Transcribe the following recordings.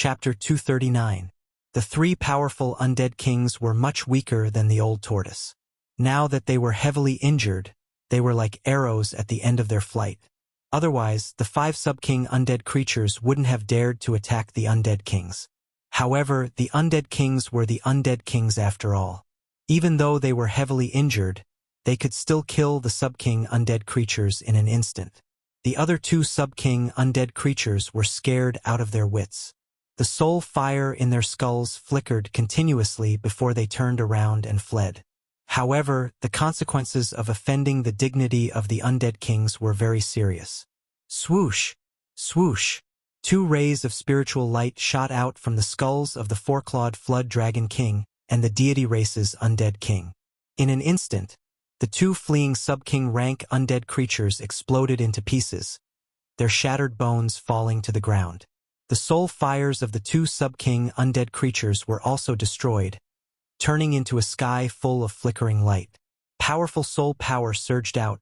Chapter 239. The three powerful undead kings were much weaker than the old tortoise. Now that they were heavily injured, they were like arrows at the end of their flight. Otherwise, the five sub-king undead creatures wouldn't have dared to attack the undead kings. However, the undead kings were the undead kings after all. Even though they were heavily injured, they could still kill the sub-king undead creatures in an instant. The other two sub-king undead creatures were scared out of their wits. The soul fire in their skulls flickered continuously before they turned around and fled. However, the consequences of offending the dignity of the undead kings were very serious. Swoosh! Swoosh! Two rays of spiritual light shot out from the skulls of the four-clawed flood dragon king and the deity race's undead king. In an instant, the two fleeing sub-king rank undead creatures exploded into pieces, their shattered bones falling to the ground. The soul fires of the two sub-king undead creatures were also destroyed, turning into a sky full of flickering light. Powerful soul power surged out,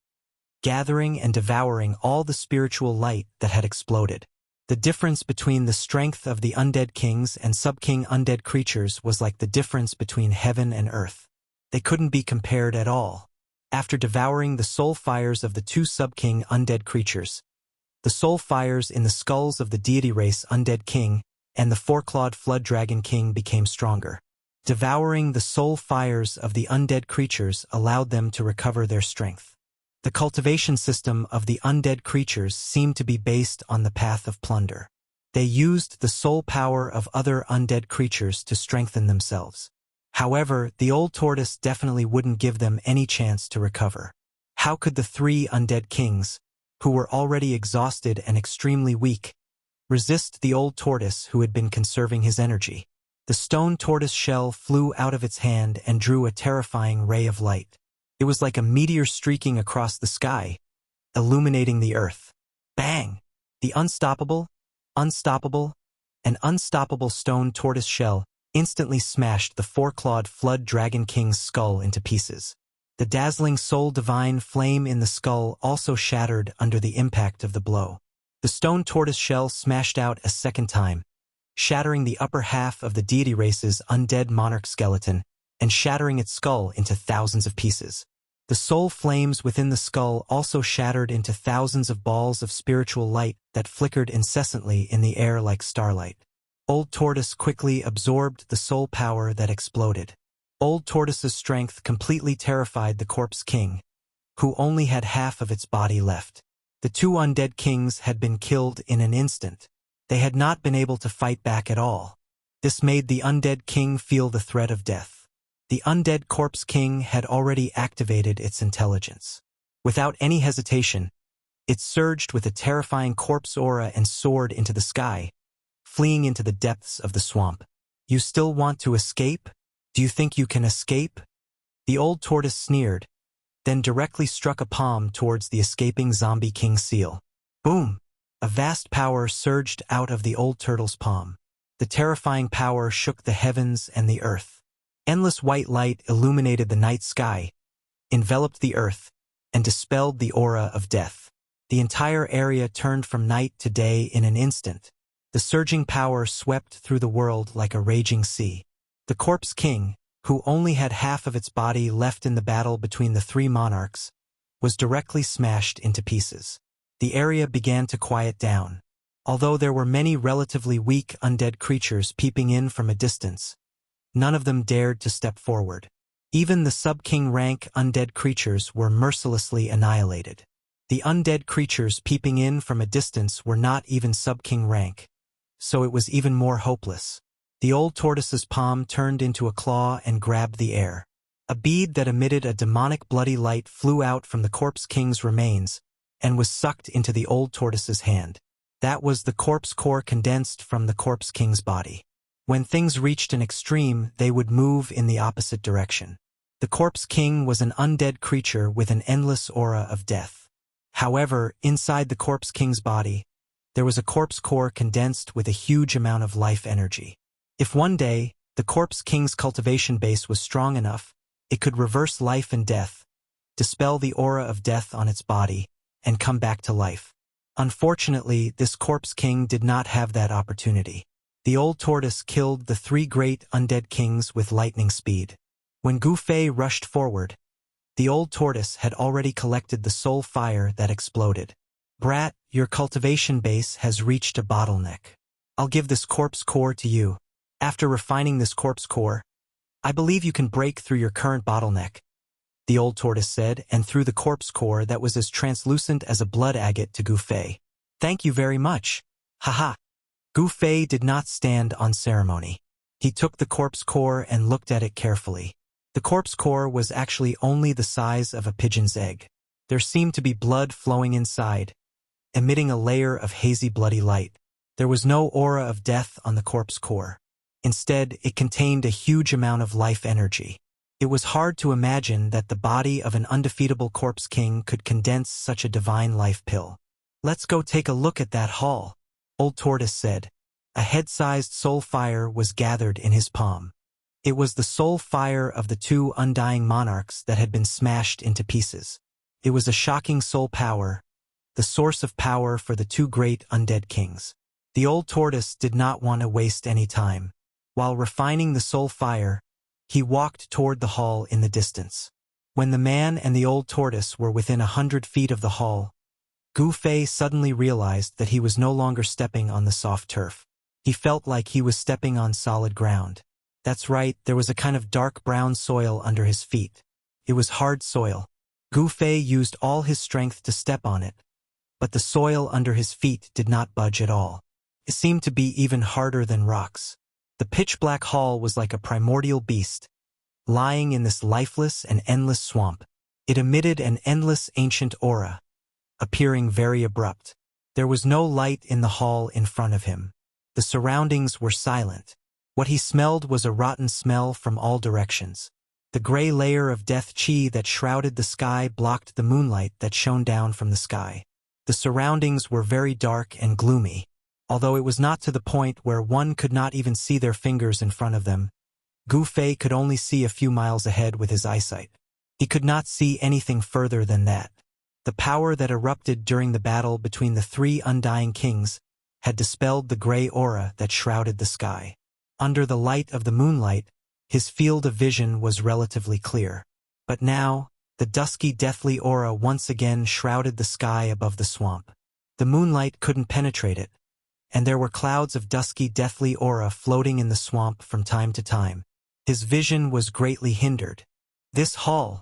gathering and devouring all the spiritual light that had exploded. The difference between the strength of the undead kings and sub-king undead creatures was like the difference between heaven and earth. They couldn't be compared at all. After devouring the soul fires of the two sub-king undead creatures, the soul fires in the skulls of the deity race undead king and the four-clawed flood dragon king became stronger. Devouring the soul fires of the undead creatures allowed them to recover their strength. The cultivation system of the undead creatures seemed to be based on the path of plunder. They used the soul power of other undead creatures to strengthen themselves. However, the old tortoise definitely wouldn't give them any chance to recover. How could the three undead kings, who were already exhausted and extremely weak, resist the old tortoise who had been conserving his energy? The stone tortoise shell flew out of its hand and drew a terrifying ray of light. It was like a meteor streaking across the sky, illuminating the earth. Bang! The unstoppable stone tortoise shell instantly smashed the four-clawed flood dragon king's skull into pieces. The dazzling soul divine flame in the skull also shattered under the impact of the blow. The stone tortoise shell smashed out a second time, shattering the upper half of the deity race's undead monarch skeleton and shattering its skull into thousands of pieces. The soul flames within the skull also shattered into thousands of balls of spiritual light that flickered incessantly in the air like starlight. Old Tortoise quickly absorbed the soul power that exploded. Old Tortoise's strength completely terrified the corpse king, who only had half of its body left. The two undead kings had been killed in an instant. They had not been able to fight back at all. This made the undead king feel the threat of death. The undead corpse king had already activated its intelligence. Without any hesitation, it surged with a terrifying corpse aura and soared into the sky, fleeing into the depths of the swamp. You still want to escape? Do you think you can escape? The old tortoise sneered, then directly struck a palm towards the escaping zombie king seal. Boom! A vast power surged out of the old turtle's palm. The terrifying power shook the heavens and the earth. Endless white light illuminated the night sky, enveloped the earth, and dispelled the aura of death. The entire area turned from night to day in an instant. The surging power swept through the world like a raging sea. The corpse king, who only had half of its body left in the battle between the three monarchs, was directly smashed into pieces. The area began to quiet down. Although there were many relatively weak undead creatures peeping in from a distance, none of them dared to step forward. Even the sub-king rank undead creatures were mercilessly annihilated. The undead creatures peeping in from a distance were not even sub-king rank, so it was even more hopeless. The old tortoise's palm turned into a claw and grabbed the air. A bead that emitted a demonic bloody light flew out from the corpse king's remains and was sucked into the old tortoise's hand. That was the corpse core condensed from the corpse king's body. When things reached an extreme, they would move in the opposite direction. The corpse king was an undead creature with an endless aura of death. However, inside the corpse king's body, there was a corpse core condensed with a huge amount of life energy. If one day, the corpse king's cultivation base was strong enough, it could reverse life and death, dispel the aura of death on its body, and come back to life. Unfortunately, this corpse king did not have that opportunity. The old tortoise killed the 3 great undead kings with lightning speed. When Gu Fei rushed forward, the old tortoise had already collected the soul fire that exploded. Brat, your cultivation base has reached a bottleneck. I'll give this corpse core to you. After refining this corpse core, I believe you can break through your current bottleneck, the old tortoise said, and threw the corpse core that was as translucent as a blood agate to Gu Fei. Thank you very much. Haha. Gu Fei did not stand on ceremony. He took the corpse core and looked at it carefully. The corpse core was actually only the size of a pigeon's egg. There seemed to be blood flowing inside, emitting a layer of hazy bloody light. There was no aura of death on the corpse core. Instead, it contained a huge amount of life energy. It was hard to imagine that the body of an undefeatable corpse king could condense such a divine life pill. Let's go take a look at that haul, old tortoise said. A head-sized soul fire was gathered in his palm. It was the soul fire of the 2 undying monarchs that had been smashed into pieces. It was a shocking soul power, the source of power for the 2 great undead kings. The old tortoise did not want to waste any time. While refining the soul fire, he walked toward the hall in the distance. When the man and the old tortoise were within 100 feet of the hall, Gu Fei suddenly realized that he was no longer stepping on the soft turf. He felt like he was stepping on solid ground. That's right, there was a kind of dark brown soil under his feet. It was hard soil. Gu Fei used all his strength to step on it, but the soil under his feet did not budge at all. It seemed to be even harder than rocks. The pitch-black hall was like a primordial beast, lying in this lifeless and endless swamp. It emitted an endless ancient aura, appearing very abrupt. There was no light in the hall in front of him. The surroundings were silent. What he smelled was a rotten smell from all directions. The gray layer of death chi that shrouded the sky blocked the moonlight that shone down from the sky. The surroundings were very dark and gloomy. Although it was not to the point where one could not even see their fingers in front of them, Gu Fei could only see a few miles ahead with his eyesight. He could not see anything further than that. The power that erupted during the battle between the 3 undying kings had dispelled the gray aura that shrouded the sky. Under the light of the moonlight, his field of vision was relatively clear. But now, the dusky deathly aura once again shrouded the sky above the swamp. The moonlight couldn't penetrate it, and there were clouds of dusky deathly aura floating in the swamp from time to time. His vision was greatly hindered. This hall,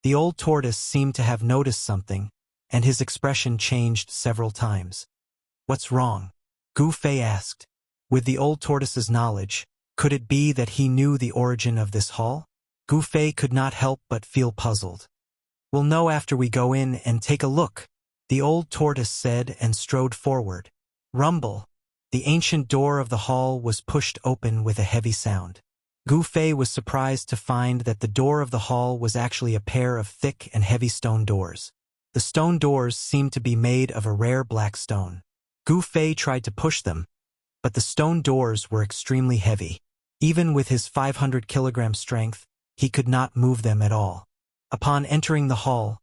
the old tortoise seemed to have noticed something, and his expression changed several times. What's wrong? Gu Fei asked. With the old tortoise's knowledge, could it be that he knew the origin of this hall? Gu Fei could not help but feel puzzled. We'll know after we go in and take a look, the old tortoise said and strode forward. Rumble. The ancient door of the hall was pushed open with a heavy sound. Gu Fei was surprised to find that the door of the hall was actually a pair of thick and heavy stone doors. The stone doors seemed to be made of a rare black stone. Gu Fei tried to push them, but the stone doors were extremely heavy. Even with his 500-kilogram strength, he could not move them at all. Upon entering the hall,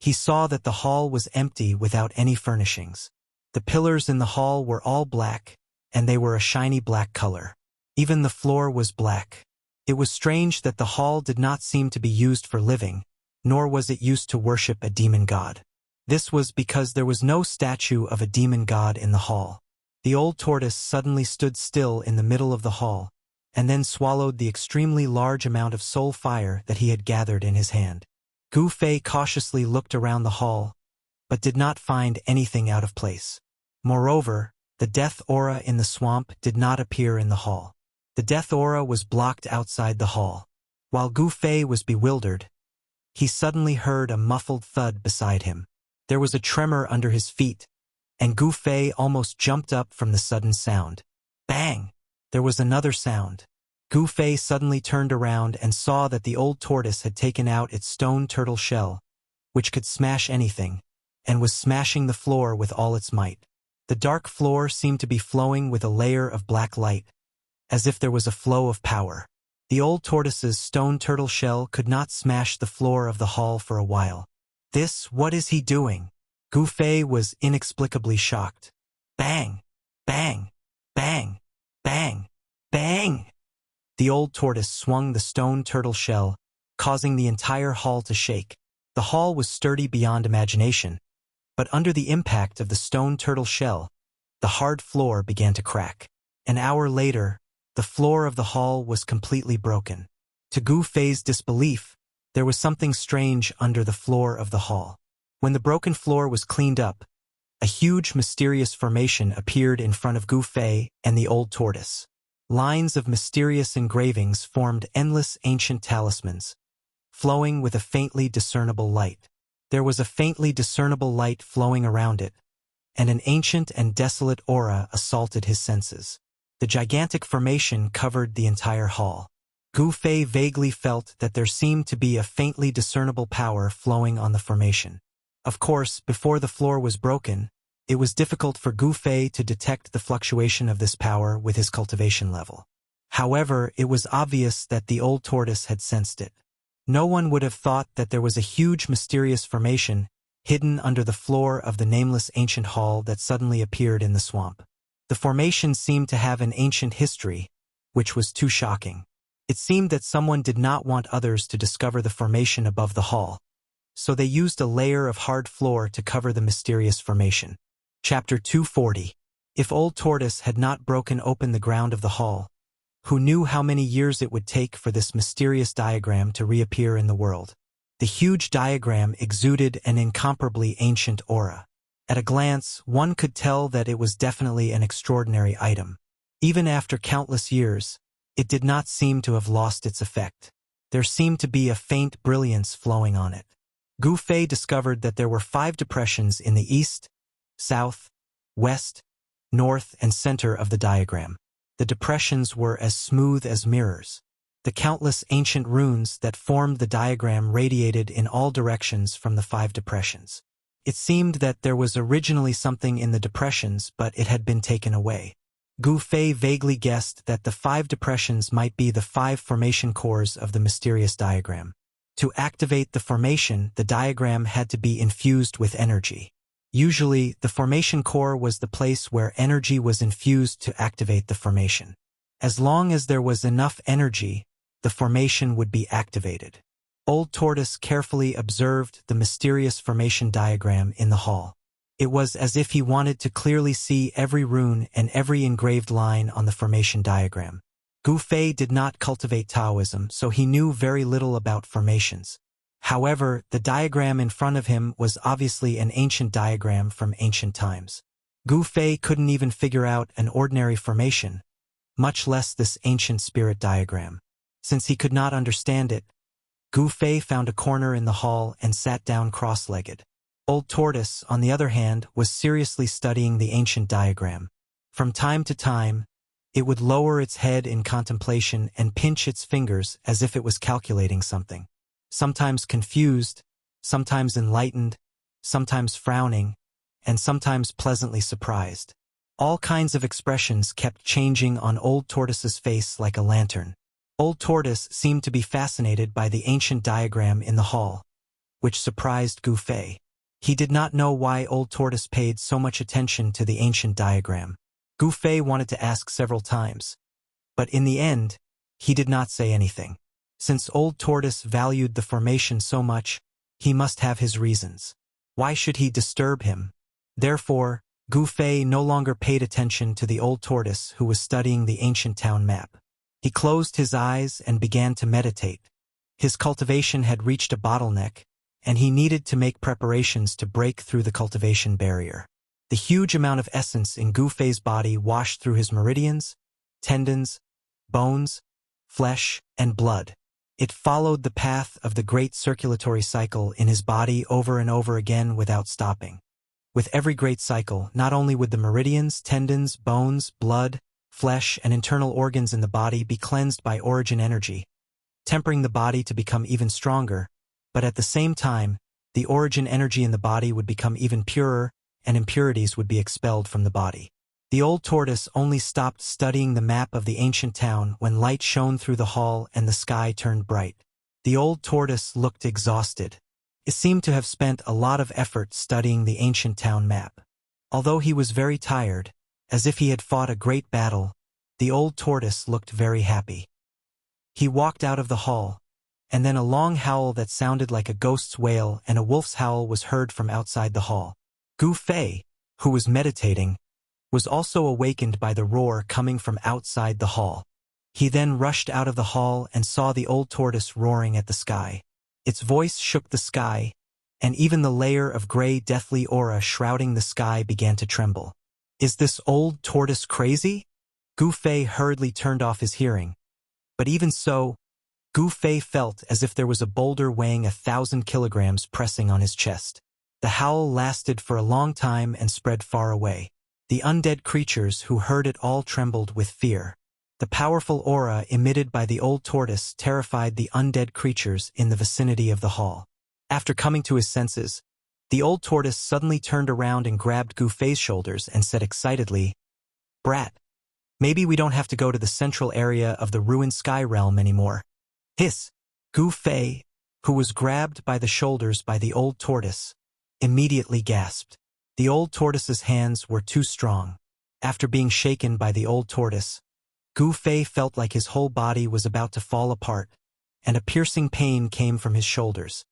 he saw that the hall was empty without any furnishings. The pillars in the hall were all black, and they were a shiny black color. Even the floor was black. It was strange that the hall did not seem to be used for living, nor was it used to worship a demon god. This was because there was no statue of a demon god in the hall. The old tortoise suddenly stood still in the middle of the hall, and then swallowed the extremely large amount of soul fire that he had gathered in his hand. Gu Fei cautiously looked around the hall, but did not find anything out of place. Moreover, the death aura in the swamp did not appear in the hall. The death aura was blocked outside the hall. While Gu Fei was bewildered, he suddenly heard a muffled thud beside him. There was a tremor under his feet, and Gu Fei almost jumped up from the sudden sound. Bang! There was another sound. Gu Fei suddenly turned around and saw that the old tortoise had taken out its stone turtle shell, which could smash anything, and was smashing the floor with all its might. The dark floor seemed to be flowing with a layer of black light, as if there was a flow of power. The old tortoise's stone turtle shell could not smash the floor of the hall for a while. What is he doing? Gu Fei was inexplicably shocked. Bang! Bang! Bang! Bang! Bang! The old tortoise swung the stone turtle shell, causing the entire hall to shake. The hall was sturdy beyond imagination, but under the impact of the stone turtle shell, the hard floor began to crack. An hour later, the floor of the hall was completely broken. To Gu Fei's disbelief, there was something strange under the floor of the hall. When the broken floor was cleaned up, a huge mysterious formation appeared in front of Gu Fei and the old tortoise. Lines of mysterious engravings formed endless ancient talismans, flowing with a faintly discernible light. There was a faintly discernible light flowing around it, and an ancient and desolate aura assaulted his senses. The gigantic formation covered the entire hall. Gu Fei vaguely felt that there seemed to be a faintly discernible power flowing on the formation. Of course, before the floor was broken, it was difficult for Gu Fei to detect the fluctuation of this power with his cultivation level. However, it was obvious that the old tortoise had sensed it. No one would have thought that there was a huge mysterious formation hidden under the floor of the nameless ancient hall that suddenly appeared in the swamp. The formation seemed to have an ancient history, which was too shocking. It seemed that someone did not want others to discover the formation above the hall, so they used a layer of hard floor to cover the mysterious formation. Chapter 240. If Old Tortoise had not broken open the ground of the hall, who knew how many years it would take for this mysterious diagram to reappear in the world? The huge diagram exuded an incomparably ancient aura. At a glance, one could tell that it was definitely an extraordinary item. Even after countless years, it did not seem to have lost its effect. There seemed to be a faint brilliance flowing on it. Gu Fei discovered that there were 5 depressions in the east, south, west, north, and center of the diagram. The depressions were as smooth as mirrors. The countless ancient runes that formed the diagram radiated in all directions from the 5 depressions. It seemed that there was originally something in the depressions, but it had been taken away. Gu Fei vaguely guessed that the 5 depressions might be the 5 formation cores of the mysterious diagram. To activate the formation, the diagram had to be infused with energy. Usually, the formation core was the place where energy was infused to activate the formation. As long as there was enough energy, the formation would be activated. Old Tortoise carefully observed the mysterious formation diagram in the hall. It was as if he wanted to clearly see every rune and every engraved line on the formation diagram. Gu Fei did not cultivate Taoism, so he knew very little about formations. However, the diagram in front of him was obviously an ancient diagram from ancient times. Gu Fei couldn't even figure out an ordinary formation, much less this ancient spirit diagram. Since he could not understand it, Gu Fei found a corner in the hall and sat down cross-legged. Old Tortoise, on the other hand, was seriously studying the ancient diagram. From time to time, it would lower its head in contemplation and pinch its fingers as if it was calculating something. Sometimes confused, sometimes enlightened, sometimes frowning, and sometimes pleasantly surprised. All kinds of expressions kept changing on Old Tortoise's face like a lantern. Old Tortoise seemed to be fascinated by the ancient diagram in the hall, which surprised Gu Fei. He did not know why Old Tortoise paid so much attention to the ancient diagram. Gu Fei wanted to ask several times, but in the end, he did not say anything. Since Old Tortoise valued the formation so much, he must have his reasons. Why should he disturb him? Therefore, Gu Fei no longer paid attention to the Old Tortoise who was studying the ancient town map. He closed his eyes and began to meditate. His cultivation had reached a bottleneck, and he needed to make preparations to break through the cultivation barrier. The huge amount of essence in Gu Fei's body washed through his meridians, tendons, bones, flesh, and blood. It followed the path of the great circulatory cycle in his body over and over again without stopping. With every great cycle, not only would the meridians, tendons, bones, blood, flesh, and internal organs in the body be cleansed by origin energy, tempering the body to become even stronger, but at the same time, the origin energy in the body would become even purer, and impurities would be expelled from the body. The Old Tortoise only stopped studying the map of the ancient town when light shone through the hall and the sky turned bright. The Old Tortoise looked exhausted. It seemed to have spent a lot of effort studying the ancient town map. Although he was very tired, as if he had fought a great battle, The old tortoise looked very happy. He walked out of the hall, and then a long howl that sounded like a ghost's wail and a wolf's howl was heard from outside the hall. Gu Fei, who was meditating, was also awakened by the roar coming from outside the hall. He then rushed out of the hall and saw the old tortoise roaring at the sky. Its voice shook the sky, and even the layer of gray deathly aura shrouding the sky began to tremble. Is this old tortoise crazy? Gu Fei hurriedly turned off his hearing. But even so, Gu Fei felt as if there was a boulder weighing 1,000 kilograms pressing on his chest. The howl lasted for a long time and spread far away. The undead creatures who heard it all trembled with fear. The powerful aura emitted by the old tortoise terrified the undead creatures in the vicinity of the hall. After coming to his senses, the old tortoise suddenly turned around and grabbed Gu Fei's shoulders and said excitedly, "Brat, maybe we don't have to go to the central area of the ruined sky realm anymore." Hiss! Gu Fei, who was grabbed by the shoulders by the old tortoise, immediately gasped. The old tortoise's hands were too strong. After being shaken by the old tortoise, Gu Fei felt like his whole body was about to fall apart, and a piercing pain came from his shoulders.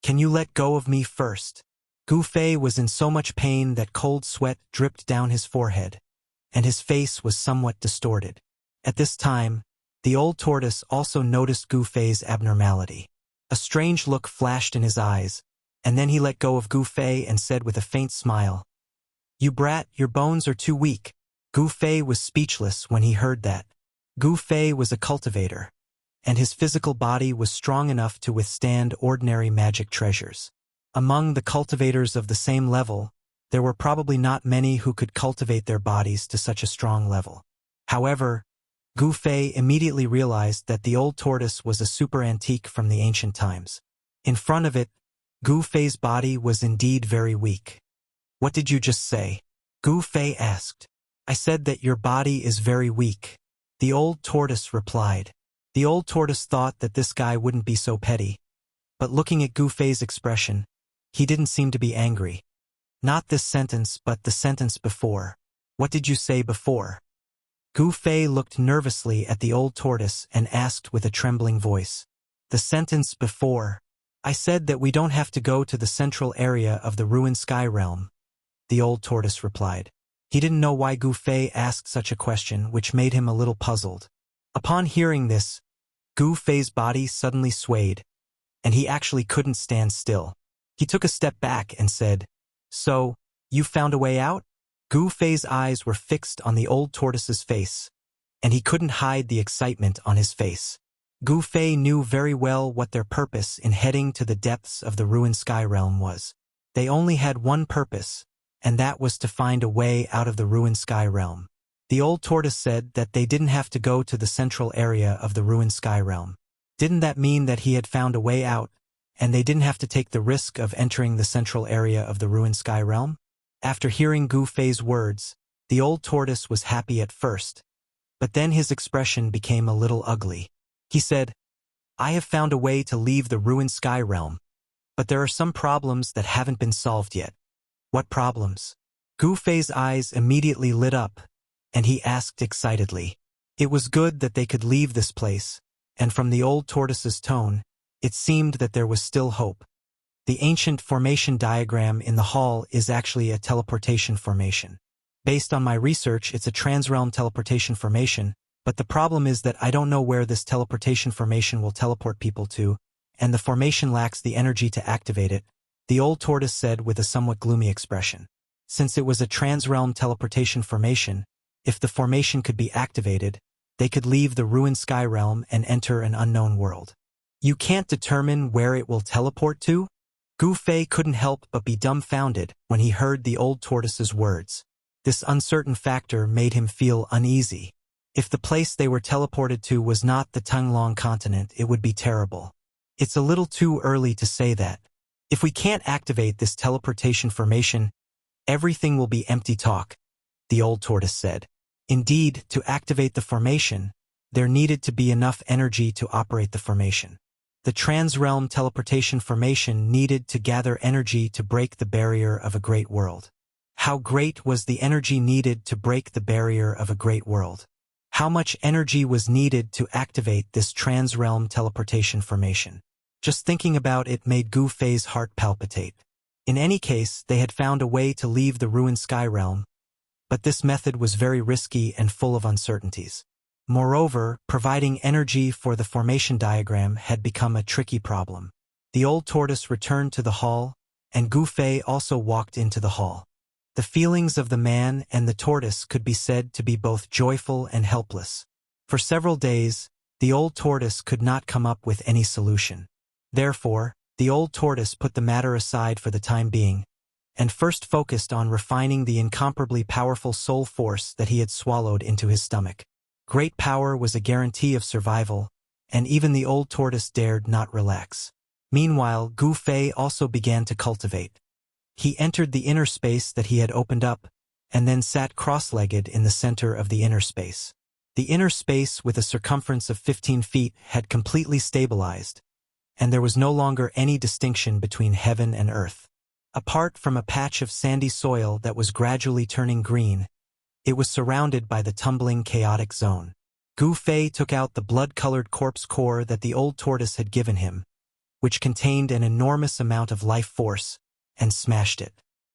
Can you let go of me first? Gu Fei was in so much pain that cold sweat dripped down his forehead, and his face was somewhat distorted. At this time, the old tortoise also noticed Gu Fei's abnormality. A strange look flashed in his eyes, and then he let go of Gu Fei and said with a faint smile, "You brat, your bones are too weak." Gu Fei was speechless when he heard that. Gu Fei was a cultivator, and his physical body was strong enough to withstand ordinary magic treasures. Among the cultivators of the same level, there were probably not many who could cultivate their bodies to such a strong level. However, Gu Fei immediately realized that the old tortoise was a super antique from the ancient times. In front of it, Gu Fei's body was indeed very weak. "What did you just say?" Gu Fei asked. "I said that your body is very weak," the old tortoise replied. The old tortoise thought that this guy wouldn't be so petty, but looking at Gu Fei's expression, he didn't seem to be angry. Not this sentence, but the sentence before. "What did you say before?" Gu Fei looked nervously at the old tortoise and asked with a trembling voice. "The sentence before. I said that we don't have to go to the central area of the ruined sky realm," the old tortoise replied. He didn't know why Gu Fei asked such a question, which made him a little puzzled. Upon hearing this, Gu Fei's body suddenly swayed, and he actually couldn't stand still. He took a step back and said, "So, you found a way out?" Gu Fei's eyes were fixed on the old tortoise's face, and he couldn't hide the excitement on his face. Gu Fei knew very well what their purpose in heading to the depths of the ruined sky realm was. They only had one purpose, and that was to find a way out of the ruined sky realm. The old tortoise said that they didn't have to go to the central area of the ruined sky realm. Didn't that mean that he had found a way out, and they didn't have to take the risk of entering the central area of the ruined sky realm? After hearing Gu Fei's words, the old tortoise was happy at first, but then his expression became a little ugly. He said, "I have found a way to leave the ruined sky realm, but there are some problems that haven't been solved yet." "What problems?" Gu Fei's eyes immediately lit up, and he asked excitedly. It was good that they could leave this place, and from the old tortoise's tone, it seemed that there was still hope. The ancient formation diagram in the hall is actually a teleportation formation. Based on my research, it's a transrealm teleportation formation, but the problem is that I don't know where this teleportation formation will teleport people to, and the formation lacks the energy to activate it, the old tortoise said with a somewhat gloomy expression. Since it was a transrealm teleportation formation, if the formation could be activated, they could leave the ruined sky realm and enter an unknown world. "You can't determine where it will teleport to?" Gu Fei couldn't help but be dumbfounded when he heard the old tortoise's words. This uncertain factor made him feel uneasy. If the place they were teleported to was not the Tunglong continent, it would be terrible. It's a little too early to say that. If we can't activate this teleportation formation, everything will be empty talk, the old tortoise said. Indeed, to activate the formation, there needed to be enough energy to operate the formation. The transrealm teleportation formation needed to gather energy to break the barrier of a great world. How great was the energy needed to break the barrier of a great world? How much energy was needed to activate this trans-realm teleportation formation? Just thinking about it made Gu Fei's heart palpitate. In any case, they had found a way to leave the ruined sky realm, but this method was very risky and full of uncertainties. Moreover, providing energy for the formation diagram had become a tricky problem. The old tortoise returned to the hall, and Gu Fei also walked into the hall. The feelings of the man and the tortoise could be said to be both joyful and helpless. For several days, the old tortoise could not come up with any solution. Therefore, the old tortoise put the matter aside for the time being, and first focused on refining the incomparably powerful soul force that he had swallowed into his stomach. Great power was a guarantee of survival, and even the old tortoise dared not relax. Meanwhile, Gu Fei also began to cultivate. He entered the inner space that he had opened up, and then sat cross-legged in the center of the inner space. The inner space, with a circumference of 15 feet, had completely stabilized, and there was no longer any distinction between heaven and earth. Apart from a patch of sandy soil that was gradually turning green, it was surrounded by the tumbling chaotic zone. Gu Fei took out the blood-colored corpse core that the old tortoise had given him, which contained an enormous amount of life force, and smashed it.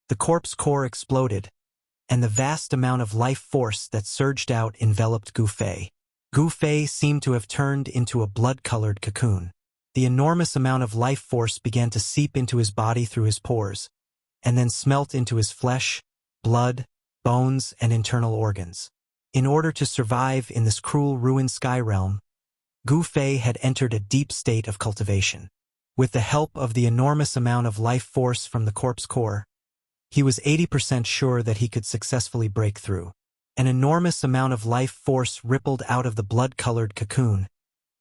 The corpse core exploded, and the vast amount of life force that surged out enveloped Gu Fei. Gu Fei seemed to have turned into a blood-colored cocoon. The enormous amount of life force began to seep into his body through his pores, and then smelt into his flesh, blood, bones, and internal organs. In order to survive in this cruel ruined sky realm, Gu Fei had entered a deep state of cultivation. With the help of the enormous amount of life force from the corpse core, he was 80% sure that he could successfully break through. An enormous amount of life force rippled out of the blood-colored cocoon,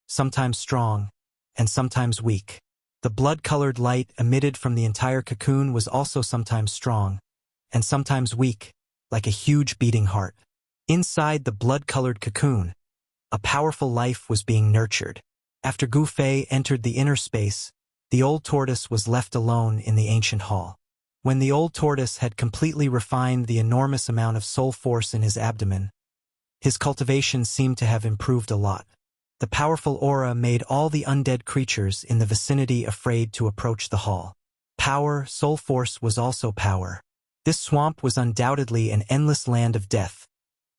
sometimes strong, and sometimes weak. The blood-colored light emitted from the entire cocoon was also sometimes strong, and sometimes weak, like a huge beating heart. Inside the blood-colored cocoon, a powerful life was being nurtured. After Gu Fei entered the inner space, the old tortoise was left alone in the ancient hall. When the old tortoise had completely refined the enormous amount of soul force in his abdomen, his cultivation seemed to have improved a lot. The powerful aura made all the undead creatures in the vicinity afraid to approach the hall. Power, soul force was also power. This swamp was undoubtedly an endless land of death,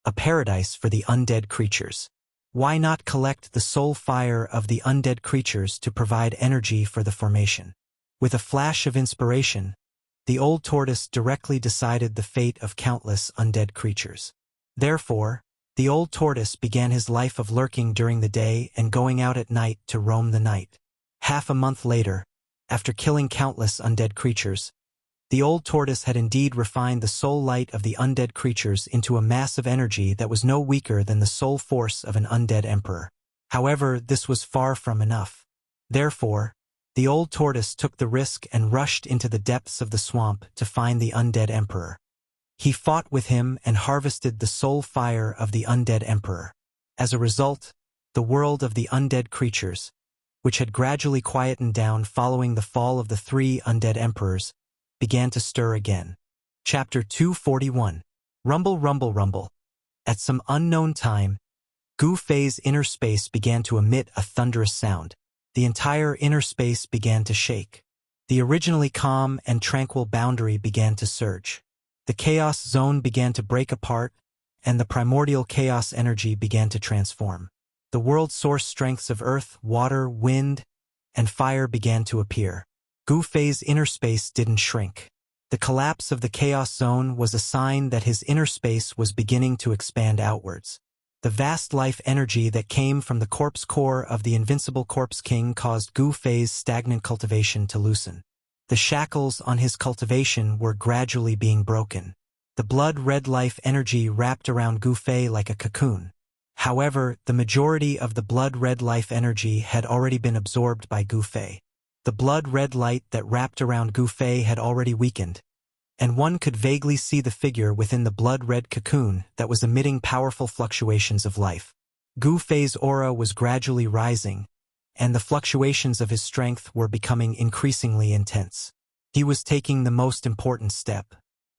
a paradise for the undead creatures. Why not collect the soul fire of the undead creatures to provide energy for the formation? With a flash of inspiration, the old tortoise directly decided the fate of countless undead creatures. Therefore, the old tortoise began his life of lurking during the day and going out at night to roam the night. Half a month later, after killing countless undead creatures, the old tortoise had indeed refined the soul light of the undead creatures into a mass of energy that was no weaker than the soul force of an undead emperor. However, this was far from enough. Therefore, the old tortoise took the risk and rushed into the depths of the swamp to find the undead emperor. He fought with him and harvested the soul fire of the undead emperor. As a result, the world of the undead creatures, which had gradually quietened down following the fall of the 3 undead emperors, began to stir again. Chapter 241. Rumble, rumble, rumble. At some unknown time, Gu Fei's inner space began to emit a thunderous sound. The entire inner space began to shake. The originally calm and tranquil boundary began to surge. The chaos zone began to break apart, and the primordial chaos energy began to transform. The world source strengths of earth, water, wind, and fire began to appear. Gu Fei's inner space didn't shrink. The collapse of the chaos zone was a sign that his inner space was beginning to expand outwards. The vast life energy that came from the corpse core of the invincible Corpse King caused Gu Fei's stagnant cultivation to loosen. The shackles on his cultivation were gradually being broken. The blood-red life energy wrapped around Gu Fei like a cocoon. However, the majority of the blood-red life energy had already been absorbed by Gu Fei. The blood-red light that wrapped around Gu Fei had already weakened, and one could vaguely see the figure within the blood-red cocoon that was emitting powerful fluctuations of life. Gu Fei's aura was gradually rising, and the fluctuations of his strength were becoming increasingly intense. He was taking the most important step.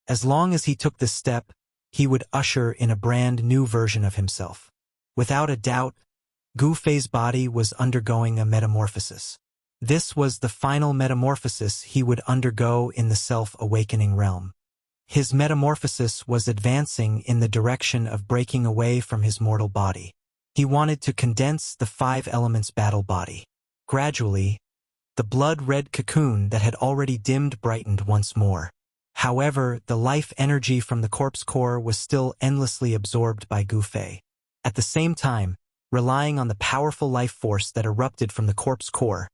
As long as he took this step, he would usher in a brand new version of himself. Without a doubt, Gu Fei's body was undergoing a metamorphosis. This was the final metamorphosis he would undergo in the self-awakening realm. His metamorphosis was advancing in the direction of breaking away from his mortal body. He wanted to condense the 5 elements battle body. Gradually, the blood-red cocoon that had already dimmed brightened once more. However, the life energy from the corpse core was still endlessly absorbed by Gu Fei. At the same time, relying on the powerful life force that erupted from the corpse core,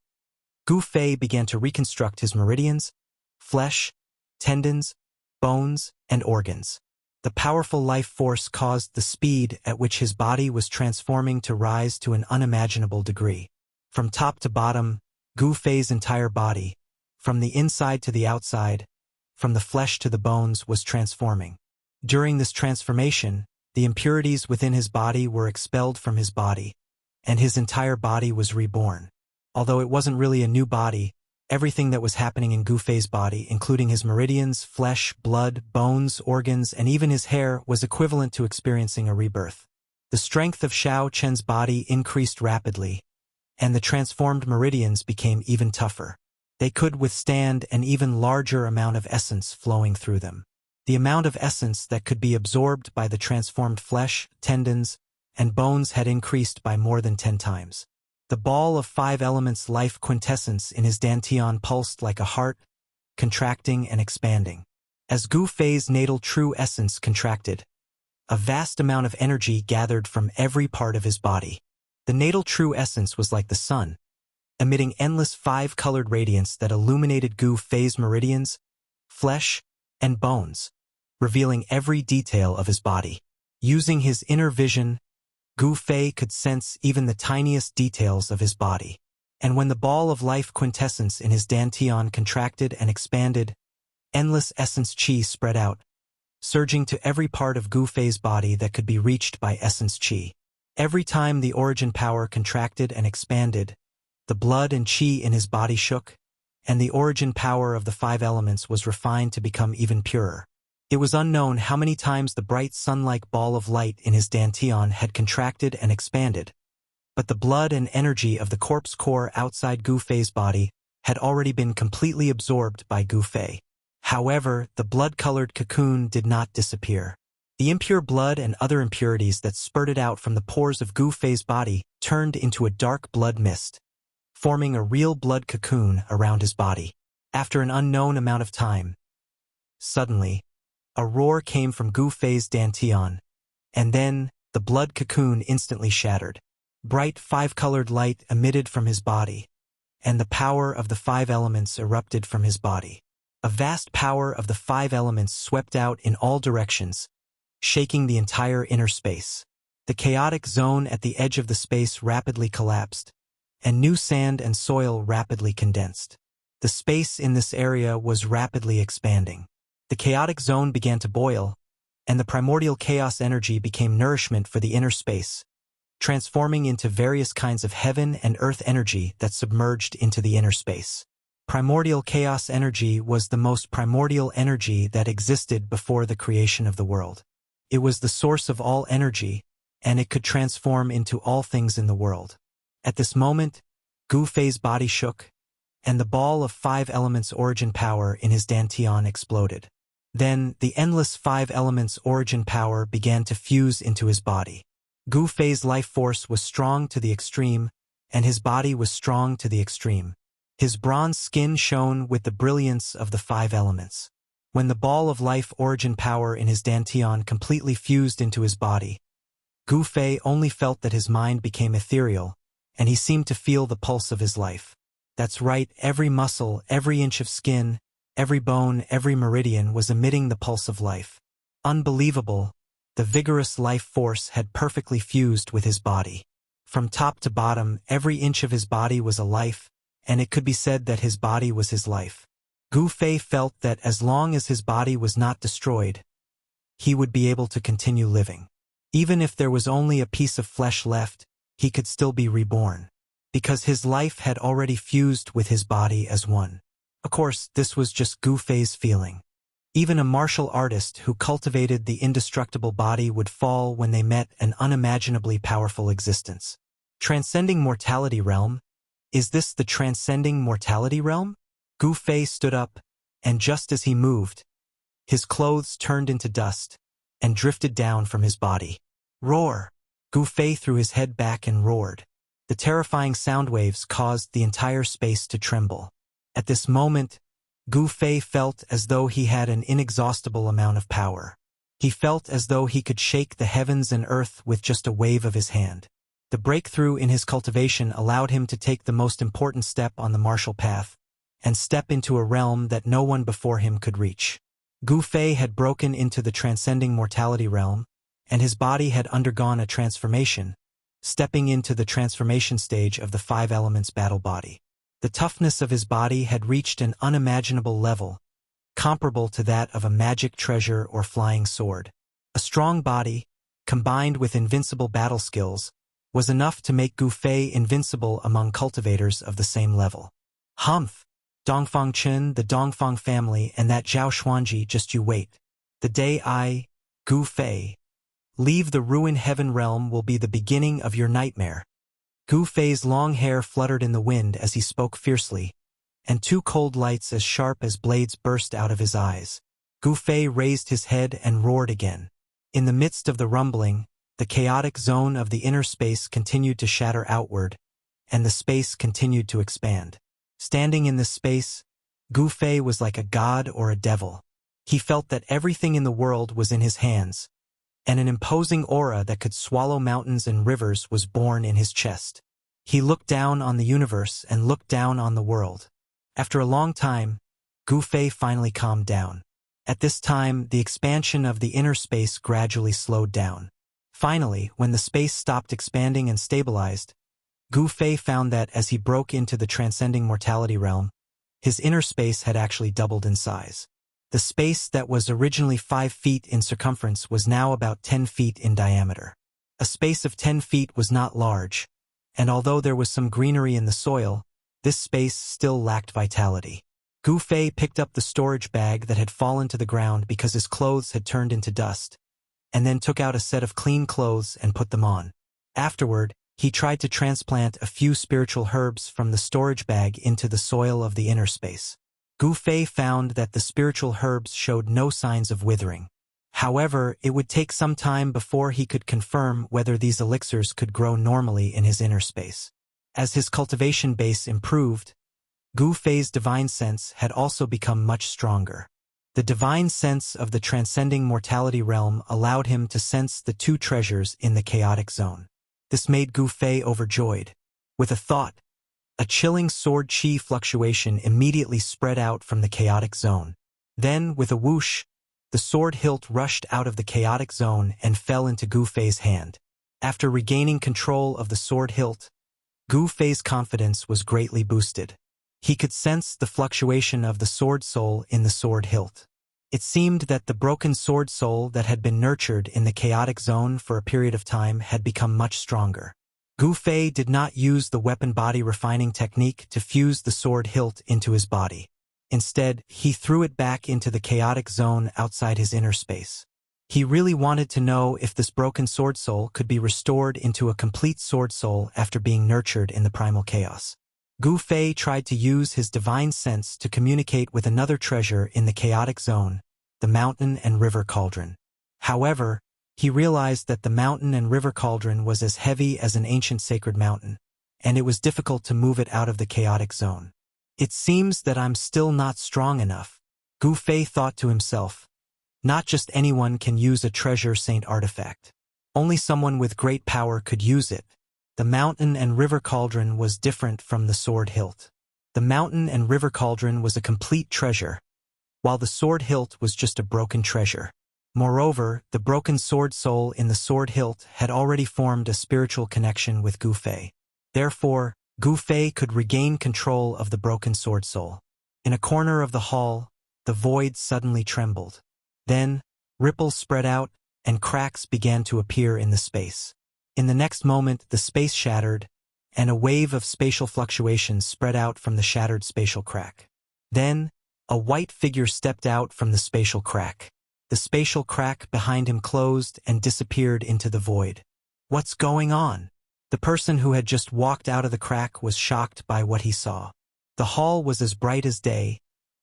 Gu Fei began to reconstruct his meridians, flesh, tendons, bones, and organs. The powerful life force caused the speed at which his body was transforming to rise to an unimaginable degree. From top to bottom, Gu Fei's entire body, from the inside to the outside, from the flesh to the bones, was transforming. During this transformation, the impurities within his body were expelled from his body, and his entire body was reborn. Although it wasn't really a new body, everything that was happening in Gu Fei's body, including his meridians, flesh, blood, bones, organs, and even his hair, was equivalent to experiencing a rebirth. The strength of Xiao Chen's body increased rapidly, and the transformed meridians became even tougher. They could withstand an even larger amount of essence flowing through them. The amount of essence that could be absorbed by the transformed flesh, tendons, and bones had increased by more than 10 times. The ball of 5 elements life quintessence in his dantian pulsed like a heart, contracting and expanding. As Gu Fei's natal true essence contracted, a vast amount of energy gathered from every part of his body. The natal true essence was like the sun, emitting endless 5-colored radiance that illuminated Gu Fei's meridians, flesh, and bones, revealing every detail of his body. Using his inner vision, Gu Fei could sense even the tiniest details of his body. And when the ball of life quintessence in his dantian contracted and expanded, endless essence qi spread out, surging to every part of Gu Fei's body that could be reached by essence qi. Every time the origin power contracted and expanded, the blood and qi in his body shook, and the origin power of the 5 elements was refined to become even purer. It was unknown how many times the bright sun-like ball of light in his dantian had contracted and expanded, but the blood and energy of the corpse core outside Gu Fei's body had already been completely absorbed by Gu Fei. However, the blood-colored cocoon did not disappear. The impure blood and other impurities that spurted out from the pores of Gu Fei's body turned into a dark blood mist, forming a real blood cocoon around his body. After an unknown amount of time, suddenly, a roar came from Gu Fei's dantian, and then the blood cocoon instantly shattered. Bright 5-colored light emitted from his body, and the power of the 5 elements erupted from his body. A vast power of the 5 elements swept out in all directions, shaking the entire inner space. The chaotic zone at the edge of the space rapidly collapsed, and new sand and soil rapidly condensed. The space in this area was rapidly expanding. The chaotic zone began to boil, and the primordial chaos energy became nourishment for the inner space, transforming into various kinds of heaven and earth energy that submerged into the inner space. Primordial chaos energy was the most primordial energy that existed before the creation of the world. It was the source of all energy, and it could transform into all things in the world. At this moment, Gu Fei's body shook, and the ball of 5 elements origin power in his dantian exploded. Then, the endless 5 elements origin power began to fuse into his body. Gu Fei's life force was strong to the extreme, and his body was strong to the extreme. His bronze skin shone with the brilliance of the 5 elements. When the ball of life origin power in his dantian completely fused into his body, Gu Fei only felt that his mind became ethereal, and he seemed to feel the pulse of his life. That's right, every muscle, every inch of skin, every bone, every meridian was emitting the pulse of life. Unbelievable, the vigorous life force had perfectly fused with his body. From top to bottom, every inch of his body was a life, and it could be said that his body was his life. Gu Fei felt that as long as his body was not destroyed, he would be able to continue living. Even if there was only a piece of flesh left, he could still be reborn, because his life had already fused with his body as one. Of course, this was just Gu Fei's feeling. Even a martial artist who cultivated the indestructible body would fall when they met an unimaginably powerful existence. Transcending mortality realm? Is this the transcending mortality realm? Gu Fei stood up, and just as he moved, his clothes turned into dust and drifted down from his body. Roar! Gu Fei threw his head back and roared. The terrifying sound waves caused the entire space to tremble. At this moment, Gu Fei felt as though he had an inexhaustible amount of power. He felt as though he could shake the heavens and earth with just a wave of his hand. The breakthrough in his cultivation allowed him to take the most important step on the martial path, and step into a realm that no one before him could reach. Gu Fei had broken into the transcending mortality realm, and his body had undergone a transformation, stepping into the transformation stage of the 5 elements battle body. The toughness of his body had reached an unimaginable level, comparable to that of a magic treasure or flying sword. A strong body, combined with invincible battle skills, was enough to make Gu Fei invincible among cultivators of the same level. Humph! Dongfang Chen, the Dongfang family, and that Zhao Xuanji, just you wait. The day I, Gu Fei, leave the ruined heaven realm will be the beginning of your nightmare. Gu Fei's long hair fluttered in the wind as he spoke fiercely, and 2 cold lights as sharp as blades burst out of his eyes. Gu Fei raised his head and roared again. In the midst of the rumbling, the chaotic zone of the inner space continued to shatter outward, and the space continued to expand. Standing in this space, Gu Fei was like a god or a devil. He felt that everything in the world was in his hands, and an imposing aura that could swallow mountains and rivers was born in his chest. He looked down on the universe and looked down on the world. After a long time, Gu Fei finally calmed down. At this time, the expansion of the inner space gradually slowed down. Finally, when the space stopped expanding and stabilized, Gu Fei found that as he broke into the transcending mortality realm, his inner space had actually doubled in size. The space that was originally 5 feet in circumference was now about 10 feet in diameter. A space of 10 feet was not large, and although there was some greenery in the soil, this space still lacked vitality. Gu Fei picked up the storage bag that had fallen to the ground because his clothes had turned into dust, and then took out a set of clean clothes and put them on. Afterward, he tried to transplant a few spiritual herbs from the storage bag into the soil of the inner space. Gu Fei found that the spiritual herbs showed no signs of withering. However, it would take some time before he could confirm whether these elixirs could grow normally in his inner space. As his cultivation base improved, Gu Fei's divine sense had also become much stronger. The divine sense of the transcending mortality realm allowed him to sense the 2 treasures in the chaotic zone. This made Gu Fei overjoyed. With a thought, a chilling sword chi fluctuation immediately spread out from the chaotic zone. Then, with a whoosh, the sword hilt rushed out of the chaotic zone and fell into Gu Fei's hand. After regaining control of the sword hilt, Gu Fei's confidence was greatly boosted. He could sense the fluctuation of the sword soul in the sword hilt. It seemed that the broken sword soul that had been nurtured in the chaotic zone for a period of time had become much stronger. Gu Fei did not use the weapon body refining technique to fuse the sword hilt into his body. Instead, he threw it back into the chaotic zone outside his inner space. He really wanted to know if this broken sword soul could be restored into a complete sword soul after being nurtured in the primal chaos. Gu Fei tried to use his divine sense to communicate with another treasure in the chaotic zone, the mountain and river cauldron. However, he realized that the mountain and river cauldron was as heavy as an ancient sacred mountain, and it was difficult to move it out of the chaotic zone. It seems that I'm still not strong enough, Gu Fei thought to himself. Not just anyone can use a treasure saint artifact. Only someone with great power could use it. The mountain and river cauldron was different from the sword hilt. The mountain and river cauldron was a complete treasure, while the sword hilt was just a broken treasure. Moreover, the broken sword soul in the sword hilt had already formed a spiritual connection with Gu Fei. Therefore, Gu Fei could regain control of the broken sword soul. In a corner of the hall, the void suddenly trembled. Then, ripples spread out, and cracks began to appear in the space. In the next moment, the space shattered, and a wave of spatial fluctuations spread out from the shattered spatial crack. Then, A white figure stepped out from the spatial crack. The spatial crack behind him closed and disappeared into the void. What's going on? The person who had just walked out of the crack was shocked by what he saw. The hall was as bright as day,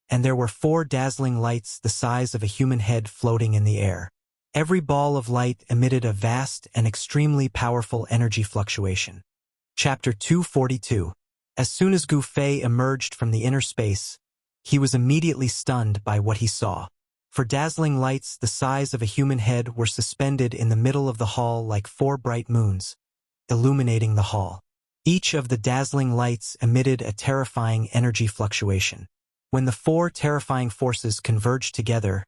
and there were 4 dazzling lights the size of a human head floating in the air. Every ball of light emitted a vast and extremely powerful energy fluctuation. Chapter 242. As soon as Gu Fei emerged from the inner space, he was immediately stunned by what he saw. For dazzling lights the size of a human head were suspended in the middle of the hall like 4 bright moons, illuminating the hall. Each of the dazzling lights emitted a terrifying energy fluctuation. When the 4 terrifying forces converged together,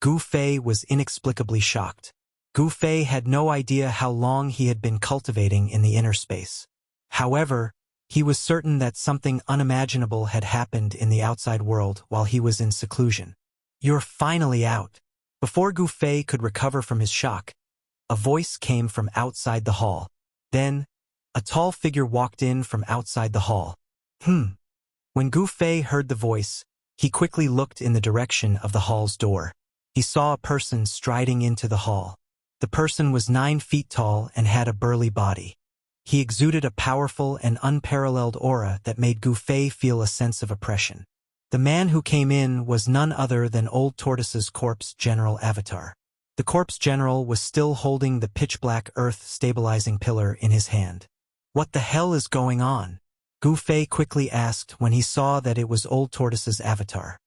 Gu Fei was inexplicably shocked. Gu Fei had no idea how long he had been cultivating in the inner space. However, he was certain that something unimaginable had happened in the outside world while he was in seclusion. "You're finally out." Before Gu Fei could recover from his shock, a voice came from outside the hall. Then, a tall figure walked in from outside the hall. When Gu Fei heard the voice, he quickly looked in the direction of the hall's door. He saw a person striding into the hall. The person was 9 feet tall and had a burly body. He exuded a powerful and unparalleled aura that made Gu Fei feel a sense of oppression. The man who came in was none other than Old Tortoise's corpse general avatar. The corpse general was still holding the pitch-black earth stabilizing pillar in his hand. "What the hell is going on?" Gu Fei quickly asked when he saw that it was Old Tortoise's avatar.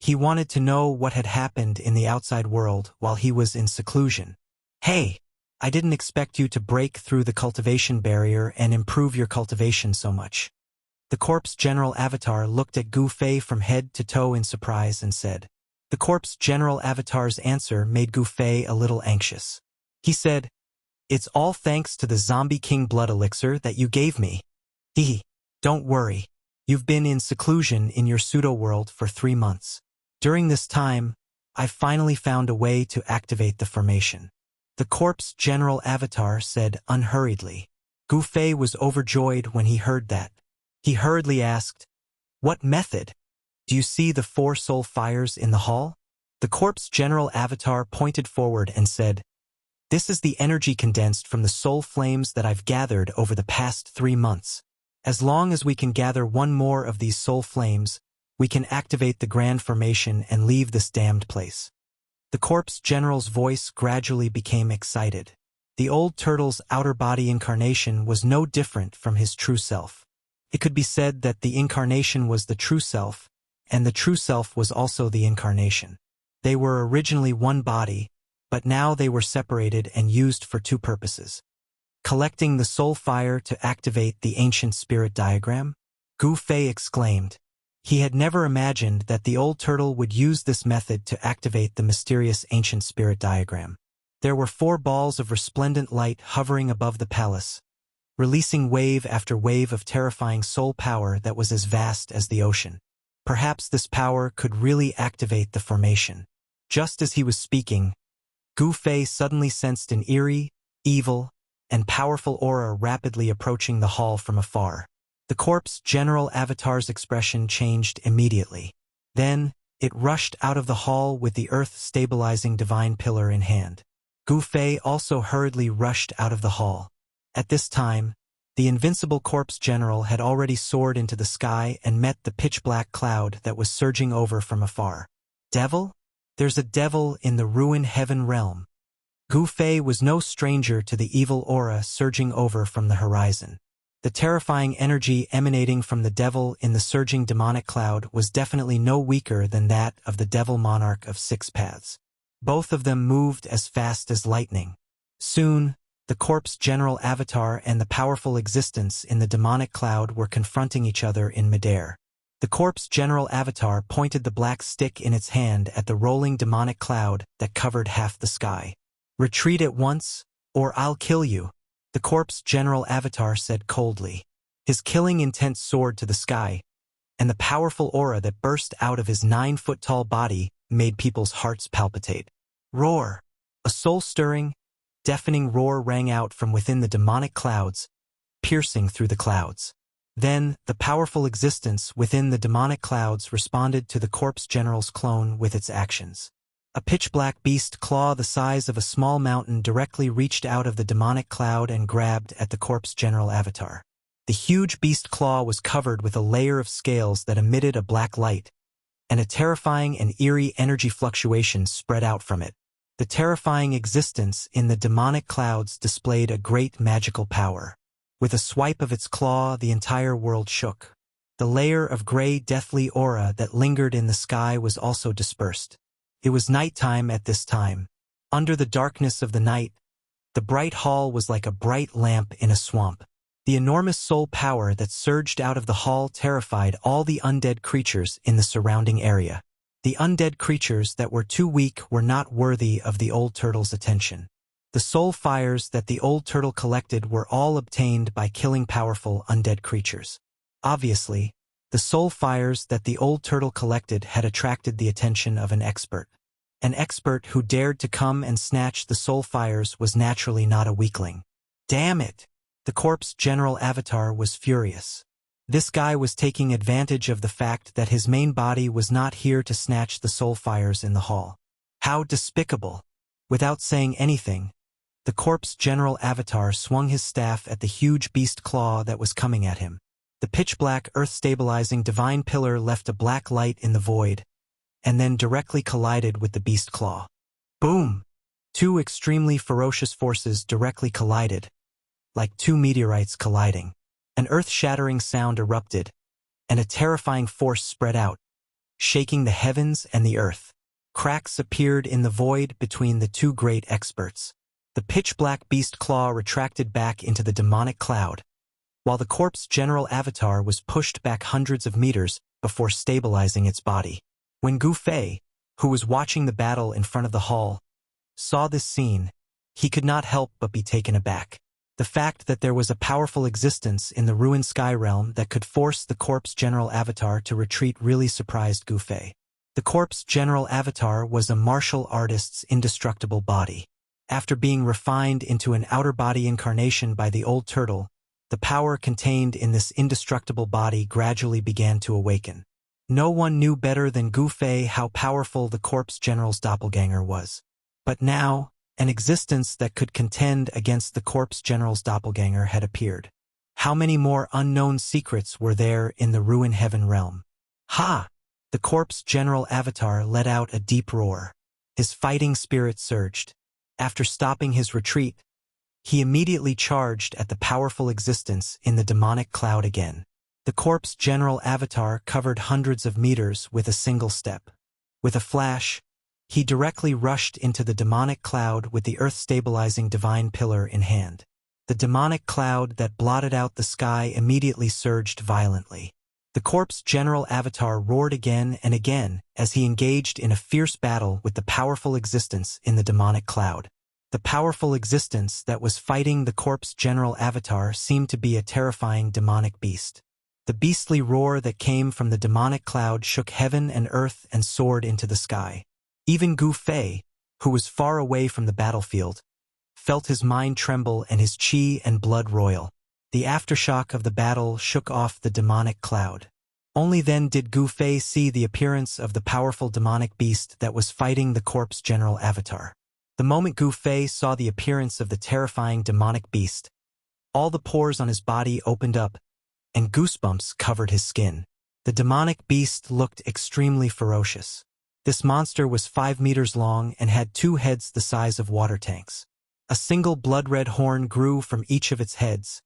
He wanted to know what had happened in the outside world while he was in seclusion. "Hey, I didn't expect you to break through the cultivation barrier and improve your cultivation so much." The corpse general avatar looked at Gu Fei from head to toe in surprise and said. The corpse general avatar's answer made Gu Fei a little anxious. He said, "It's all thanks to the Zombie King blood elixir that you gave me. Don't worry. You've been in seclusion in your pseudo-world for 3 months. During this time, I've finally found a way to activate the formation." The corpse general avatar said unhurriedly. Gu Fei was overjoyed when he heard that. He hurriedly asked, "What method? Do you see the 4 soul fires in the hall?" The corpse general avatar pointed forward and said, "This is the energy condensed from the soul flames that I've gathered over the past 3 months. As long as we can gather 1 more of these soul flames, we can activate the grand formation and leave this damned place." The corpse general's voice gradually became excited. The old turtle's outer body incarnation was no different from his true self. It could be said that the incarnation was the true self, and the true self was also the incarnation. They were originally one body, but now they were separated and used for 2 purposes. Collecting the soul fire to activate the ancient spirit diagram? Gu Fei exclaimed. He had never imagined that the old turtle would use this method to activate the mysterious ancient spirit diagram. There were 4 balls of resplendent light hovering above the palace, releasing wave after wave of terrifying soul power that was as vast as the ocean. Perhaps this power could really activate the formation. Just as he was speaking, Gu Fei suddenly sensed an eerie, evil, and powerful aura rapidly approaching the hall from afar. The corpse general avatar's expression changed immediately. Then, it rushed out of the hall with the earth-stabilizing divine pillar in hand. Gu Fei also hurriedly rushed out of the hall. At this time, the invincible corpse general had already soared into the sky and met the pitch-black cloud that was surging over from afar. "Devil? There's a devil in the ruin heaven realm." Gu Fei was no stranger to the evil aura surging over from the horizon. The terrifying energy emanating from the devil in the surging demonic cloud was definitely no weaker than that of the devil monarch of 6 paths. Both of them moved as fast as lightning. Soon, the corpse general avatar and the powerful existence in the demonic cloud were confronting each other in midair. The corpse general avatar pointed the black stick in its hand at the rolling demonic cloud that covered half the sky. "Retreat at once, or I'll kill you," the corpse general avatar said coldly. His killing intent soared to the sky, and the powerful aura that burst out of his 9-foot-tall body made people's hearts palpitate. Roar! A soul-stirring, deafening roar rang out from within the demonic clouds, piercing through the clouds. Then, the powerful existence within the demonic clouds responded to the corpse general's clone with its actions. A pitch-black beast claw the size of a small mountain directly reached out of the demonic cloud and grabbed at the corpse general avatar. The huge beast claw was covered with a layer of scales that emitted a black light, and a terrifying and eerie energy fluctuation spread out from it. The terrifying existence in the demonic clouds displayed a great magical power. With a swipe of its claw, the entire world shook. The layer of gray, deathly aura that lingered in the sky was also dispersed. It was nighttime at this time. Under the darkness of the night, the bright hall was like a bright lamp in a swamp. The enormous soul power that surged out of the hall terrified all the undead creatures in the surrounding area. The undead creatures that were too weak were not worthy of the old turtle's attention. The soul fires that the old turtle collected were all obtained by killing powerful undead creatures. Obviously, the soul fires that the old turtle collected had attracted the attention of an expert. An expert who dared to come and snatch the soul fires was naturally not a weakling. Damn it! The corpse general avatar was furious. This guy was taking advantage of the fact that his main body was not here to snatch the soul fires in the hall. How despicable! Without saying anything, the corpse general avatar swung his staff at the huge beast claw that was coming at him. The pitch-black earth-stabilizing divine pillar left a black light in the void, and then directly collided with the beast claw. Boom! Two extremely ferocious forces directly collided, like two meteorites colliding. An earth-shattering sound erupted, and a terrifying force spread out, shaking the heavens and the earth. Cracks appeared in the void between the two great experts. The pitch-black beast claw retracted back into the demonic cloud, while the corpse general avatar was pushed back hundreds of meters before stabilizing its body. When Gu Fei, who was watching the battle in front of the hall, saw this scene, he could not help but be taken aback. The fact that there was a powerful existence in the ruined sky realm that could force the corpse general avatar to retreat really surprised Gu Fei. The corpse general avatar was a martial artist's indestructible body. After being refined into an outer body incarnation by the old turtle, the power contained in this indestructible body gradually began to awaken. No one knew better than Gu Fei how powerful the corpse general's doppelganger was. But now, an existence that could contend against the corpse general's doppelganger had appeared. How many more unknown secrets were there in the ruin heaven realm? Ha! The corpse general avatar let out a deep roar. His fighting spirit surged. After stopping his retreat, he immediately charged at the powerful existence in the demonic cloud again. The corpse general avatar covered hundreds of meters with a single step. With a flash, he directly rushed into the demonic cloud with the earth-stabilizing divine pillar in hand. The demonic cloud that blotted out the sky immediately surged violently. The corpse general avatar roared again and again as he engaged in a fierce battle with the powerful existence in the demonic cloud. The powerful existence that was fighting the corpse general avatar seemed to be a terrifying demonic beast. The beastly roar that came from the demonic cloud shook heaven and earth and soared into the sky. Even Gu Fei, who was far away from the battlefield, felt his mind tremble and his chi and blood roil. The aftershock of the battle shook off the demonic cloud. Only then did Gu Fei see the appearance of the powerful demonic beast that was fighting the corpse general avatar. The moment Gu Fei saw the appearance of the terrifying demonic beast, all the pores on his body opened up, and goosebumps covered his skin. The demonic beast looked extremely ferocious. This monster was 5 meters long and had 2 heads the size of water tanks. A single blood-red horn grew from each of its heads,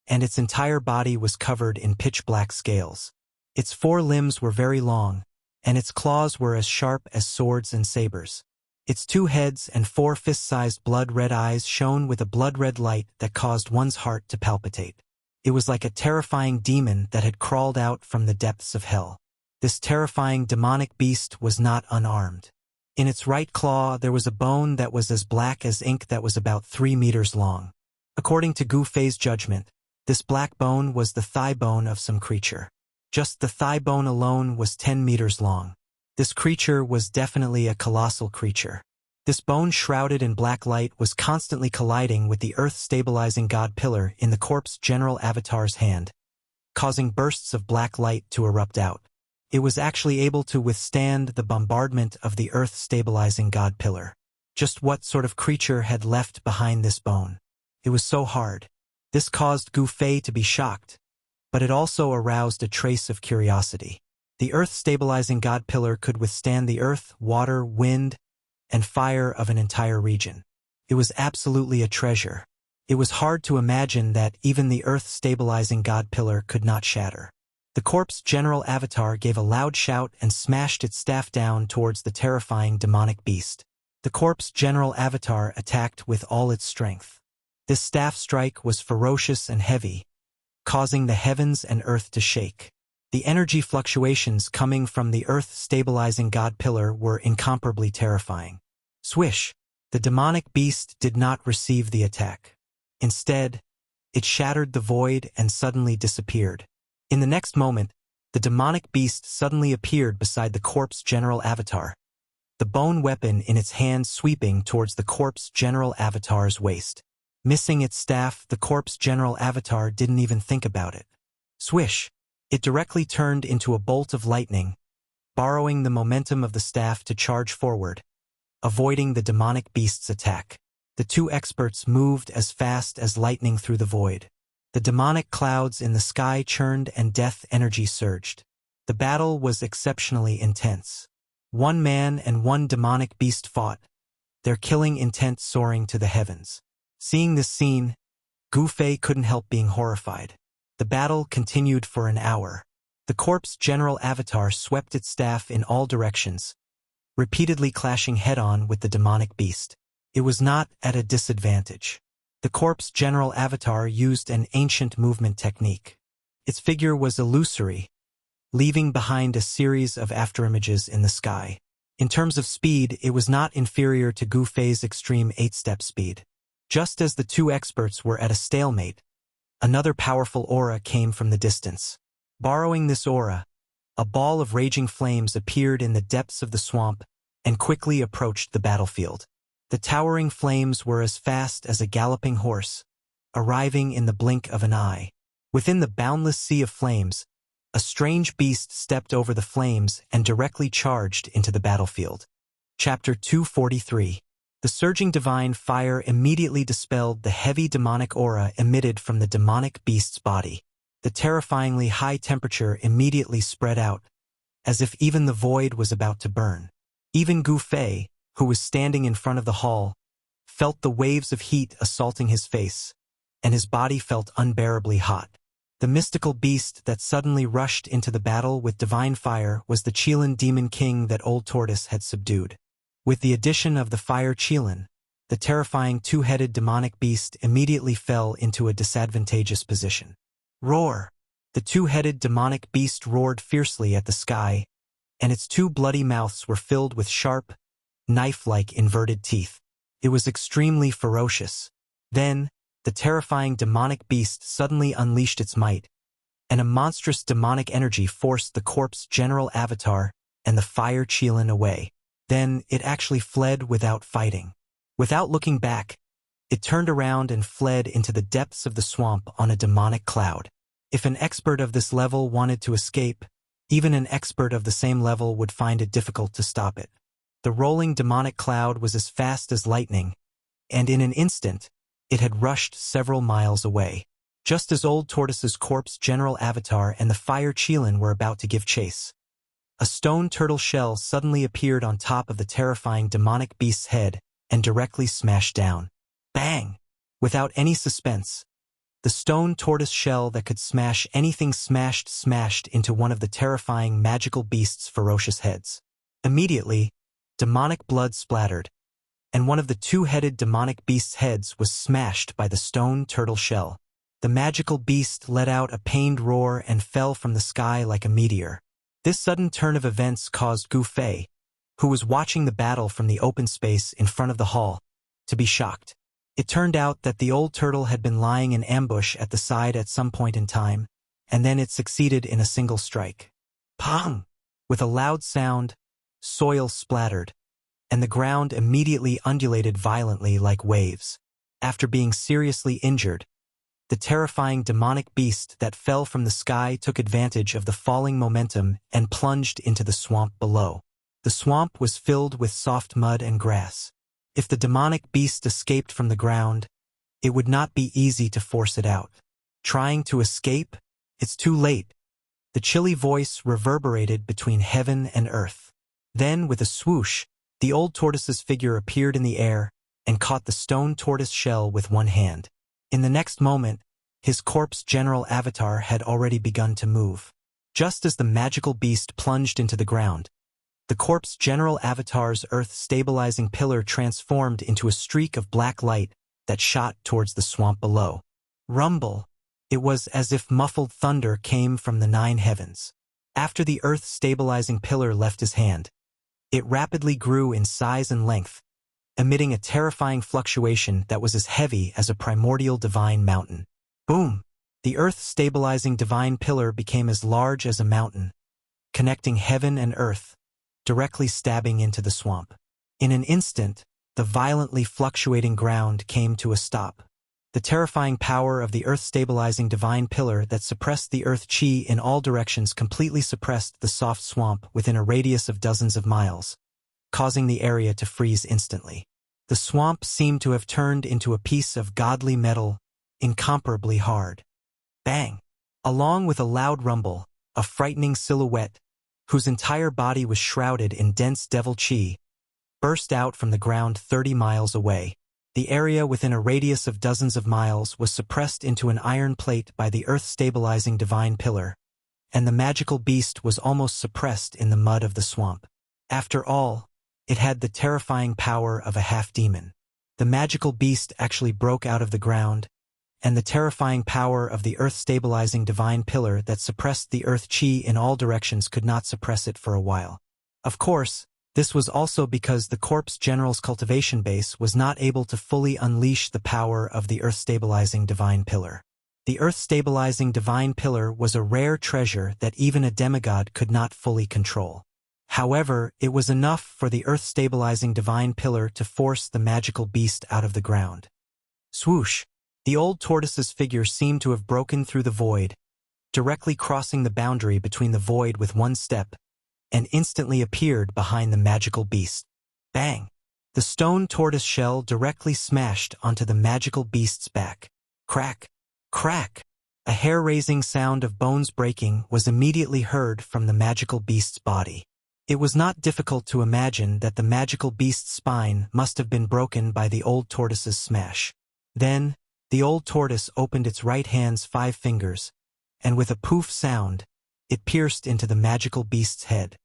and its entire body was covered in pitch-black scales. Its 4 limbs were very long, and its claws were as sharp as swords and sabers. Its 2 heads and 4 fist-sized blood-red eyes shone with a blood-red light that caused one's heart to palpitate. It was like a terrifying demon that had crawled out from the depths of hell. This terrifying demonic beast was not unarmed. In its right claw there was a bone that was as black as ink that was about 3 meters long. According to Gu Fei's judgment, this black bone was the thigh bone of some creature. Just the thigh bone alone was 10 meters long. This creature was definitely a colossal creature. This bone shrouded in black light was constantly colliding with the earth-stabilizing god pillar in the corpse general avatar's hand, causing bursts of black light to erupt out. It was actually able to withstand the bombardment of the earth-stabilizing god pillar. Just what sort of creature had left behind this bone? It was so hard. This caused Gu Fei to be shocked, but it also aroused a trace of curiosity. The earth-stabilizing god pillar could withstand the earth, water, wind, and fire of an entire region. It was absolutely a treasure. It was hard to imagine that even the earth-stabilizing god pillar could not shatter. The corpse general avatar gave a loud shout and smashed its staff down towards the terrifying demonic beast. The corpse general avatar attacked with all its strength. This staff strike was ferocious and heavy, causing the heavens and earth to shake. The energy fluctuations coming from the earth-stabilizing god pillar were incomparably terrifying. Swish! The demonic beast did not receive the attack. Instead, it shattered the void and suddenly disappeared. In the next moment, the demonic beast suddenly appeared beside the corpse general avatar, the bone weapon in its hand sweeping towards the corpse general avatar's waist. Missing its staff, the corpse general avatar didn't even think about it. Swish! It directly turned into a bolt of lightning, borrowing the momentum of the staff to charge forward, avoiding the demonic beast's attack. The two experts moved as fast as lightning through the void. The demonic clouds in the sky churned and death energy surged. The battle was exceptionally intense. One man and one demonic beast fought, their killing intent soaring to the heavens. Seeing this scene, Gu Fei couldn't help being horrified. The battle continued for an hour. The corpse general avatar swept its staff in all directions, repeatedly clashing head-on with the demonic beast. It was not at a disadvantage. The corpse general avatar used an ancient movement technique. Its figure was illusory, leaving behind a series of afterimages in the sky. In terms of speed, it was not inferior to Gu Fei's extreme 8-step speed. Just as the two experts were at a stalemate, another powerful aura came from the distance. Borrowing this aura, a ball of raging flames appeared in the depths of the swamp and quickly approached the battlefield. The towering flames were as fast as a galloping horse, arriving in the blink of an eye. Within the boundless sea of flames, a strange beast stepped over the flames and directly charged into the battlefield. Chapter 243. The surging divine fire immediately dispelled the heavy demonic aura emitted from the demonic beast's body. The terrifyingly high temperature immediately spread out, as if even the void was about to burn. Even Gu Fei, who was standing in front of the hall, felt the waves of heat assaulting his face, and his body felt unbearably hot. The mystical beast that suddenly rushed into the battle with divine fire was the Qilin demon king that Old Tortoise had subdued. With the addition of the fire Qilin, the terrifying two-headed demonic beast immediately fell into a disadvantageous position. Roar! The two-headed demonic beast roared fiercely at the sky, and its two bloody mouths were filled with sharp, knife-like inverted teeth. It was extremely ferocious. Then, the terrifying demonic beast suddenly unleashed its might, and a monstrous demonic energy forced the corpse general avatar and the fire Qilin away. Then, it actually fled without fighting. Without looking back, it turned around and fled into the depths of the swamp on a demonic cloud. If an expert of this level wanted to escape, even an expert of the same level would find it difficult to stop it. The rolling demonic cloud was as fast as lightning, and in an instant, it had rushed several miles away. Just as Old Tortoise's corpse general avatar and the fire Qilin were about to give chase, a stone turtle shell suddenly appeared on top of the terrifying demonic beast's head and directly smashed down. Bang! Without any suspense, the stone tortoise shell that could smash anything smashed into one of the terrifying magical beast's ferocious heads. Immediately, demonic blood splattered, and one of the two-headed demonic beast's heads was smashed by the stone turtle shell. The magical beast let out a pained roar and fell from the sky like a meteor. This sudden turn of events caused Gu Fei, who was watching the battle from the open space in front of the hall, to be shocked. It turned out that the old turtle had been lying in ambush at the side at some point in time, and then it succeeded in a single strike. Pong! With a loud sound, soil splattered, and the ground immediately undulated violently like waves. After being seriously injured, the terrifying demonic beast that fell from the sky took advantage of the falling momentum and plunged into the swamp below. The swamp was filled with soft mud and grass. If the demonic beast escaped from the ground, it would not be easy to force it out. Trying to escape? It's too late. The chilly voice reverberated between heaven and earth. Then, with a swoosh, the old tortoise's figure appeared in the air and caught the stone tortoise shell with one hand. In the next moment, his corpse general avatar had already begun to move. Just as the magical beast plunged into the ground, the corpse general avatar's earth-stabilizing pillar transformed into a streak of black light that shot towards the swamp below. Rumble! It was as if muffled thunder came from the 9 heavens. After the earth-stabilizing pillar left his hand, it rapidly grew in size and length, emitting a terrifying fluctuation that was as heavy as a primordial divine mountain. Boom! The earth-stabilizing divine pillar became as large as a mountain, connecting heaven and earth, directly stabbing into the swamp. In an instant, the violently fluctuating ground came to a stop. The terrifying power of the earth-stabilizing divine pillar that suppressed the earth chi in all directions completely suppressed the soft swamp within a radius of dozens of miles, causing the area to freeze instantly. The swamp seemed to have turned into a piece of godly metal, incomparably hard. Bang! Along with a loud rumble, a frightening silhouette, whose entire body was shrouded in dense devil chi, burst out from the ground 30 miles away. The area within a radius of dozens of miles was suppressed into an iron plate by the earth-stabilizing divine pillar, and the magical beast was almost suppressed in the mud of the swamp. After all, it had the terrifying power of a half-demon. The magical beast actually broke out of the ground, and the terrifying power of the earth-stabilizing divine pillar that suppressed the earth chi in all directions could not suppress it for a while. Of course, this was also because the corpse general's cultivation base was not able to fully unleash the power of the earth-stabilizing divine pillar. The earth-stabilizing divine pillar was a rare treasure that even a demigod could not fully control. However, it was enough for the earth-stabilizing divine pillar to force the magical beast out of the ground. Swoosh! The old tortoise's figure seemed to have broken through the void, directly crossing the boundary between the void with one step, and instantly appeared behind the magical beast. Bang! The stone tortoise shell directly smashed onto the magical beast's back. Crack! Crack! A hair-raising sound of bones breaking was immediately heard from the magical beast's body. It was not difficult to imagine that the magical beast's spine must have been broken by the old tortoise's smash. Then, the old tortoise opened its right hand's 5 fingers, and with a poof sound, it pierced into the magical beast's head.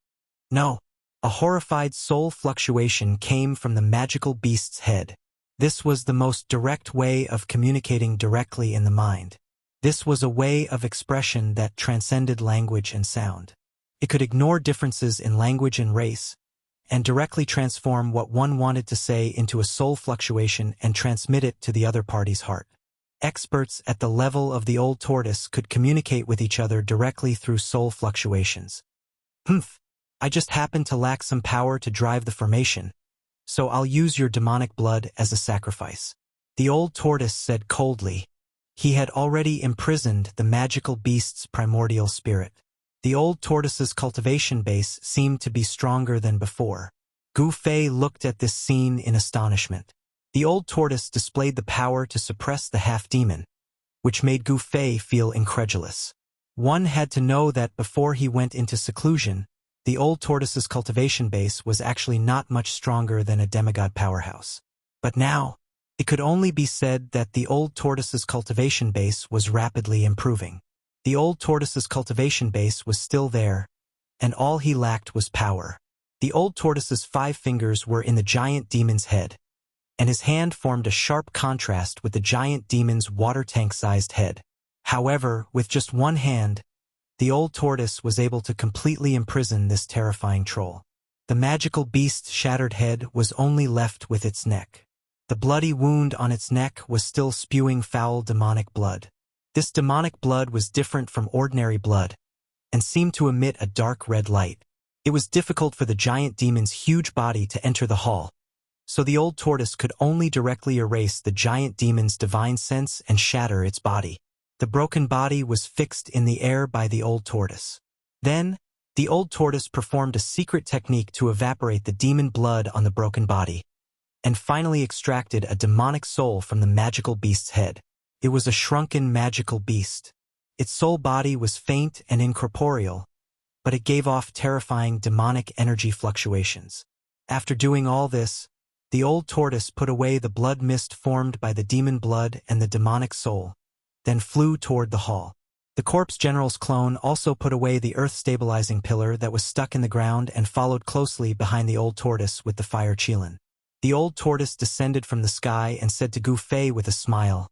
No! A horrified soul fluctuation came from the magical beast's head. This was the most direct way of communicating directly in the mind. This was a way of expression that transcended language and sound. It could ignore differences in language and race, and directly transform what one wanted to say into a soul fluctuation and transmit it to the other party's heart. Experts at the level of the old tortoise could communicate with each other directly through soul fluctuations. Humph! I just happen to lack some power to drive the formation, so I'll use your demonic blood as a sacrifice. The old tortoise said coldly. He had already imprisoned the magical beast's primordial spirit. The old tortoise's cultivation base seemed to be stronger than before. Gu Fei looked at this scene in astonishment. The old tortoise displayed the power to suppress the half-demon, which made Gu Fei feel incredulous. One had to know that before he went into seclusion, the old tortoise's cultivation base was actually not much stronger than a demigod powerhouse. But now, it could only be said that the old tortoise's cultivation base was rapidly improving. The old tortoise's cultivation base was still there, and all he lacked was power. The old tortoise's 5 fingers were in the giant demon's head, and his hand formed a sharp contrast with the giant demon's water tank-sized head. However, with just one hand, the old tortoise was able to completely imprison this terrifying troll. The magical beast's shattered head was only left with its neck. The bloody wound on its neck was still spewing foul demonic blood. This demonic blood was different from ordinary blood, and seemed to emit a dark red light. It was difficult for the giant demon's huge body to enter the hall, so the old tortoise could only directly erase the giant demon's divine sense and shatter its body. The broken body was fixed in the air by the old tortoise. Then, the old tortoise performed a secret technique to evaporate the demon blood on the broken body, and finally extracted a demonic soul from the magical beast's head. It was a shrunken magical beast. Its soul body was faint and incorporeal, but it gave off terrifying demonic energy fluctuations. After doing all this, the old tortoise put away the blood mist formed by the demon blood and the demonic soul, then flew toward the hall. The corpse general's clone also put away the earth-stabilizing pillar that was stuck in the ground and followed closely behind the old tortoise with the fire Qilin. The old tortoise descended from the sky and said to Gu Fei with a smile,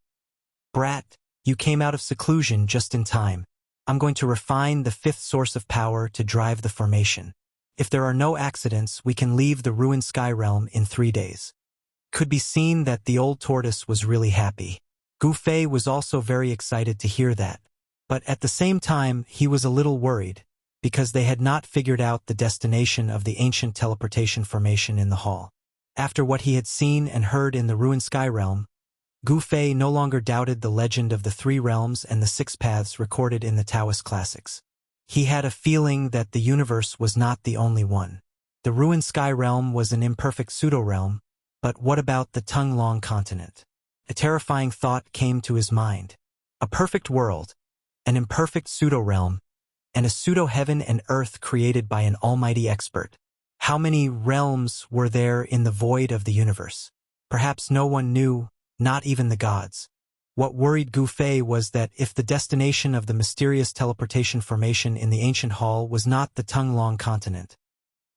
"Brat, you came out of seclusion just in time. I'm going to refine the fifth source of power to drive the formation. If there are no accidents, we can leave the ruined sky realm in 3 days." Could be seen that the old tortoise was really happy. Gu Fei was also very excited to hear that. But at the same time, he was a little worried, because they had not figured out the destination of the ancient teleportation formation in the hall. After what he had seen and heard in the ruined sky realm, Gu Fei no longer doubted the legend of the 3 realms and the 6 paths recorded in the Taoist classics. He had a feeling that the universe was not the only one. The ruined sky realm was an imperfect pseudo-realm, but what about the Tonglong continent? A terrifying thought came to his mind. A perfect world, an imperfect pseudo-realm, and a pseudo-heaven and earth created by an almighty expert. How many realms were there in the void of the universe? Perhaps no one knew, not even the gods. What worried Gu Fei was that if the destination of the mysterious teleportation formation in the ancient hall was not the Tonglong continent,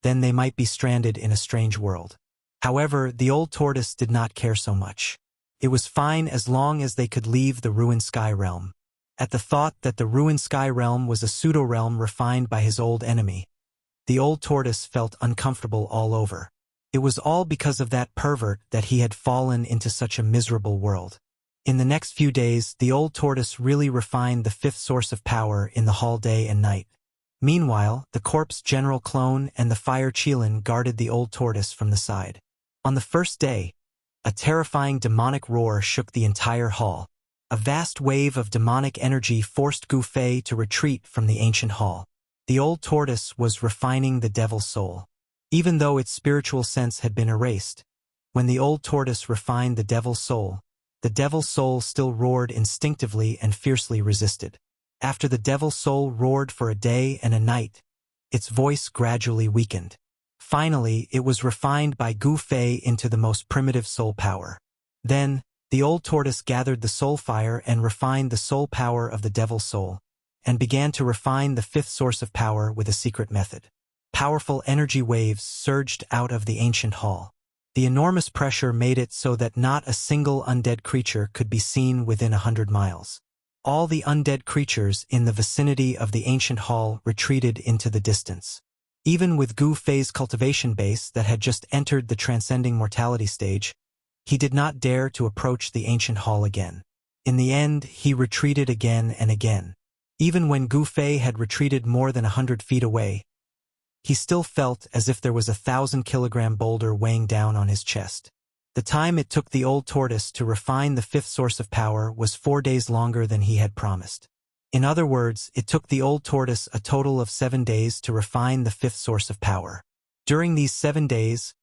then they might be stranded in a strange world. However, the old tortoise did not care so much. It was fine as long as they could leave the ruined sky realm. At the thought that the ruined sky realm was a pseudo-realm refined by his old enemy, the old tortoise felt uncomfortable all over. It was all because of that pervert that he had fallen into such a miserable world. In the next few days, the old tortoise really refined the fifth source of power in the hall day and night. Meanwhile, the corpse general clone and the fire Qilin guarded the old tortoise from the side. On the first day, a terrifying demonic roar shook the entire hall. A vast wave of demonic energy forced Gu Fei to retreat from the ancient hall. The old tortoise was refining the devil's soul. Even though its spiritual sense had been erased, when the old tortoise refined the devil's soul still roared instinctively and fiercely resisted. After the devil's soul roared for a day and a night, its voice gradually weakened. Finally, it was refined by Gu Fei into the most primitive soul power. Then, the old tortoise gathered the soul fire and refined the soul power of the devil's soul, and began to refine the fifth source of power with a secret method. Powerful energy waves surged out of the ancient hall. The enormous pressure made it so that not a single undead creature could be seen within 100 miles. All the undead creatures in the vicinity of the ancient hall retreated into the distance. Even with Gu Fei's cultivation base that had just entered the transcending mortality stage, he did not dare to approach the ancient hall again. In the end, he retreated again and again. Even when Gu Fei had retreated more than 100 feet away, he still felt as if there was a 1,000-kilogram boulder weighing down on his chest. The time it took the old tortoise to refine the fifth source of power was 4 days longer than he had promised. In other words, it took the old tortoise a total of 7 days to refine the fifth source of power. During these 7 days,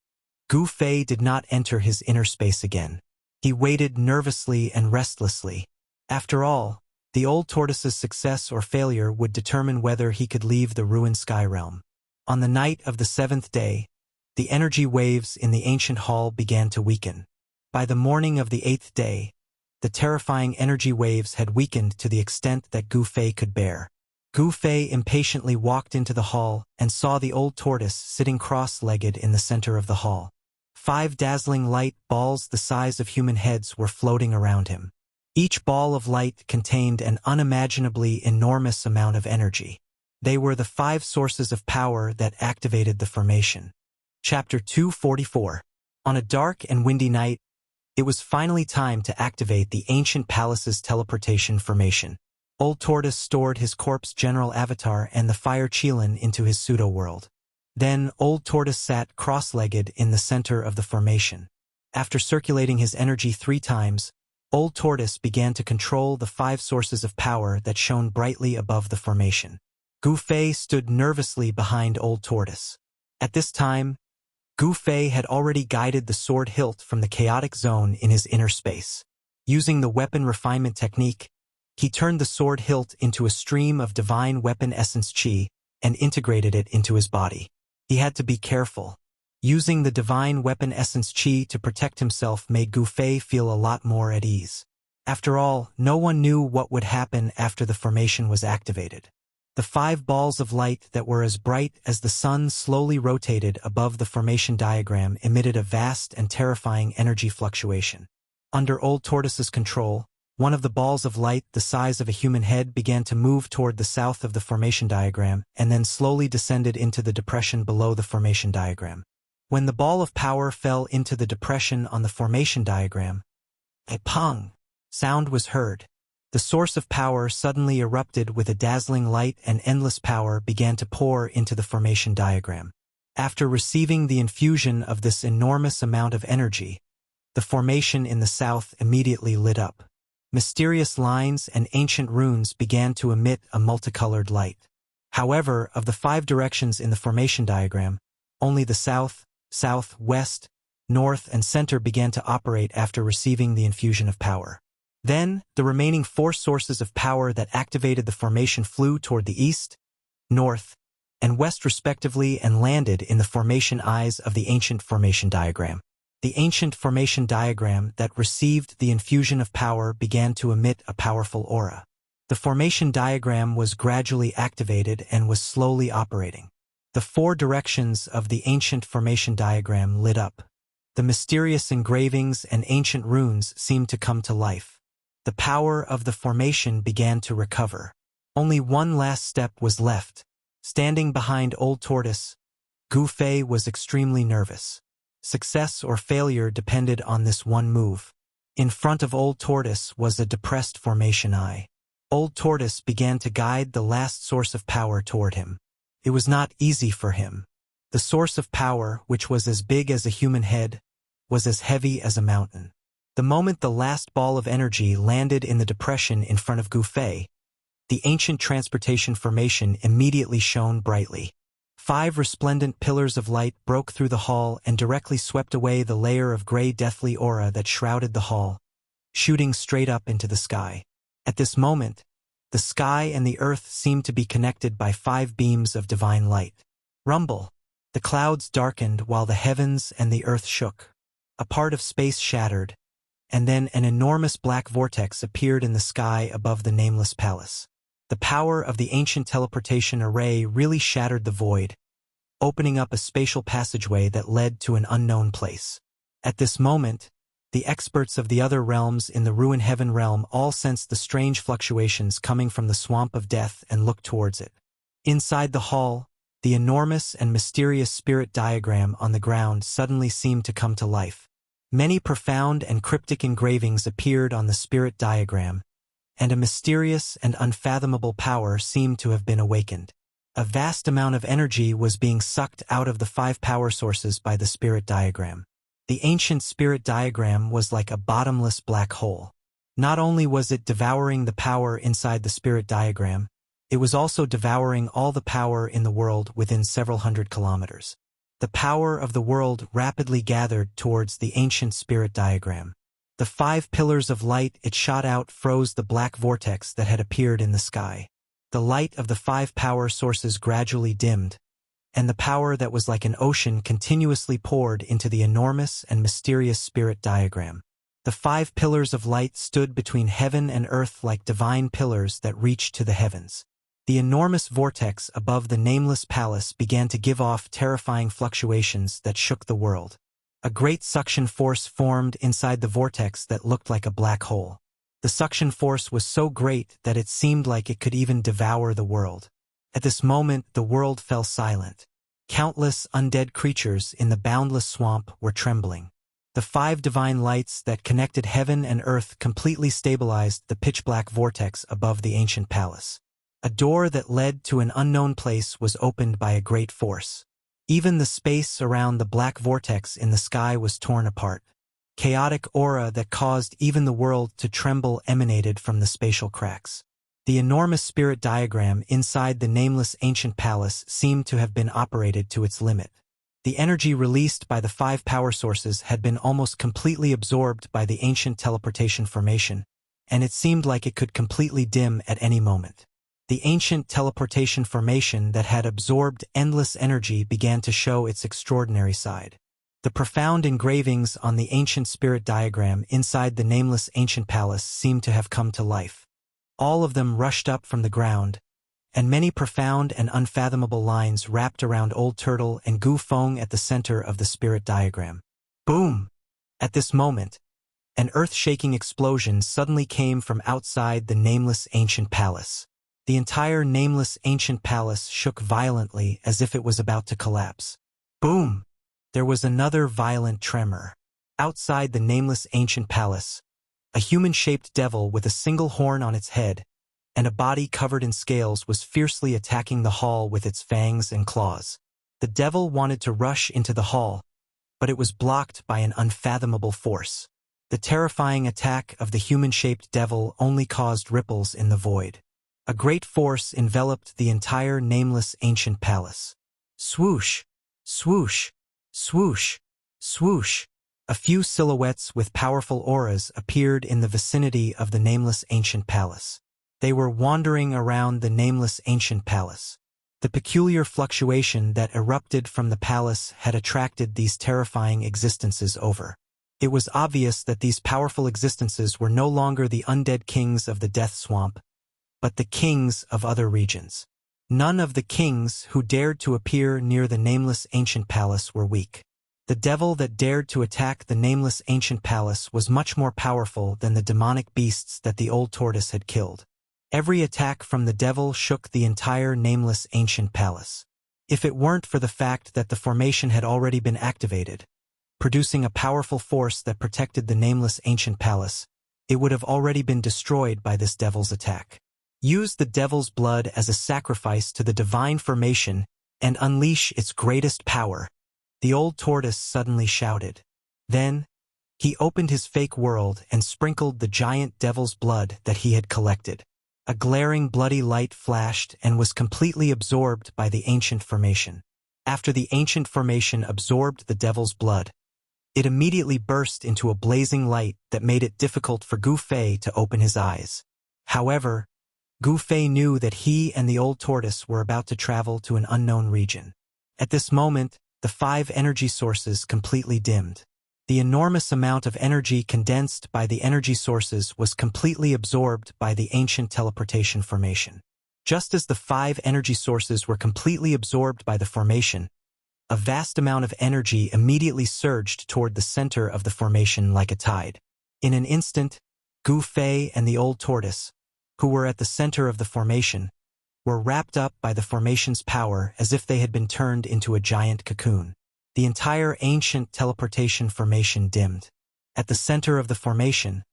Gu Fei did not enter his inner space again. He waited nervously and restlessly. After all, the old tortoise's success or failure would determine whether he could leave the ruined sky realm. On the night of the 7th day, the energy waves in the ancient hall began to weaken. By the morning of the 8th day, the terrifying energy waves had weakened to the extent that Gu Fei could bear. Gu Fei impatiently walked into the hall and saw the old tortoise sitting cross-legged in the center of the hall. 5 dazzling light balls the size of human heads were floating around him. Each ball of light contained an unimaginably enormous amount of energy. They were the 5 sources of power that activated the formation. Chapter 244. On a dark and windy night, it was finally time to activate the ancient palace's teleportation formation. Old Tortoise stored his corpse general avatar and the fire Qilin into his pseudo-world. Then Old Tortoise sat cross-legged in the center of the formation. After circulating his energy 3 times, Old Tortoise began to control the 5 sources of power that shone brightly above the formation. Gu Fei stood nervously behind Old Tortoise. At this time, Gu Fei had already guided the sword hilt from the chaotic zone in his inner space. Using the weapon refinement technique, he turned the sword hilt into a stream of divine weapon essence chi and integrated it into his body. He had to be careful. Using the divine weapon essence chi to protect himself made Gu Fei feel a lot more at ease. After all, no one knew what would happen after the formation was activated. The 5 balls of light that were as bright as the sun slowly rotated above the formation diagram emitted a vast and terrifying energy fluctuation. Under Old Tortoise's control, one of the balls of light the size of a human head began to move toward the south of the formation diagram and then slowly descended into the depression below the formation diagram. When the ball of power fell into the depression on the formation diagram, a pong sound was heard. The source of power suddenly erupted with a dazzling light and endless power began to pour into the formation diagram. After receiving the infusion of this enormous amount of energy, the formation in the south immediately lit up. Mysterious lines and ancient runes began to emit a multicolored light. However, of the 5 directions in the formation diagram, only the south, south, west, north, and center began to operate after receiving the infusion of power. Then, the remaining 4 sources of power that activated the formation flew toward the east, north, and west respectively and landed in the formation eyes of the ancient formation diagram. The ancient formation diagram that received the infusion of power began to emit a powerful aura. The formation diagram was gradually activated and was slowly operating. The 4 directions of the ancient formation diagram lit up. The mysterious engravings and ancient runes seemed to come to life. The power of the formation began to recover. Only one last step was left. Standing behind Old Tortoise, Gu Fei was extremely nervous. Success or failure depended on this one move. In front of Old Tortoise was a depressed formation eye. Old Tortoise began to guide the last source of power toward him. It was not easy for him. The source of power, which was as big as a human head, was as heavy as a mountain. The moment the last ball of energy landed in the depression in front of Gu Fei, the ancient transportation formation immediately shone brightly. 5 resplendent pillars of light broke through the hall and directly swept away the layer of gray deathly aura that shrouded the hall, shooting straight up into the sky. At this moment, the sky and the earth seemed to be connected by 5 beams of divine light. Rumble! The clouds darkened while the heavens and the earth shook. A part of space shattered, and then an enormous black vortex appeared in the sky above the nameless palace. The power of the ancient teleportation array really shattered the void, opening up a spatial passageway that led to an unknown place. At this moment, the experts of the other realms in the Ruin Heaven realm all sensed the strange fluctuations coming from the swamp of death and looked towards it. Inside the hall, the enormous and mysterious spirit diagram on the ground suddenly seemed to come to life. Many profound and cryptic engravings appeared on the spirit diagram, and a mysterious and unfathomable power seemed to have been awakened. A vast amount of energy was being sucked out of the 5 power sources by the spirit diagram. The ancient spirit diagram was like a bottomless black hole. Not only was it devouring the power inside the spirit diagram, it was also devouring all the power in the world within several hundred kilometers. The power of the world rapidly gathered towards the ancient spirit diagram. The 5 pillars of light it shot out froze the black vortex that had appeared in the sky. The light of the 5 power sources gradually dimmed, and the power that was like an ocean continuously poured into the enormous and mysterious spirit diagram. The 5 pillars of light stood between heaven and earth like divine pillars that reached to the heavens. The enormous vortex above the nameless palace began to give off terrifying fluctuations that shook the world. A great suction force formed inside the vortex that looked like a black hole. The suction force was so great that it seemed like it could even devour the world. At this moment, the world fell silent. Countless undead creatures in the boundless swamp were trembling. The 5 divine lights that connected heaven and earth completely stabilized the pitch-black vortex above the ancient palace. A door that led to an unknown place was opened by a great force. Even the space around the black vortex in the sky was torn apart. Chaotic aura that caused even the world to tremble emanated from the spatial cracks. The enormous spirit diagram inside the nameless ancient palace seemed to have been operated to its limit. The energy released by the 5 power sources had been almost completely absorbed by the ancient teleportation formation, and it seemed like it could completely dim at any moment. The ancient teleportation formation that had absorbed endless energy began to show its extraordinary side. The profound engravings on the ancient spirit diagram inside the nameless ancient palace seemed to have come to life. All of them rushed up from the ground, and many profound and unfathomable lines wrapped around Old Turtle and Gu Feng at the center of the spirit diagram. Boom! At this moment, an earth-shaking explosion suddenly came from outside the nameless ancient palace. The entire nameless ancient palace shook violently as if it was about to collapse. Boom! There was another violent tremor. Outside the nameless ancient palace, a human-shaped devil with a single horn on its head and a body covered in scales was fiercely attacking the hall with its fangs and claws. The devil wanted to rush into the hall, but it was blocked by an unfathomable force. The terrifying attack of the human-shaped devil only caused ripples in the void. A great force enveloped the entire nameless ancient palace. Swoosh! Swoosh! Swoosh! Swoosh! A few silhouettes with powerful auras appeared in the vicinity of the nameless ancient palace. They were wandering around the nameless ancient palace. The peculiar fluctuation that erupted from the palace had attracted these terrifying existences over. It was obvious that these powerful existences were no longer the undead kings of the Death Swamp, but the kings of other regions. None of the kings who dared to appear near the nameless ancient palace were weak. The devil that dared to attack the nameless ancient palace was much more powerful than the demonic beasts that the old tortoise had killed. Every attack from the devil shook the entire nameless ancient palace. If it weren't for the fact that the formation had already been activated, producing a powerful force that protected the nameless ancient palace, it would have already been destroyed by this devil's attack. Use the devil's blood as a sacrifice to the divine formation and unleash its greatest power, the old tortoise suddenly shouted. Then, he opened his fake world and sprinkled the giant devil's blood that he had collected. A glaring bloody light flashed and was completely absorbed by the ancient formation. After the ancient formation absorbed the devil's blood, it immediately burst into a blazing light that made it difficult for Gu Fei to open his eyes. However, Gu Fei knew that he and the old tortoise were about to travel to an unknown region. At this moment, the 5 energy sources completely dimmed. The enormous amount of energy condensed by the energy sources was completely absorbed by the ancient teleportation formation. Just as the 5 energy sources were completely absorbed by the formation, a vast amount of energy immediately surged toward the center of the formation like a tide. In an instant, Gu Fei and the old tortoise, who were at the center of the formation, were wrapped up by the formation's power as if they had been turned into a giant cocoon. The entire ancient teleportation formation dimmed. At the center of the formation,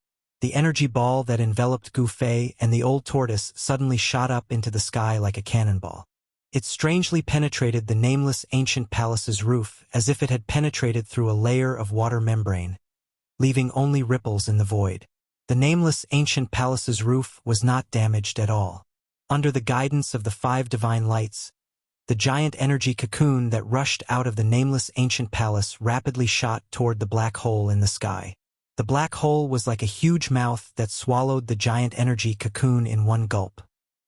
the energy ball that enveloped Gu Fei and the old tortoise suddenly shot up into the sky like a cannonball. It strangely penetrated the nameless ancient palace's roof as if it had penetrated through a layer of water membrane, leaving only ripples in the void. The nameless ancient palace's roof was not damaged at all. Under the guidance of the 5 divine lights, the giant energy cocoon that rushed out of the nameless ancient palace rapidly shot toward the black hole in the sky. The black hole was like a huge mouth that swallowed the giant energy cocoon in one gulp.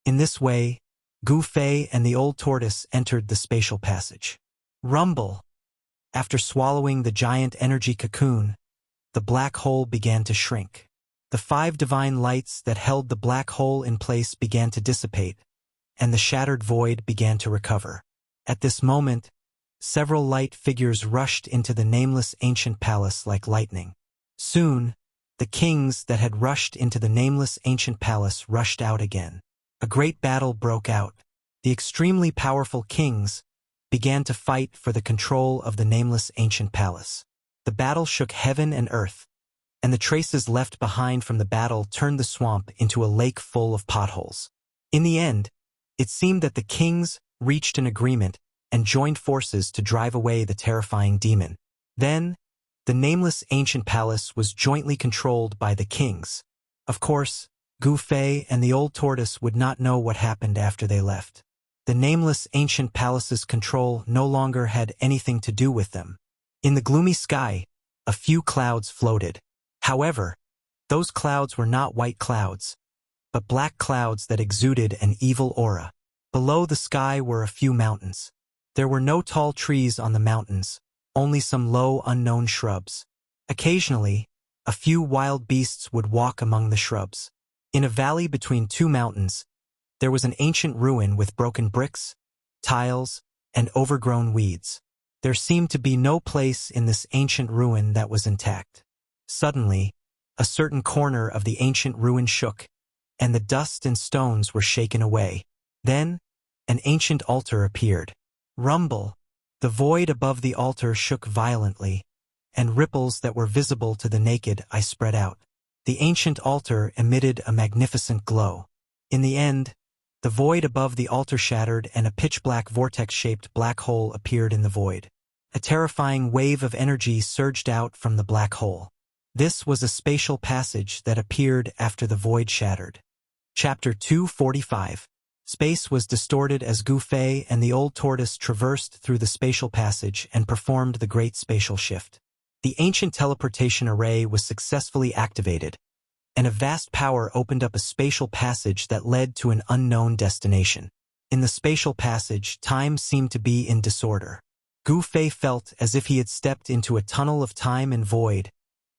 In this way, Gu Fei and the old tortoise entered the spatial passage. Rumble! After swallowing the giant energy cocoon, the black hole began to shrink. The 5 divine lights that held the black hole in place began to dissipate, and the shattered void began to recover. At this moment, several light figures rushed into the nameless ancient palace like lightning. Soon, the kings that had rushed into the nameless ancient palace rushed out again. A great battle broke out. The extremely powerful kings began to fight for the control of the nameless ancient palace. The battle shook heaven and earth, and the traces left behind from the battle turned the swamp into a lake full of potholes. In the end, it seemed that the kings reached an agreement and joined forces to drive away the terrifying demon. Then, the nameless ancient palace was jointly controlled by the kings. Of course, Gu Fei and the old tortoise would not know what happened after they left. The nameless ancient palace's control no longer had anything to do with them. In the gloomy sky, a few clouds floated. However, those clouds were not white clouds, but black clouds that exuded an evil aura. Below the sky were a few mountains. There were no tall trees on the mountains, only some low unknown shrubs. Occasionally, a few wild beasts would walk among the shrubs. In a valley between two mountains, there was an ancient ruin with broken bricks, tiles, and overgrown weeds. There seemed to be no place in this ancient ruin that was intact. Suddenly, a certain corner of the ancient ruin shook, and the dust and stones were shaken away. Then, an ancient altar appeared. Rumble! The void above the altar shook violently, and ripples that were visible to the naked eye spread out. The ancient altar emitted a magnificent glow. In the end, the void above the altar shattered and a pitch-black vortex-shaped black hole appeared in the void. A terrifying wave of energy surged out from the black hole. This was a spatial passage that appeared after the void shattered. Chapter 245. Space was distorted as Gu Fei and the old tortoise traversed through the spatial passage and performed the great spatial shift. The ancient teleportation array was successfully activated, and a vast power opened up a spatial passage that led to an unknown destination. In the spatial passage, time seemed to be in disorder. Gu Fei felt as if he had stepped into a tunnel of time and void,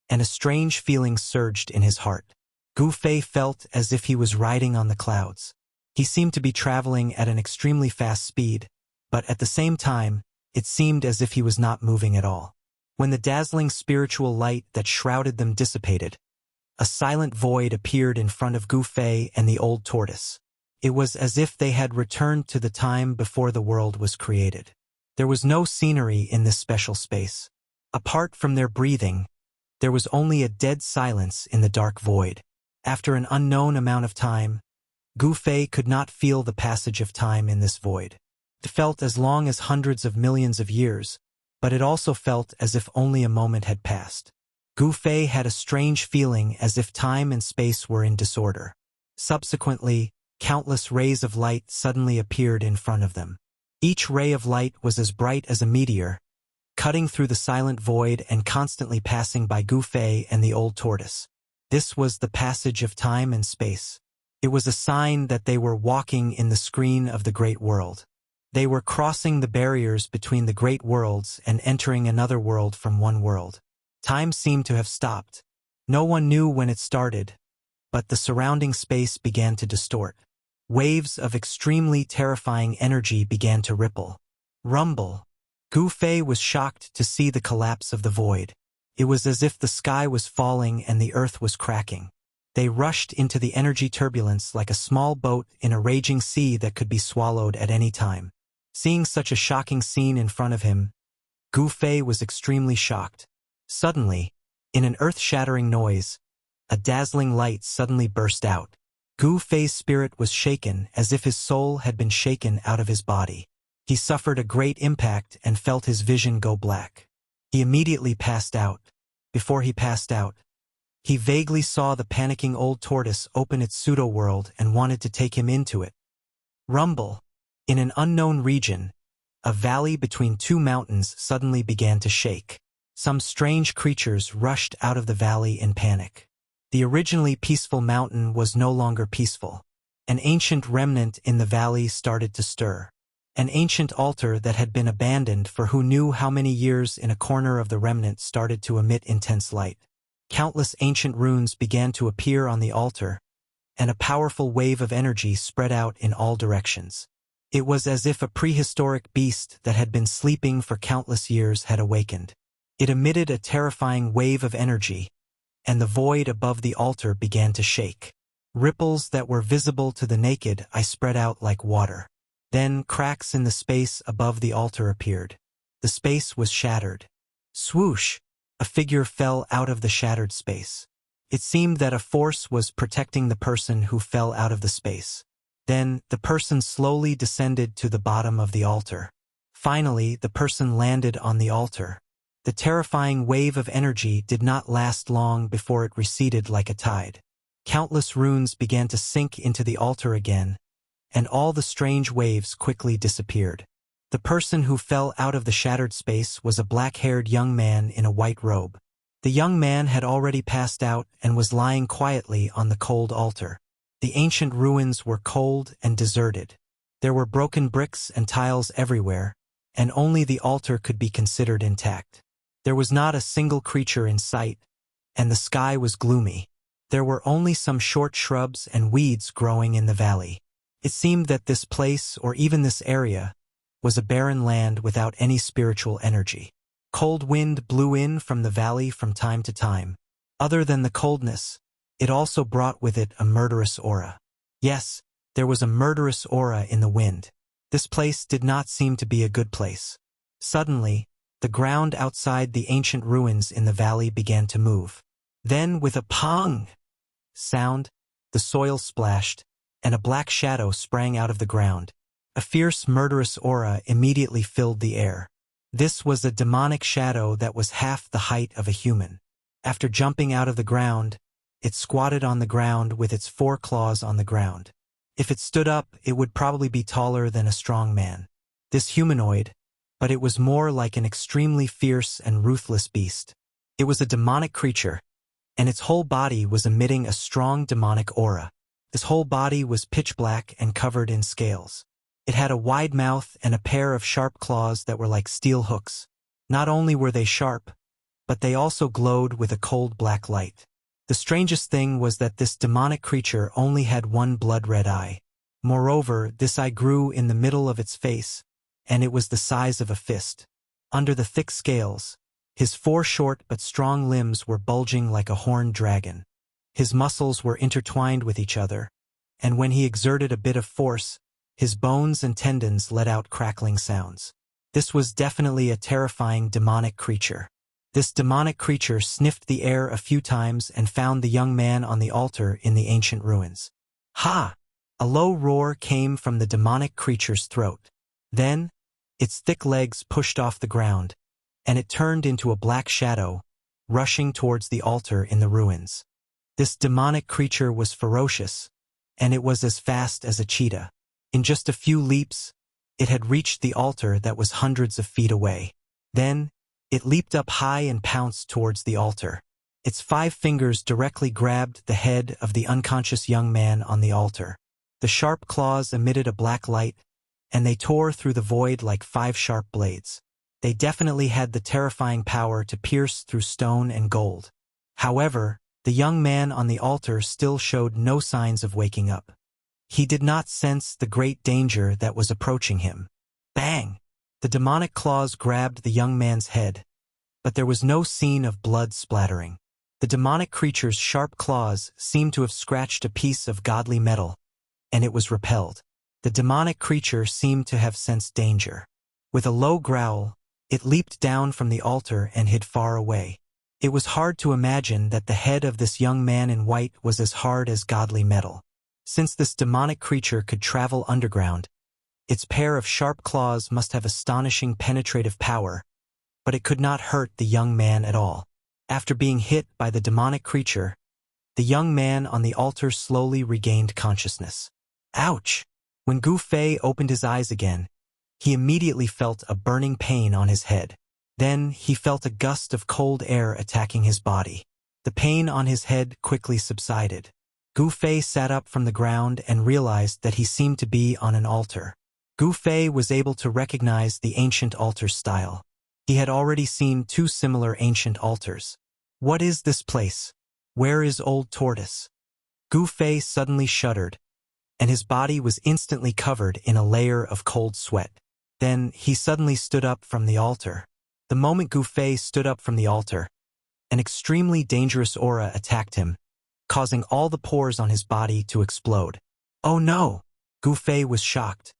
and a strange feeling surged in his heart. Gu Fei felt as if he was riding on the clouds. He seemed to be traveling at an extremely fast speed, but at the same time, it seemed as if he was not moving at all. When the dazzling spiritual light that shrouded them dissipated, a silent void appeared in front of Gu Fei and the old tortoise. It was as if they had returned to the time before the world was created. There was no scenery in this special space. Apart from their breathing, there was only a dead silence in the dark void. After an unknown amount of time, Gu Fei could not feel the passage of time in this void. It felt as long as hundreds of millions of years, but it also felt as if only a moment had passed. Gu Fei had a strange feeling as if time and space were in disorder. Subsequently, countless rays of light suddenly appeared in front of them. Each ray of light was as bright as a meteor, cutting through the silent void and constantly passing by Gu Fei and the old tortoise. This was the passage of time and space. It was a sign that they were walking in the screen of the great world. They were crossing the barriers between the great worlds and entering another world from one world. Time seemed to have stopped. No one knew when it started, but the surrounding space began to distort. Waves of extremely terrifying energy began to ripple. Rumble! Gu Fei was shocked to see the collapse of the void. It was as if the sky was falling and the earth was cracking. They rushed into the energy turbulence like a small boat in a raging sea that could be swallowed at any time. Seeing such a shocking scene in front of him, Gu Fei was extremely shocked. Suddenly, in an earth-shattering noise, a dazzling light suddenly burst out. Gu Fei's spirit was shaken as if his soul had been shaken out of his body. He suffered a great impact and felt his vision go black. He immediately passed out. Before he passed out, he vaguely saw the panicking old tortoise open its pseudo-world and wanted to take him into it. Rumble! In an unknown region, a valley between two mountains suddenly began to shake. Some strange creatures rushed out of the valley in panic. The originally peaceful mountain was no longer peaceful. An ancient remnant in the valley started to stir. An ancient altar that had been abandoned for who knew how many years in a corner of the remnant started to emit intense light. Countless ancient runes began to appear on the altar, and a powerful wave of energy spread out in all directions. It was as if a prehistoric beast that had been sleeping for countless years had awakened. It emitted a terrifying wave of energy, and the void above the altar began to shake. Ripples that were visible to the naked eye spread out like water. Then cracks in the space above the altar appeared. The space was shattered. Swoosh! A figure fell out of the shattered space. It seemed that a force was protecting the person who fell out of the space. Then, the person slowly descended to the bottom of the altar. Finally, the person landed on the altar. The terrifying wave of energy did not last long before it receded like a tide. Countless runes began to sink into the altar again, and all the strange waves quickly disappeared. The person who fell out of the shattered space was a black-haired young man in a white robe. The young man had already passed out and was lying quietly on the cold altar. The ancient ruins were cold and deserted. There were broken bricks and tiles everywhere, and only the altar could be considered intact. There was not a single creature in sight, and the sky was gloomy. There were only some short shrubs and weeds growing in the valley. It seemed that this place, or even this area, was a barren land without any spiritual energy. Cold wind blew in from the valley from time to time. Other than the coldness, it also brought with it a murderous aura. Yes, there was a murderous aura in the wind. This place did not seem to be a good place. Suddenly, the ground outside the ancient ruins in the valley began to move. Then, with a pong sound, the soil splashed, and a black shadow sprang out of the ground. A fierce, murderous aura immediately filled the air. This was a demonic shadow that was half the height of a human. After jumping out of the ground, it squatted on the ground with its 4 claws on the ground. If it stood up, it would probably be taller than a strong man. This humanoid, but it was more like an extremely fierce and ruthless beast. It was a demonic creature, and its whole body was emitting a strong demonic aura. This whole body was pitch black and covered in scales. It had a wide mouth and a pair of sharp claws that were like steel hooks. Not only were they sharp, but they also glowed with a cold black light. The strangest thing was that this demonic creature only had one blood-red eye. Moreover, this eye grew in the middle of its face, and it was the size of a fist. Under the thick scales, his 4 short but strong limbs were bulging like a horned dragon. His muscles were intertwined with each other, and when he exerted a bit of force, his bones and tendons let out crackling sounds. This was definitely a terrifying demonic creature. This demonic creature sniffed the air a few times and found the young man on the altar in the ancient ruins. Ha! A low roar came from the demonic creature's throat. Then, its thick legs pushed off the ground, and it turned into a black shadow, rushing towards the altar in the ruins. This demonic creature was ferocious, and it was as fast as a cheetah. In just a few leaps, it had reached the altar that was hundreds of feet away. Then, it leaped up high and pounced towards the altar. Its 5 fingers directly grabbed the head of the unconscious young man on the altar. The sharp claws emitted a black light, and they tore through the void like 5 sharp blades. They definitely had the terrifying power to pierce through stone and gold. However, the young man on the altar still showed no signs of waking up. He did not sense the great danger that was approaching him. Bang! The demonic claws grabbed the young man's head, but there was no scene of blood splattering. The demonic creature's sharp claws seemed to have scratched a piece of godly metal, and it was repelled. The demonic creature seemed to have sensed danger. With a low growl, it leaped down from the altar and hid far away. It was hard to imagine that the head of this young man in white was as hard as godly metal. Since this demonic creature could travel underground, its pair of sharp claws must have astonishing penetrative power, but it could not hurt the young man at all. After being hit by the demonic creature, the young man on the altar slowly regained consciousness. Ouch! When Gu Fei opened his eyes again, he immediately felt a burning pain on his head. Then he felt a gust of cold air attacking his body. The pain on his head quickly subsided. Gu Fei sat up from the ground and realized that he seemed to be on an altar. Gu Fei was able to recognize the ancient altar style. He had already seen 2 similar ancient altars. What is this place? Where is Old Tortoise? Gu Fei suddenly shuddered, and his body was instantly covered in a layer of cold sweat. Then he suddenly stood up from the altar. The moment Gu Fei stood up from the altar, an extremely dangerous aura attacked him, causing all the pores on his body to explode. Oh no! Gu Fei was shocked.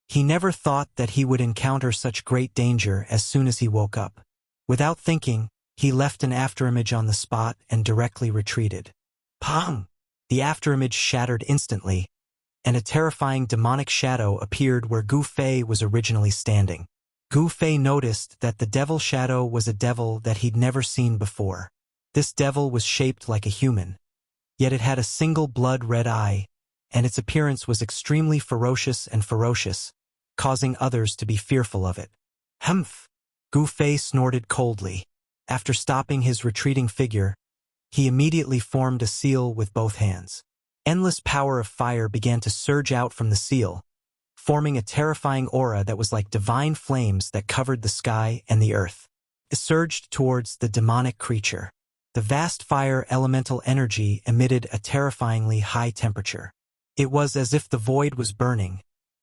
He never thought that he would encounter such great danger as soon as he woke up. Without thinking, he left an afterimage on the spot and directly retreated. Pong! The afterimage shattered instantly, and a terrifying demonic shadow appeared where Gu Fei was originally standing. Gu Fei noticed that the devil shadow was a devil that he'd never seen before. This devil was shaped like a human, yet it had a single blood-red eye, and its appearance was extremely ferocious, causing others to be fearful of it. Humph! Gu Fei snorted coldly. After stopping his retreating figure, he immediately formed a seal with both hands. Endless power of fire began to surge out from the seal, forming a terrifying aura that was like divine flames that covered the sky and the earth. It surged towards the demonic creature. The vast fire elemental energy emitted a terrifyingly high temperature. It was as if the void was burning,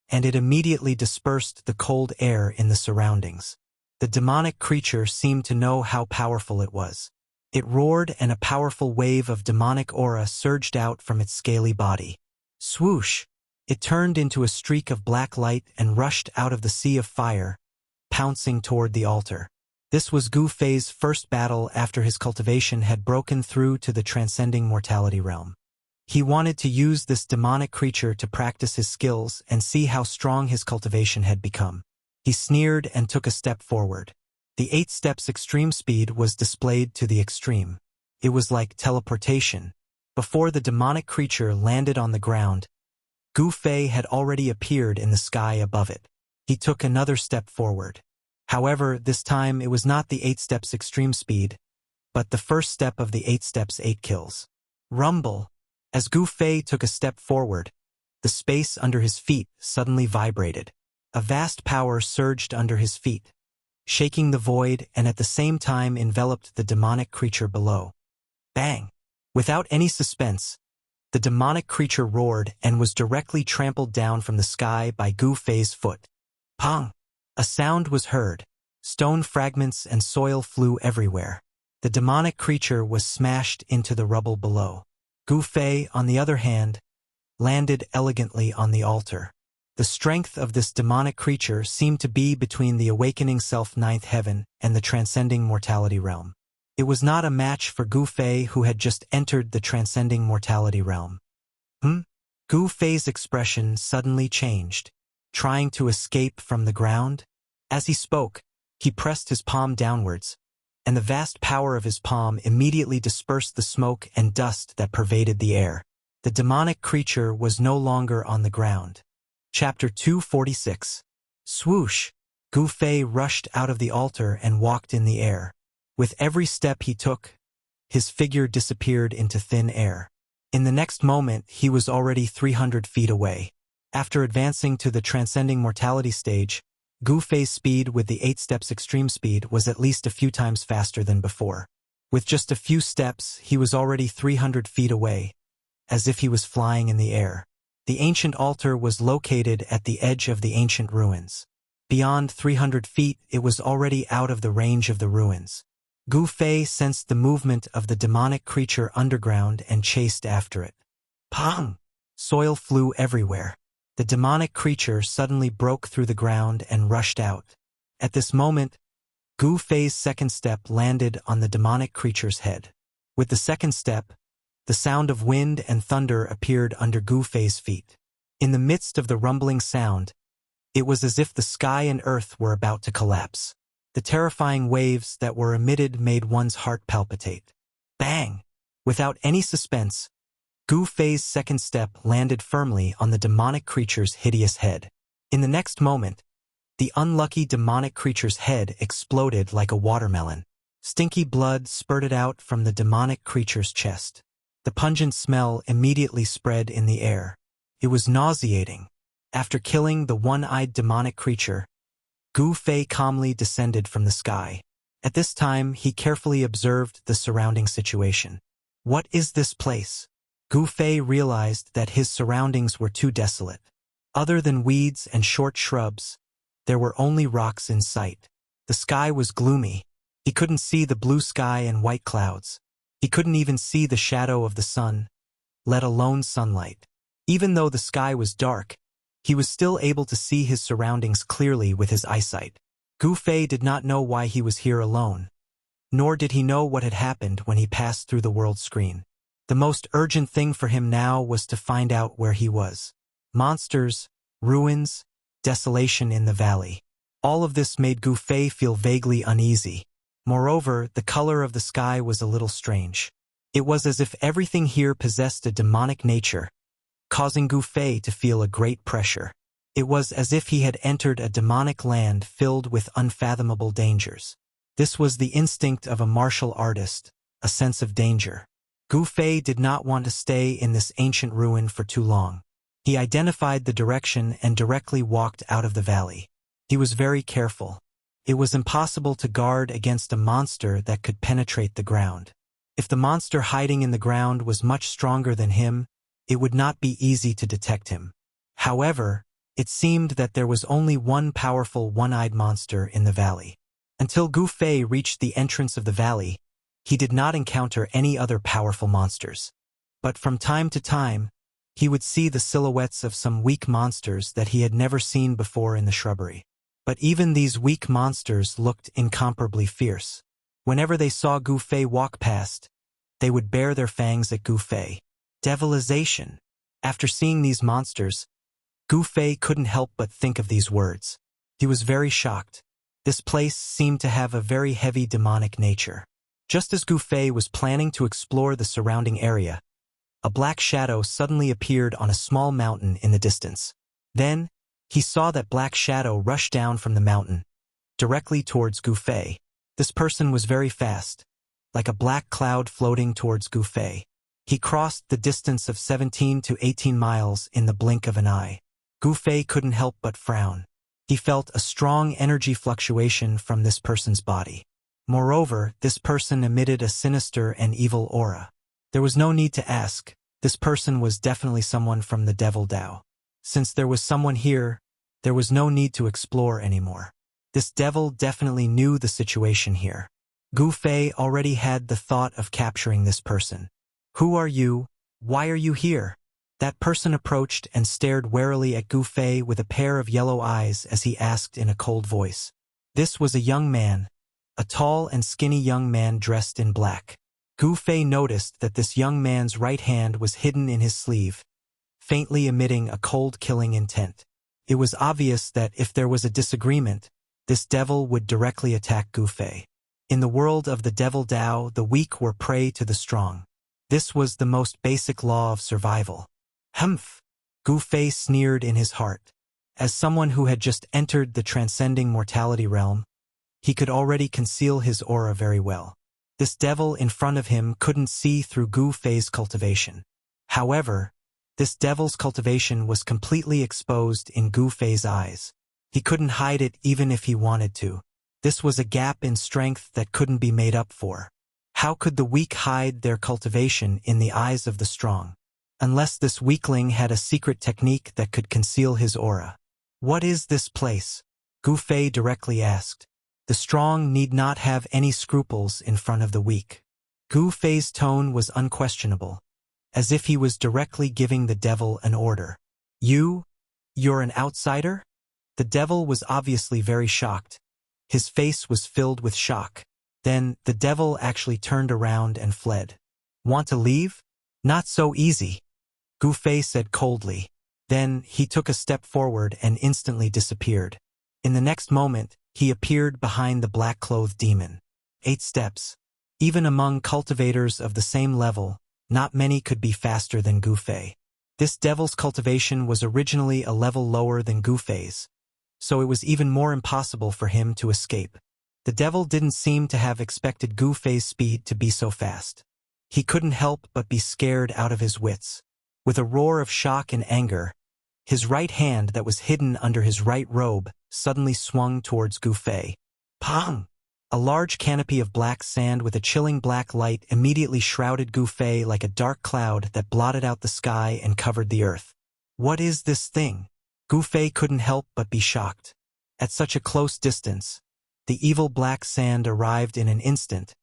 and it immediately dispersed the cold air in the surroundings. The demonic creature seemed to know how powerful it was. It roared, and a powerful wave of demonic aura surged out from its scaly body. Swoosh! It turned into a streak of black light and rushed out of the sea of fire, pouncing toward the altar. This was Gu Fei's first battle after his cultivation had broken through to the transcending mortality realm. He wanted to use this demonic creature to practice his skills and see how strong his cultivation had become. He sneered and took a step forward. The 8 steps extreme speed was displayed to the extreme. It was like teleportation. Before the demonic creature landed on the ground, Gu Fei had already appeared in the sky above it. He took another step forward. However, this time it was not the 8 steps extreme speed, but the first step of the 8 steps 8 kills. Rumble! As Gu Fei took a step forward, the space under his feet suddenly vibrated. A vast power surged under his feet, shaking the void and at the same time enveloped the demonic creature below. Bang! Without any suspense, the demonic creature roared and was directly trampled down from the sky by Gu Fei's foot. Pong! A sound was heard. Stone fragments and soil flew everywhere. The demonic creature was smashed into the rubble below. Gu Fei, on the other hand, landed elegantly on the altar. The strength of this demonic creature seemed to be between the awakening self ninth heaven and the transcending mortality realm. It was not a match for Gu Fei, who had just entered the transcending mortality realm. Gu Fei's expression suddenly changed, trying to escape from the ground. As he spoke, he pressed his palm downwards, and the vast power of his palm immediately dispersed the smoke and dust that pervaded the air. The demonic creature was no longer on the ground. Chapter 246. Swoosh! Gu Fei rushed out of the altar and walked in the air. With every step he took, his figure disappeared into thin air. In the next moment, he was already 300 feet away. After advancing to the transcending mortality stage, Gu Fei's speed with the 8 steps extreme speed was at least a few times faster than before. With just a few steps, he was already 300 feet away, as if he was flying in the air. The ancient altar was located at the edge of the ancient ruins. Beyond 300 feet, it was already out of the range of the ruins. Gu Fei sensed the movement of the demonic creature underground and chased after it. Pong! Soil flew everywhere. The demonic creature suddenly broke through the ground and rushed out. At this moment, Gu Fei's second step landed on the demonic creature's head. With the second step, the sound of wind and thunder appeared under Gu Fei's feet. In the midst of the rumbling sound, it was as if the sky and earth were about to collapse. The terrifying waves that were emitted made one's heart palpitate. Bang! Without any suspense, Gu Fei's second step landed firmly on the demonic creature's hideous head. In the next moment, the unlucky demonic creature's head exploded like a watermelon. Stinky blood spurted out from the demonic creature's chest. The pungent smell immediately spread in the air. It was nauseating. After killing the one-eyed demonic creature, Gu Fei calmly descended from the sky. At this time, he carefully observed the surrounding situation. What is this place? Gu Fei realized that his surroundings were too desolate. Other than weeds and short shrubs, there were only rocks in sight. The sky was gloomy. He couldn't see the blue sky and white clouds. He couldn't even see the shadow of the sun, let alone sunlight. Even though the sky was dark, he was still able to see his surroundings clearly with his eyesight. Gu Fei did not know why he was here alone, nor did he know what had happened when he passed through the world screen. The most urgent thing for him now was to find out where he was. Monsters, ruins, desolation in the valley. All of this made Gu Fei feel vaguely uneasy. Moreover, the color of the sky was a little strange. It was as if everything here possessed a demonic nature, causing Gu Fei to feel a great pressure. It was as if he had entered a demonic land filled with unfathomable dangers. This was the instinct of a martial artist, a sense of danger. Gu Fei did not want to stay in this ancient ruin for too long. He identified the direction and directly walked out of the valley. He was very careful. It was impossible to guard against a monster that could penetrate the ground. If the monster hiding in the ground was much stronger than him, it would not be easy to detect him. However, it seemed that there was only one powerful one-eyed monster in the valley. Until Gu Fei reached the entrance of the valley, he did not encounter any other powerful monsters. But from time to time, he would see the silhouettes of some weak monsters that he had never seen before in the shrubbery. But even these weak monsters looked incomparably fierce. Whenever they saw Gu Fei walk past, they would bare their fangs at Gu Fei. Devilization. After seeing these monsters, Gu Fei couldn't help but think of these words. He was very shocked. This place seemed to have a very heavy demonic nature. Just as Gu Fei was planning to explore the surrounding area, a black shadow suddenly appeared on a small mountain in the distance. Then, he saw that black shadow rush down from the mountain, directly towards Gu Fei. This person was very fast, like a black cloud floating towards Gu Fei. He crossed the distance of 17 to 18 miles in the blink of an eye. Gu Fei couldn't help but frown. He felt a strong energy fluctuation from this person's body. Moreover, this person emitted a sinister and evil aura. There was no need to ask. This person was definitely someone from the Devil Dao. Since there was someone here, there was no need to explore anymore. This devil definitely knew the situation here. Gu Fei already had the thought of capturing this person. Who are you? Why are you here? That person approached and stared warily at Gu Fei with a pair of yellow eyes as he asked in a cold voice. This was a young man, a tall and skinny young man dressed in black. Gu Fei noticed that this young man's right hand was hidden in his sleeve, faintly emitting a cold killing intent. It was obvious that if there was a disagreement, this devil would directly attack Gu Fei. In the world of the Devil Dao, the weak were prey to the strong. This was the most basic law of survival. Humph! Gu Fei sneered in his heart. As someone who had just entered the transcending mortality realm, he could already conceal his aura very well. This devil in front of him couldn't see through Gu Fei's cultivation. However, this devil's cultivation was completely exposed in Gu Fei's eyes. He couldn't hide it even if he wanted to. This was a gap in strength that couldn't be made up for. How could the weak hide their cultivation in the eyes of the strong? Unless this weakling had a secret technique that could conceal his aura. What is this place? Gu Fei directly asked. The strong need not have any scruples in front of the weak. Gu Fei's tone was unquestionable, as if he was directly giving the devil an order. You're an outsider? The devil was obviously very shocked. His face was filled with shock. Then, the devil actually turned around and fled. Want to leave? Not so easy, Gu Fei said coldly. Then, he took a step forward and instantly disappeared. In the next moment, he appeared behind the black-clothed demon. 8 steps. Even among cultivators of the same level, not many could be faster than Gu Fei. This devil's cultivation was originally a level lower than Gu Fei's, so it was even more impossible for him to escape. The devil didn't seem to have expected Gu Fei's speed to be so fast. He couldn't help but be scared out of his wits. With a roar of shock and anger, his right hand that was hidden under his right robe suddenly swung towards Gu Fei. Pang! A large canopy of black sand with a chilling black light immediately shrouded Gu Fei like a dark cloud that blotted out the sky and covered the earth. What is this thing? Gu Fei couldn't help but be shocked. At such a close distance, the evil black sand arrived in an instant,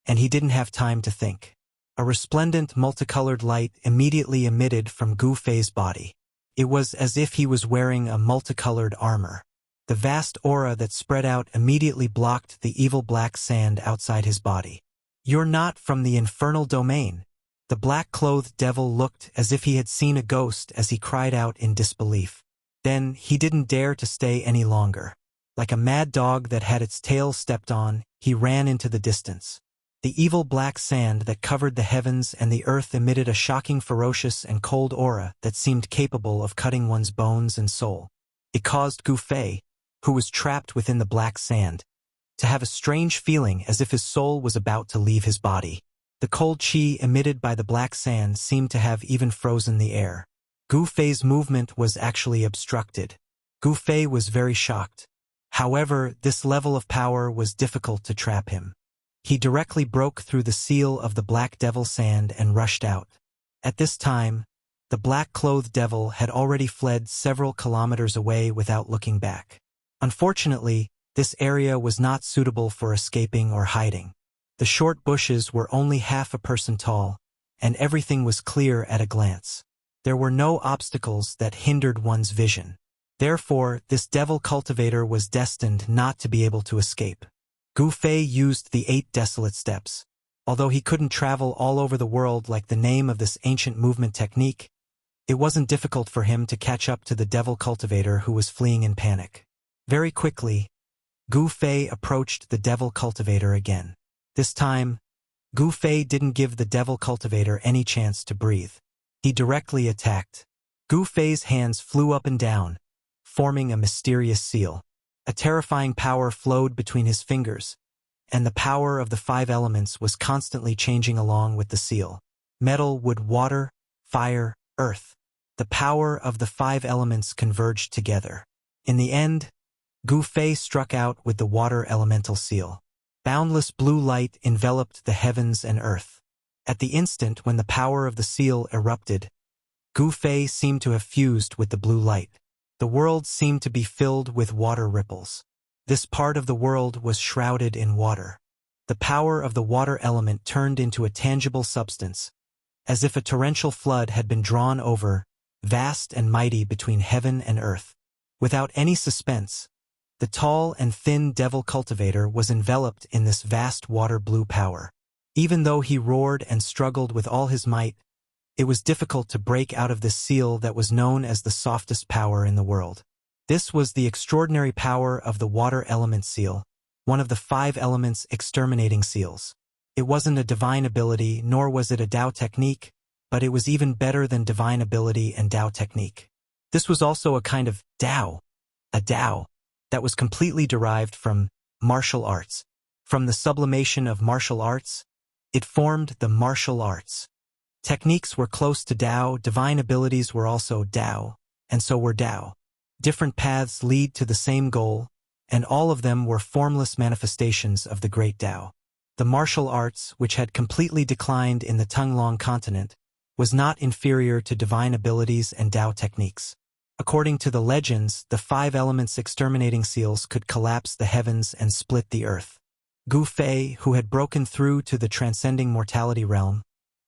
and he didn't have time to think. A resplendent multicolored light immediately emitted from Gu Fei's body. It was as if he was wearing a multicolored armor. The vast aura that spread out immediately blocked the evil black sand outside his body. You're not from the infernal domain. The black-clothed devil looked as if he had seen a ghost as he cried out in disbelief. Then he didn't dare to stay any longer. Like a mad dog that had its tail stepped on, he ran into the distance. The evil black sand that covered the heavens and the earth emitted a shocking, ferocious, and cold aura that seemed capable of cutting one's bones and soul. It caused Gu Fei, who was trapped within the black sand, to have a strange feeling as if his soul was about to leave his body. The cold qi emitted by the black sand seemed to have even frozen the air. Gu Fei's movement was actually obstructed. Gu Fei was very shocked. However, this level of power was difficult to trap him. He directly broke through the seal of the black devil sand and rushed out. At this time, the black-clothed devil had already fled several kilometers away without looking back. Unfortunately, this area was not suitable for escaping or hiding. The short bushes were only half a person tall, and everything was clear at a glance. There were no obstacles that hindered one's vision. Therefore, this devil cultivator was destined not to be able to escape. Gu Fei used the 8 desolate steps. Although he couldn't travel all over the world like the name of this ancient movement technique, it wasn't difficult for him to catch up to the devil cultivator who was fleeing in panic. Very quickly, Gu Fei approached the devil cultivator again. This time, Gu Fei didn't give the devil cultivator any chance to breathe. He directly attacked. Gu Fei's hands flew up and down, forming a mysterious seal. A terrifying power flowed between his fingers, and the power of the 5 elements was constantly changing along with the seal. Metal, wood, water, fire, earth. The power of the 5 elements converged together. In the end, Gu Fei struck out with the water elemental seal. Boundless blue light enveloped the heavens and earth. At the instant when the power of the seal erupted, Gu Fei seemed to have fused with the blue light. The world seemed to be filled with water ripples. This part of the world was shrouded in water. The power of the water element turned into a tangible substance, as if a torrential flood had been drawn over, vast and mighty between heaven and earth. Without any suspense, the tall and thin devil cultivator was enveloped in this vast water blue power. Even though he roared and struggled with all his might, it was difficult to break out of this seal that was known as the softest power in the world. This was the extraordinary power of the water element seal, one of the 5 elements exterminating seals. It wasn't a divine ability, nor was it a Dao technique, but it was even better than divine ability and Dao technique. This was also a kind of Dao, a Dao, that was completely derived from martial arts. From the sublimation of martial arts, it formed the martial arts. Techniques were close to Dao, divine abilities were also Dao, and so were Dao. Different paths lead to the same goal, and all of them were formless manifestations of the great Dao. The martial arts, which had completely declined in the Tunglong continent, was not inferior to divine abilities and Dao techniques. According to the legends, the 5 elements exterminating seals could collapse the heavens and split the earth. Gu Fei, who had broken through to the transcending mortality realm,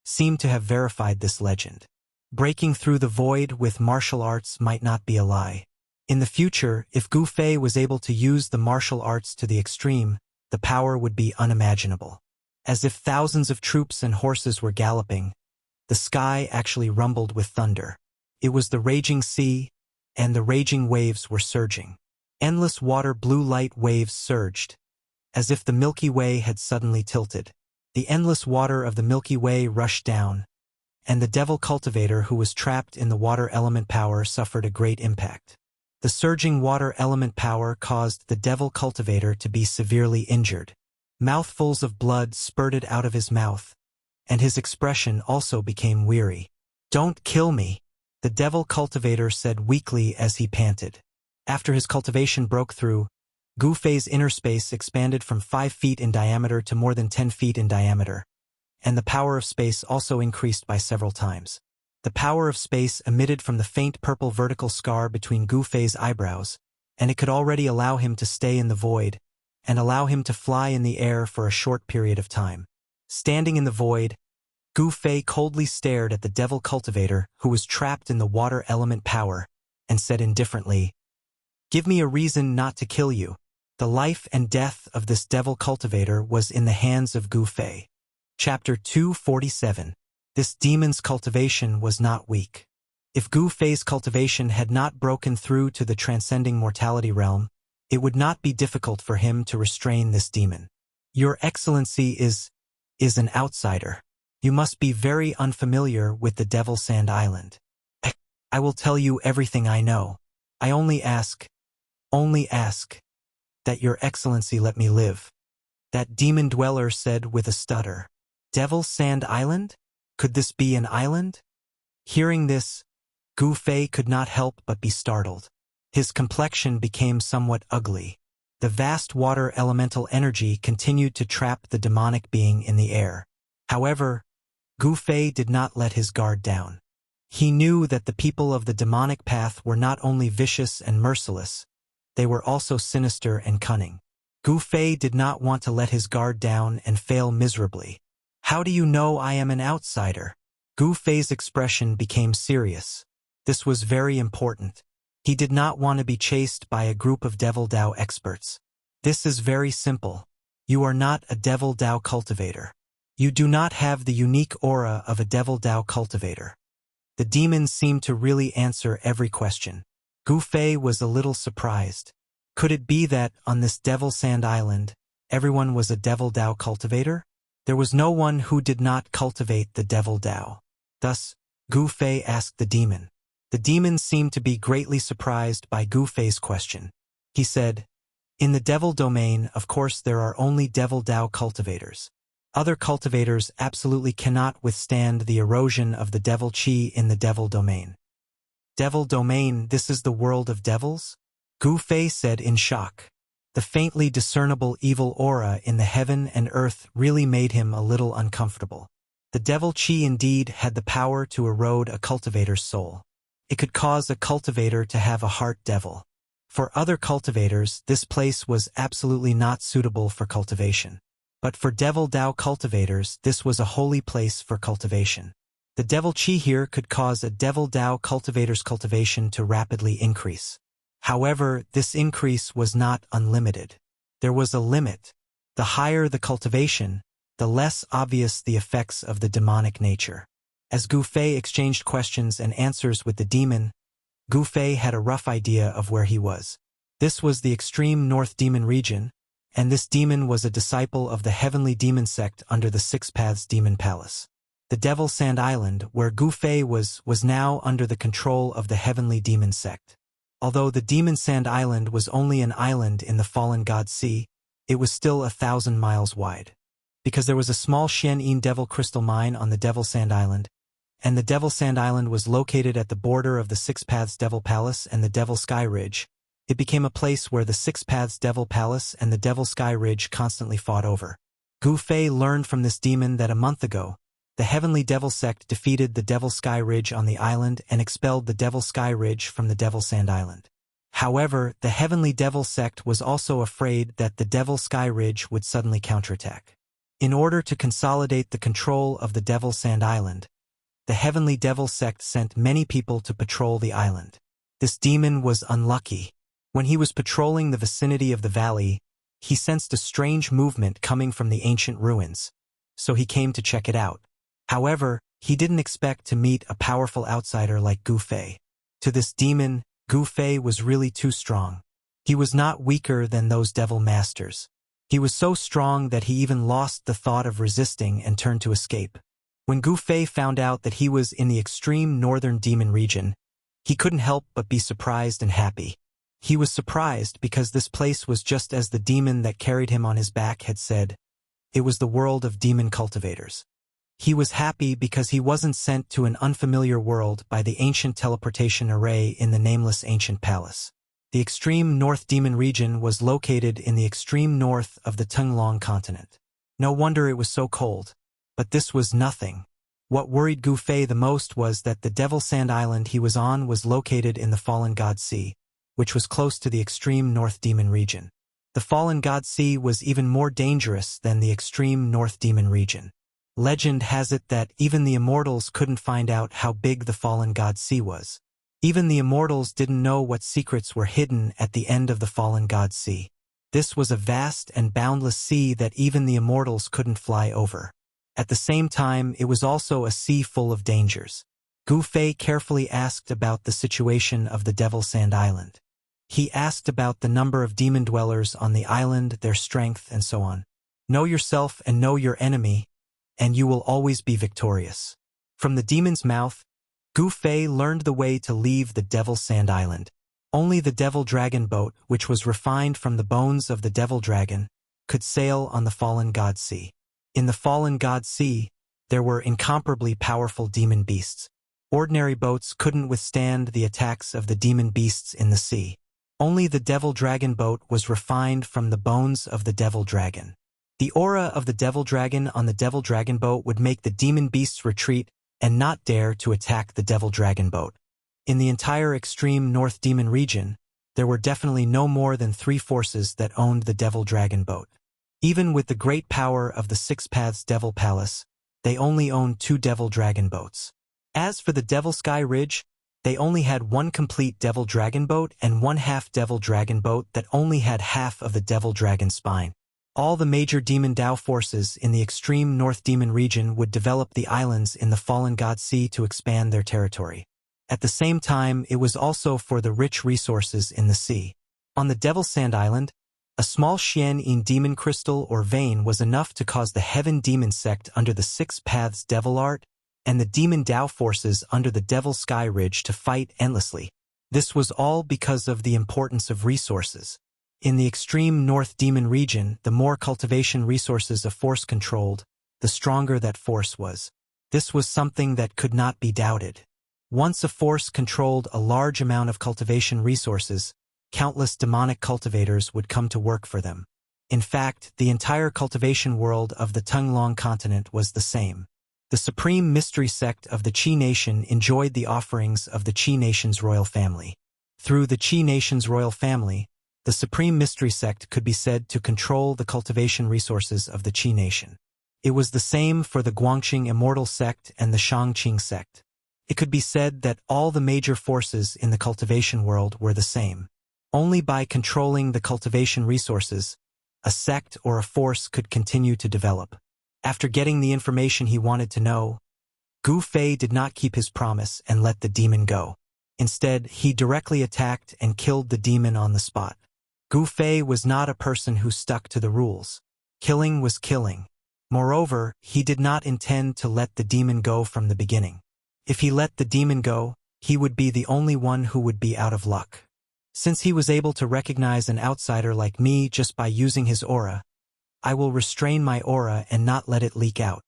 seemed to have verified this legend. Breaking through the void with martial arts might not be a lie. In the future, if Gu Fei was able to use the martial arts to the extreme, the power would be unimaginable. As if thousands of troops and horses were galloping, the sky actually rumbled with thunder. It was the raging sea, and the raging waves were surging. Endless water blue light waves surged, as if the Milky Way had suddenly tilted. The endless water of the Milky Way rushed down, and the devil cultivator who was trapped in the water element power suffered a great impact. The surging water element power caused the devil cultivator to be severely injured. Mouthfuls of blood spurted out of his mouth, and his expression also became weary. "Don't kill me," the devil cultivator said weakly as he panted. After his cultivation broke through, Gu Fei's inner space expanded from 5 feet in diameter to more than 10 feet in diameter, and the power of space also increased by several times. The power of space emitted from the faint purple vertical scar between Gu Fei's eyebrows, and it could already allow him to stay in the void, and allow him to fly in the air for a short period of time. Standing in the void, Gu Fei coldly stared at the devil cultivator who was trapped in the water element power, and said indifferently, "Give me a reason not to kill you." The life and death of this devil cultivator was in the hands of Gu Fei. Chapter 247. This demon's cultivation was not weak. If Gu Fei's cultivation had not broken through to the transcending mortality realm, it would not be difficult for him to restrain this demon. Your Excellency is an outsider. You must be very unfamiliar with the Devil Sand Island. I will tell you everything I know. I only ask that Your Excellency let me live. That demon dweller said with a stutter. Devil Sand Island? Could this be an island? Hearing this, Gu Fei could not help but be startled. His complexion became somewhat ugly. The vast water elemental energy continued to trap the demonic being in the air. However, Gu Fei did not let his guard down. He knew that the people of the demonic path were not only vicious and merciless, they were also sinister and cunning. Gu Fei did not want to let his guard down and fail miserably. How do you know I am an outsider? Gu Fei's expression became serious. This was very important. He did not want to be chased by a group of Devil Dao experts. This is very simple. You are not a Devil Dao cultivator. You do not have the unique aura of a Devil Dao cultivator. The demon seemed to really answer every question. Gu Fei was a little surprised. Could it be that, on this Devil Sand Island, everyone was a Devil Dao cultivator? There was no one who did not cultivate the Devil Dao. Thus, Gu Fei asked the demon. The demon seemed to be greatly surprised by Gu Fei's question. He said, in the Devil domain, of course there are only Devil Dao cultivators. Other cultivators absolutely cannot withstand the erosion of the Devil Qi in the Devil domain. Devil domain, this is the world of devils? Gu Fei said in shock. The faintly discernible evil aura in the heaven and earth really made him a little uncomfortable. The Devil Qi indeed had the power to erode a cultivator's soul. It could cause a cultivator to have a heart devil. For other cultivators, this place was absolutely not suitable for cultivation. But for Devil Dao cultivators, this was a holy place for cultivation. The Devil Qi here could cause a Devil Dao cultivator's cultivation to rapidly increase. However, this increase was not unlimited. There was a limit. The higher the cultivation, the less obvious the effects of the demonic nature. As Gu Fei exchanged questions and answers with the demon, Gu Fei had a rough idea of where he was. This was the extreme North Demon region, and this demon was a disciple of the Heavenly Demon sect under the Six Paths Demon Palace. The Devil Sand Island, where Gu Fei was now under the control of the Heavenly Demon sect. Although the Demon Sand Island was only an island in the Fallen God Sea, it was still 1,000 miles wide. Because there was a small Xian Devil Crystal Mine on the Devil Sand Island, and the Devil Sand Island was located at the border of the Six Paths Devil Palace and the Devil Sky Ridge, it became a place where the Six Paths Devil Palace and the Devil Sky Ridge constantly fought over. Gu Fei learned from this demon that a month ago, the Heavenly Devil sect defeated the Devil Sky Ridge on the island and expelled the Devil Sky Ridge from the Devil Sand Island. However, the Heavenly Devil sect was also afraid that the Devil Sky Ridge would suddenly counterattack. In order to consolidate the control of the Devil Sand Island, the Heavenly Devil sect sent many people to patrol the island. This demon was unlucky. When he was patrolling the vicinity of the valley, he sensed a strange movement coming from the ancient ruins, so he came to check it out. However, he didn't expect to meet a powerful outsider like Gu Fei. To this demon, Gu Fei was really too strong. He was not weaker than those devil masters. He was so strong that he even lost the thought of resisting and turned to escape. When Gu Fei found out that he was in the extreme northern demon region, he couldn't help but be surprised and happy. He was surprised because this place was just as the demon that carried him on his back had said. It was the world of demon cultivators. He was happy because he wasn't sent to an unfamiliar world by the ancient teleportation array in the nameless ancient palace. The extreme north demon region was located in the extreme north of the Tunglong continent. No wonder it was so cold. But this was nothing. What worried Gu Fei the most was that the Devil Sand Island he was on was located in the Fallen God Sea, which was close to the extreme North Demon region. The Fallen God Sea was even more dangerous than the extreme North Demon region. Legend has it that even the Immortals couldn't find out how big the Fallen God Sea was. Even the Immortals didn't know what secrets were hidden at the end of the Fallen God Sea. This was a vast and boundless sea that even the Immortals couldn't fly over. At the same time, it was also a sea full of dangers. Gu Fei carefully asked about the situation of the Devil Sand Island. He asked about the number of demon dwellers on the island, their strength, and so on. Know yourself and know your enemy, and you will always be victorious. From the demon's mouth, Gu Fei learned the way to leave the Devil Sand Island. Only the Devil Dragon boat, which was refined from the bones of the Devil Dragon, could sail on the Fallen God Sea. In the Fallen God Sea, there were incomparably powerful demon beasts. Ordinary boats couldn't withstand the attacks of the demon beasts in the sea. Only the Devil Dragon boat was refined from the bones of the Devil Dragon. The aura of the Devil Dragon on the Devil Dragon boat would make the demon beasts retreat and not dare to attack the Devil Dragon boat. In the entire extreme North Demon region, there were definitely no more than 3 forces that owned the Devil Dragon boat. Even with the great power of the Six Paths Devil Palace, they only owned 2 Devil Dragon boats. As for the Devil Sky Ridge, they only had 1 complete Devil Dragon boat and 1/2 Devil Dragon boat that only had half of the Devil Dragon spine. All the major Demon Dao forces in the extreme North Demon region would develop the islands in the Fallen God Sea to expand their territory. At the same time, it was also for the rich resources in the sea. On the Devil Sand Island, a small Xian-Yin demon crystal or vein was enough to cause the Heaven Demon sect under the Six Paths Devil Art and the Demon Dao forces under the Devil Sky Ridge to fight endlessly. This was all because of the importance of resources. In the extreme North Demon region, the more cultivation resources a force controlled, the stronger that force was. This was something that could not be doubted. Once a force controlled a large amount of cultivation resources, countless demonic cultivators would come to work for them. In fact, the entire cultivation world of the Tunglong continent was the same. The supreme mystery sect of the Qi Nation enjoyed the offerings of the Qi Nation's royal family. Through the Qi Nation's royal family, the supreme mystery sect could be said to control the cultivation resources of the Qi Nation. It was the same for the Guangqing Immortal sect and the Shangqing sect. It could be said that all the major forces in the cultivation world were the same. Only by controlling the cultivation resources, a sect or a force could continue to develop. After getting the information he wanted to know, Gu Fei did not keep his promise and let the demon go. Instead, he directly attacked and killed the demon on the spot. Gu Fei was not a person who stuck to the rules. Killing was killing. Moreover, he did not intend to let the demon go from the beginning. If he let the demon go, he would be the only one who would be out of luck. Since he was able to recognize an outsider like me just by using his aura, I will restrain my aura and not let it leak out.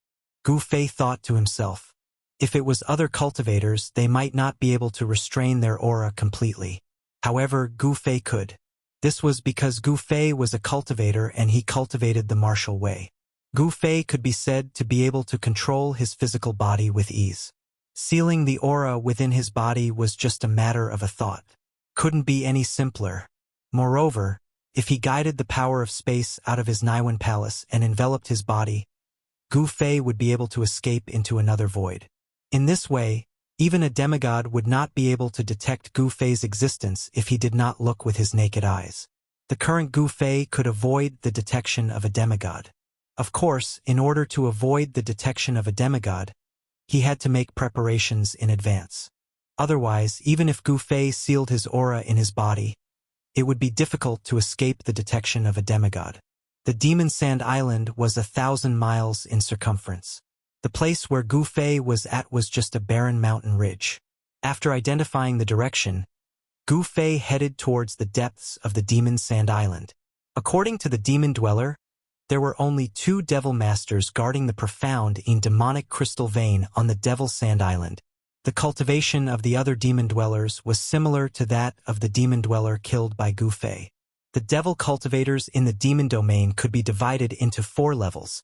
Gu Fei thought to himself. If it was other cultivators, they might not be able to restrain their aura completely. However, Gu Fei could. This was because Gu Fei was a cultivator and he cultivated the martial way. Gu Fei could be said to be able to control his physical body with ease. Sealing the aura within his body was just a matter of a thought. Couldn't be any simpler. Moreover, if he guided the power of space out of his Naiwan palace and enveloped his body, Gu Fei would be able to escape into another void. In this way, even a demigod would not be able to detect Gu Fei's existence if he did not look with his naked eyes. The current Gu Fei could avoid the detection of a demigod. Of course, in order to avoid the detection of a demigod, he had to make preparations in advance. Otherwise, even if Gu Fei sealed his aura in his body, it would be difficult to escape the detection of a demigod. The Demon Sand Island was 1,000 miles in circumference. The place where Gu Fei was at was just a barren mountain ridge. After identifying the direction, Gu Fei headed towards the depths of the Demon Sand Island. According to the Demon Dweller, there were only 2 Devil Masters guarding the profound and demonic crystal vein on the Devil Sand Island. The cultivation of the other Demon Dwellers was similar to that of the Demon Dweller killed by Gu Fei. The Devil Cultivators in the Demon Domain could be divided into 4 levels.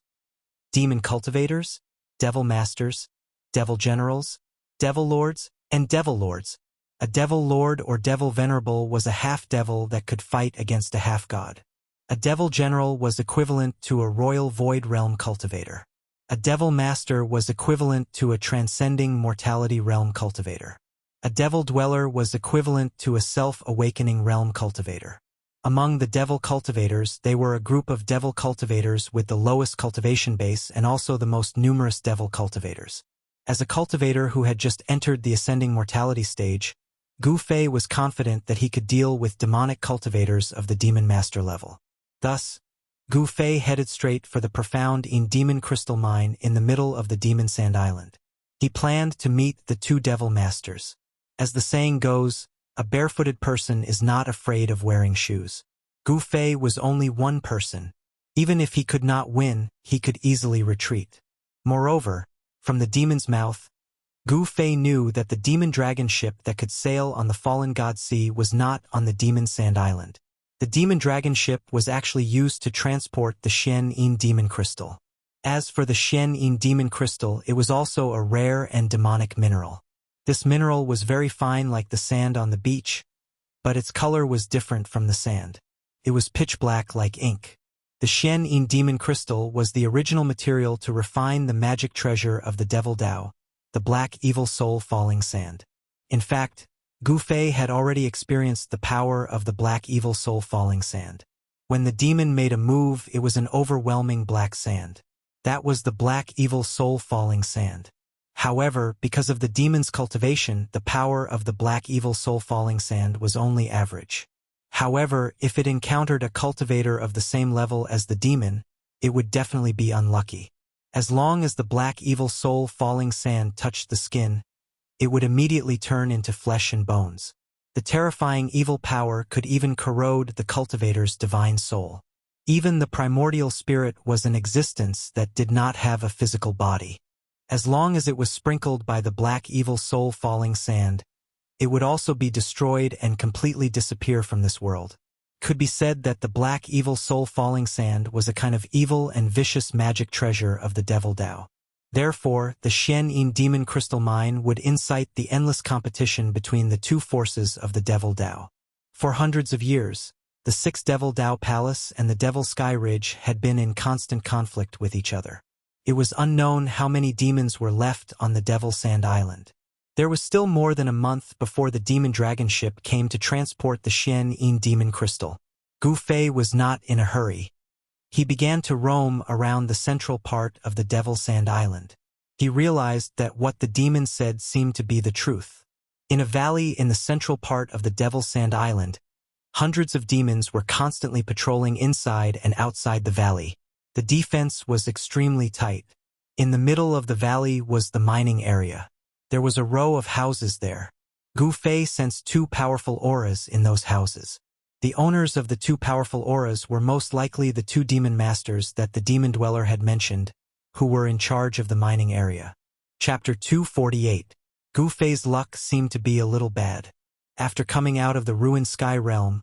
Demon Cultivators, Devil Masters, Devil Generals, Devil Lords, and Devil Lords. A Devil Lord or Devil Venerable was a half-devil that could fight against a half-god. A Devil General was equivalent to a Royal Void Realm Cultivator. A Devil Master was equivalent to a Transcending Mortality Realm Cultivator. A Devil Dweller was equivalent to a Self-Awakening Realm Cultivator. Among the Devil Cultivators, they were a group of Devil Cultivators with the lowest cultivation base and also the most numerous Devil Cultivators. As a cultivator who had just entered the Ascending Mortality stage, Gu Fei was confident that he could deal with demonic cultivators of the Demon Master level. Thus, Gu Fei headed straight for the profound Demon Crystal Mine in the middle of the Demon Sand Island. He planned to meet the two Devil Masters. As the saying goes, a barefooted person is not afraid of wearing shoes. Gu Fei was only one person. Even if he could not win, he could easily retreat. Moreover, from the demon's mouth, Gu Fei knew that the demon dragon ship that could sail on the Fallen God Sea was not on the Demon Sand Island. The demon dragon ship was actually used to transport the Xian Demon Crystal. As for the Xian Demon Crystal, it was also a rare and demonic mineral. This mineral was very fine like the sand on the beach, but its color was different from the sand. It was pitch black like ink. The Xian Demon Crystal was the original material to refine the magic treasure of the Devil Dao, the black evil soul falling sand. In fact, Gu Fei had already experienced the power of the black evil soul falling sand. When the demon made a move, it was an overwhelming black sand. That was the black evil soul falling sand. However, because of the demon's cultivation, the power of the black evil soul falling sand was only average. However, if it encountered a cultivator of the same level as the demon, it would definitely be unlucky. As long as the black evil soul falling sand touched the skin, it would immediately turn into flesh and bones. The terrifying evil power could even corrode the cultivator's divine soul. Even the primordial spirit was an existence that did not have a physical body. As long as it was sprinkled by the black evil soul falling sand, it would also be destroyed and completely disappear from this world. It could be said that the black evil soul falling sand was a kind of evil and vicious magic treasure of the Devil Dao. Therefore, the Xian Demon Crystal Mine would incite the endless competition between the two forces of the Devil Dao. For hundreds of years, the Six Devil Dao Palace and the Devil Sky Ridge had been in constant conflict with each other. It was unknown how many demons were left on the Devil Sand Island. There was still more than a month before the demon dragon ship came to transport the Xian Demon Crystal. Gu Fei was not in a hurry. He began to roam around the central part of the Devil Sand Island. He realized that what the demon said seemed to be the truth. In a valley in the central part of the Devil Sand Island, hundreds of demons were constantly patrolling inside and outside the valley. The defense was extremely tight. In the middle of the valley was the mining area. There was a row of houses there. Gu Fei sensed two powerful auras in those houses. The owners of the two powerful auras were most likely the two demon masters that the demon dweller had mentioned, who were in charge of the mining area. Chapter 248. Gu Fei's luck seemed to be a little bad. After coming out of the ruined sky realm,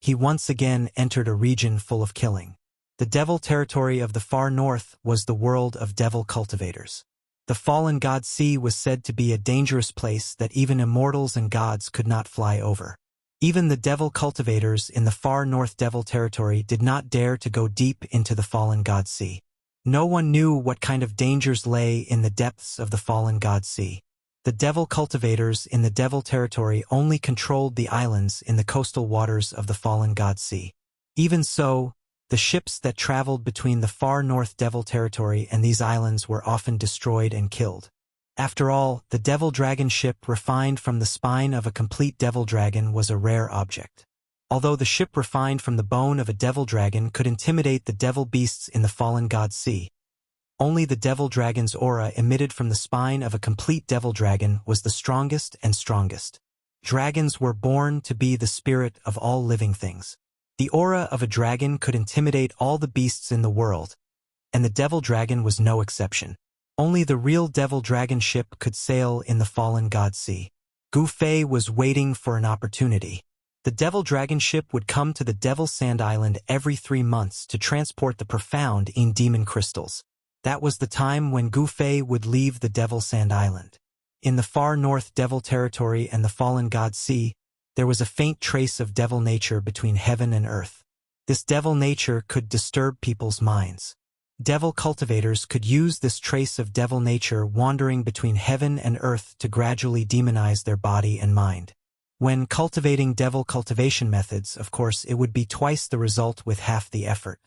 he once again entered a region full of killing. The devil territory of the far north was the world of devil cultivators. The fallen god sea was said to be a dangerous place that even immortals and gods could not fly over. Even the devil cultivators in the far north devil territory did not dare to go deep into the fallen god sea. No one knew what kind of dangers lay in the depths of the fallen god sea. The devil cultivators in the devil territory only controlled the islands in the coastal waters of the fallen god sea. Even so, the ships that traveled between the far north devil territory and these islands were often destroyed and killed. After all, the devil dragon ship refined from the spine of a complete devil dragon was a rare object. Although the ship refined from the bone of a devil dragon could intimidate the devil beasts in the fallen god sea, only the devil dragon's aura emitted from the spine of a complete devil dragon was the strongest and strongest. Dragons were born to be the spirit of all living things. The aura of a dragon could intimidate all the beasts in the world, and the devil dragon was no exception. Only the real devil dragon ship could sail in the fallen god sea. Gu Fei was waiting for an opportunity. The devil dragon ship would come to the Devil Sand Island every 3 months to transport the profound demon crystals. That was the time when Gu Fei would leave the Devil Sand Island. In the far north devil territory and the fallen god sea, there was a faint trace of devil nature between heaven and earth. This devil nature could disturb people's minds. Devil cultivators could use this trace of devil nature wandering between heaven and earth to gradually demonize their body and mind. When cultivating devil cultivation methods, of course, it would be twice the result with half the effort.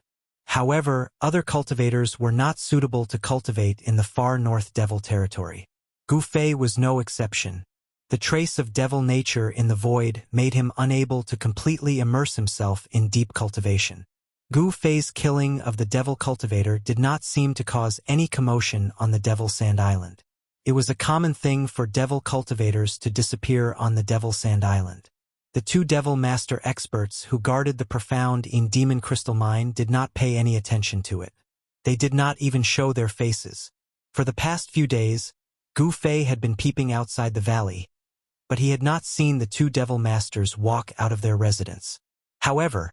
However, other cultivators were not suitable to cultivate in the far north devil territory. Gu Fei was no exception. The trace of devil nature in the void made him unable to completely immerse himself in deep cultivation. Gu Fei's killing of the devil cultivator did not seem to cause any commotion on the Devil Sand Island. It was a common thing for devil cultivators to disappear on the Devil Sand Island. The two devil master experts who guarded the profound demon crystal mine did not pay any attention to it. They did not even show their faces. For the past few days, Gu Fei had been peeping outside the valley, but he had not seen the two devil masters walk out of their residence. However,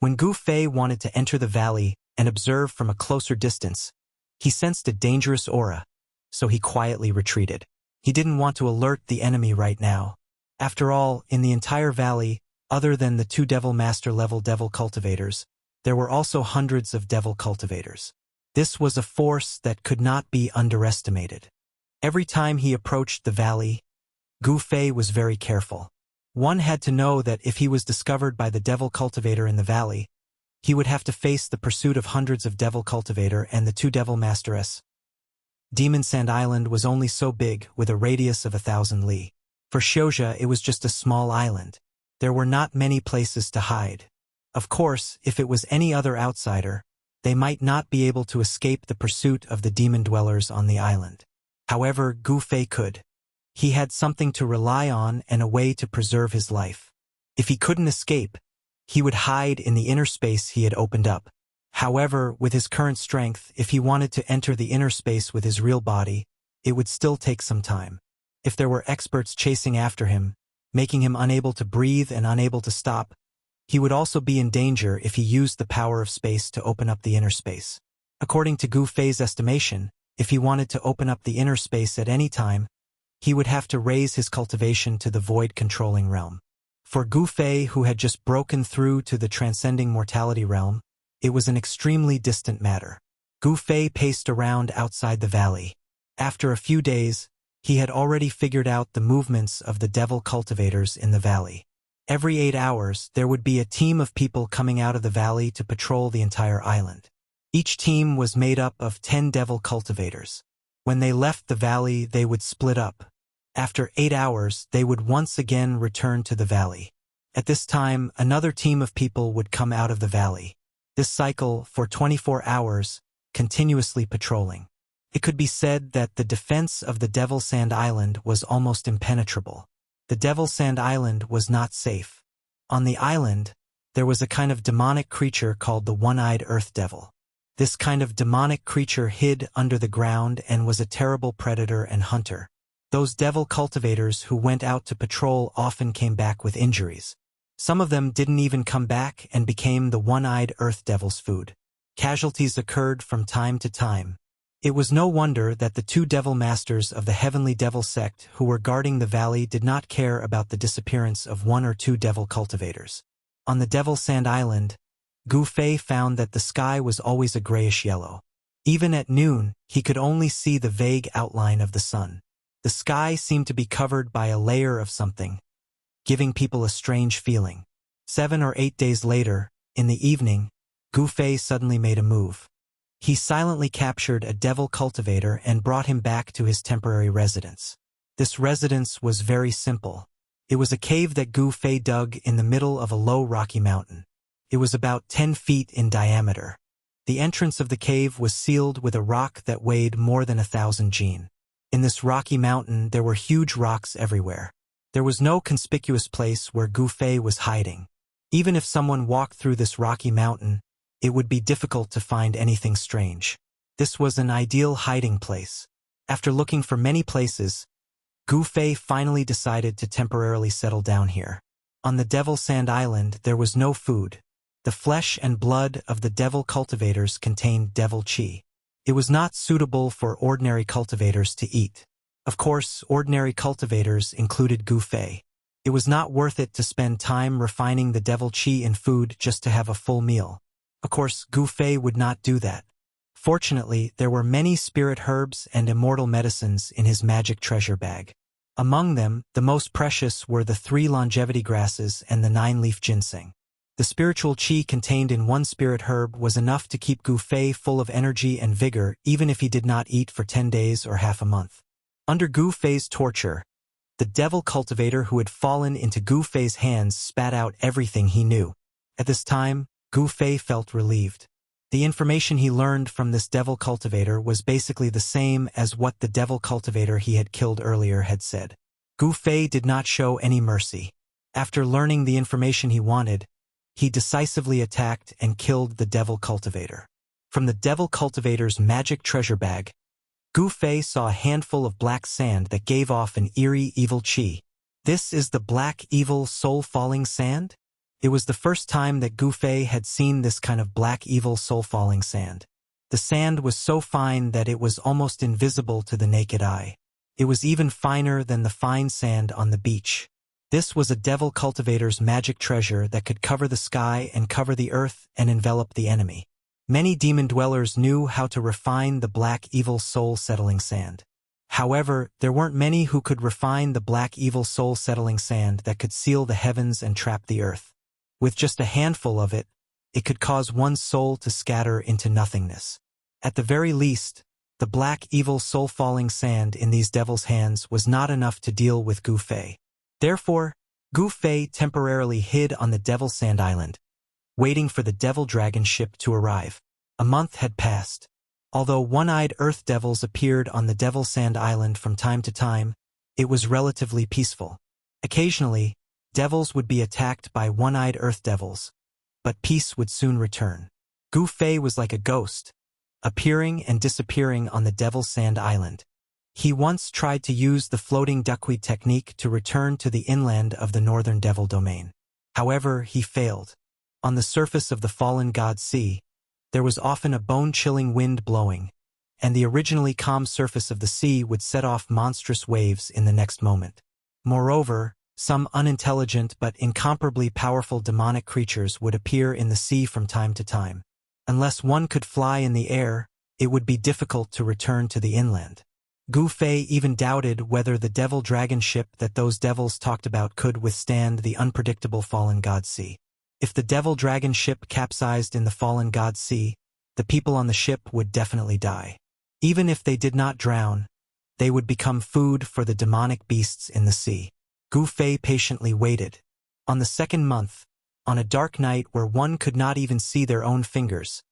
when Gu Fei wanted to enter the valley and observe from a closer distance, he sensed a dangerous aura, so he quietly retreated. He didn't want to alert the enemy right now. After all, in the entire valley, other than the two devil master level devil cultivators, there were also hundreds of devil cultivators. This was a force that could not be underestimated. Every time he approached the valley, Gu Fei was very careful. One had to know that if he was discovered by the devil cultivator in the valley, he would have to face the pursuit of hundreds of devil cultivator and the two devil masteress. Demon Sand Island was only so big, with a radius of 1,000 li. For Xiuzha, it was just a small island. There were not many places to hide. Of course, if it was any other outsider, they might not be able to escape the pursuit of the demon dwellers on the island. However, Gu Fei could. He had something to rely on and a way to preserve his life. If he couldn't escape, he would hide in the inner space he had opened up. However, with his current strength, if he wanted to enter the inner space with his real body, it would still take some time. If there were experts chasing after him, making him unable to breathe and unable to stop, he would also be in danger if he used the power of space to open up the inner space. According to Gu Fei's estimation, if he wanted to open up the inner space at any time, he would have to raise his cultivation to the void-controlling realm. For Gu Fei, who had just broken through to the transcending mortality realm, it was an extremely distant matter. Gu Fei paced around outside the valley. After a few days, he had already figured out the movements of the devil cultivators in the valley. Every 8 hours, there would be a team of people coming out of the valley to patrol the entire island. Each team was made up of 10 devil cultivators. When they left the valley, they would split up. After 8 hours, they would once again return to the valley. At this time, another team of people would come out of the valley. This cycle, for 24 hours, continuously patrolling. It could be said that the defense of the Devil Sand Island was almost impenetrable. The Devil Sand Island was not safe. On the island, there was a kind of demonic creature called the One-Eyed Earth Devil. This kind of demonic creature hid under the ground and was a terrible predator and hunter. Those devil cultivators who went out to patrol often came back with injuries. Some of them didn't even come back and became the One-Eyed Earth Devil's food. Casualties occurred from time to time. It was no wonder that the two devil masters of the Heavenly Devil sect who were guarding the valley did not care about the disappearance of 1 or 2 devil cultivators. On the Devil Sand Island, Gu Fei found that the sky was always a grayish yellow. Even at noon, he could only see the vague outline of the sun. The sky seemed to be covered by a layer of something, giving people a strange feeling. 7 or 8 days later, in the evening, Gu Fei suddenly made a move. He silently captured a devil cultivator and brought him back to his temporary residence. This residence was very simple. It was a cave that Gu Fei dug in the middle of a low rocky mountain. It was about 10 feet in diameter. The entrance of the cave was sealed with a rock that weighed more than 1,000 jin. In this rocky mountain, there were huge rocks everywhere. There was no conspicuous place where Gu Fei was hiding. Even if someone walked through this rocky mountain, it would be difficult to find anything strange. This was an ideal hiding place. After looking for many places, Gu Fei finally decided to temporarily settle down here. On the Devil Sand Island, there was no food. The flesh and blood of the devil cultivators contained devil qi. It was not suitable for ordinary cultivators to eat. Of course, ordinary cultivators included Gu Fei. It was not worth it to spend time refining the devil qi in food just to have a full meal. Of course, Gu Fei would not do that. Fortunately, there were many spirit herbs and immortal medicines in his magic treasure bag. Among them, the most precious were the 3 longevity grasses and the 9-leaf ginseng. The spiritual qi contained in one spirit herb was enough to keep Gu Fei full of energy and vigor even if he did not eat for 10 days or half a month. Under Gu Fei's torture, The devil cultivator who had fallen into Gu Fei's hands spat out everything he knew. At this time, Gu Fei felt relieved. The information he learned from this devil cultivator was basically the same as what the devil cultivator he had killed earlier had said. Gu Fei did not show any mercy. After learning the information he wanted, he decisively attacked and killed the devil cultivator. From the devil cultivator's magic treasure bag, Gu Fei saw a handful of black sand that gave off an eerie evil qi. This is the black evil soul-falling sand? It was the first time that Gu Fei had seen this kind of black evil soul-falling sand. The sand was so fine that it was almost invisible to the naked eye. It was even finer than the fine sand on the beach. This was a devil cultivator's magic treasure that could cover the sky and cover the earth and envelop the enemy. Many demon dwellers knew how to refine the black evil soul-settling sand. However, there weren't many who could refine the black evil soul-settling sand that could seal the heavens and trap the earth. With just a handful of it, it could cause one's soul to scatter into nothingness. At the very least, the black evil soul-falling sand in these devils' hands was not enough to deal with Gu Fei. Therefore, Gu Fei temporarily hid on the Devil Sand Island, waiting for the Devil Dragon ship to arrive. A month had passed. Although one-eyed Earth Devils appeared on the Devil Sand Island from time to time, it was relatively peaceful. Occasionally, devils would be attacked by one-eyed Earth Devils, but peace would soon return. Gu Fei was like a ghost, appearing and disappearing on the Devil Sand Island. He once tried to use the floating duckweed technique to return to the inland of the northern Devil Domain. However, he failed. On the surface of the fallen God Sea, there was often a bone-chilling wind blowing, and the originally calm surface of the sea would set off monstrous waves in the next moment. Moreover, some unintelligent but incomparably powerful demonic creatures would appear in the sea from time to time. Unless one could fly in the air, it would be difficult to return to the inland. Gu Fei even doubted whether the devil dragon ship that those devils talked about could withstand the unpredictable fallen God Sea. If the devil dragon ship capsized in the fallen God Sea, the people on the ship would definitely die. Even if they did not drown, they would become food for the demonic beasts in the sea. Gu Fei patiently waited. On the second month, on a dark night where one could not even see their own fingers,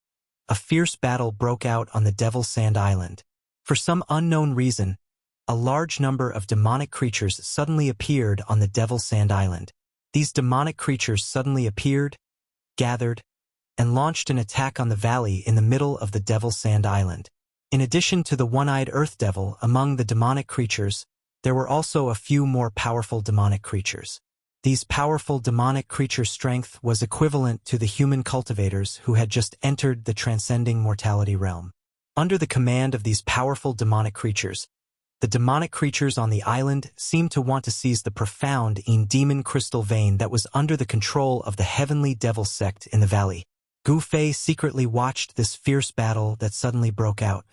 a fierce battle broke out on the Devil Sand Island. For some unknown reason, a large number of demonic creatures suddenly appeared on the Devil Sand Island. These demonic creatures suddenly appeared, gathered, and launched an attack on the valley in the middle of the Devil Sand Island. In addition to the one-eyed Earth Devil among the demonic creatures, there were also a few more powerful demonic creatures. These powerful demonic creatures' strength was equivalent to the human cultivators who had just entered the transcending mortality realm. Under the command of these powerful demonic creatures, the demonic creatures on the island seemed to want to seize the profound demon crystal vein that was under the control of the heavenly devil sect in the valley. Gu Fei secretly watched this fierce battle that suddenly broke out.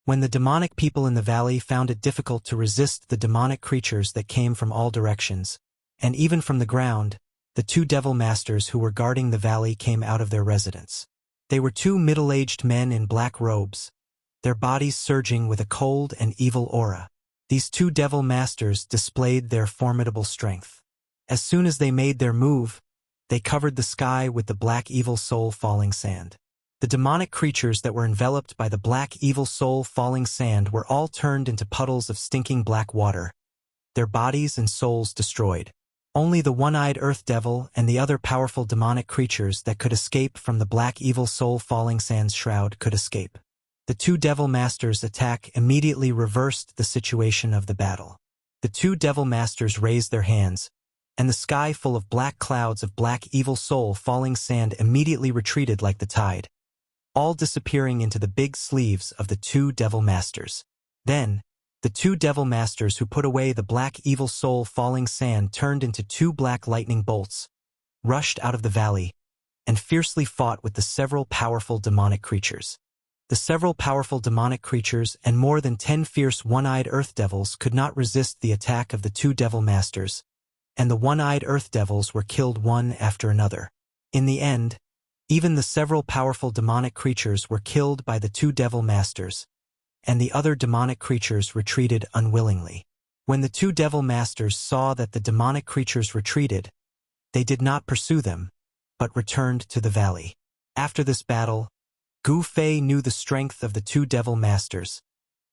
When the demonic people in the valley found it difficult to resist the demonic creatures that came from all directions, and even from the ground, the two devil masters who were guarding the valley came out of their residence. They were two middle-aged men in black robes, their bodies surging with a cold and evil aura. These two devil masters displayed their formidable strength. As soon as they made their move, they covered the sky with the black evil soul falling sand. The demonic creatures that were enveloped by the black evil soul falling sand were all turned into puddles of stinking black water, their bodies and souls destroyed. Only the one-eyed Earth Devil and the other powerful demonic creatures that could escape from the black evil soul falling sand's shroud could escape. The two devil masters' attack immediately reversed the situation of the battle. The two devil masters raised their hands, and the sky full of black clouds of black evil soul falling sand immediately retreated like the tide, all disappearing into the big sleeves of the two devil masters. Then, the two devil masters who put away the black evil soul falling sand turned into two black lightning bolts, rushed out of the valley, and fiercely fought with the several powerful demonic creatures. The several powerful demonic creatures and more than 10 fierce one-eyed Earth Devils could not resist the attack of the two devil masters, and the one-eyed Earth Devils were killed one after another. In the end, even the several powerful demonic creatures were killed by the two devil masters, and the other demonic creatures retreated unwillingly. When the two devil masters saw that the demonic creatures retreated, they did not pursue them, but returned to the valley. After this battle, Gu Fei knew the strength of the two devil masters,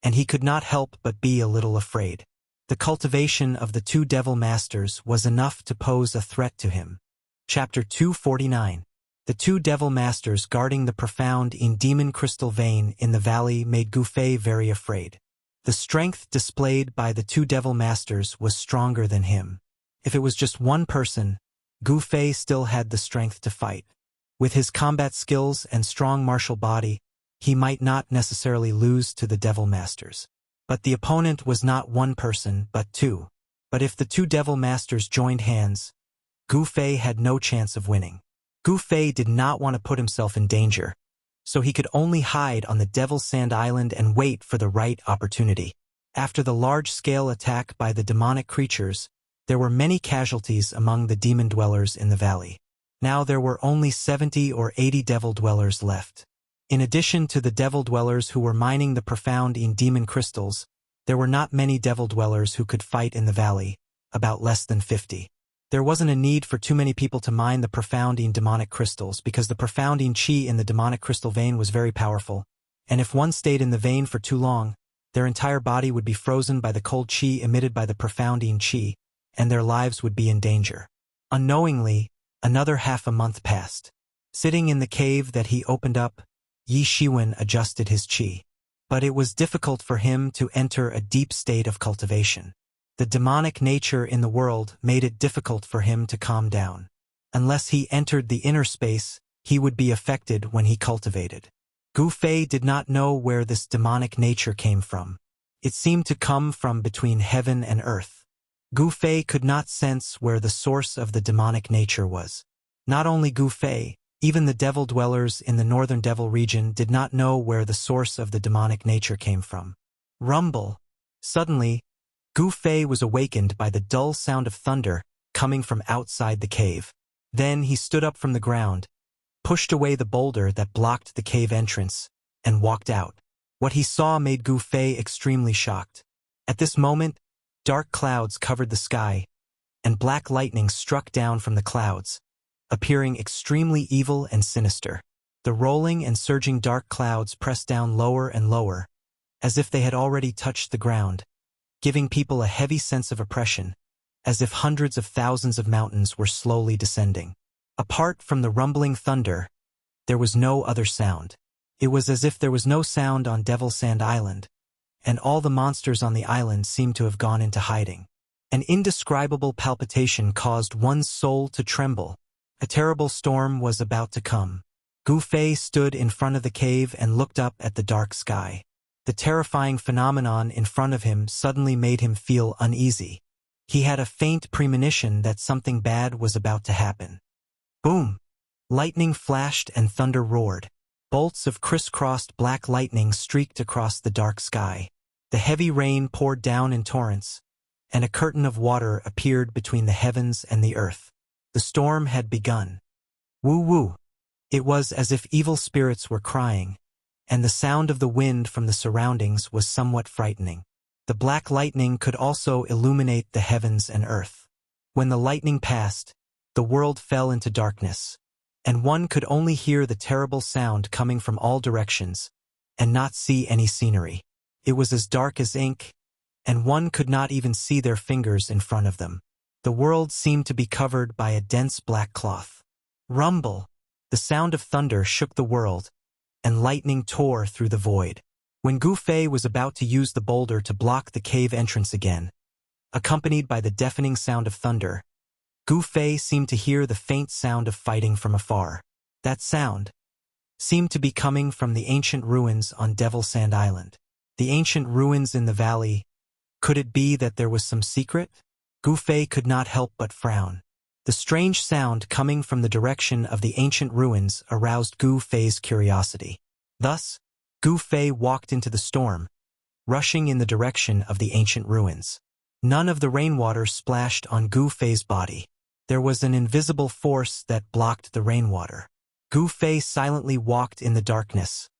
and he could not help but be a little afraid. The cultivation of the two devil masters was enough to pose a threat to him. Chapter 249. The two devil masters guarding the profound demon crystal vein in the valley made Gu Fei very afraid. The strength displayed by the two devil masters was stronger than him. If it was just one person, Gu Fei still had the strength to fight. With his combat skills and strong martial body, he might not necessarily lose to the devil masters. But the opponent was not one person, but two. But if the two devil masters joined hands, Gu Fei had no chance of winning. Gu Fei did not want to put himself in danger, so he could only hide on the Devil's Sand Island and wait for the right opportunity. After the large-scale attack by the demonic creatures, there were many casualties among the demon dwellers in the valley. Now there were only 70 or 80 devil dwellers left. In addition to the devil dwellers who were mining the profound demon crystals, there were not many devil dwellers who could fight in the valley, about less than 50. There wasn't a need for too many people to mine the profound demonic crystals because the profound chi in the demonic crystal vein was very powerful, and if one stayed in the vein for too long, their entire body would be frozen by the cold chi emitted by the profound chi, and their lives would be in danger. Unknowingly, another half a month passed. Sitting in the cave that he opened up, Yi Shiwen adjusted his chi. But it was difficult for him to enter a deep state of cultivation. The demonic nature in the world made it difficult for him to calm down. Unless he entered the inner space, he would be affected when he cultivated. Gu Fei did not know where this demonic nature came from. It seemed to come from between heaven and earth. Gu Fei could not sense where the source of the demonic nature was. Not only Gu Fei, even the devil dwellers in the northern devil region did not know where the source of the demonic nature came from. Rumble. Suddenly, Gu Fei was awakened by the dull sound of thunder coming from outside the cave. Then he stood up from the ground, pushed away the boulder that blocked the cave entrance, and walked out. What he saw made Gu Fei extremely shocked. At this moment, dark clouds covered the sky, and black lightning struck down from the clouds, appearing extremely evil and sinister. The rolling and surging dark clouds pressed down lower and lower, as if they had already touched the ground, giving people a heavy sense of oppression, as if hundreds of thousands of mountains were slowly descending. Apart from the rumbling thunder, there was no other sound. It was as if there was no sound on Devil's Sand Island, and all the monsters on the island seemed to have gone into hiding. An indescribable palpitation caused one's soul to tremble. A terrible storm was about to come. Gu Fei stood in front of the cave and looked up at the dark sky. The terrifying phenomenon in front of him suddenly made him feel uneasy. He had a faint premonition that something bad was about to happen. Boom! Lightning flashed and thunder roared. Bolts of crisscrossed black lightning streaked across the dark sky. The heavy rain poured down in torrents, and a curtain of water appeared between the heavens and the earth. The storm had begun. Woo-woo! It was as if evil spirits were crying, and the sound of the wind from the surroundings was somewhat frightening. The black lightning could also illuminate the heavens and earth. When the lightning passed, the world fell into darkness, and one could only hear the terrible sound coming from all directions, and not see any scenery. It was as dark as ink, and one could not even see their fingers in front of them. The world seemed to be covered by a dense black cloth. Rumble! The sound of thunder shook the world, and lightning tore through the void. When Gu Fei was about to use the boulder to block the cave entrance again, accompanied by the deafening sound of thunder, Gu Fei seemed to hear the faint sound of fighting from afar. That sound seemed to be coming from the ancient ruins on Devil's Sand Island. The ancient ruins in the valley. Could it be that there was some secret? Gu Fei could not help but frown. The strange sound coming from the direction of the ancient ruins aroused Gu Fei's curiosity. Thus, Gu Fei walked into the storm, rushing in the direction of the ancient ruins. None of the rainwater splashed on Gu Fei's body. There was an invisible force that blocked the rainwater. Gu Fei silently walked in the darkness,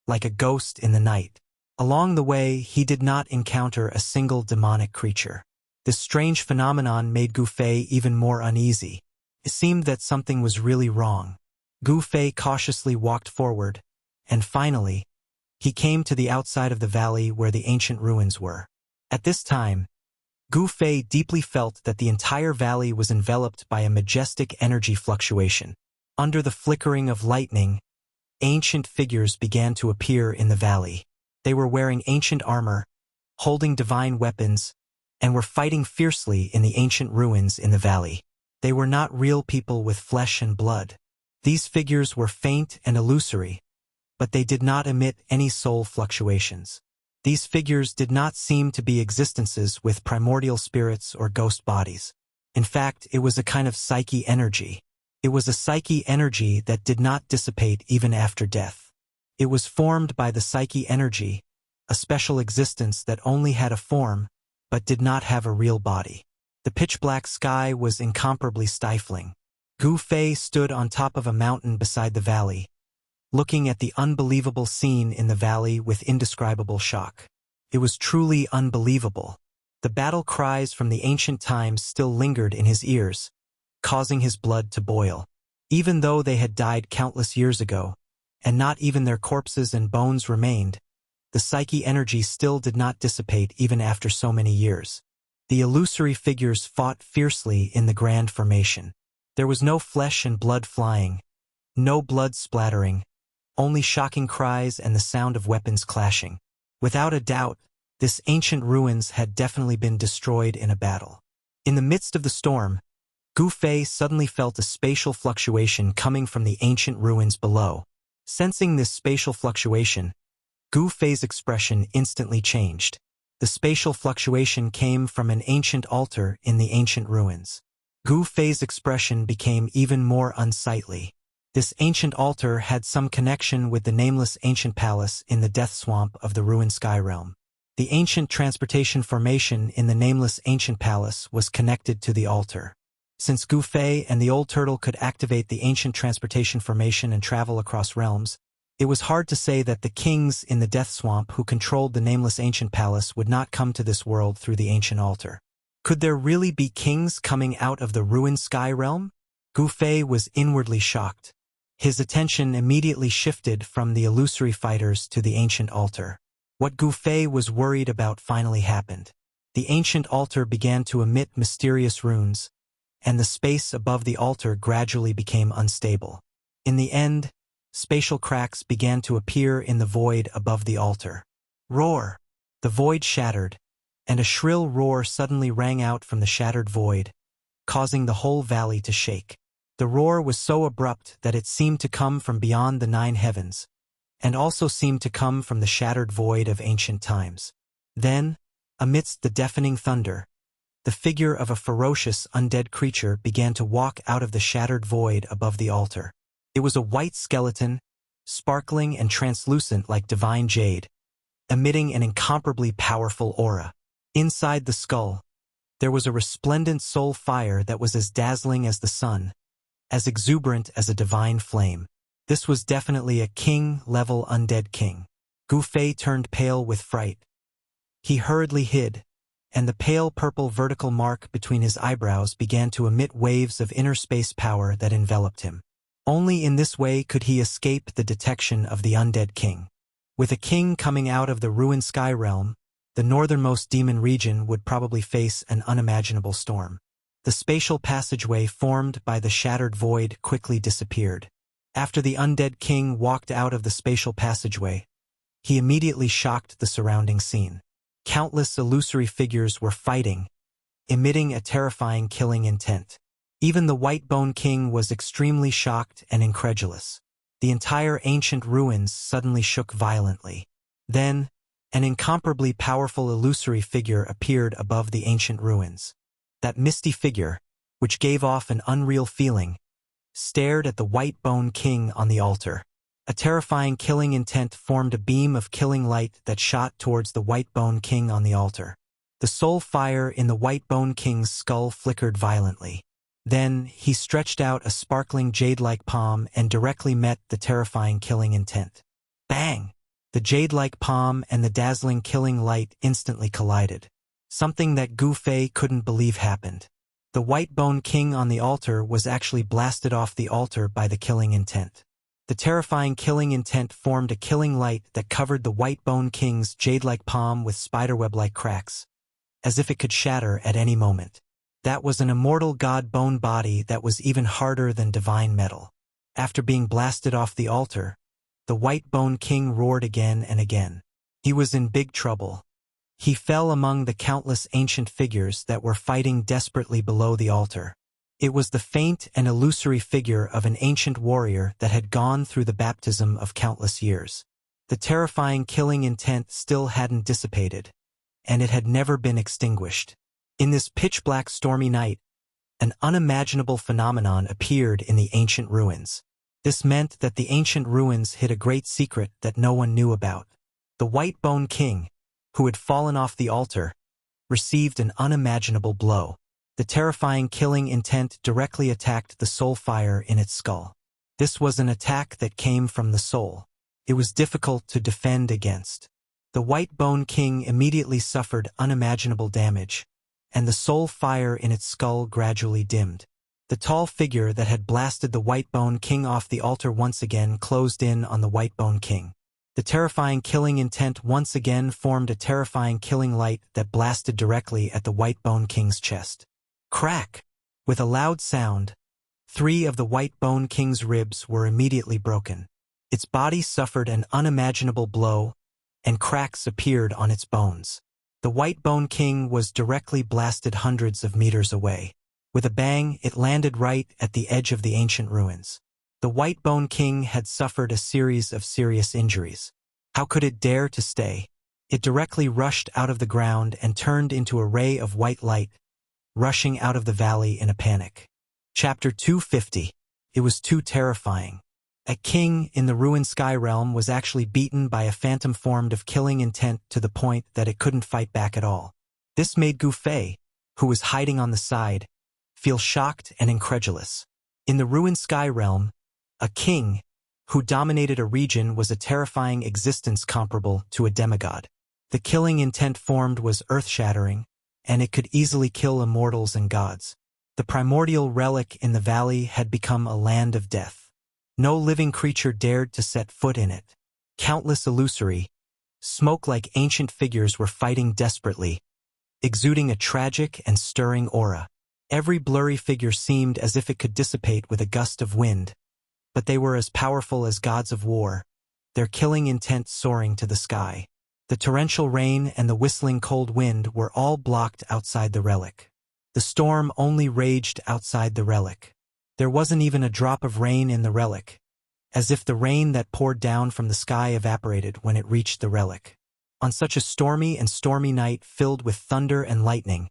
like a ghost in the night. Along the way, he did not encounter a single demonic creature. This strange phenomenon made Gu Fei even more uneasy. It seemed that something was really wrong. Gu Fei cautiously walked forward, and finally, he came to the outside of the valley where the ancient ruins were. At this time, Gu Fei deeply felt that the entire valley was enveloped by a majestic energy fluctuation. Under the flickering of lightning, ancient figures began to appear in the valley. They were wearing ancient armor, holding divine weapons, and were fighting fiercely in the ancient ruins in the valley. They were not real people with flesh and blood. These figures were faint and illusory, but they did not emit any soul fluctuations. These figures did not seem to be existences with primordial spirits or ghost bodies. In fact, it was a kind of psyche energy. It was a psyche energy that did not dissipate even after death. It was formed by the psyche energy, a special existence that only had a form, but did not have a real body. The pitch-black sky was incomparably stifling. Gu Fei stood on top of a mountain beside the valley, looking at the unbelievable scene in the valley with indescribable shock. It was truly unbelievable. The battle cries from the ancient times still lingered in his ears, causing his blood to boil. Even though they had died countless years ago, and not even their corpses and bones remained, the psyche energy still did not dissipate even after so many years. The illusory figures fought fiercely in the grand formation. There was no flesh and blood flying, no blood splattering, only shocking cries and the sound of weapons clashing. Without a doubt, this ancient ruins had definitely been destroyed in a battle. In the midst of the storm, Gu Fei suddenly felt a spatial fluctuation coming from the ancient ruins below. Sensing this spatial fluctuation, Gu Fei's expression instantly changed. The spatial fluctuation came from an ancient altar in the ancient ruins. Gu Fei's expression became even more unsightly. This ancient altar had some connection with the nameless ancient palace in the death swamp of the ruined sky realm. The ancient transportation formation in the nameless ancient palace was connected to the altar. Since Gu Fei and the old turtle could activate the ancient transportation formation and travel across realms, it was hard to say that the kings in the death swamp who controlled the nameless ancient palace would not come to this world through the ancient altar. Could there really be kings coming out of the ruined sky realm? Gu Fei was inwardly shocked. His attention immediately shifted from the illusory fighters to the ancient altar. What Gu Fei was worried about finally happened. The ancient altar began to emit mysterious runes, and the space above the altar gradually became unstable. In the end, spatial cracks began to appear in the void above the altar. Roar! The void shattered, and a shrill roar suddenly rang out from the shattered void, causing the whole valley to shake. The roar was so abrupt that it seemed to come from beyond the 9 heavens, and also seemed to come from the shattered void of ancient times. Then, amidst the deafening thunder, the figure of a ferocious undead creature began to walk out of the shattered void above the altar. It was a white skeleton, sparkling and translucent like divine jade, emitting an incomparably powerful aura. Inside the skull, there was a resplendent soul fire that was as dazzling as the sun, as exuberant as a divine flame. This was definitely a king-level undead king. Gu Fei turned pale with fright. He hurriedly hid, and the pale purple vertical mark between his eyebrows began to emit waves of inner space power that enveloped him. Only in this way could he escape the detection of the undead king. With a king coming out of the ruined sky realm, the northernmost demon region would probably face an unimaginable storm. The spatial passageway formed by the shattered void quickly disappeared. After the undead king walked out of the spatial passageway, he immediately shocked the surrounding scene. Countless illusory figures were fighting, emitting a terrifying killing intent. Even the White Bone King was extremely shocked and incredulous. The entire ancient ruins suddenly shook violently. Then, an incomparably powerful illusory figure appeared above the ancient ruins. That misty figure, which gave off an unreal feeling, stared at the White Bone King on the altar. A terrifying killing intent formed a beam of killing light that shot towards the White Bone King on the altar. The soul fire in the White Bone King's skull flickered violently. Then, he stretched out a sparkling jade-like palm and directly met the terrifying killing intent. Bang! The jade-like palm and the dazzling killing light instantly collided. something that Gu Fei couldn't believe happened. The White Bone King on the altar was actually blasted off the altar by the killing intent. The terrifying killing intent formed a killing light that covered the White Bone King's jade-like palm with spiderweb-like cracks, as if it could shatter at any moment. That was an immortal god bone body that was even harder than divine metal. After being blasted off the altar, the White Bone King roared again and again. He was in big trouble. He fell among the countless ancient figures that were fighting desperately below the altar. It was the faint and illusory figure of an ancient warrior that had gone through the baptism of countless years. The terrifying killing intent still hadn't dissipated, and it had never been extinguished. In this pitch-black stormy night, an unimaginable phenomenon appeared in the ancient ruins. This meant that the ancient ruins hid a great secret that no one knew about. The White Bone King, who had fallen off the altar, received an unimaginable blow. The terrifying killing intent directly attacked the soul fire in its skull. This was an attack that came from the soul. It was difficult to defend against. The White Bone King immediately suffered unimaginable damage, and the soul fire in its skull gradually dimmed. The tall figure that had blasted the White Bone King off the altar once again closed in on the White Bone King. The terrifying killing intent once again formed a terrifying killing light that blasted directly at the White Bone King's chest. Crack! With a loud sound, 3 of the White Bone King's ribs were immediately broken. Its body suffered an unimaginable blow, and cracks appeared on its bones. The White Bone King was directly blasted hundreds of meters away. With a bang, it landed right at the edge of the ancient ruins. The White Bone King had suffered a series of serious injuries. How could it dare to stay? It directly rushed out of the ground and turned into a ray of white light, rushing out of the valley in a panic. Chapter 250. It was too terrifying. A king in the ruined sky realm was actually beaten by a phantom formed of killing intent to the point that it couldn't fight back at all. This made Gu Fei, who was hiding on the side, feel shocked and incredulous. In the ruined sky realm, a king who dominated a region was a terrifying existence comparable to a demigod. The killing intent formed was earth-shattering, and it could easily kill immortals and gods. The primordial relic in the valley had become a land of death. No living creature dared to set foot in it. Countless illusory, smoke-like ancient figures were fighting desperately, exuding a tragic and stirring aura. Every blurry figure seemed as if it could dissipate with a gust of wind, but they were as powerful as gods of war, their killing intent soaring to the sky. The torrential rain and the whistling cold wind were all blocked outside the relic. The storm only raged outside the relic. There wasn't even a drop of rain in the relic, as if the rain that poured down from the sky evaporated when it reached the relic. On such a stormy night filled with thunder and lightning,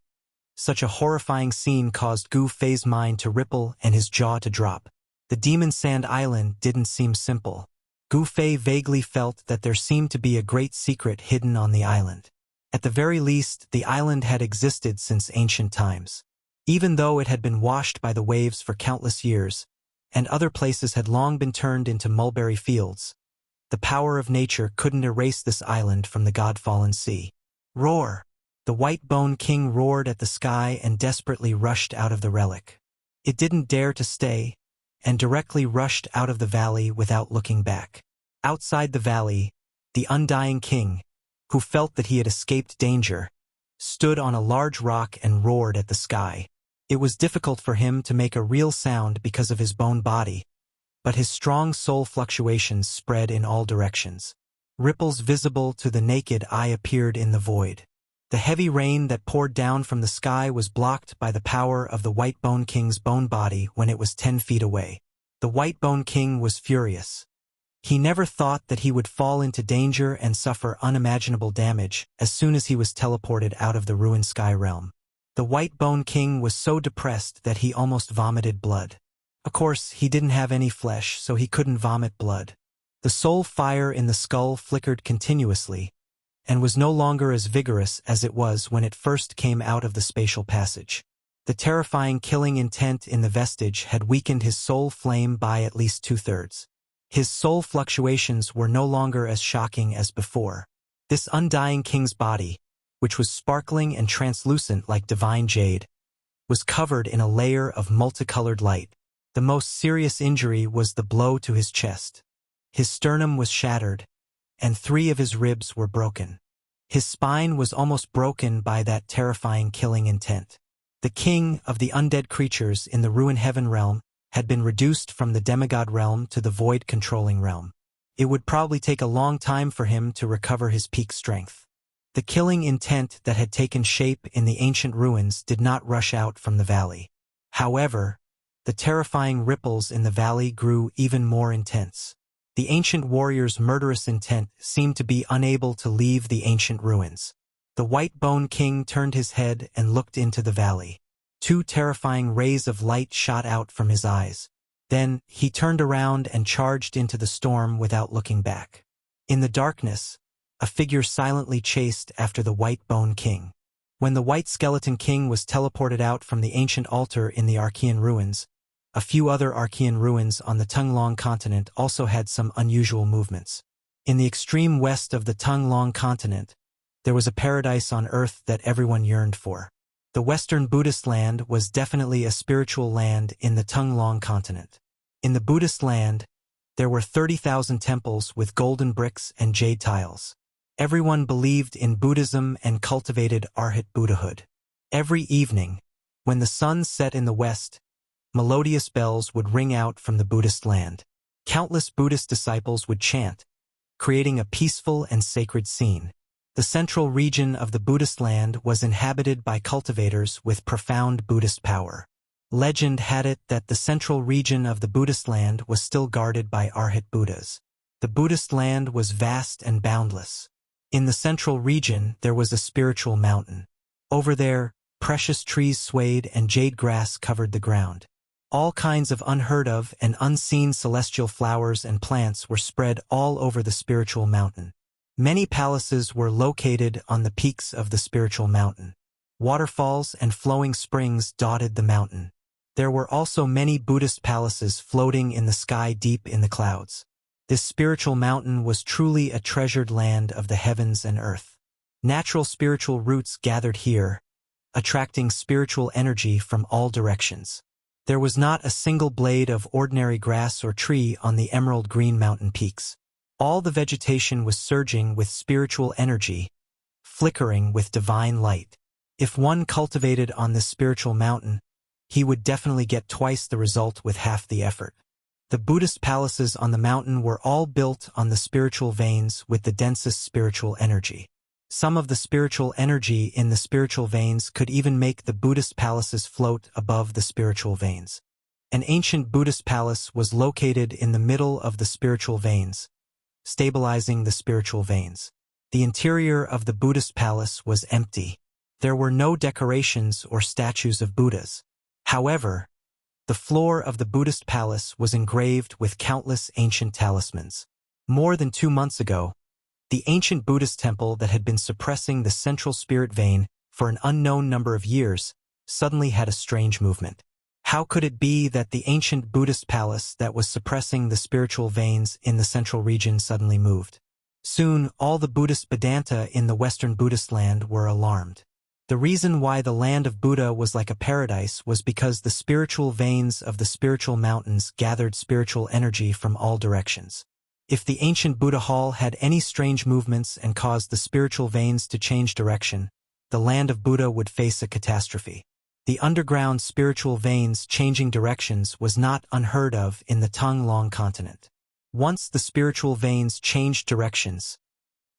such a horrifying scene caused Gu Fei's mind to ripple and his jaw to drop. The Demon Sand Island didn't seem simple. Gu Fei vaguely felt that there seemed to be a great secret hidden on the island. At the very least, the island had existed since ancient times. Even though it had been washed by the waves for countless years, and other places had long been turned into mulberry fields, the power of nature couldn't erase this island from the god-fallen sea. Roar! The White Bone King roared at the sky and desperately rushed out of the relic. It didn't dare to stay, and directly rushed out of the valley without looking back. Outside the valley, the Undying King, who felt that he had escaped danger, stood on a large rock and roared at the sky. It was difficult for him to make a real sound because of his bone body, but his strong soul fluctuations spread in all directions. Ripples visible to the naked eye appeared in the void. The heavy rain that poured down from the sky was blocked by the power of the White Bone King's bone body when it was 10 feet away. The White Bone King was furious. He never thought that he would fall into danger and suffer unimaginable damage as soon as he was teleported out of the ruined sky realm. The White Bone King was so depressed that he almost vomited blood. Of course, he didn't have any flesh, so he couldn't vomit blood. The soul fire in the skull flickered continuously, and was no longer as vigorous as it was when it first came out of the spatial passage. The terrifying killing intent in the vestige had weakened his soul flame by at least 2/3. His soul fluctuations were no longer as shocking as before. This Undying King's body, which was sparkling and translucent like divine jade, was covered in a layer of multicolored light. The most serious injury was the blow to his chest. His sternum was shattered, and 3 of his ribs were broken. His spine was almost broken by that terrifying killing intent. The king of the undead creatures in the Ruin Heaven realm had been reduced from the demigod realm to the void-controlling realm. It would probably take a long time for him to recover his peak strength. The killing intent that had taken shape in the ancient ruins did not rush out from the valley. However, the terrifying ripples in the valley grew even more intense. The ancient warrior's murderous intent seemed to be unable to leave the ancient ruins. The White Bone King turned his head and looked into the valley. 2 terrifying rays of light shot out from his eyes. Then, he turned around and charged into the storm without looking back. In the darkness, a figure silently chased after the White Bone King. When the White Skeleton King was teleported out from the ancient altar in the Archean ruins, a few other Archean ruins on the Tunglong continent also had some unusual movements. In the extreme west of the Tunglong continent, there was a paradise on earth that everyone yearned for. The Western Buddhist land was definitely a spiritual land in the Tunglong continent. In the Buddhist land, there were 30,000 temples with golden bricks and jade tiles. Everyone believed in Buddhism and cultivated Arhat Buddhahood. Every evening, when the sun set in the west, melodious bells would ring out from the Buddhist land. Countless Buddhist disciples would chant, creating a peaceful and sacred scene. The central region of the Buddhist land was inhabited by cultivators with profound Buddhist power. Legend had it that the central region of the Buddhist land was still guarded by Arhat Buddhas. The Buddhist land was vast and boundless. In the central region, there was a spiritual mountain. Over there, precious trees swayed and jade grass covered the ground. All kinds of unheard of and unseen celestial flowers and plants were spread all over the spiritual mountain. Many palaces were located on the peaks of the spiritual mountain. Waterfalls and flowing springs dotted the mountain. There were also many Buddhist palaces floating in the sky deep in the clouds. This spiritual mountain was truly a treasured land of the heavens and earth. Natural spiritual roots gathered here, attracting spiritual energy from all directions. There was not a single blade of ordinary grass or tree on the emerald green mountain peaks. All the vegetation was surging with spiritual energy, flickering with divine light. If one cultivated on this spiritual mountain, he would definitely get twice the result with half the effort. The Buddhist palaces on the mountain were all built on the spiritual veins with the densest spiritual energy. Some of the spiritual energy in the spiritual veins could even make the Buddhist palaces float above the spiritual veins. An ancient Buddhist palace was located in the middle of the spiritual veins, stabilizing the spiritual veins. The interior of the Buddhist palace was empty. There were no decorations or statues of Buddhas. However, the floor of the Buddhist palace was engraved with countless ancient talismans. More than 2 months ago, the ancient Buddhist temple that had been suppressing the central spirit vein for an unknown number of years suddenly had a strange movement. How could it be that the ancient Buddhist palace that was suppressing the spiritual veins in the central region suddenly moved? Soon, all the Buddhist Vedanta in the Western Buddhist land were alarmed. The reason why the land of Buddha was like a paradise was because the spiritual veins of the spiritual mountains gathered spiritual energy from all directions. If the ancient Buddha Hall had any strange movements and caused the spiritual veins to change direction, the land of Buddha would face a catastrophe. The underground spiritual veins changing directions was not unheard of in the Tunglong continent. Once the spiritual veins changed directions,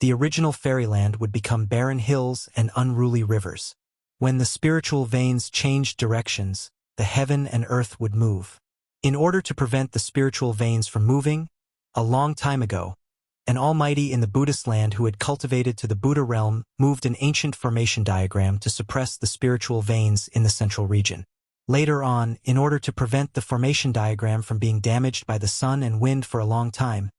the original fairyland would become barren hills and unruly rivers. When the spiritual veins changed directions, the heaven and earth would move. In order to prevent the spiritual veins from moving, a long time ago, an almighty in the Buddhist land who had cultivated to the Buddha realm moved an ancient formation diagram to suppress the spiritual veins in the central region. Later on, in order to prevent the formation diagram from being damaged by the sun and wind for a long time,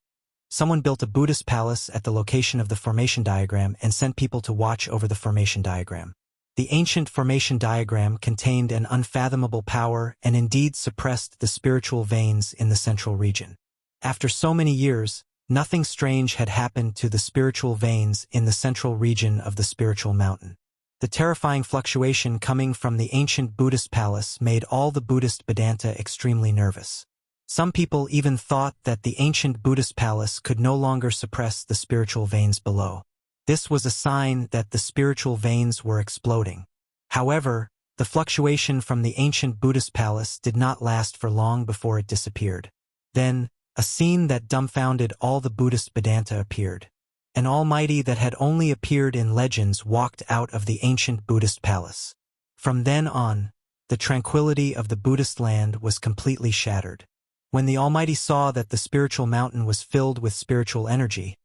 someone built a Buddhist palace at the location of the formation diagram and sent people to watch over the formation diagram. The ancient formation diagram contained an unfathomable power and indeed suppressed the spiritual veins in the central region. After so many years, Nothing strange had happened to the spiritual veins in the central region of the spiritual mountain. The terrifying fluctuation coming from the ancient Buddhist palace made all the Buddhist Vedanta extremely nervous. Some people even thought that the ancient Buddhist palace could no longer suppress the spiritual veins below. This was a sign that the spiritual veins were exploding. However, the fluctuation from the ancient Buddhist palace did not last for long before it disappeared. Then, a scene that dumbfounded all the Buddhist Vedanta appeared. An almighty that had only appeared in legends walked out of the ancient Buddhist palace. From then on, the tranquility of the Buddhist land was completely shattered. When the Almighty saw that the spiritual mountain was filled with spiritual energy,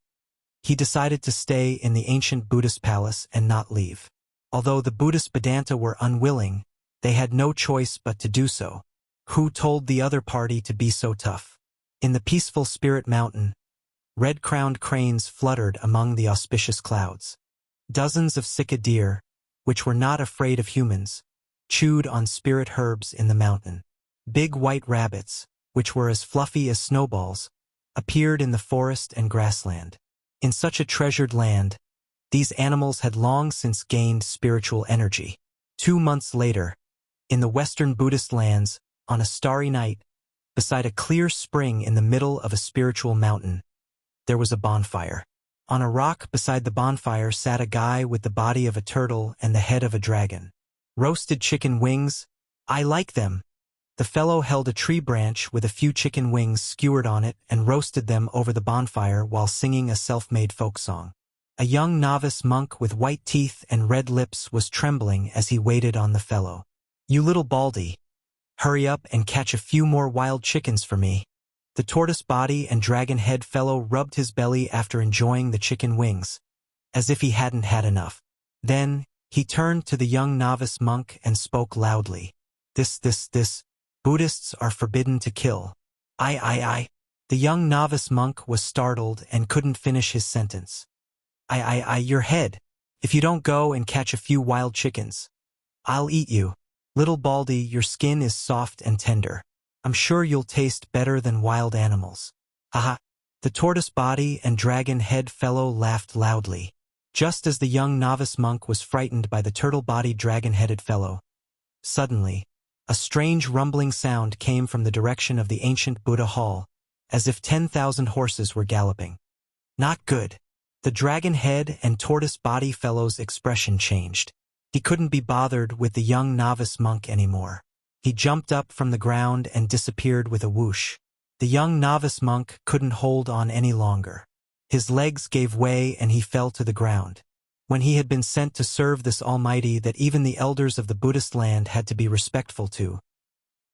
he decided to stay in the ancient Buddhist palace and not leave. Although the Buddhist Vedanta were unwilling, they had no choice but to do so. Who told the other party to be so tough? In the peaceful spirit mountain, red-crowned cranes fluttered among the auspicious clouds. Dozens of sika deer, which were not afraid of humans, chewed on spirit herbs in the mountain. Big white rabbits, which were as fluffy as snowballs, appeared in the forest and grassland. In such a treasured land, these animals had long since gained spiritual energy. 2 months later, in the western Buddhist lands, on a starry night, beside a clear spring in the middle of a spiritual mountain, there was a bonfire. On a rock beside the bonfire sat a guy with the body of a turtle and the head of a dragon. Roasted chicken wings? I like them. The fellow held a tree branch with a few chicken wings skewered on it and roasted them over the bonfire while singing a self-made folk song. A young novice monk with white teeth and red lips was trembling as he waited on the fellow. "You little baldy. Hurry up and catch a few more wild chickens for me." The tortoise body and dragon head fellow rubbed his belly after enjoying the chicken wings, as if he hadn't had enough. Then, he turned to the young novice monk and spoke loudly. This, Buddhists are forbidden to kill. I. The young novice monk was startled and couldn't finish his sentence. Your head. If you don't go and catch a few wild chickens, I'll eat you. Little baldy, your skin is soft and tender. I'm sure you'll taste better than wild animals. Haha. The tortoise body and dragon head fellow laughed loudly. Just as the young novice monk was frightened by the turtle-bodied dragon-headed fellow, suddenly, a strange rumbling sound came from the direction of the ancient Buddha hall, as if 10,000 horses were galloping. Not good. The dragon head and tortoise body fellow's expression changed. He couldn't be bothered with the young novice monk anymore. He jumped up from the ground and disappeared with a whoosh. The young novice monk couldn't hold on any longer. His legs gave way and he fell to the ground. When he had been sent to serve this almighty that even the elders of the Buddhist land had to be respectful to,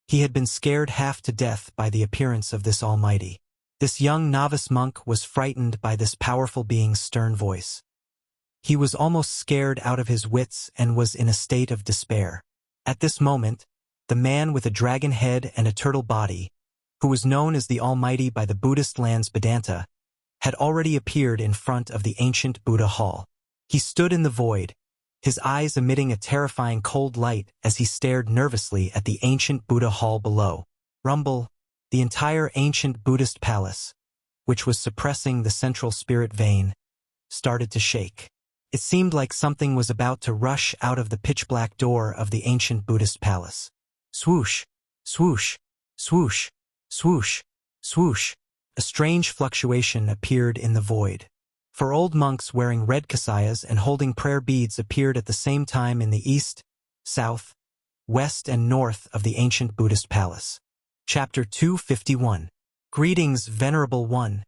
he had been scared half to death by the appearance of this almighty. This young novice monk was frightened by this powerful being's stern voice. He was almost scared out of his wits and was in a state of despair. At this moment, the man with a dragon head and a turtle body, who was known as the Almighty by the Buddhist land's Vedanta, had already appeared in front of the ancient Buddha hall. He stood in the void, his eyes emitting a terrifying cold light as he stared nervously at the ancient Buddha hall below. Rumble, the entire ancient Buddhist palace, which was suppressing the central spirit vein, started to shake. It seemed like something was about to rush out of the pitch-black door of the ancient Buddhist palace. Swoosh, swoosh, swoosh, swoosh, swoosh. A strange fluctuation appeared in the void. 4 old monks wearing red kasayas and holding prayer beads appeared at the same time in the east, south, west and north of the ancient Buddhist palace. Chapter 251. Greetings, Venerable One.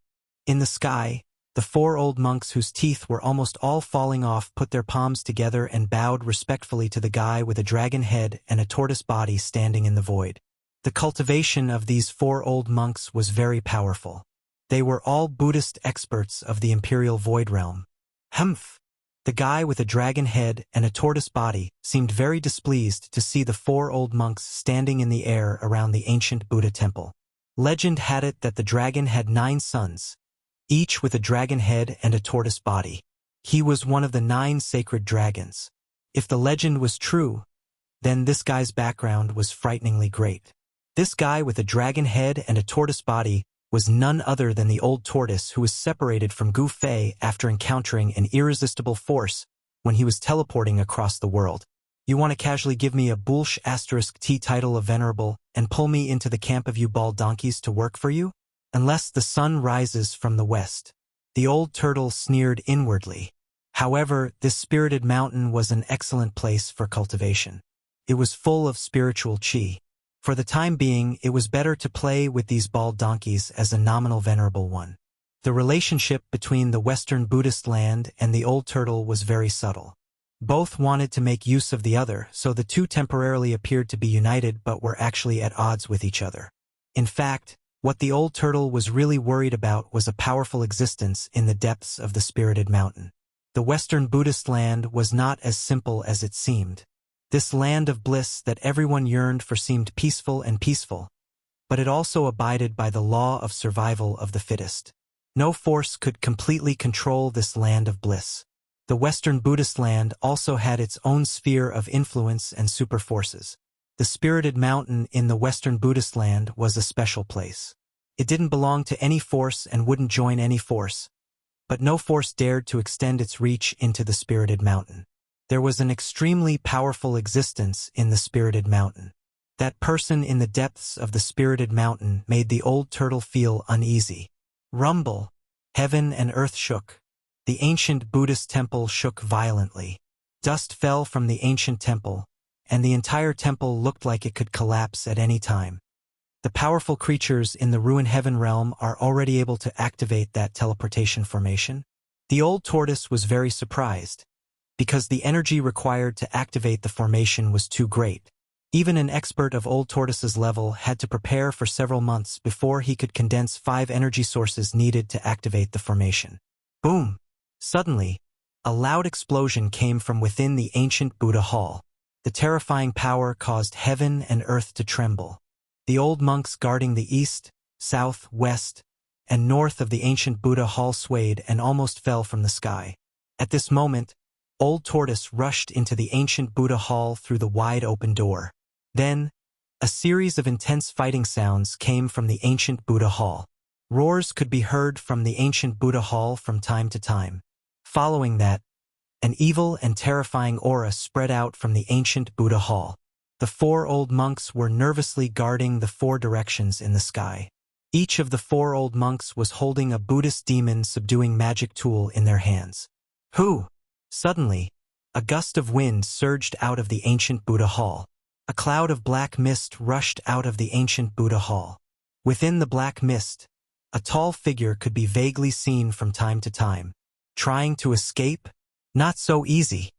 In the sky, the 4 old monks whose teeth were almost all falling off put their palms together and bowed respectfully to the guy with a dragon head and a tortoise body standing in the void. The cultivation of these 4 old monks was very powerful. They were all Buddhist experts of the imperial void realm. Humph! The guy with a dragon head and a tortoise body seemed very displeased to see the 4 old monks standing in the air around the ancient Buddha temple. Legend had it that the dragon had 9 sons, each with a dragon head and a tortoise body. He was one of the 9 sacred dragons. If the legend was true, then this guy's background was frighteningly great. This guy with a dragon head and a tortoise body was none other than the old tortoise who was separated from Gu Fei after encountering an irresistible force when he was teleporting across the world. You want to casually give me a Boolsh *T title of venerable and pull me into the camp of you bald donkeys to work for you? Unless the sun rises from the west. The old turtle sneered inwardly. However, this spirited mountain was an excellent place for cultivation. It was full of spiritual qi. For the time being, it was better to play with these bald donkeys as a nominal venerable one. The relationship between the Western Buddhist land and the old turtle was very subtle. Both wanted to make use of the other, so the two temporarily appeared to be united but were actually at odds with each other. In fact, what the old turtle was really worried about was a powerful existence in the depths of the spirited mountain. The Western Buddhist land was not as simple as it seemed. This land of bliss that everyone yearned for seemed peaceful, but it also abided by the law of survival of the fittest. No force could completely control this land of bliss. The Western Buddhist land also had its own sphere of influence and superforces. The spirited mountain in the Western Buddhist land was a special place. It didn't belong to any force and wouldn't join any force, but no force dared to extend its reach into the spirited mountain. There was an extremely powerful existence in the spirited mountain. That person in the depths of the spirited mountain made the old turtle feel uneasy. Rumble. Heaven and earth shook. The ancient Buddhist temple shook violently. Dust fell from the ancient temple, and the entire temple looked like it could collapse at any time. The powerful creatures in the ruined heaven realm are already able to activate that teleportation formation. The old tortoise was very surprised, because the energy required to activate the formation was too great. Even an expert of old tortoise's level had to prepare for several months before he could condense 5 energy sources needed to activate the formation. Boom! Suddenly, a loud explosion came from within the ancient Buddha hall. The terrifying power caused heaven and earth to tremble. The old monks guarding the east, south, west, and north of the ancient Buddha hall swayed and almost fell from the sky. At this moment, Old Tortoise rushed into the ancient Buddha hall through the wide open door. Then, a series of intense fighting sounds came from the ancient Buddha hall. Roars could be heard from the ancient Buddha hall from time to time. Following that, an evil and terrifying aura spread out from the ancient Buddha hall. The 4 old monks were nervously guarding the 4 directions in the sky. Each of the 4 old monks was holding a Buddhist demon subduing magic tool in their hands. Whoo! Suddenly, a gust of wind surged out of the ancient Buddha hall. A cloud of black mist rushed out of the ancient Buddha hall. Within the black mist, a tall figure could be vaguely seen from time to time. Trying to escape? Not so easy.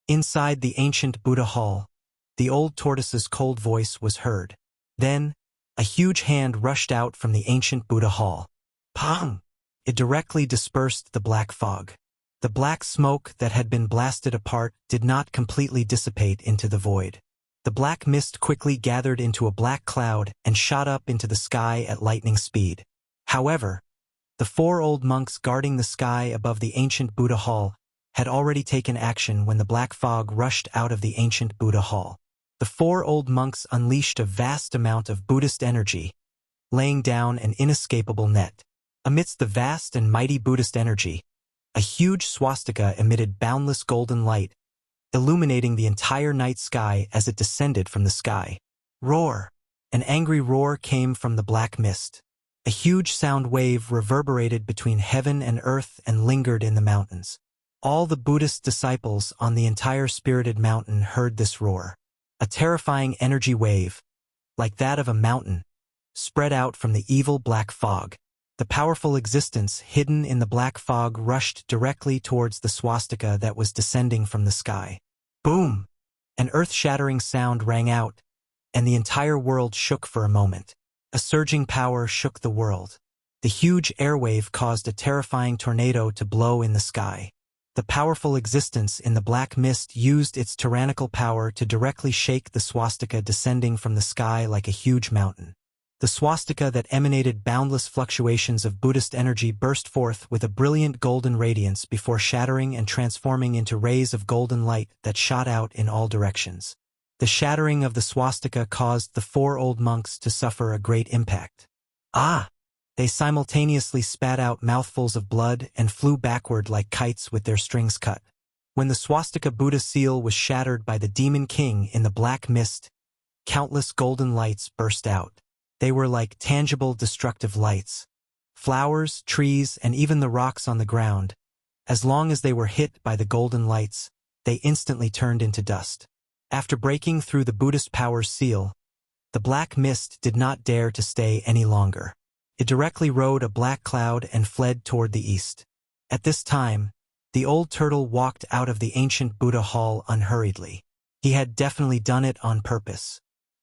Inside the ancient Buddha hall, the old tortoise's cold voice was heard. Then, a huge hand rushed out from the ancient Buddha hall. Pong! It directly dispersed the black fog. The black smoke that had been blasted apart did not completely dissipate into the void. The black mist quickly gathered into a black cloud and shot up into the sky at lightning speed. However, the 4 old monks guarding the sky above the ancient Buddha hall had already taken action when the black fog rushed out of the ancient Buddha hall. The 4 old monks unleashed a vast amount of Buddhist energy, laying down an inescapable net. Amidst the vast and mighty Buddhist energy, a huge swastika emitted boundless golden light, illuminating the entire night sky as it descended from the sky. Roar! An angry roar came from the black mist. A huge sound wave reverberated between heaven and earth and lingered in the mountains. All the Buddhist disciples on the entire spirited mountain heard this roar. A terrifying energy wave, like that of a mountain, spread out from the evil black fog. The powerful existence hidden in the black fog rushed directly towards the swastika that was descending from the sky. Boom! An earth-shattering sound rang out, and the entire world shook for a moment. A surging power shook the world. The huge airwave caused a terrifying tornado to blow in the sky. The powerful existence in the black mist used its tyrannical power to directly shake the swastika descending from the sky like a huge mountain. The swastika that emanated boundless fluctuations of Buddhist energy burst forth with a brilliant golden radiance before shattering and transforming into rays of golden light that shot out in all directions. The shattering of the swastika caused the 4 old monks to suffer a great impact. Ah! They simultaneously spat out mouthfuls of blood and flew backward like kites with their strings cut. When the swastika Buddha seal was shattered by the Demon King in the black mist, countless golden lights burst out. They were like tangible destructive lights. Flowers, trees, and even the rocks on the ground, as long as they were hit by the golden lights, they instantly turned into dust. After breaking through the Buddhist power's seal, the black mist did not dare to stay any longer. It directly rode a black cloud and fled toward the east. At this time, the old turtle walked out of the ancient Buddha hall unhurriedly. He had definitely done it on purpose.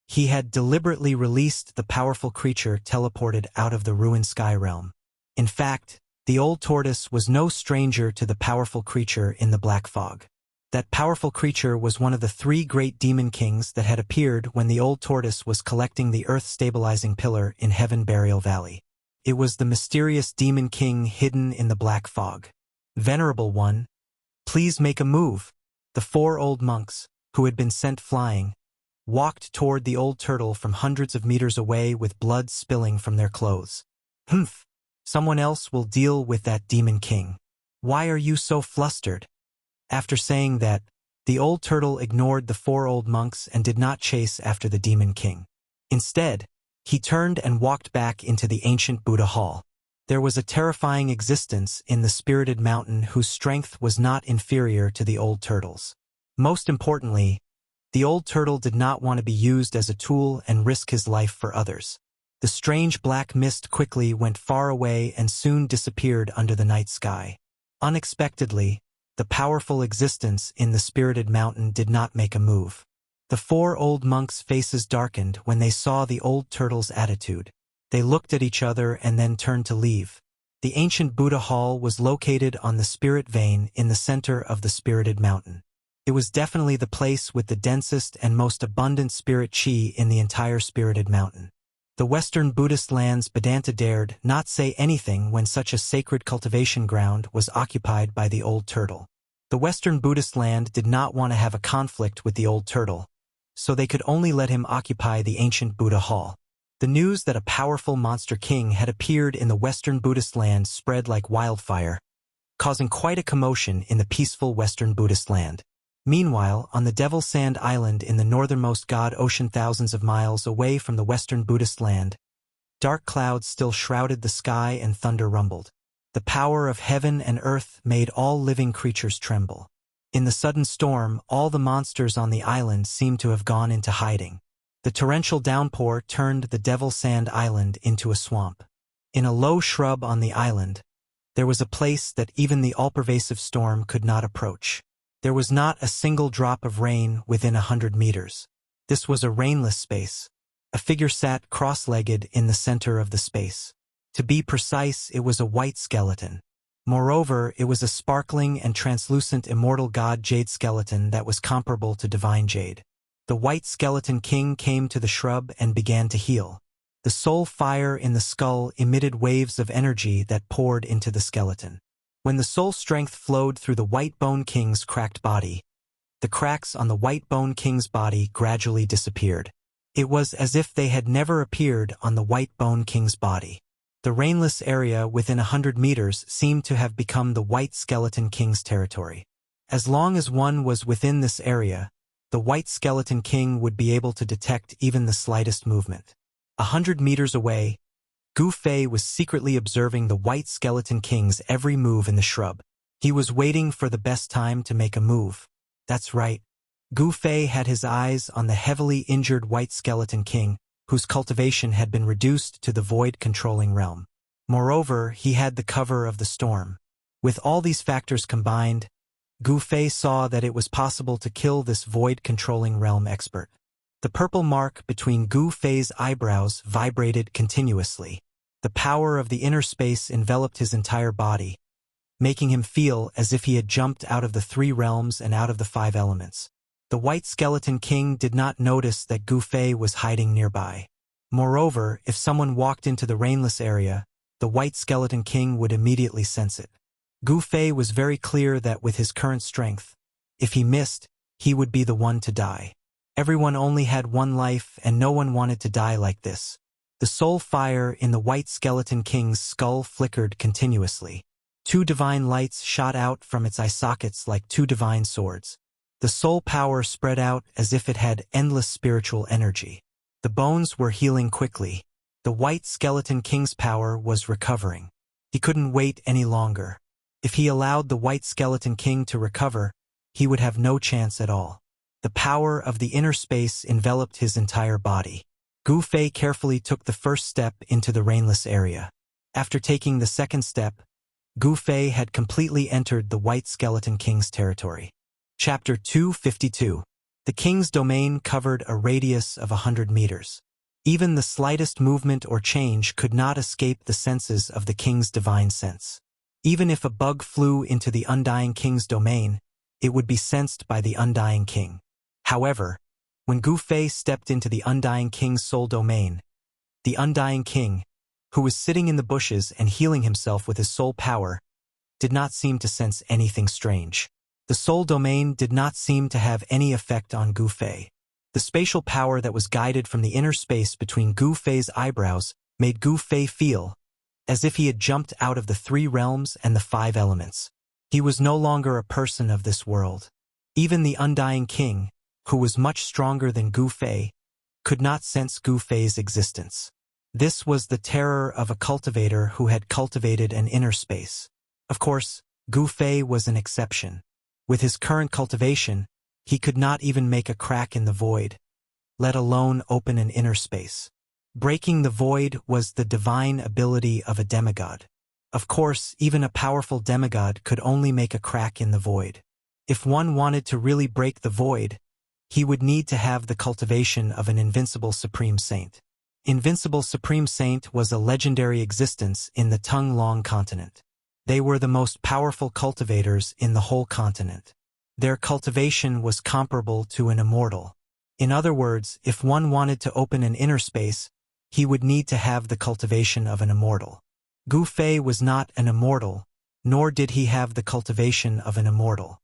He had deliberately released the powerful creature teleported out of the ruined sky realm. In fact, the old tortoise was no stranger to the powerful creature in the black fog. That powerful creature was one of the 3 great demon kings that had appeared when the old tortoise was collecting the earth-stabilizing pillar in Heaven Burial Valley. It was the mysterious demon king hidden in the black fog. Venerable one, please make a move. The 4 old monks, who had been sent flying, walked toward the old turtle from hundreds of meters away with blood spilling from their clothes. Humph! Someone else will deal with that demon king. Why are you so flustered? After saying that, the old turtle ignored the 4 old monks and did not chase after the demon king. Instead, he turned and walked back into the ancient Buddha hall. There was a terrifying existence in the spirited mountain whose strength was not inferior to the old turtle's. Most importantly, the old turtle did not want to be used as a tool and risk his life for others. The strange black mist quickly went far away and soon disappeared under the night sky. Unexpectedly, the powerful existence in the spirited mountain did not make a move. The 4 old monks' faces darkened when they saw the old turtle's attitude. They looked at each other and then turned to leave. The ancient Buddha hall was located on the spirit vein in the center of the spirited mountain. It was definitely the place with the densest and most abundant spirit chi in the entire spirited mountain. The Western Buddhist lands Vedanta dared not say anything when such a sacred cultivation ground was occupied by the old turtle. The Western Buddhist land did not want to have a conflict with the old turtle, so they could only let him occupy the ancient Buddha hall. The news that a powerful monster king had appeared in the Western Buddhist land spread like wildfire, causing quite a commotion in the peaceful Western Buddhist land. Meanwhile, on the Devil Sand Island in the northernmost God Ocean thousands of miles away from the Western Buddhist land, dark clouds still shrouded the sky and thunder rumbled. The power of heaven and earth made all living creatures tremble. In the sudden storm, all the monsters on the island seemed to have gone into hiding. The torrential downpour turned the Devil Sand Island into a swamp. In a low shrub on the island, there was a place that even the all-pervasive storm could not approach. There was not a single drop of rain within 100 meters. This was a rainless space. A figure sat cross-legged in the center of the space. To be precise, it was a white skeleton. Moreover, it was a sparkling and translucent immortal god jade skeleton that was comparable to divine jade. The white skeleton king came to the shrub and began to heal. The soul fire in the skull emitted waves of energy that poured into the skeleton. When the soul strength flowed through the White Bone King's cracked body, the cracks on the White Bone King's body gradually disappeared. It was as if they had never appeared on the White Bone King's body. The rainless area within 100 meters seemed to have become the White Skeleton King's territory. As long as one was within this area, the White Skeleton King would be able to detect even the slightest movement. 100 meters away, Gu Fei was secretly observing the White Skeleton King's every move in the shrub. He was waiting for the best time to make a move. That's right. Gu Fei had his eyes on the heavily injured White Skeleton King, whose cultivation had been reduced to the void-controlling realm. Moreover, he had the cover of the storm. With all these factors combined, Gu Fei saw that it was possible to kill this void-controlling realm expert. The purple mark between Gu Fei's eyebrows vibrated continuously. The power of the inner space enveloped his entire body, making him feel as if he had jumped out of the 3 realms and out of the 5 elements. The White Skeleton King did not notice that Gu Fei was hiding nearby. Moreover, if someone walked into the rainless area, the White Skeleton King would immediately sense it. Gu Fei was very clear that with his current strength, if he missed, he would be the one to die. Everyone only had one life and no one wanted to die like this. The soul fire in the White Skeleton King's skull flickered continuously. Two divine lights shot out from its eye sockets like two divine swords. The soul power spread out as if it had endless spiritual energy. The bones were healing quickly. The White Skeleton King's power was recovering. He couldn't wait any longer. If he allowed the White Skeleton King to recover, he would have no chance at all. The power of the inner space enveloped his entire body. Gu Fei carefully took the first step into the rainless area. After taking the second step, Gu Fei had completely entered the White Skeleton King's territory. Chapter 252. The king's domain covered a radius of 100 meters. Even the slightest movement or change could not escape the senses of the king's divine sense. Even if a bug flew into the Undying King's domain, it would be sensed by the Undying King. However, when Gu Fei stepped into the Undying King's soul domain, the Undying King, who was sitting in the bushes and healing himself with his soul power, did not seem to sense anything strange. The soul domain did not seem to have any effect on Gu Fei. The spatial power that was guided from the inner space between Gu Fei's eyebrows made Gu Fei feel as if he had jumped out of the 3 realms and the 5 elements. He was no longer a person of this world. Even the Undying King, who was much stronger than Gu Fei, could not sense Gu Fei's existence. This was the terror of a cultivator who had cultivated an inner space. Of course, Gu Fei was an exception. With his current cultivation, he could not even make a crack in the void, let alone open an inner space. Breaking the void was the divine ability of a demigod. Of course, even a powerful demigod could only make a crack in the void. If one wanted to really break the void, he would need to have the cultivation of an invincible supreme saint. Invincible Supreme Saint was a legendary existence in the Tung Long continent. They were the most powerful cultivators in the whole continent. Their cultivation was comparable to an immortal. In other words, if one wanted to open an inner space, he would need to have the cultivation of an immortal. Gu Fei was not an immortal, nor did he have the cultivation of an immortal.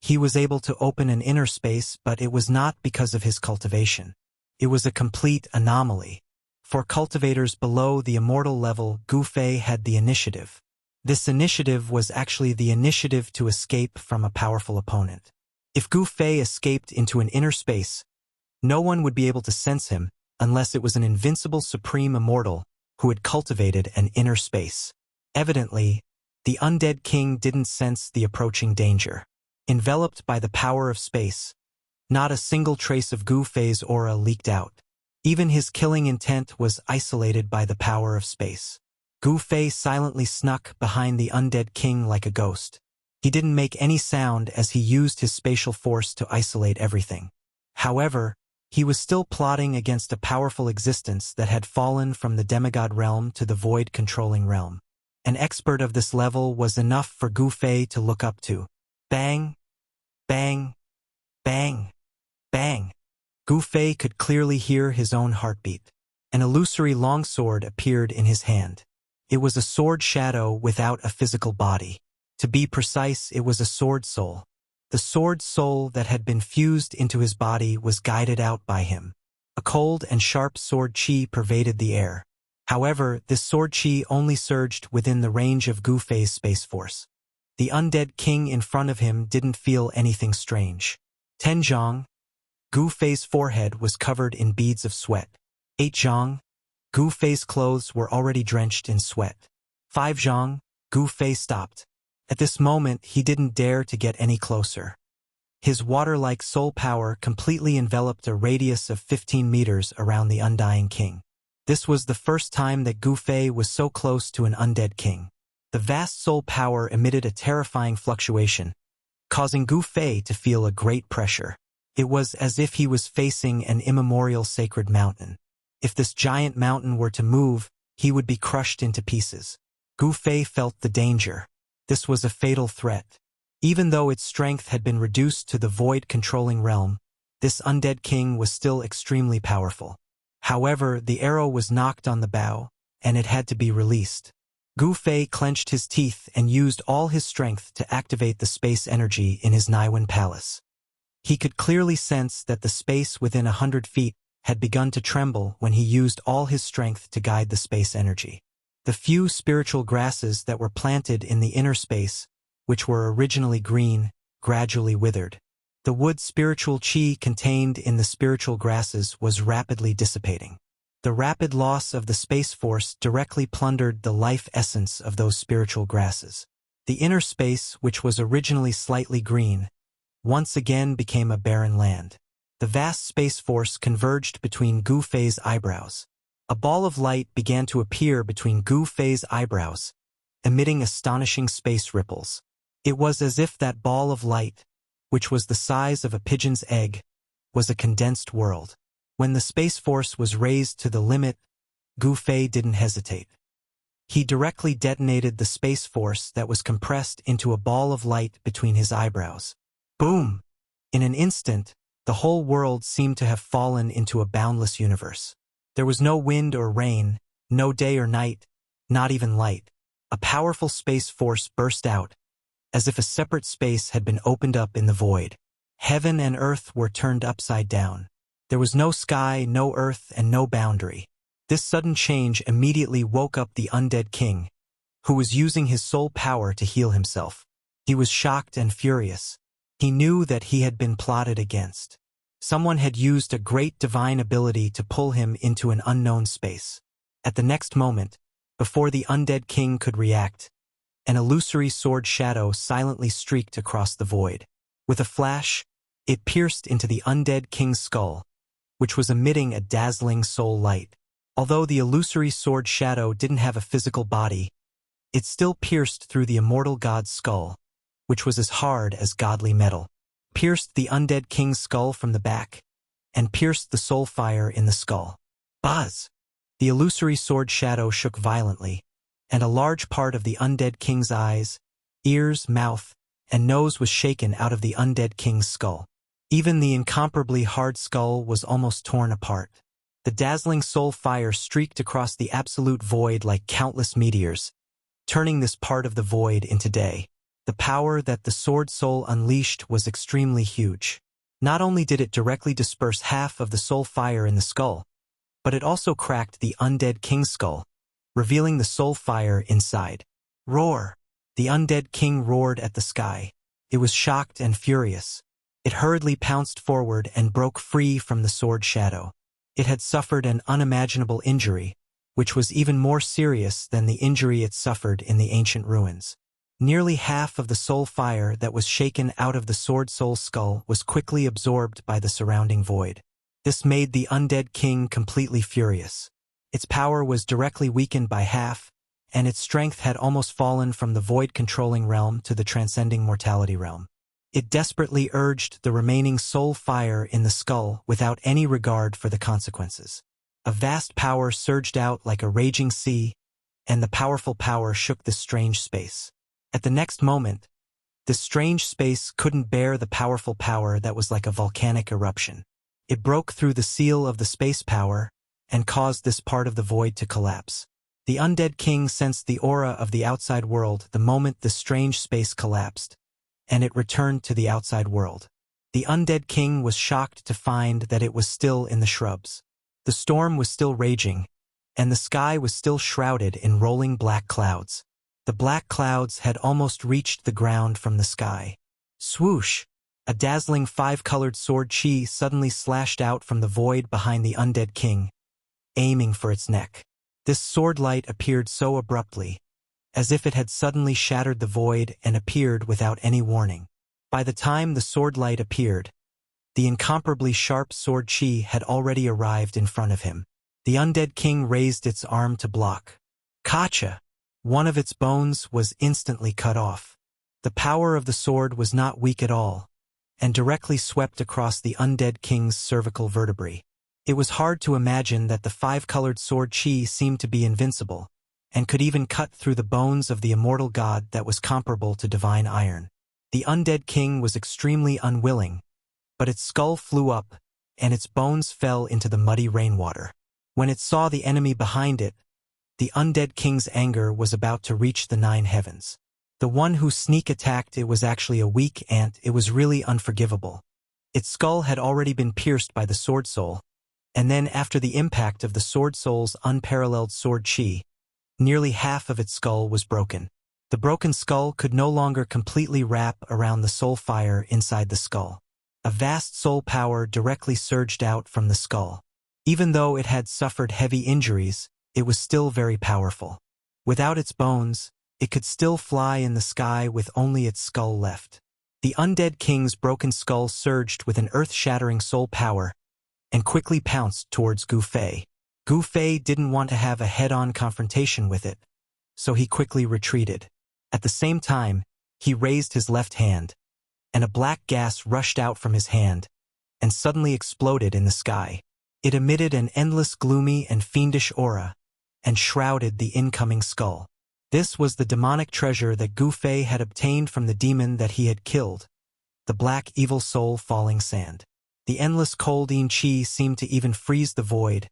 He was able to open an inner space, but it was not because of his cultivation. It was a complete anomaly. For cultivators below the immortal level, Gu Fei had the initiative. This initiative was actually the initiative to escape from a powerful opponent. If Gu Fei escaped into an inner space, no one would be able to sense him unless it was an invincible supreme immortal who had cultivated an inner space. Evidently, the undead king didn't sense the approaching danger. Enveloped by the power of space, not a single trace of Gu Fei's aura leaked out. Even his killing intent was isolated by the power of space. Gu Fei silently snuck behind the undead king like a ghost. He didn't make any sound as he used his spatial force to isolate everything. However, he was still plotting against a powerful existence that had fallen from the demigod realm to the void-controlling realm. An expert of this level was enough for Gu Fei to look up to. Bang! Bang! Bang! Bang! Gu Fei could clearly hear his own heartbeat. An illusory longsword appeared in his hand. It was a sword shadow without a physical body. To be precise, it was a sword soul. The sword soul that had been fused into his body was guided out by him. A cold and sharp sword chi pervaded the air. However, this sword chi only surged within the range of Gu Fei's space force. The undead king in front of him didn't feel anything strange. 10 zhang. Gu Fei's forehead was covered in beads of sweat. 8 zhang. Gu Fei's clothes were already drenched in sweat. 5 zhang. Gu Fei stopped. At this moment, he didn't dare to get any closer. His water-like soul power completely enveloped a radius of 15 meters around the Undying King. This was the first time that Gu Fei was so close to an undead king. The vast soul power emitted a terrifying fluctuation, causing Gu Fei to feel a great pressure. It was as if he was facing an immemorial sacred mountain. If this giant mountain were to move, he would be crushed into pieces. Gu Fei felt the danger. This was a fatal threat. Even though its strength had been reduced to the void-controlling realm, this undead king was still extremely powerful. However, the arrow was knocked on the bow, and it had to be released. Gu Fei clenched his teeth and used all his strength to activate the space energy in his Naiwen palace. He could clearly sense that the space within 100 feet had begun to tremble when he used all his strength to guide the space energy. The few spiritual grasses that were planted in the inner space, which were originally green, gradually withered. The wood spiritual chi contained in the spiritual grasses was rapidly dissipating. The rapid loss of the space force directly plundered the life essence of those spiritual grasses. The inner space, which was originally slightly green, once again became a barren land. The vast space force converged between Gu Fei's eyebrows. A ball of light began to appear between Gu Fei's eyebrows, emitting astonishing space ripples. It was as if that ball of light, which was the size of a pigeon's egg, was a condensed world. When the space force was raised to the limit, Gu Fei didn't hesitate. He directly detonated the space force that was compressed into a ball of light between his eyebrows. Boom! In an instant, the whole world seemed to have fallen into a boundless universe. There was no wind or rain, no day or night, not even light. A powerful space force burst out, as if a separate space had been opened up in the void. Heaven and earth were turned upside down. There was no sky, no earth, and no boundary. This sudden change immediately woke up the undead king, who was using his soul power to heal himself. He was shocked and furious. He knew that he had been plotted against. Someone had used a great divine ability to pull him into an unknown space. At the next moment, before the undead king could react, an illusory sword shadow silently streaked across the void. With a flash, it pierced into the undead king's skull, which was emitting a dazzling soul light. Although the illusory sword shadow didn't have a physical body, it still pierced through the immortal god's skull, which was as hard as godly metal, pierced the undead king's skull from the back, and pierced the soul fire in the skull. Buzz! The illusory sword shadow shook violently, and a large part of the undead king's eyes, ears, mouth, and nose was shaken out of the undead king's skull. Even the incomparably hard skull was almost torn apart. The dazzling soul fire streaked across the absolute void like countless meteors, turning this part of the void into day. The power that the sword soul unleashed was extremely huge. Not only did it directly disperse half of the soul fire in the skull, but it also cracked the undead king's skull, revealing the soul fire inside. Roar! The undead king roared at the sky. It was shocked and furious. It hurriedly pounced forward and broke free from the sword shadow. It had suffered an unimaginable injury, which was even more serious than the injury it suffered in the ancient ruins. Nearly half of the soul fire that was shaken out of the sword soul skull was quickly absorbed by the surrounding void. This made the undead king completely furious. Its power was directly weakened by half, and its strength had almost fallen from the void-controlling realm to the transcending mortality realm. It desperately urged the remaining soul fire in the skull without any regard for the consequences. A vast power surged out like a raging sea, and the powerful power shook this strange space. At the next moment, this strange space couldn't bear the powerful power that was like a volcanic eruption. It broke through the seal of the space power and caused this part of the void to collapse. The undead king sensed the aura of the outside world the moment the strange space collapsed, and it returned to the outside world. The undead king was shocked to find that it was still in the shrubs. The storm was still raging, and the sky was still shrouded in rolling black clouds. The black clouds had almost reached the ground from the sky. Swoosh! A dazzling five-colored sword chi suddenly slashed out from the void behind the undead king, aiming for its neck. This sword light appeared so abruptly, as if it had suddenly shattered the void and appeared without any warning. By the time the sword light appeared, the incomparably sharp sword chi had already arrived in front of him. The undead king raised its arm to block. Kacha! One of its bones was instantly cut off. The power of the sword was not weak at all, and directly swept across the undead king's cervical vertebrae. It was hard to imagine that the five-colored sword chi seemed to be invincible, and could even cut through the bones of the immortal god that was comparable to divine iron. The undead king was extremely unwilling, but its skull flew up, and its bones fell into the muddy rainwater. When it saw the enemy behind it, the undead king's anger was about to reach the 9 heavens. The one who sneak attacked it was actually a weak ant. It was really unforgivable. Its skull had already been pierced by the sword soul, And then after the impact of the Sword Soul's unparalleled sword chi, nearly half of its skull was broken. The broken skull could no longer completely wrap around the soul fire inside the skull. A vast soul power directly surged out from the skull. Even though it had suffered heavy injuries, it was still very powerful. Without its bones, it could still fly in the sky with only its skull left. The undead king's broken skull surged with an earth-shattering soul power and quickly pounced towards Gu Fei. Gu Fei didn't want to have a head-on confrontation with it, so he quickly retreated. At the same time, he raised his left hand, and a black gas rushed out from his hand and suddenly exploded in the sky. It emitted an endless gloomy and fiendish aura and shrouded the incoming skull. This was the demonic treasure that Gu Fei had obtained from the demon that he had killed, the black evil soul falling sand. The endless cold chi seemed to even freeze the void,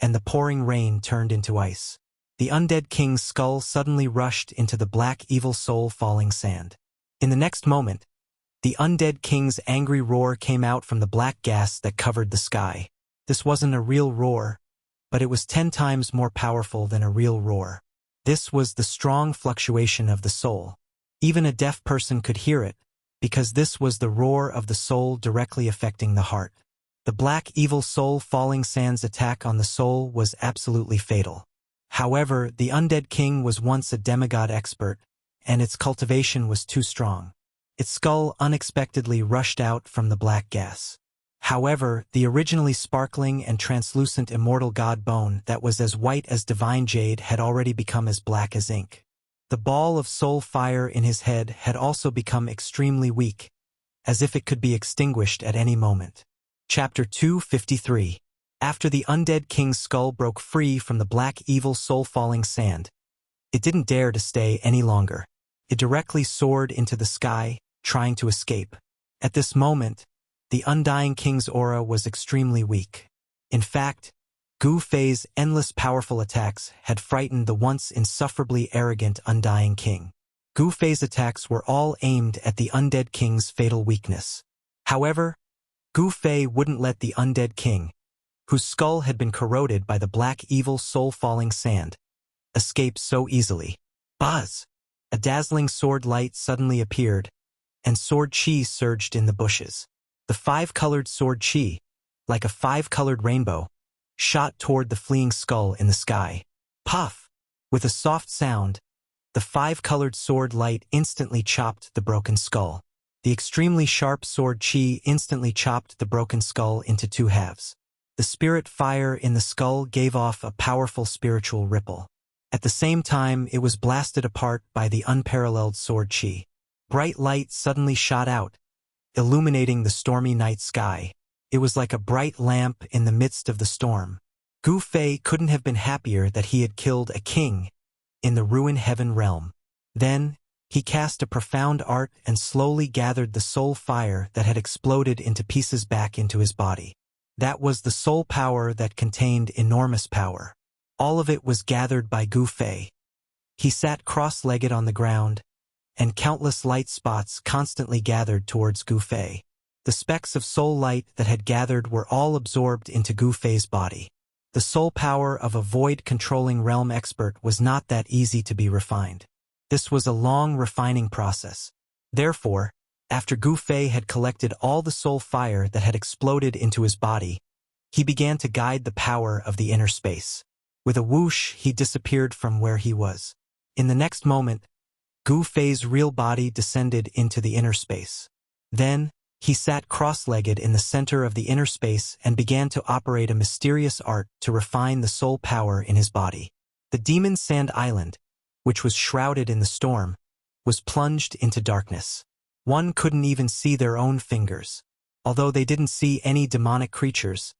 and the pouring rain turned into ice. The undead king's skull suddenly rushed into the black evil soul falling sand. In the next moment, the undead king's angry roar came out from the black gas that covered the sky. This wasn't a real roar, but it was 10 times more powerful than a real roar. This was the strong fluctuation of the soul. Even a deaf person could hear it, because this was the roar of the soul directly affecting the heart. The black evil soul falling sand's attack on the soul was absolutely fatal. However, the undead king was once a demigod expert, and its cultivation was too strong. Its skull unexpectedly rushed out from the black gas. However, the originally sparkling and translucent immortal god bone that was as white as divine jade had already become as black as ink. The ball of soul fire in his head had also become extremely weak, as if it could be extinguished at any moment. Chapter 253. After the undead king's skull broke free from the black evil soul falling sand, it didn't dare to stay any longer. It directly soared into the sky, trying to escape. At this moment, the undying king's aura was extremely weak. In fact, Gu Fei's endless powerful attacks had frightened the once insufferably arrogant undying king. Gu Fei's attacks were all aimed at the undead king's fatal weakness. However, Gu Fei wouldn't let the undead king, whose skull had been corroded by the black evil soul-falling sand, escape so easily. Buzz! A dazzling sword light suddenly appeared, and sword chi surged in the bushes. The 5-colored sword chi, like a 5-colored rainbow, shot toward the fleeing skull in the sky. Puff! With a soft sound, the 5-colored sword light instantly chopped the broken skull. The extremely sharp sword chi instantly chopped the broken skull into 2 halves. The spirit fire in the skull gave off a powerful spiritual ripple. At the same time, it was blasted apart by the unparalleled sword chi. Bright light suddenly shot out, illuminating the stormy night sky. It was like a bright lamp in the midst of the storm. Gu Fei couldn't have been happier that he had killed a king in the ruin heaven realm. Then, he cast a profound art and slowly gathered the soul fire that had exploded into pieces back into his body. That was the soul power that contained enormous power. All of it was gathered by Gu Fei. He sat cross-legged on the ground, and countless light spots constantly gathered towards Gu Fei. The specks of soul light that had gathered were all absorbed into Gu Fei's body. The soul power of a void-controlling realm expert was not that easy to be refined. This was a long refining process. Therefore, after Gu Fei had collected all the soul fire that had exploded into his body, he began to guide the power of the inner space. With a whoosh, he disappeared from where he was. In the next moment, Gu Fei's real body descended into the inner space. Then, he sat cross-legged in the center of the inner space and began to operate a mysterious art to refine the soul power in his body. The demon sand island, which was shrouded in the storm, was plunged into darkness. One couldn't even see their own fingers. Although they didn't see any demonic creatures,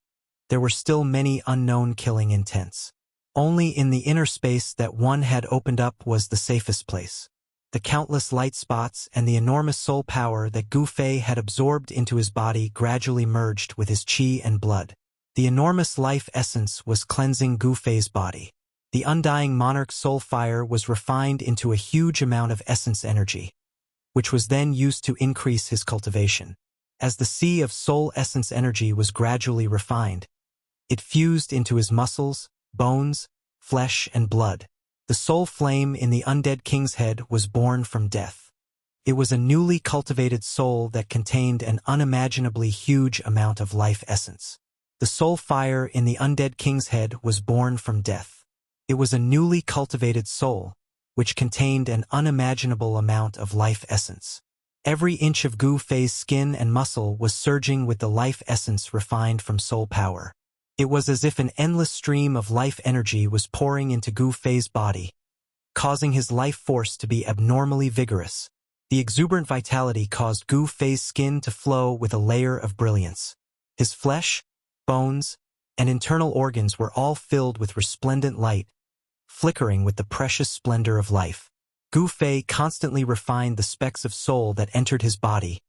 there were still many unknown killing intents. Only in the inner space that one had opened up was the safest place. The countless light spots and the enormous soul power that Gu Fei had absorbed into his body gradually merged with his chi and blood. The enormous life essence was cleansing Gu Fei's body. The undying monarch's soul fire was refined into a huge amount of essence energy, which was then used to increase his cultivation. As the sea of soul essence energy was gradually refined, It fused into his muscles, bones, flesh, and blood. The soul flame in the undead king's head was born from death. It was a newly cultivated soul that contained an unimaginably huge amount of life essence. The soul fire in the undead king's head was born from death. It was a newly cultivated soul, which contained an unimaginable amount of life essence. Every inch of Gu Fei's skin and muscle was surging with the life essence refined from soul power. It was as if an endless stream of life energy was pouring into Gu Fei's body, causing his life force to be abnormally vigorous. The exuberant vitality caused Gu Fei's skin to flow with a layer of brilliance. His flesh, bones, and internal organs were all filled with resplendent light, flickering with the precious splendor of life. Gu Fei constantly refined the specks of soul that entered his body,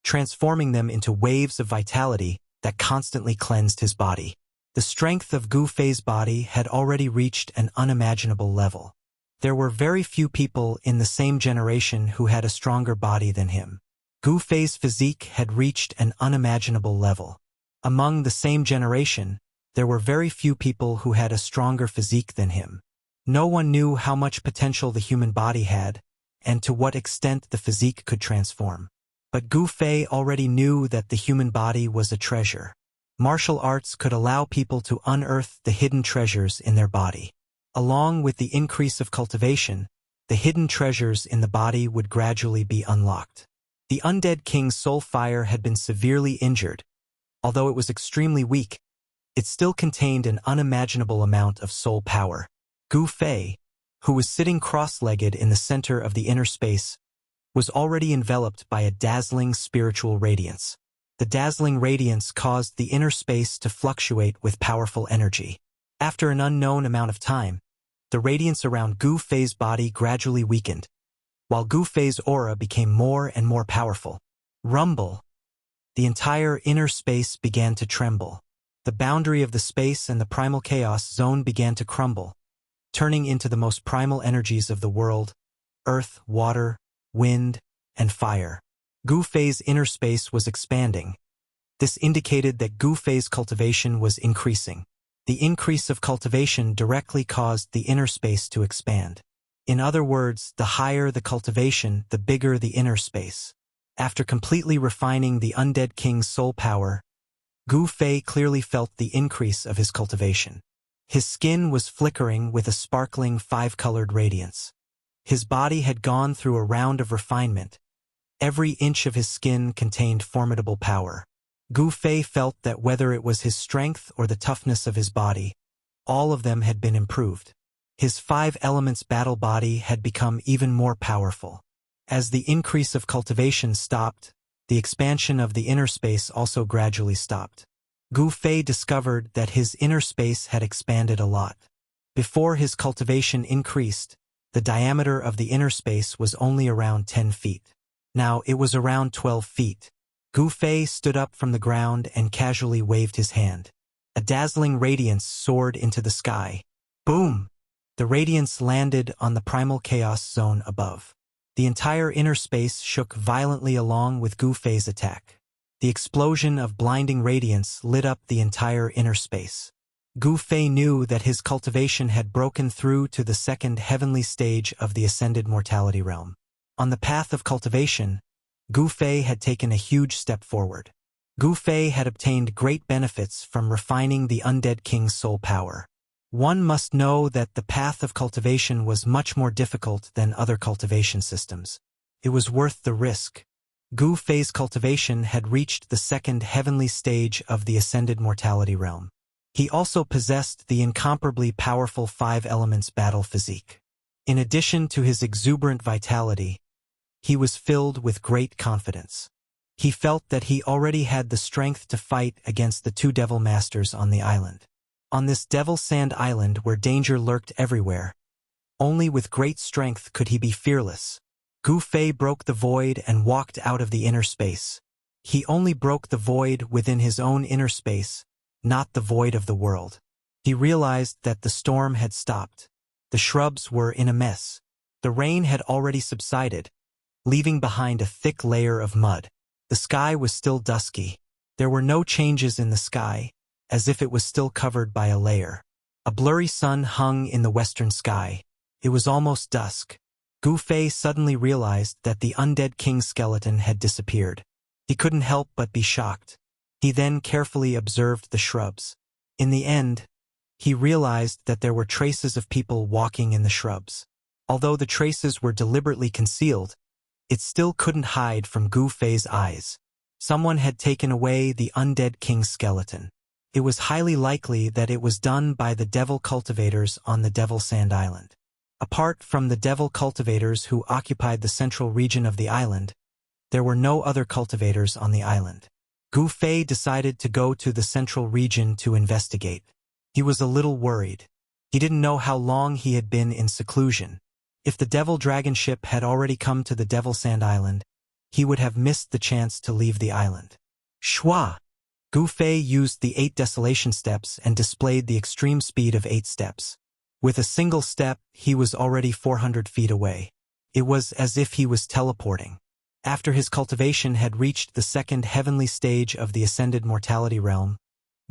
transforming them into waves of vitality that constantly cleansed his body. The strength of Gu Fei's body had already reached an unimaginable level. There were very few people in the same generation who had a stronger body than him. Gu Fei's physique had reached an unimaginable level. Among the same generation, there were very few people who had a stronger physique than him. No one knew how much potential the human body had, and to what extent the physique could transform. But Gu Fei already knew that the human body was a treasure. Martial arts could allow people to unearth the hidden treasures in their body. Along with the increase of cultivation, the hidden treasures in the body would gradually be unlocked. The undead king's soul fire had been severely injured. Although it was extremely weak, it still contained an unimaginable amount of soul power. Gu Fei, who was sitting cross-legged in the center of the inner space, was already enveloped by a dazzling spiritual radiance. The dazzling radiance caused the inner space to fluctuate with powerful energy. After an unknown amount of time, the radiance around Gu Fei's body gradually weakened, while Gu Fei's aura became more and more powerful. Rumble! The entire inner space began to tremble. The boundary of the space and the primal chaos zone began to crumble, turning into the most primal energies of the world: earth, water, wind, and fire. Gu Fei's inner space was expanding. This indicated that Gu Fei's cultivation was increasing. The increase of cultivation directly caused the inner space to expand. In other words, the higher the cultivation, the bigger the inner space. After completely refining the undead king's soul power, Gu Fei clearly felt the increase of his cultivation. His skin was flickering with a sparkling five-colored radiance. His body had gone through a round of refinement. Every inch of his skin contained formidable power. Gu Fei felt that whether it was his strength or the toughness of his body, all of them had been improved. His 5 elements battle body had become even more powerful. As the increase of cultivation stopped, the expansion of the inner space also gradually stopped. Gu Fei discovered that his inner space had expanded a lot. Before his cultivation increased, the diameter of the inner space was only around 10 feet. Now it was around 12 feet. Gu Fei stood up from the ground and casually waved his hand. A dazzling radiance soared into the sky. Boom! The radiance landed on the primal chaos zone above. The entire inner space shook violently along with Gu Fei's attack. The explosion of blinding radiance lit up the entire inner space. Gu Fei knew that his cultivation had broken through to the second heavenly stage of the ascended mortality realm. On the path of cultivation, Gu Fei had taken a huge step forward. Gu Fei had obtained great benefits from refining the undead king's soul power. One must know that the path of cultivation was much more difficult than other cultivation systems. It was worth the risk. Gu Fei's cultivation had reached the second heavenly stage of the ascended mortality realm. He also possessed the incomparably powerful 5 elements battle physique. In addition to his exuberant vitality, he was filled with great confidence. He felt that he already had the strength to fight against the 2 devil masters on the island. On this Devil Sand Island where danger lurked everywhere, only with great strength could he be fearless. Gu Fei broke the void and walked out of the inner space. He only broke the void within his own inner space, not the void of the world. He realized that the storm had stopped. The shrubs were in a mess. The rain had already subsided, leaving behind a thick layer of mud. The sky was still dusky. There were no changes in the sky, as if it was still covered by a layer. A blurry sun hung in the western sky. It was almost dusk. Gu Fei suddenly realized that the undead king's skeleton had disappeared. He couldn't help but be shocked. He then carefully observed the shrubs. In the end, he realized that there were traces of people walking in the shrubs. Although the traces were deliberately concealed, it still couldn't hide from Gu Fei's eyes. Someone had taken away the undead king's skeleton. It was highly likely that it was done by the devil cultivators on the Devil Sand Island. Apart from the devil cultivators who occupied the central region of the island, there were no other cultivators on the island. Gu Fei decided to go to the central region to investigate. He was a little worried. He didn't know how long he had been in seclusion. If the devil dragon ship had already come to the Devil Sand Island, he would have missed the chance to leave the island. Shua! Gu Fei used the 8 desolation steps and displayed the extreme speed of 8 steps. With a single step, he was already 400 feet away. It was as if he was teleporting. After his cultivation had reached the second heavenly stage of the ascended mortality realm,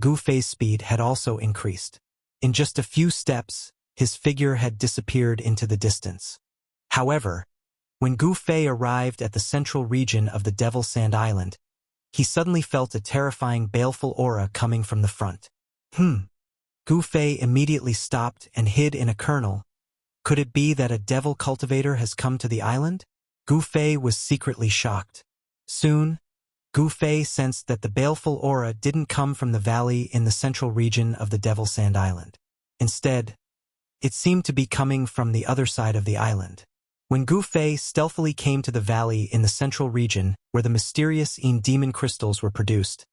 Gu Fei's speed had also increased. In just a few steps, his figure had disappeared into the distance. However, when Gu Fei arrived at the central region of the Devil Sand Island, he suddenly felt a terrifying baleful aura coming from the front. Gu Fei immediately stopped and hid in a kernel. Could it be that a devil cultivator has come to the island? Gu Fei was secretly shocked. Soon, Gu Fei sensed that the baleful aura didn't come from the valley in the central region of the Devil Sand Island. Instead, it seemed to be coming from the other side of the island. When Gu Fei stealthily came to the valley in the central region where the mysterious demon crystals were produced,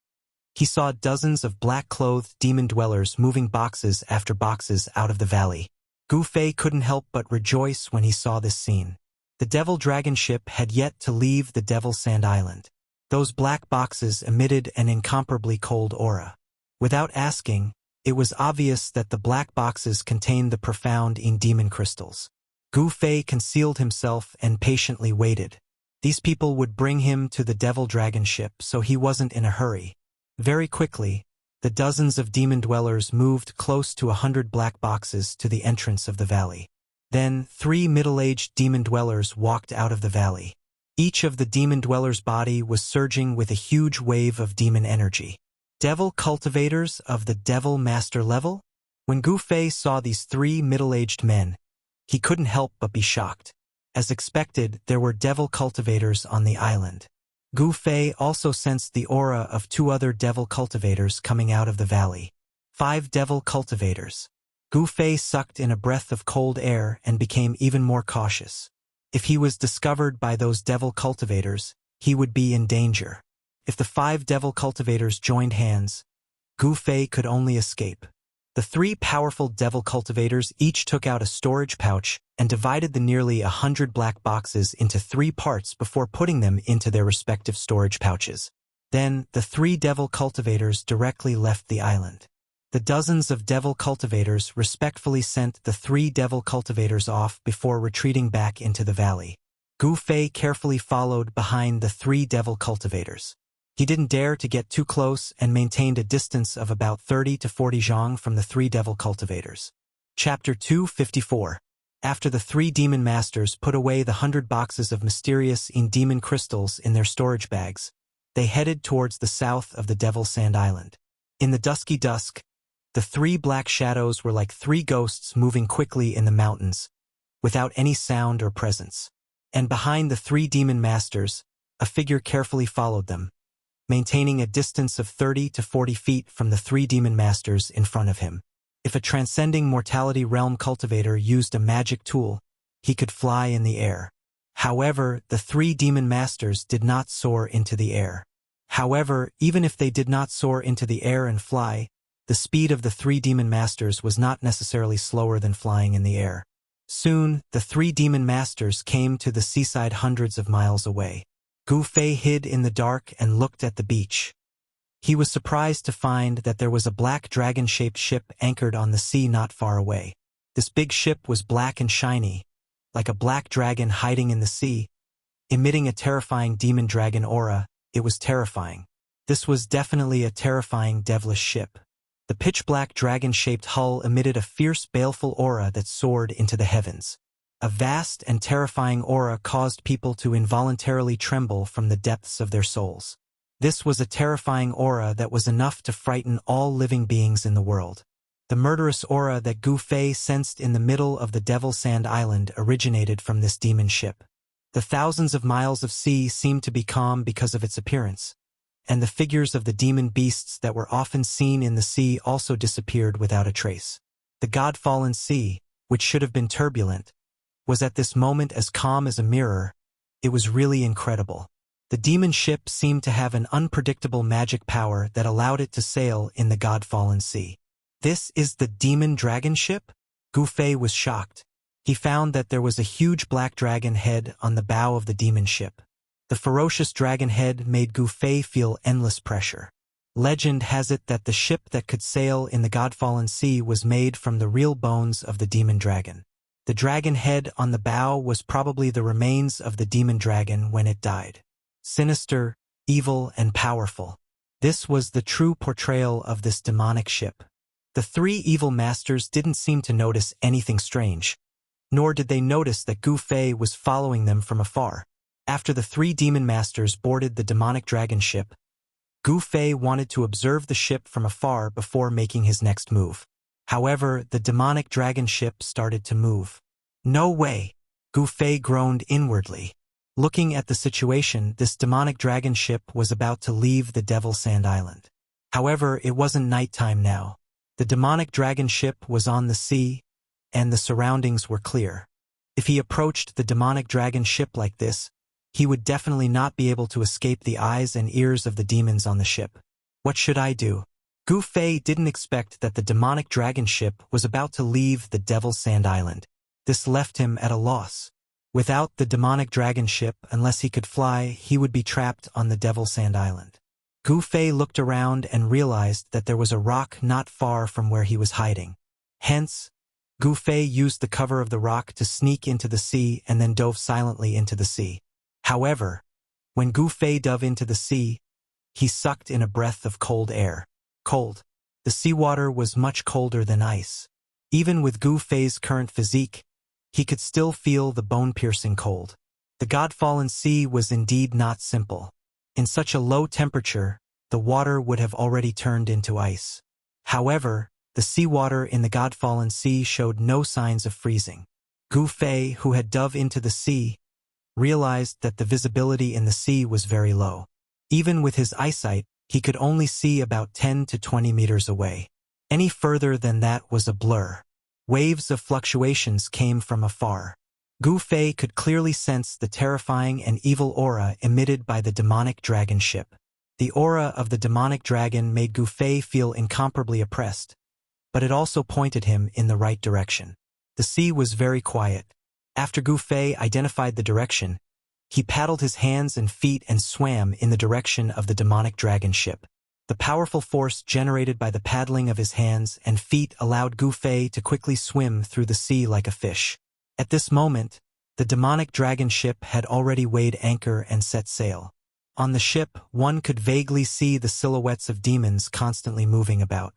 he saw dozens of black-clothed demon dwellers moving boxes after boxes out of the valley. Gu Fei couldn't help but rejoice when he saw this scene. The devil dragon ship had yet to leave the Devil Sand Island. Those black boxes emitted an incomparably cold aura. Without asking, it was obvious that the black boxes contained the profound demon crystals. Gu Fei concealed himself and patiently waited. These people would bring him to the devil dragon ship, so he wasn't in a hurry. Very quickly, the dozens of demon dwellers moved close to 100 black boxes to the entrance of the valley. Then 3 middle-aged demon dwellers walked out of the valley. Each of the demon dwellers' body was surging with a huge wave of demon energy. Devil cultivators of the Devil Master level? When Gu Fei saw these 3 middle-aged men, he couldn't help but be shocked. As expected, there were devil cultivators on the island. Gu Fei also sensed the aura of 2 other devil cultivators coming out of the valley. 5 devil cultivators. Gu Fei sucked in a breath of cold air and became even more cautious. If he was discovered by those devil cultivators, he would be in danger. If the 5 devil cultivators joined hands, Gu Fei could only escape. The 3 powerful devil cultivators each took out a storage pouch and divided the nearly 100 black boxes into 3 parts before putting them into their respective storage pouches. Then, the 3 devil cultivators directly left the island. The dozens of devil cultivators respectfully sent the 3 devil cultivators off before retreating back into the valley. Gu Fei carefully followed behind the 3 devil cultivators. He didn't dare to get too close and maintained a distance of about 30 to 40 zhang from the 3 devil cultivators. Chapter 254. After the 3 demon masters put away the 100 boxes of mysterious demon crystals in their storage bags, they headed towards the south of the Devil Sand Island. In the dusky dusk, the 3 black shadows were like 3 ghosts moving quickly in the mountains, without any sound or presence. And behind the 3 demon masters, a figure carefully followed them, maintaining a distance of 30 to 40 feet from the 3 demon masters in front of him. If a transcending mortality realm cultivator used a magic tool, he could fly in the air. However, the 3 demon masters did not soar into the air. However, even if they did not soar into the air and fly, the speed of the 3 demon masters was not necessarily slower than flying in the air. Soon, the 3 demon masters came to the seaside hundreds of miles away. Gu Fei hid in the dark and looked at the beach. He was surprised to find that there was a black dragon-shaped ship anchored on the sea not far away. This big ship was black and shiny, like a black dragon hiding in the sea, emitting a terrifying demon dragon aura. It was terrifying. This was definitely a terrifying devilish ship. The pitch-black dragon-shaped hull emitted a fierce, baleful aura that soared into the heavens. A vast and terrifying aura caused people to involuntarily tremble from the depths of their souls. This was a terrifying aura that was enough to frighten all living beings in the world. The murderous aura that Gu Fei sensed in the middle of the Devil Sand Island originated from this demon ship. The thousands of miles of sea seemed to be calm because of its appearance, and the figures of the demon beasts that were often seen in the sea also disappeared without a trace. The God-fallen sea, which should have been turbulent, was at this moment as calm as a mirror. It was really incredible. The demon ship seemed to have an unpredictable magic power that allowed it to sail in the God-fallen sea. This is the demon dragon ship? Gu Fei was shocked. He found that there was a huge black dragon head on the bow of the demon ship. The ferocious dragon head made Gu Fei feel endless pressure. Legend has it that the ship that could sail in the God-fallen sea was made from the real bones of the demon dragon. The dragon head on the bow was probably the remains of the demon dragon when it died. Sinister, evil, and powerful. This was the true portrayal of this demonic ship. The three evil masters didn't seem to notice anything strange, nor did they notice that Gu Fei was following them from afar. After the three demon masters boarded the demonic dragon ship, Gu Fei wanted to observe the ship from afar before making his next move. However, the demonic dragon ship started to move. No way! Gu Fei groaned inwardly. Looking at the situation, this demonic dragon ship was about to leave the Devil Sand Island. However, it wasn't nighttime now. The demonic dragon ship was on the sea, and the surroundings were clear. If he approached the demonic dragon ship like this, he would definitely not be able to escape the eyes and ears of the demons on the ship. What should I do? Gu Fei didn't expect that the demonic dragon ship was about to leave the Devil Sand Island. This left him at a loss. Without the demonic dragon ship, unless he could fly, he would be trapped on the Devil Sand Island. Gu Fei looked around and realized that there was a rock not far from where he was hiding. Hence, Gu Fei used the cover of the rock to sneak into the sea and then dove silently into the sea. However, when Gu Fei dove into the sea, he sucked in a breath of cold air. Cold. The seawater was much colder than ice. Even with Gu Fei's current physique, he could still feel the bone-piercing cold. The God-fallen sea was indeed not simple. In such a low temperature, the water would have already turned into ice. However, the seawater in the God-fallen sea showed no signs of freezing. Gu Fei, who had dove into the sea, realized that the visibility in the sea was very low. Even with his eyesight, he could only see about 10 to 20 meters away. Any further than that was a blur. Waves of fluctuations came from afar. Gu Fei could clearly sense the terrifying and evil aura emitted by the demonic dragon ship. The aura of the demonic dragon made Gu Fei feel incomparably oppressed, but it also pointed him in the right direction. The sea was very quiet. After Gu Fei identified the direction, he paddled his hands and feet and swam in the direction of the demonic dragon ship. The powerful force generated by the paddling of his hands and feet allowed Gu Fei to quickly swim through the sea like a fish. At this moment, the demonic dragon ship had already weighed anchor and set sail. On the ship, one could vaguely see the silhouettes of demons constantly moving about.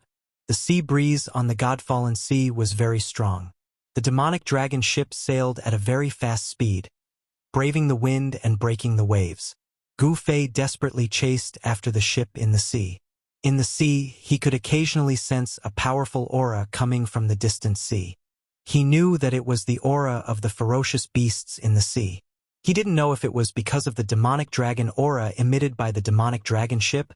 The sea breeze on the God-fallen sea was very strong. The demonic dragon ship sailed at a very fast speed, braving the wind and breaking the waves. Gu Fei desperately chased after the ship in the sea. In the sea, he could occasionally sense a powerful aura coming from the distant sea. He knew that it was the aura of the ferocious beasts in the sea. He didn't know if it was because of the demonic dragon aura emitted by the demonic dragon ship,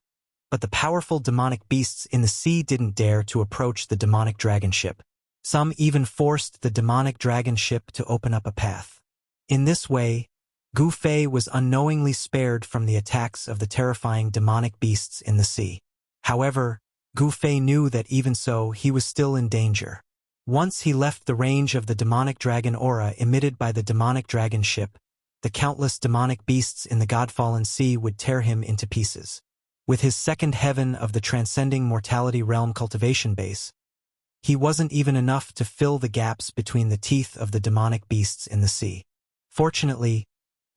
but the powerful demonic beasts in the sea didn't dare to approach the demonic dragon ship. Some even forced the demonic dragon ship to open up a path. In this way, Gu Fei was unknowingly spared from the attacks of the terrifying demonic beasts in the sea. However, Gu Fei knew that even so, he was still in danger. Once he left the range of the demonic dragon aura emitted by the demonic dragon ship, the countless demonic beasts in the God-fallen sea would tear him into pieces. With his second heaven of the transcending mortality realm cultivation base, he wasn't even enough to fill the gaps between the teeth of the demonic beasts in the sea. Fortunately,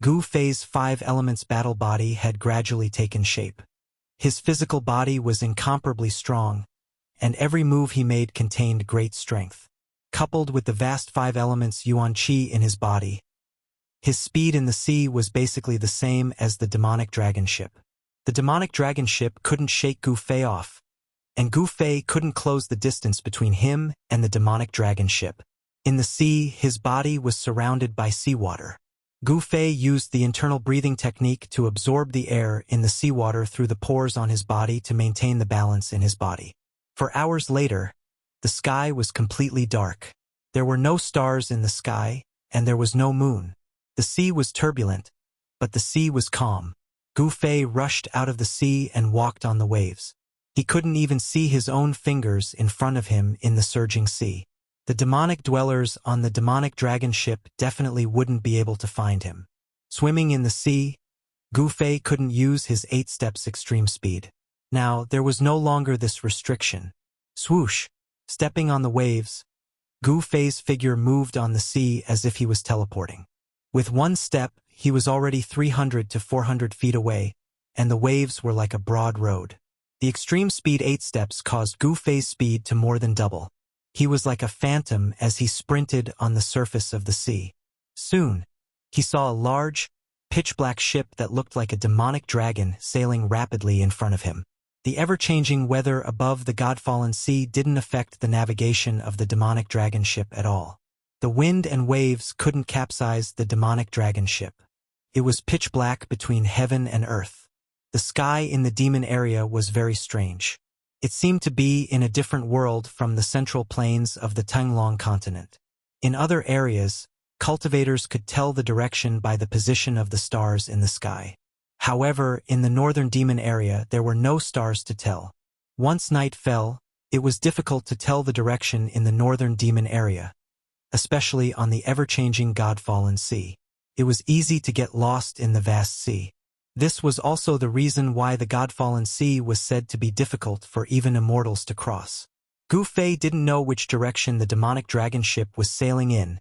Gu Fei's 5 elements battle body had gradually taken shape. His physical body was incomparably strong, and every move he made contained great strength. Coupled with the vast 5 elements Yuan Qi in his body, his speed in the sea was basically the same as the demonic dragon ship. The demonic dragon ship couldn't shake Gu Fei off, and Gu Fei couldn't close the distance between him and the demonic dragon ship. In the sea, his body was surrounded by seawater. Gu Fei used the internal breathing technique to absorb the air in the seawater through the pores on his body to maintain the balance in his body. For hours later, the sky was completely dark. There were no stars in the sky, and there was no moon. The sea was turbulent, but the sea was calm. Gu Fei rushed out of the sea and walked on the waves. He couldn't even see his own fingers in front of him in the surging sea. The demonic dwellers on the demonic dragon ship definitely wouldn't be able to find him. Swimming in the sea, Gu Fei couldn't use his 8 steps extreme speed. Now, there was no longer this restriction. Swoosh! Stepping on the waves, Gu Fei's figure moved on the sea as if he was teleporting. With 1 step, he was already 300 to 400 feet away, and the waves were like a broad road. The extreme speed 8 steps caused Gu Fei's speed to more than double. He was like a phantom as he sprinted on the surface of the sea. Soon, he saw a large, pitch-black ship that looked like a demonic dragon sailing rapidly in front of him. The ever-changing weather above the God-fallen sea didn't affect the navigation of the demonic dragon ship at all. The wind and waves couldn't capsize the demonic dragon ship. It was pitch black between heaven and earth. The sky in the demon area was very strange. It seemed to be in a different world from the central plains of the Tanglong continent. In other areas, cultivators could tell the direction by the position of the stars in the sky. However, in the northern demon area, there were no stars to tell. Once night fell, it was difficult to tell the direction in the northern demon area, especially on the ever-changing God-fallen sea. It was easy to get lost in the vast sea. This was also the reason why the God-fallen sea was said to be difficult for even immortals to cross. Gu Fei didn't know which direction the demonic dragon ship was sailing in,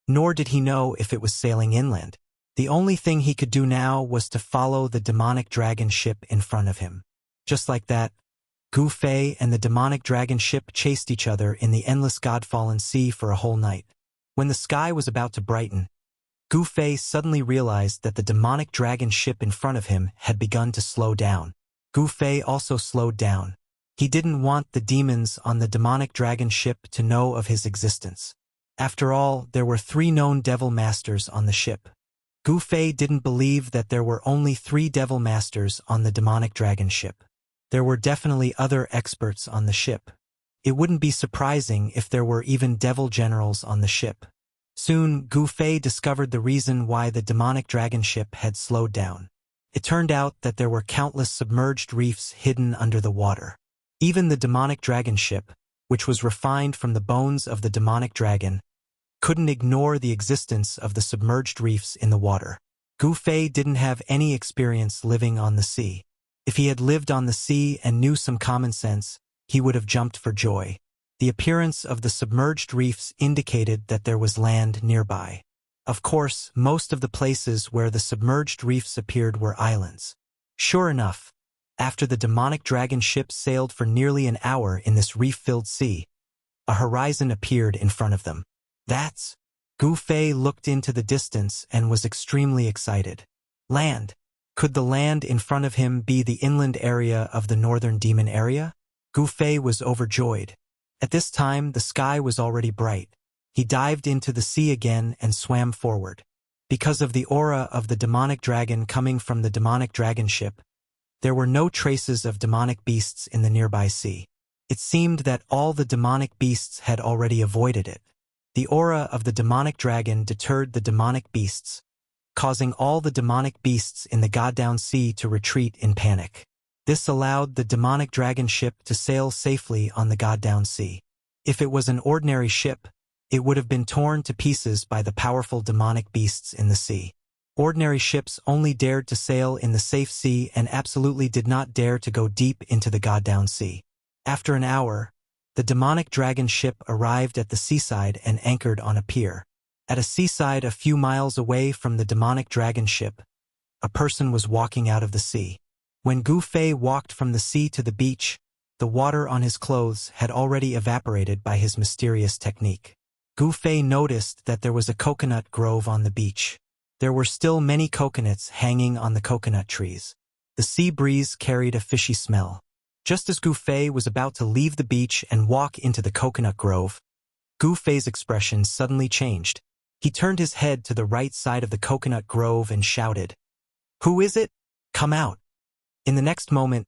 nor did he know if it was sailing inland. The only thing he could do now was to follow the demonic dragon ship in front of him. Just like that, Gu Fei and the demonic dragon ship chased each other in the endless God-fallen sea for a whole night. When the sky was about to brighten, Gu Fei suddenly realized that the demonic dragon ship in front of him had begun to slow down. Gu Fei also slowed down. He didn't want the demons on the demonic dragon ship to know of his existence. After all, there were 3 known devil masters on the ship. Gu Fei didn't believe that there were only 3 devil masters on the demonic dragon ship. There were definitely other experts on the ship. It wouldn't be surprising if there were even devil generals on the ship. Soon, Gu Fei discovered the reason why the demonic dragon ship had slowed down. It turned out that there were countless submerged reefs hidden under the water. Even the demonic dragon ship, which was refined from the bones of the demonic dragon, couldn't ignore the existence of the submerged reefs in the water. Gu Fei didn't have any experience living on the sea. If he had lived on the sea and knew some common sense, he would have jumped for joy. The appearance of the submerged reefs indicated that there was land nearby. Of course, most of the places where the submerged reefs appeared were islands. Sure enough, after the demonic dragon ship sailed for nearly an hour in this reef-filled sea, a horizon appeared in front of them. That's... Gu Fei looked into the distance and was extremely excited. Land. Could the land in front of him be the inland area of the northern demon area? Gu Fei was overjoyed. At this time, the sky was already bright. He dived into the sea again and swam forward. Because of the aura of the demonic dragon coming from the demonic dragon ship, there were no traces of demonic beasts in the nearby sea. It seemed that all the demonic beasts had already avoided it. The aura of the demonic dragon deterred the demonic beasts, causing all the demonic beasts in the God-down sea to retreat in panic. This allowed the demonic dragon ship to sail safely on the God-down sea. If it was an ordinary ship, it would have been torn to pieces by the powerful demonic beasts in the sea. Ordinary ships only dared to sail in the safe sea and absolutely did not dare to go deep into the God-down sea. After an hour, the demonic dragon ship arrived at the seaside and anchored on a pier. At a seaside a few miles away from the demonic dragon ship, a person was walking out of the sea. When Gu Fei walked from the sea to the beach, The water on his clothes had already evaporated by his mysterious technique. Gu Fei noticed that there was a coconut grove on the beach. There were still many coconuts hanging on the coconut trees. The sea breeze carried a fishy smell. Just as Gu Fei was about to leave the beach and walk into the coconut grove, Gu Fei's expression suddenly changed. He turned his head to the right side of the coconut grove and shouted, "Who is it? Come out." In the next moment,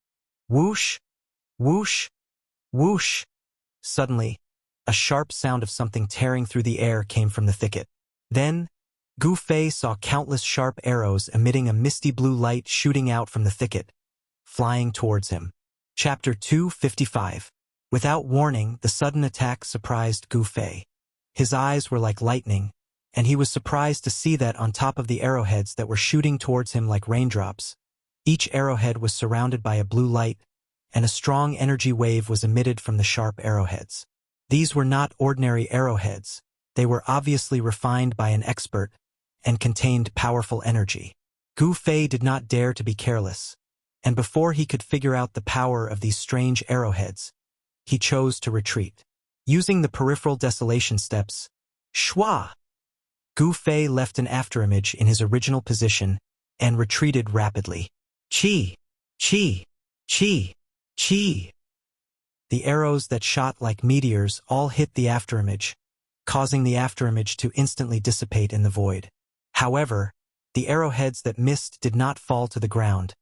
whoosh, whoosh, whoosh. Suddenly, a sharp sound of something tearing through the air came from the thicket. Then, Gu Fei saw countless sharp arrows emitting a misty blue light shooting out from the thicket, flying towards him. Chapter 255. Without warning, the sudden attack surprised Gu Fei. His eyes were like lightning, and he was surprised to see that on top of the arrowheads that were shooting towards him like raindrops, each arrowhead was surrounded by a blue light, and a strong energy wave was emitted from the sharp arrowheads. These were not ordinary arrowheads. They were obviously refined by an expert and contained powerful energy. Gu Fei did not dare to be careless, and before he could figure out the power of these strange arrowheads, he chose to retreat. Using the peripheral desolation steps, Shwa! Gu Fei left an afterimage in his original position and retreated rapidly. Chi! Chi! Chi! Chi! The arrows that shot like meteors all hit the afterimage, causing the afterimage to instantly dissipate in the void. However, the arrowheads that missed did not fall to the ground,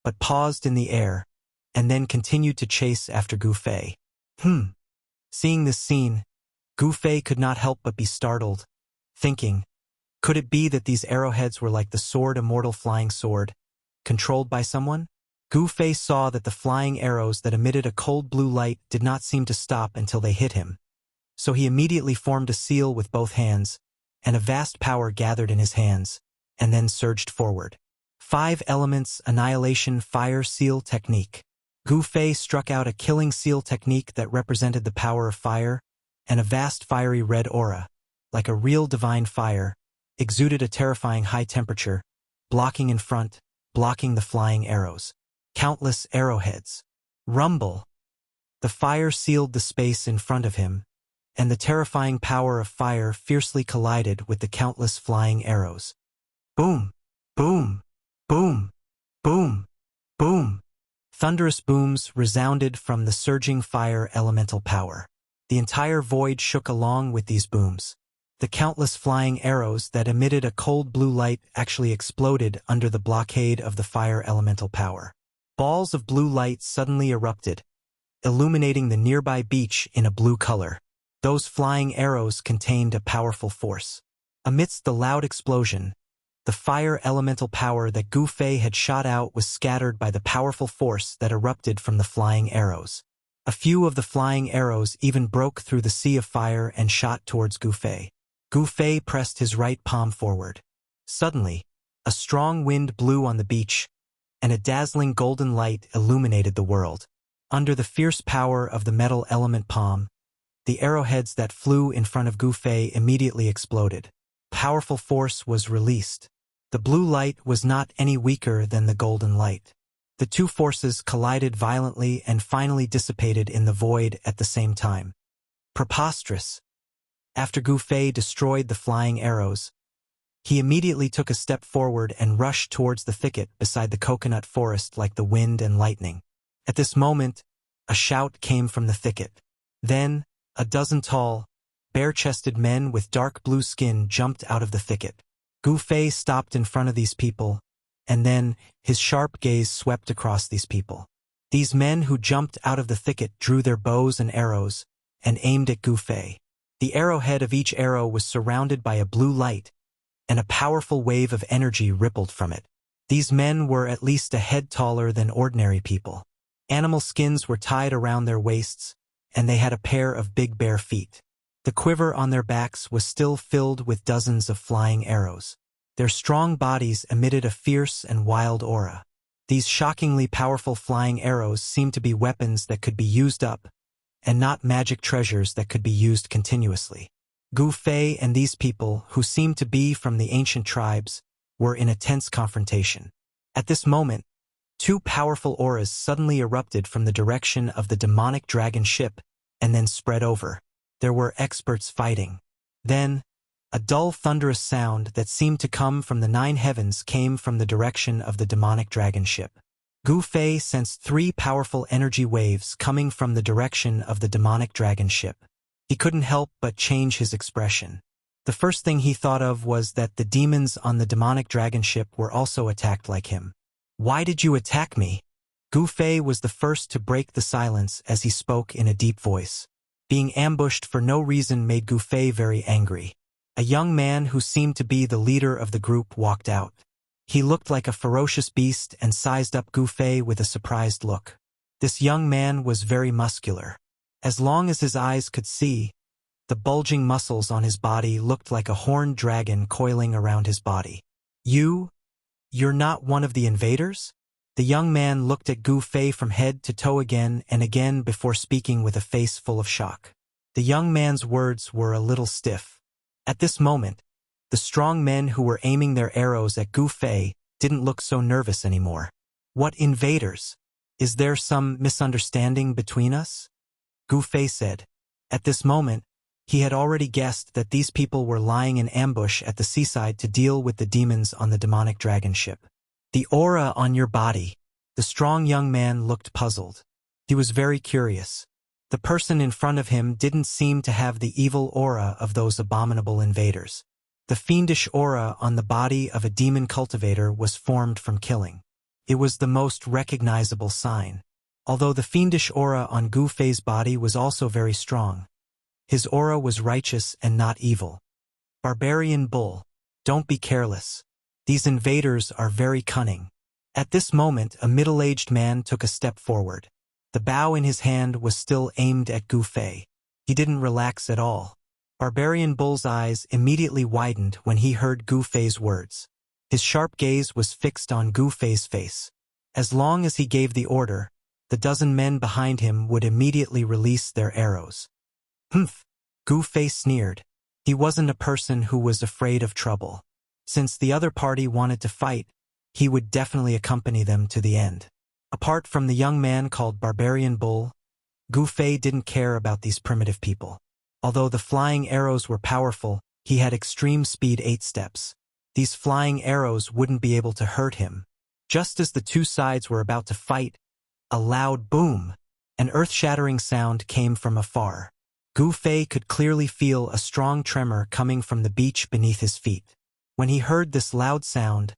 but paused in the air, and then continued to chase after Gu Fei. Seeing this scene, Gu Fei could not help but be startled, thinking, could it be that these arrowheads were like the sword Immortal flying sword, controlled by someone? Gu Fei saw that the flying arrows that emitted a cold blue light did not seem to stop until they hit him. So he immediately formed a seal with both hands, and a vast power gathered in his hands, and then surged forward. 5 elements annihilation fire seal technique. Gu Fei struck out a killing seal technique that represented the power of fire, and a vast fiery red aura, like a real divine fire, exuded a terrifying high temperature, blocking in front, blocking the flying arrows. Countless arrowheads. Rumble. The fire sealed the space in front of him, and the terrifying power of fire fiercely collided with the countless flying arrows. Boom! Boom! Boom! Boom! Boom! Thunderous booms resounded from the surging fire elemental power. The entire void shook along with these booms. The countless flying arrows that emitted a cold blue light actually exploded under the blockade of the fire elemental power. Balls of blue light suddenly erupted, illuminating the nearby beach in a blue color. Those flying arrows contained a powerful force. Amidst the loud explosion, the fire elemental power that Gu Fei had shot out was scattered by the powerful force that erupted from the flying arrows. A few of the flying arrows even broke through the sea of fire and shot towards Gu Fei. Gu Fei pressed his right palm forward. Suddenly, a strong wind blew on the beach, and a dazzling golden light illuminated the world. Under the fierce power of the metal element palm, the arrowheads that flew in front of Gu Fei immediately exploded. Powerful force was released. The blue light was not any weaker than the golden light. The two forces collided violently and finally dissipated in the void at the same time. Preposterous. After Gu Fei destroyed the flying arrows, he immediately took a step forward and rushed towards the thicket beside the coconut forest like the wind and lightning. At this moment, a shout came from the thicket. Then, a dozen tall, bare-chested men with dark blue skin jumped out of the thicket. Gu Fei stopped in front of these people, and then his sharp gaze swept across these people. These men who jumped out of the thicket drew their bows and arrows and aimed at Gu Fei. The arrowhead of each arrow was surrounded by a blue light, and a powerful wave of energy rippled from it. These men were at least a head taller than ordinary people. Animal skins were tied around their waists, and they had a pair of big bare feet. The quiver on their backs was still filled with dozens of flying arrows. Their strong bodies emitted a fierce and wild aura. These shockingly powerful flying arrows seemed to be weapons that could be used up, and not magic treasures that could be used continuously. Gu Fei and these people, who seemed to be from the ancient tribes, were in a tense confrontation. At this moment, Two powerful auras suddenly erupted from the direction of the demonic dragon ship and then spread over. There were experts fighting. Then, a dull thunderous sound that seemed to come from the nine heavens came from the direction of the demonic dragon ship. Gu Fei sensed three powerful energy waves coming from the direction of the demonic dragon ship. He couldn't help but change his expression. The first thing he thought of was that the demons on the demonic dragon ship were also attacked like him. "Why did you attack me?" Gu Fei was the first to break the silence as he spoke in a deep voice. Being ambushed for no reason made Gu Fei very angry. A young man who seemed to be the leader of the group walked out. He looked like a ferocious beast and sized up Gu Fei with a surprised look. This young man was very muscular. As long as his eyes could see, the bulging muscles on his body looked like a horned dragon coiling around his body. You're not one of the invaders?" The young man looked at Gu Fei from head to toe again and again before speaking with a face full of shock. The young man's words were a little stiff. At this moment, the strong men who were aiming their arrows at Gu Fei didn't look so nervous anymore. "What invaders? Is there some misunderstanding between us?" Gu Fei said. At this moment, he had already guessed that these people were lying in ambush at the seaside to deal with the demons on the demonic dragon ship. "The aura on your body." The strong young man looked puzzled. He was very curious. The person in front of him didn't seem to have the evil aura of those abominable invaders. The fiendish aura on the body of a demon cultivator was formed from killing. It was the most recognizable sign. Although the fiendish aura on Gu Fei's body was also very strong, his aura was righteous and not evil. "Barbarian bull, don't be careless. These invaders are very cunning." At this moment, a middle-aged man took a step forward. The bow in his hand was still aimed at Gu Fei. He didn't relax at all. Barbarian Bull's eyes immediately widened when he heard Gu Fei's words. His sharp gaze was fixed on Gu Fei's face. As long as he gave the order, the dozen men behind him would immediately release their arrows. "Humph," Gu Fei sneered. He wasn't a person who was afraid of trouble. Since the other party wanted to fight, he would definitely accompany them to the end. Apart from the young man called Barbarian Bull, Gu Fei didn't care about these primitive people. Although the flying arrows were powerful, he had extreme speed 8 steps. These flying arrows wouldn't be able to hurt him. Just as the two sides were about to fight, a loud boom, an earth-shattering sound came from afar. Gu Fei could clearly feel a strong tremor coming from the beach beneath his feet. When he heard this loud sound,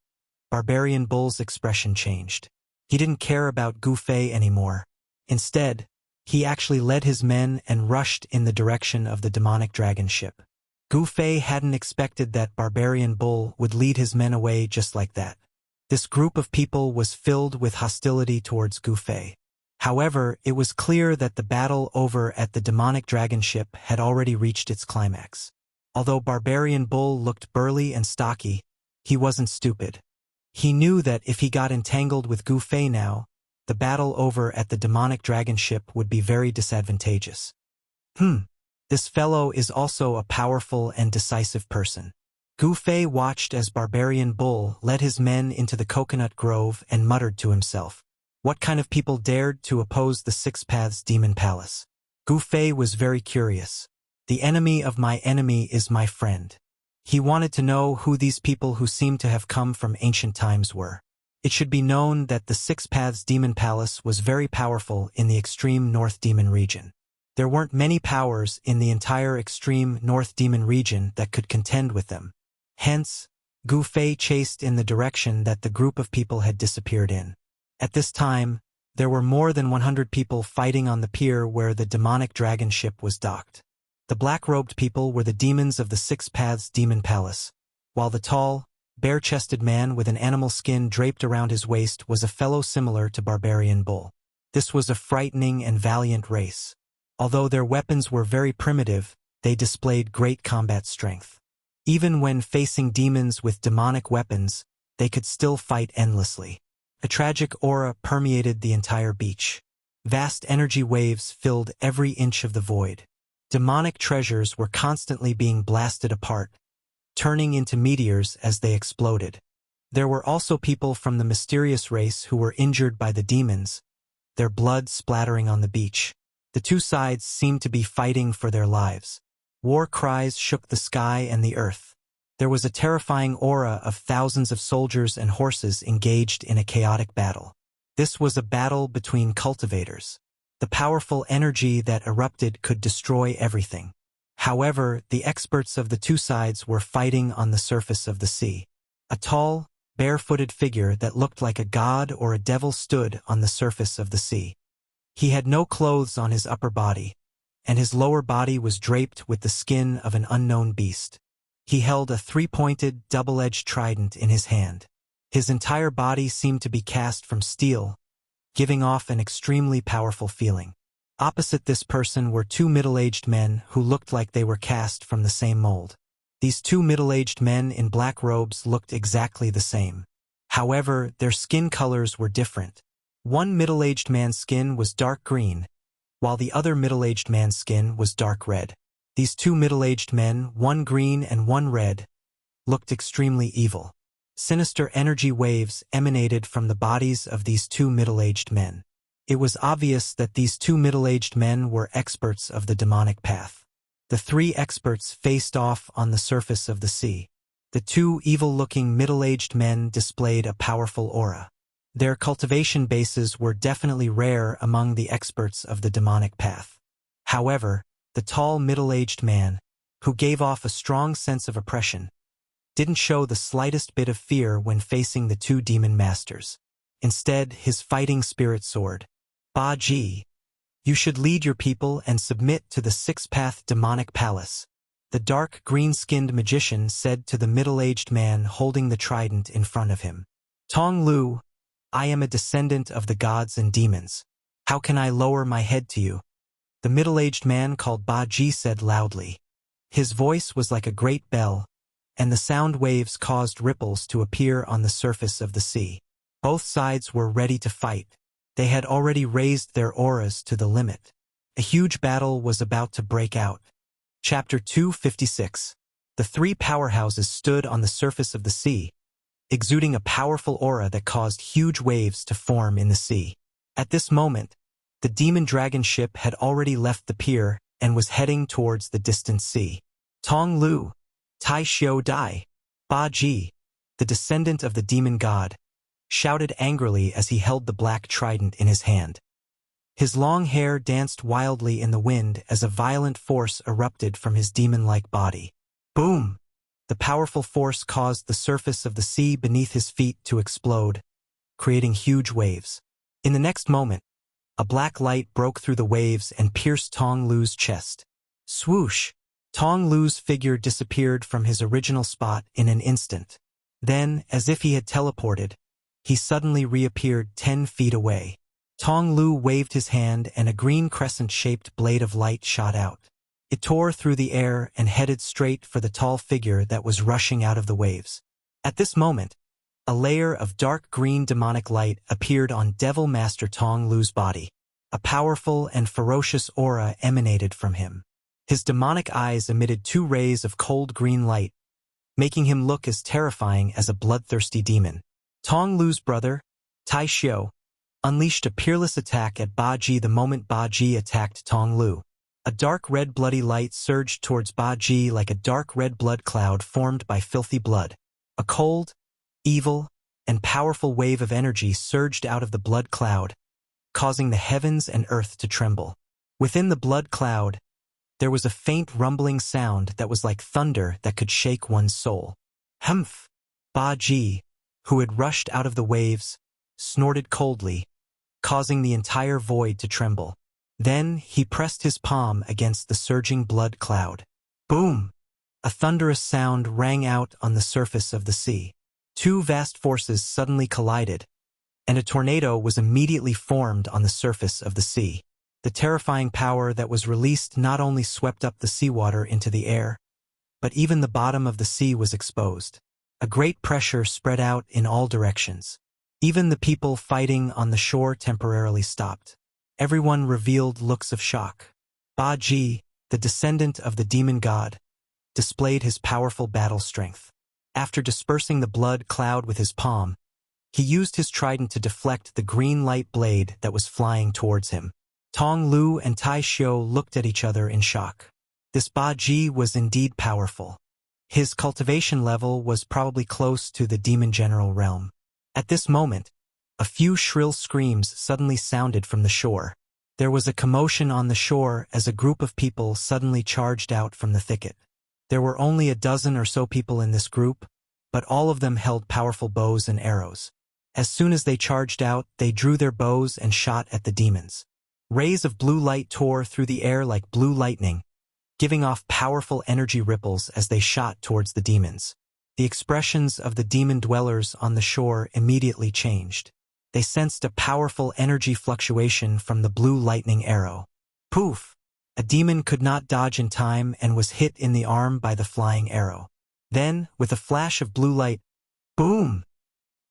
Barbarian Bull's expression changed. He didn't care about Gu Fei anymore. Instead, he actually led his men and rushed in the direction of the demonic dragon ship. Gu Fei hadn't expected that Barbarian Bull would lead his men away just like that. This group of people was filled with hostility towards Gu Fei. However, it was clear that the battle over at the demonic dragon ship had already reached its climax. Although Barbarian Bull looked burly and stocky, he wasn't stupid. He knew that if he got entangled with Gu Fei now, the battle over at the demonic dragon ship would be very disadvantageous. This fellow is also a powerful and decisive person. Gu Fei watched as Barbarian Bull led his men into the coconut grove and muttered to himself, "What kind of people dared to oppose the Six Paths Demon Palace?" Gu Fei was very curious. The enemy of my enemy is my friend. He wanted to know who these people who seemed to have come from ancient times were. It should be known that the Six Paths Demon Palace was very powerful in the extreme North Demon region. There weren't many powers in the entire extreme North Demon region that could contend with them. Hence, Gu Fei chased in the direction that the group of people had disappeared in. At this time, there were more than 100 people fighting on the pier where the demonic dragon ship was docked. The black-robed people were the demons of the Six Paths Demon Palace, while the tall, bare-chested man with an animal skin draped around his waist was a fellow similar to Barbarian Bull. This was a frightening and valiant race. Although their weapons were very primitive, they displayed great combat strength. Even when facing demons with demonic weapons, they could still fight endlessly. A tragic aura permeated the entire beach. Vast energy waves filled every inch of the void. Demonic treasures were constantly being blasted apart, turning into meteors as they exploded. There were also people from the mysterious race who were injured by the demons, their blood splattering on the beach. The two sides seemed to be fighting for their lives. War cries shook the sky and the earth. There was a terrifying aura of thousands of soldiers and horses engaged in a chaotic battle. This was a battle between cultivators. The powerful energy that erupted could destroy everything. However, the experts of the two sides were fighting on the surface of the sea. A tall, barefooted figure that looked like a god or a devil stood on the surface of the sea. He had no clothes on his upper body, and his lower body was draped with the skin of an unknown beast. He held a three-pointed, double-edged trident in his hand. His entire body seemed to be cast from steel, giving off an extremely powerful feeling. Opposite this person were two middle-aged men who looked like they were cast from the same mold. These two middle-aged men in black robes looked exactly the same. However, their skin colors were different. One middle-aged man's skin was dark green, while the other middle-aged man's skin was dark red. These two middle-aged men, one green and one red, looked extremely evil. Sinister energy waves emanated from the bodies of these two middle-aged men. It was obvious that these two middle-aged men were experts of the demonic path. The three experts faced off on the surface of the sea. The two evil-looking middle-aged men displayed a powerful aura. Their cultivation bases were definitely rare among the experts of the demonic path. However, the tall middle-aged man, who gave off a strong sense of oppression, didn't show the slightest bit of fear when facing the two demon masters. Instead, his fighting spirit soared. Ba Ji, you should lead your people and submit to the six-path demonic palace, the dark green-skinned magician said to the middle-aged man holding the trident in front of him. Tong Lu, I am a descendant of the gods and demons. How can I lower my head to you? The middle-aged man called Ba Ji said loudly. His voice was like a great bell, and the sound waves caused ripples to appear on the surface of the sea. Both sides were ready to fight. They had already raised their auras to the limit. A huge battle was about to break out. Chapter 256. The three powerhouses stood on the surface of the sea, exuding a powerful aura that caused huge waves to form in the sea. At this moment, the demon dragon ship had already left the pier and was heading towards the distant sea. Tong Lu, Tai Xiao Dai, Ba Ji, the descendant of the demon god, shouted angrily as he held the black trident in his hand. His long hair danced wildly in the wind as a violent force erupted from his demon-like body. Boom! The powerful force caused the surface of the sea beneath his feet to explode, creating huge waves. In the next moment, a black light broke through the waves and pierced Tong Lu's chest. Swoosh! Tong Lu's figure disappeared from his original spot in an instant. Then, as if he had teleported, he suddenly reappeared 10 feet away. Tong Lu waved his hand and a green crescent-shaped blade of light shot out. It tore through the air and headed straight for the tall figure that was rushing out of the waves. At this moment, a layer of dark green demonic light appeared on Devil Master Tong Lu's body. A powerful and ferocious aura emanated from him. His demonic eyes emitted 2 rays of cold green light, making him look as terrifying as a bloodthirsty demon. Tong Lu's brother, Tai Xiao, unleashed a peerless attack at Ba Ji the moment Ba Ji attacked Tong Lu. A dark red bloody light surged towards Ba Ji like a dark red blood cloud formed by filthy blood. A cold, evil, and powerful wave of energy surged out of the blood cloud, causing the heavens and earth to tremble. Within the blood cloud, there was a faint rumbling sound that was like thunder that could shake one's soul. Humph! Ba Ji, who had rushed out of the waves, snorted coldly, causing the entire void to tremble. Then he pressed his palm against the surging blood cloud. Boom! A thunderous sound rang out on the surface of the sea. 2 vast forces suddenly collided, and a tornado was immediately formed on the surface of the sea. The terrifying power that was released not only swept up the seawater into the air, but even the bottom of the sea was exposed. A great pressure spread out in all directions. Even the people fighting on the shore temporarily stopped. Everyone revealed looks of shock. Ba Ji, the descendant of the demon god, displayed his powerful battle strength. After dispersing the blood cloud with his palm, he used his trident to deflect the green light blade that was flying towards him. Tong Lu and Tai Xiu looked at each other in shock. This Ba Ji was indeed powerful. His cultivation level was probably close to the demon general realm. At this moment, a few shrill screams suddenly sounded from the shore. There was a commotion on the shore as a group of people suddenly charged out from the thicket. There were only a dozen or so people in this group, but all of them held powerful bows and arrows. As soon as they charged out, they drew their bows and shot at the demons. Rays of blue light tore through the air like blue lightning, giving off powerful energy ripples as they shot towards the demons. The expressions of the demon dwellers on the shore immediately changed. They sensed a powerful energy fluctuation from the blue lightning arrow. Poof! A demon could not dodge in time and was hit in the arm by the flying arrow. Then, with a flash of blue light, boom!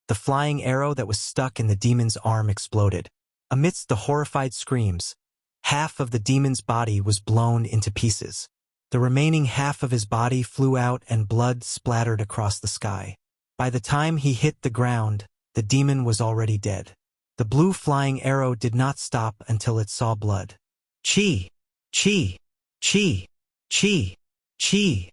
The flying arrow that was stuck in the demon's arm exploded. Amidst the horrified screams, half of the demon's body was blown into pieces. The remaining half of his body flew out and blood splattered across the sky. By the time he hit the ground, the demon was already dead. The blue flying arrow did not stop until it saw blood. Chi! Chi! Chi! Chi! Chi!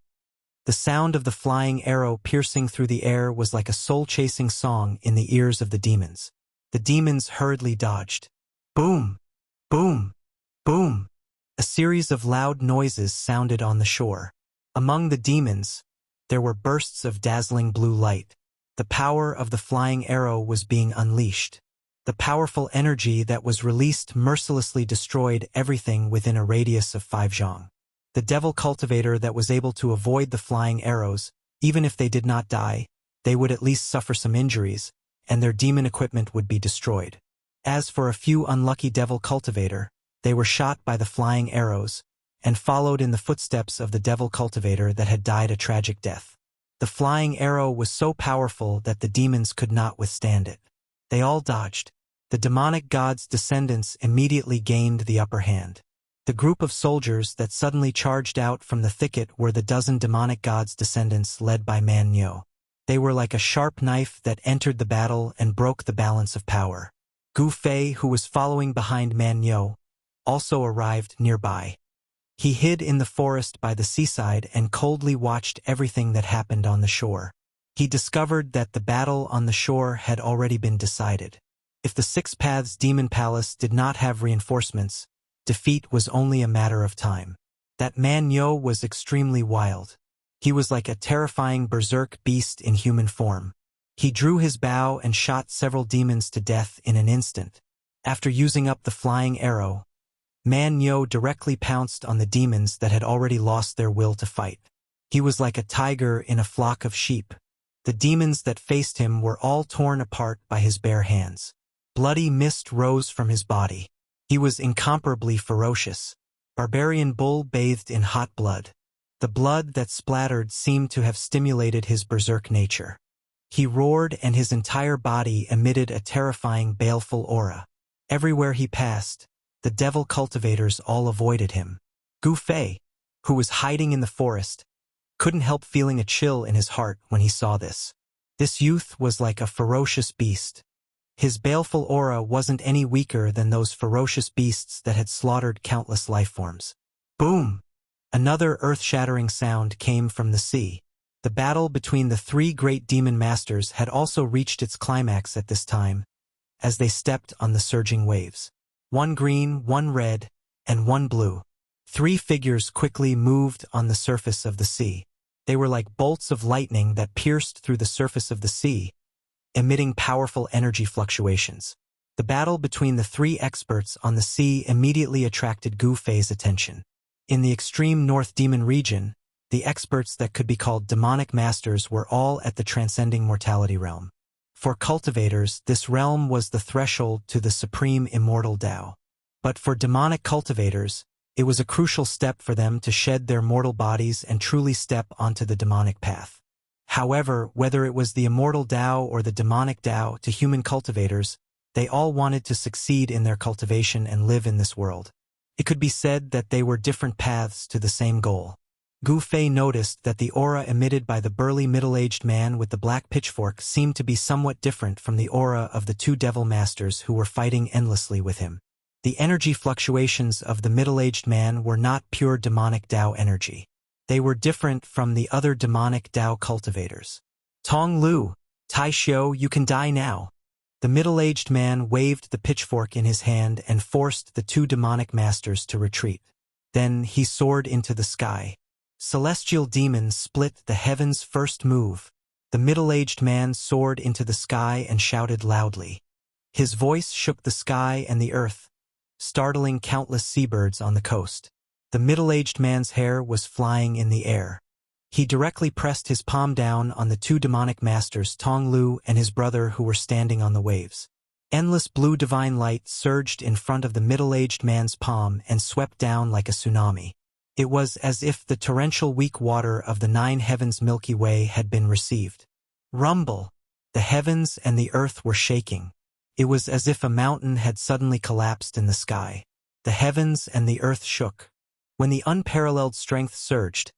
The sound of the flying arrow piercing through the air was like a soul-chasing song in the ears of the demons. The demons hurriedly dodged. Boom! Boom! Boom! A series of loud noises sounded on the shore. Among the demons, there were bursts of dazzling blue light. The power of the flying arrow was being unleashed. The powerful energy that was released mercilessly destroyed everything within a radius of 5 zhang. The devil cultivator that was able to avoid the flying arrows, even if they did not die, they would at least suffer some injuries, and their demon equipment would be destroyed. As for a few unlucky devil cultivator, they were shot by the flying arrows, and followed in the footsteps of the devil cultivator that had died a tragic death. The flying arrow was so powerful that the demons could not withstand it. They all dodged. The demonic god's descendants immediately gained the upper hand. The group of soldiers that suddenly charged out from the thicket were the dozen demonic god's descendants led by Man Nyo. They were like a sharp knife that entered the battle and broke the balance of power. Gu Fei, who was following behind Man Nyo, also arrived nearby. He hid in the forest by the seaside and coldly watched everything that happened on the shore. He discovered that the battle on the shore had already been decided. If the Six Paths Demon Palace did not have reinforcements, defeat was only a matter of time. That Man Nyo was extremely wild. He was like a terrifying berserk beast in human form. He drew his bow and shot several demons to death in an instant. After using up the flying arrow, Man Nyo directly pounced on the demons that had already lost their will to fight. He was like a tiger in a flock of sheep. The demons that faced him were all torn apart by his bare hands. Bloody mist rose from his body. He was incomparably ferocious. Barbarian bull bathed in hot blood. The blood that splattered seemed to have stimulated his berserk nature. He roared and his entire body emitted a terrifying baleful aura. Everywhere he passed, the devil cultivators all avoided him. Gu Fei, who was hiding in the forest, couldn't help feeling a chill in his heart when he saw this. This youth was like a ferocious beast. His baleful aura wasn't any weaker than those ferocious beasts that had slaughtered countless lifeforms. Boom! Another earth-shattering sound came from the sea. The battle between the 3 great demon masters had also reached its climax at this time, as they stepped on the surging waves. 1 green, 1 red, and 1 blue. 3 figures quickly moved on the surface of the sea. They were like bolts of lightning that pierced through the surface of the sea, emitting powerful energy fluctuations. The battle between the 3 experts on the sea immediately attracted Gu Fei's attention. In the extreme North Demon region, the experts that could be called demonic masters were all at the transcending mortality realm. For cultivators, this realm was the threshold to the supreme immortal Tao. But for demonic cultivators, it was a crucial step for them to shed their mortal bodies and truly step onto the demonic path. However, whether it was the immortal Tao or the demonic Tao to human cultivators, they all wanted to succeed in their cultivation and live in this world. It could be said that they were different paths to the same goal. Gu Fei noticed that the aura emitted by the burly middle-aged man with the black pitchfork seemed to be somewhat different from the aura of the two devil masters who were fighting endlessly with him. The energy fluctuations of the middle-aged man were not pure demonic Dao energy. They were different from the other demonic Dao cultivators. Tong Lu, Tai Xiu, you can die now. The middle-aged man waved the pitchfork in his hand and forced the two demonic masters to retreat. Then he soared into the sky. Celestial demons split the heavens' first move. The middle-aged man soared into the sky and shouted loudly. His voice shook the sky and the earth, startling countless seabirds on the coast. The middle-aged man's hair was flying in the air. He directly pressed his palm down on the two demonic masters, Tong Lu and his brother, who were standing on the waves. Endless blue divine light surged in front of the middle-aged man's palm and swept down like a tsunami. It was as if the torrential weak water of the nine heavens Milky Way had been received. Rumble! The heavens and the earth were shaking. It was as if a mountain had suddenly collapsed in the sky. The heavens and the earth shook. When the unparalleled strength surged,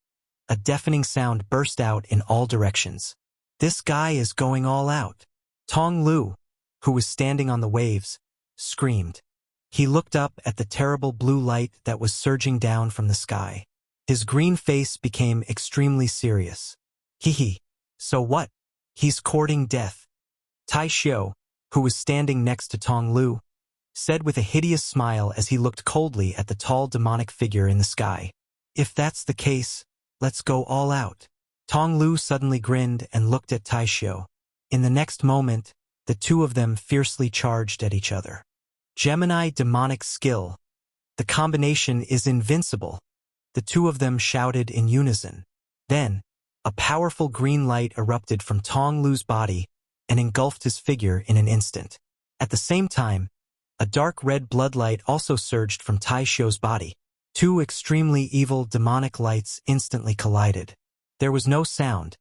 a deafening sound burst out in all directions. This guy is going all out. Tong Lu, who was standing on the waves, screamed. He looked up at the terrible blue light that was surging down from the sky. His green face became extremely serious. Hee, so what? He's courting death. Tai Xiu, who was standing next to Tong Lu, said with a hideous smile as he looked coldly at the tall demonic figure in the sky. If that's the case, let's go all out. Tong Lu suddenly grinned and looked at Tai Xiu. In the next moment, the two of them fiercely charged at each other. Gemini demonic skill. The combination is invincible. The two of them shouted in unison. Then, a powerful green light erupted from Tong Lu's body and engulfed his figure in an instant. At the same time, a dark red bloodlight also surged from Tai Xiu's body. Two extremely evil demonic lights instantly collided. There was no sound,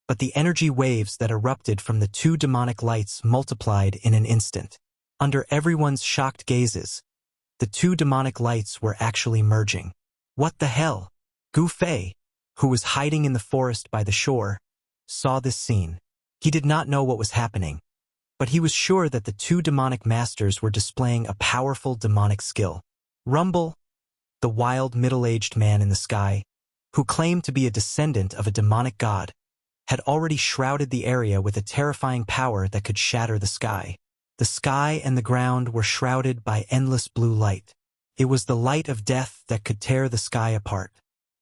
but the energy waves that erupted from the two demonic lights multiplied in an instant. Under everyone's shocked gazes, the two demonic lights were actually merging. What the hell? Gu Fei, who was hiding in the forest by the shore, saw this scene. He did not know what was happening, but he was sure that the two demonic masters were displaying a powerful demonic skill. Rumble, the wild middle-aged man in the sky, who claimed to be a descendant of a demonic god, had already shrouded the area with a terrifying power that could shatter the sky. The sky and the ground were shrouded by endless blue light. It was the light of death that could tear the sky apart.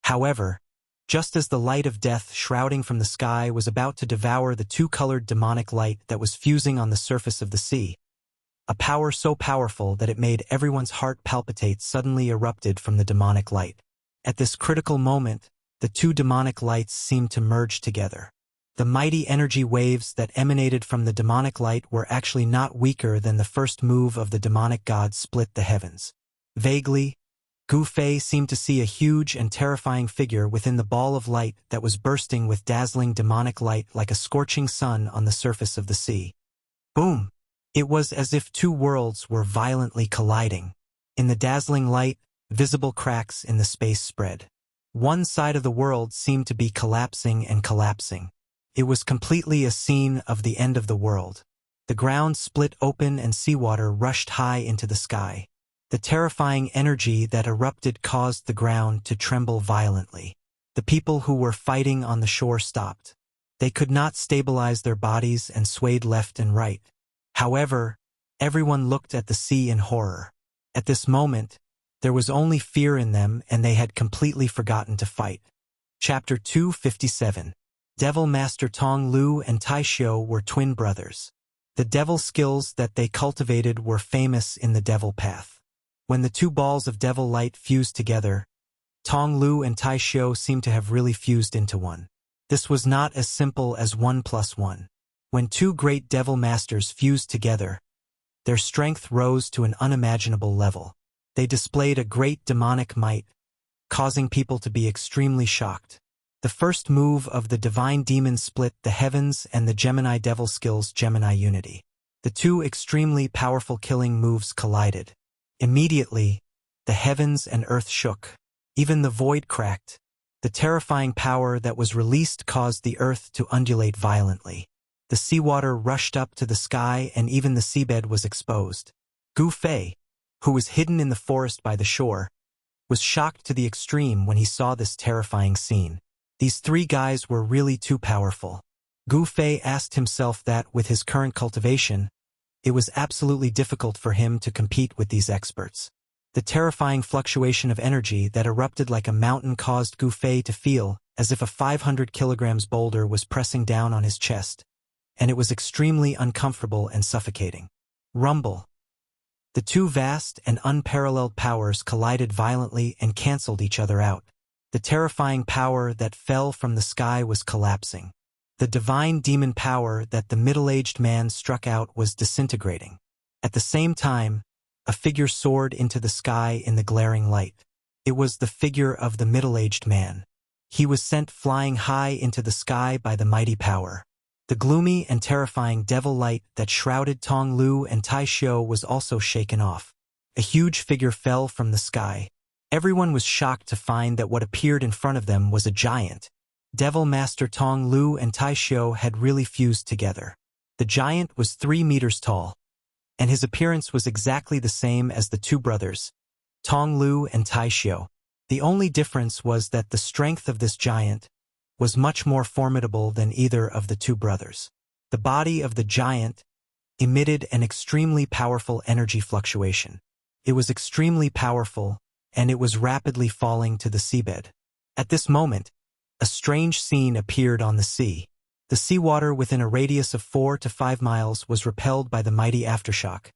However, just as the light of death shrouding from the sky was about to devour the two-colored demonic light that was fusing on the surface of the sea, a power so powerful that it made everyone's heart palpitate suddenly erupted from the demonic light. At this critical moment, the two demonic lights seemed to merge together. The mighty energy waves that emanated from the demonic light were actually not weaker than the first move of the demonic god split the heavens. Vaguely, Gu Fei seemed to see a huge and terrifying figure within the ball of light that was bursting with dazzling demonic light like a scorching sun on the surface of the sea. Boom! It was as if two worlds were violently colliding. In the dazzling light, visible cracks in the space spread. One side of the world seemed to be collapsing and collapsing. It was completely a scene of the end of the world. The ground split open and seawater rushed high into the sky. The terrifying energy that erupted caused the ground to tremble violently. The people who were fighting on the shore stopped. They could not stabilize their bodies and swayed left and right. However, everyone looked at the sea in horror. At this moment, there was only fear in them and they had completely forgotten to fight. Chapter 257. Devil Master Tong Lu and Tai Xiu were twin brothers. The devil skills that they cultivated were famous in the devil path. When the two balls of devil light fused together, Tong Lu and Tai Xiu seemed to have really fused into one. This was not as simple as 1 + 1. When two great devil masters fused together, their strength rose to an unimaginable level. They displayed a great demonic might, causing people to be extremely shocked. The first move of the divine demon split the heavens and the Gemini devil skills Gemini unity. The two extremely powerful killing moves collided. Immediately, the heavens and earth shook. Even the void cracked. The terrifying power that was released caused the earth to undulate violently. The seawater rushed up to the sky and even the seabed was exposed. Gu Fei, who was hidden in the forest by the shore, was shocked to the extreme when he saw this terrifying scene. These three guys were really too powerful. Gu Fei asked himself that, with his current cultivation, it was absolutely difficult for him to compete with these experts. The terrifying fluctuation of energy that erupted like a mountain caused Gu Fei to feel as if a 500 kilograms boulder was pressing down on his chest, and it was extremely uncomfortable and suffocating. Rumble. The two vast and unparalleled powers collided violently and canceled each other out. The terrifying power that fell from the sky was collapsing. The divine demon power that the middle-aged man struck out was disintegrating. At the same time, a figure soared into the sky in the glaring light. It was the figure of the middle-aged man. He was sent flying high into the sky by the mighty power. The gloomy and terrifying devil light that shrouded Tong Lu and Tai Xiu was also shaken off. A huge figure fell from the sky. Everyone was shocked to find that what appeared in front of them was a giant. Devil Master Tong Lu and Tai Xiu had really fused together. The giant was 3 meters tall, and his appearance was exactly the same as the two brothers, Tong Lu and Tai Xiu. The only difference was that the strength of this giant was much more formidable than either of the two brothers. The body of the giant emitted an extremely powerful energy fluctuation. It was extremely powerful, and it was rapidly falling to the seabed. At this moment, a strange scene appeared on the sea. The seawater within a radius of 4 to 5 miles was repelled by the mighty aftershock,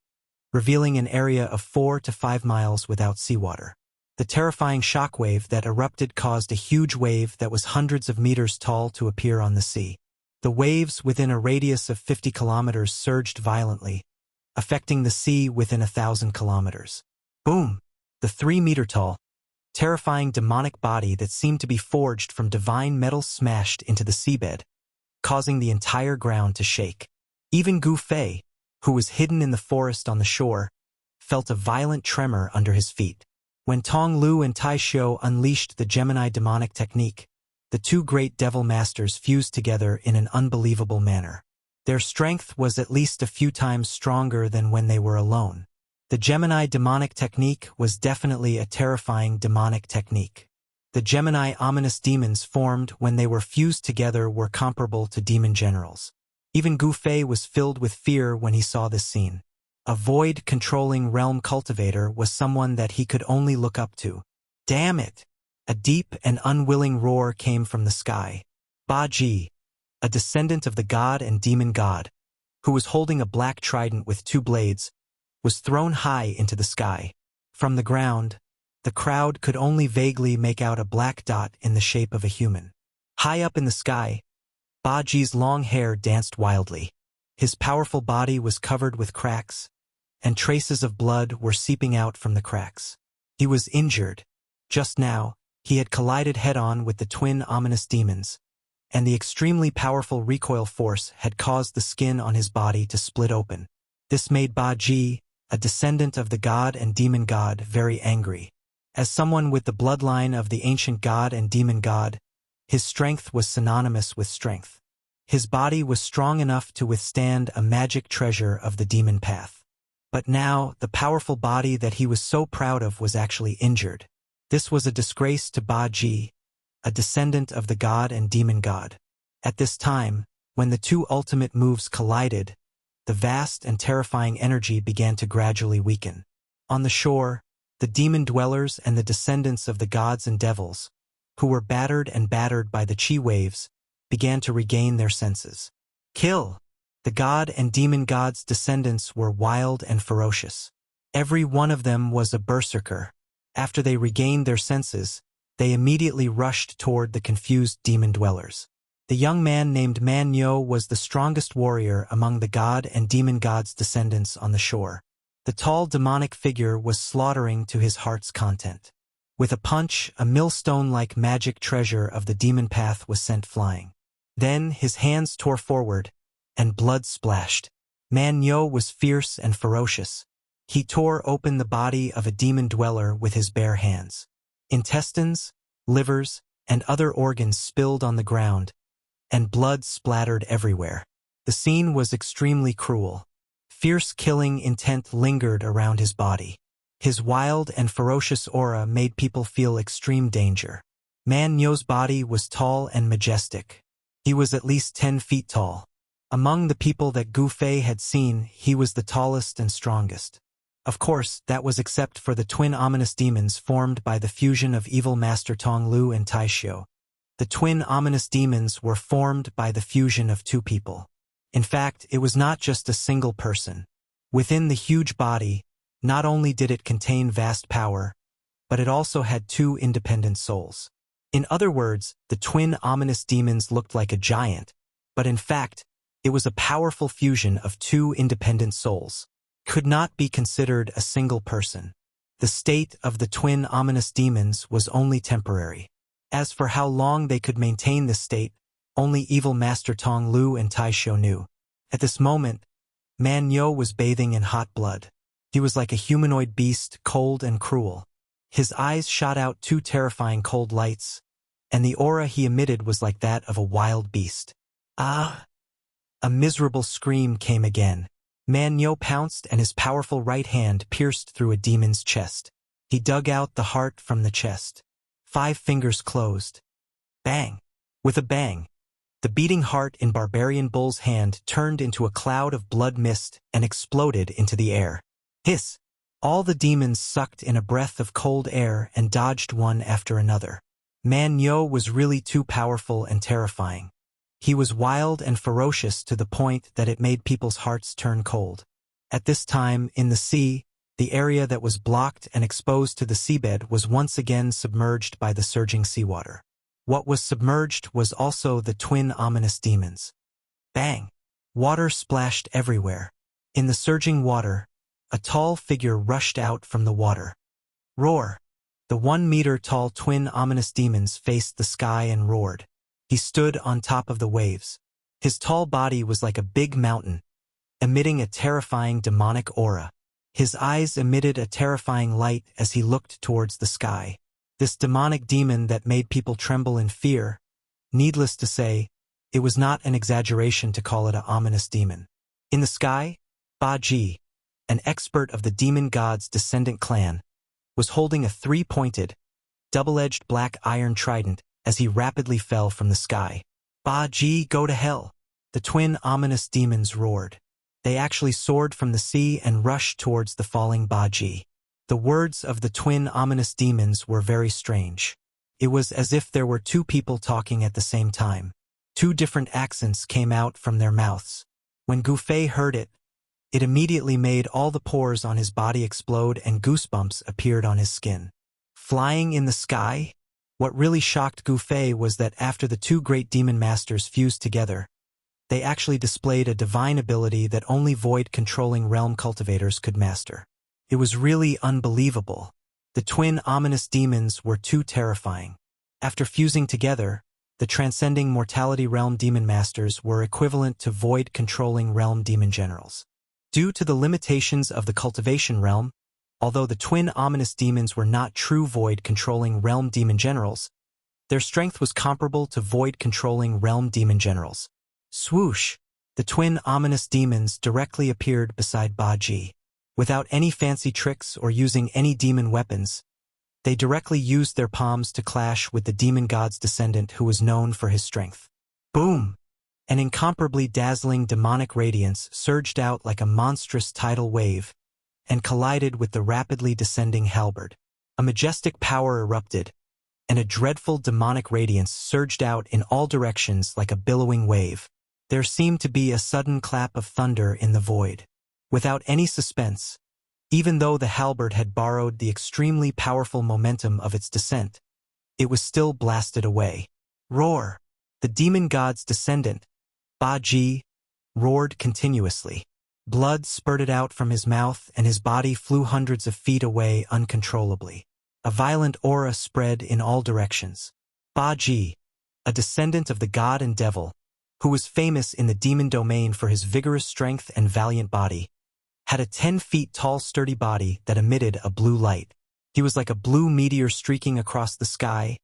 revealing an area of 4 to 5 miles without seawater. The terrifying shockwave that erupted caused a huge wave that was hundreds of meters tall to appear on the sea. The waves within a radius of 50 kilometers surged violently, affecting the sea within 1,000 kilometers. Boom! The 3-meter-tall, terrifying demonic body that seemed to be forged from divine metal smashed into the seabed, causing the entire ground to shake. Even Gu Fei, who was hidden in the forest on the shore, felt a violent tremor under his feet. When Tong Lu and Tai Xiu unleashed the Gemini demonic technique, the two great devil masters fused together in an unbelievable manner. Their strength was at least a few times stronger than when they were alone. The Gemini demonic technique was definitely a terrifying demonic technique. The Gemini ominous demons formed when they were fused together were comparable to demon generals. Even Gu Fei was filled with fear when he saw this scene. A void-controlling realm cultivator was someone that he could only look up to. Damn it! A deep and unwilling roar came from the sky. Ba Ji, a descendant of the god and demon god, who was holding a black trident with 2 blades, was thrown high into the sky. From the ground, the crowd could only vaguely make out a black dot in the shape of a human. High up in the sky, Ba Ji's long hair danced wildly. His powerful body was covered with cracks, and traces of blood were seeping out from the cracks. He was injured. Just now, he had collided head-on with the twin ominous demons, and the extremely powerful recoil force had caused the skin on his body to split open. This made Ba Ji, a descendant of the god and demon god, very angry. As someone with the bloodline of the ancient god and demon god, his strength was synonymous with strength. His body was strong enough to withstand a magic treasure of the demon path. But now, the powerful body that he was so proud of was actually injured. This was a disgrace to Ba Ji, a descendant of the god and demon god. At this time, when the two ultimate moves collided, the vast and terrifying energy began to gradually weaken. On the shore, the demon dwellers and the descendants of the gods and devils, who were battered by the chi waves, began to regain their senses. Kill! The god and demon god's descendants were wild and ferocious. Every one of them was a berserker. After they regained their senses, they immediately rushed toward the confused demon dwellers. The young man named Man Yo was the strongest warrior among the god and demon god's descendants on the shore. The tall demonic figure was slaughtering to his heart's content. With a punch, a millstone-like magic treasure of the demon path was sent flying. Then his hands tore forward, and blood splashed. Man Yo was fierce and ferocious. He tore open the body of a demon dweller with his bare hands. Intestines, livers, and other organs spilled on the ground, and blood splattered everywhere. The scene was extremely cruel. Fierce killing intent lingered around his body. His wild and ferocious aura made people feel extreme danger. Man Nyo's body was tall and majestic. He was at least 10 feet tall. Among the people that Gu Fei had seen, he was the tallest and strongest. Of course, that was except for the twin ominous demons formed by the fusion of evil Master Tong Lu and Taishio. The twin ominous demons were formed by the fusion of two people. In fact, it was not just a single person. Within the huge body, not only did it contain vast power, but it also had two independent souls. In other words, the twin ominous demons looked like a giant, but in fact, it was a powerful fusion of two independent souls. Could not be considered a single person. The state of the twin ominous demons was only temporary. As for how long they could maintain this state, only evil Master Tong Lu and Taishio knew. At this moment, Man Nyo was bathing in hot blood. He was like a humanoid beast, cold and cruel. His eyes shot out two terrifying cold lights, and the aura he emitted was like that of a wild beast. Ah! A miserable scream came again. Man Nyo pounced and his powerful right hand pierced through a demon's chest. He dug out the heart from the chest. 5 fingers closed. Bang! With a bang, the beating heart in Barbarian Bull's hand turned into a cloud of blood mist and exploded into the air. Hiss! All the demons sucked in a breath of cold air and dodged one after another. Man Nyo was really too powerful and terrifying. He was wild and ferocious to the point that it made people's hearts turn cold. At this time, in the sea, the area that was blocked and exposed to the seabed was once again submerged by the surging seawater. What was submerged was also the twin ominous demons. Bang! Water splashed everywhere. In the surging water, a tall figure rushed out from the water. Roar! The 1-meter-tall twin ominous demons faced the sky and roared. He stood on top of the waves. His tall body was like a big mountain, emitting a terrifying demonic aura. His eyes emitted a terrifying light as he looked towards the sky. This demonic demon that made people tremble in fear. Needless to say, it was not an exaggeration to call it an ominous demon. In the sky, Ba Ji, an expert of the demon god's descendant clan, was holding a 3-pointed, double-edged black iron trident as he rapidly fell from the sky. Ba Ji, go to hell! The twin ominous demons roared. They actually soared from the sea and rushed towards the falling Ba Ji. The words of the twin ominous demons were very strange. It was as if there were two people talking at the same time. 2 different accents came out from their mouths. When Gu Fei heard it, it immediately made all the pores on his body explode and goosebumps appeared on his skin. Flying in the sky? What really shocked Gu Fei was that after the 2 great demon masters fused together, they actually displayed a divine ability that only void-controlling realm cultivators could master. It was really unbelievable. The twin ominous demons were too terrifying. After fusing together, the transcending mortality realm demon masters were equivalent to void-controlling realm demon generals. Due to the limitations of the cultivation realm, although the twin ominous demons were not true void-controlling realm demon generals, their strength was comparable to void-controlling realm demon generals. Swoosh! The twin ominous demons directly appeared beside Ba Ji. Without any fancy tricks or using any demon weapons, they directly used their palms to clash with the demon god's descendant who was known for his strength. Boom! An incomparably dazzling demonic radiance surged out like a monstrous tidal wave and collided with the rapidly descending halberd. A majestic power erupted, and a dreadful demonic radiance surged out in all directions like a billowing wave. There seemed to be a sudden clap of thunder in the void. Without any suspense, even though the halberd had borrowed the extremely powerful momentum of its descent, it was still blasted away. Roar! The demon god's descendant, Ba Ji, roared continuously. Blood spurted out from his mouth and his body flew hundreds of feet away uncontrollably. A violent aura spread in all directions. Ba Ji, a descendant of the god and devil, who was famous in the demon domain for his vigorous strength and valiant body, had a 10 feet tall sturdy body that emitted a blue light. He was like a blue meteor streaking across the sky,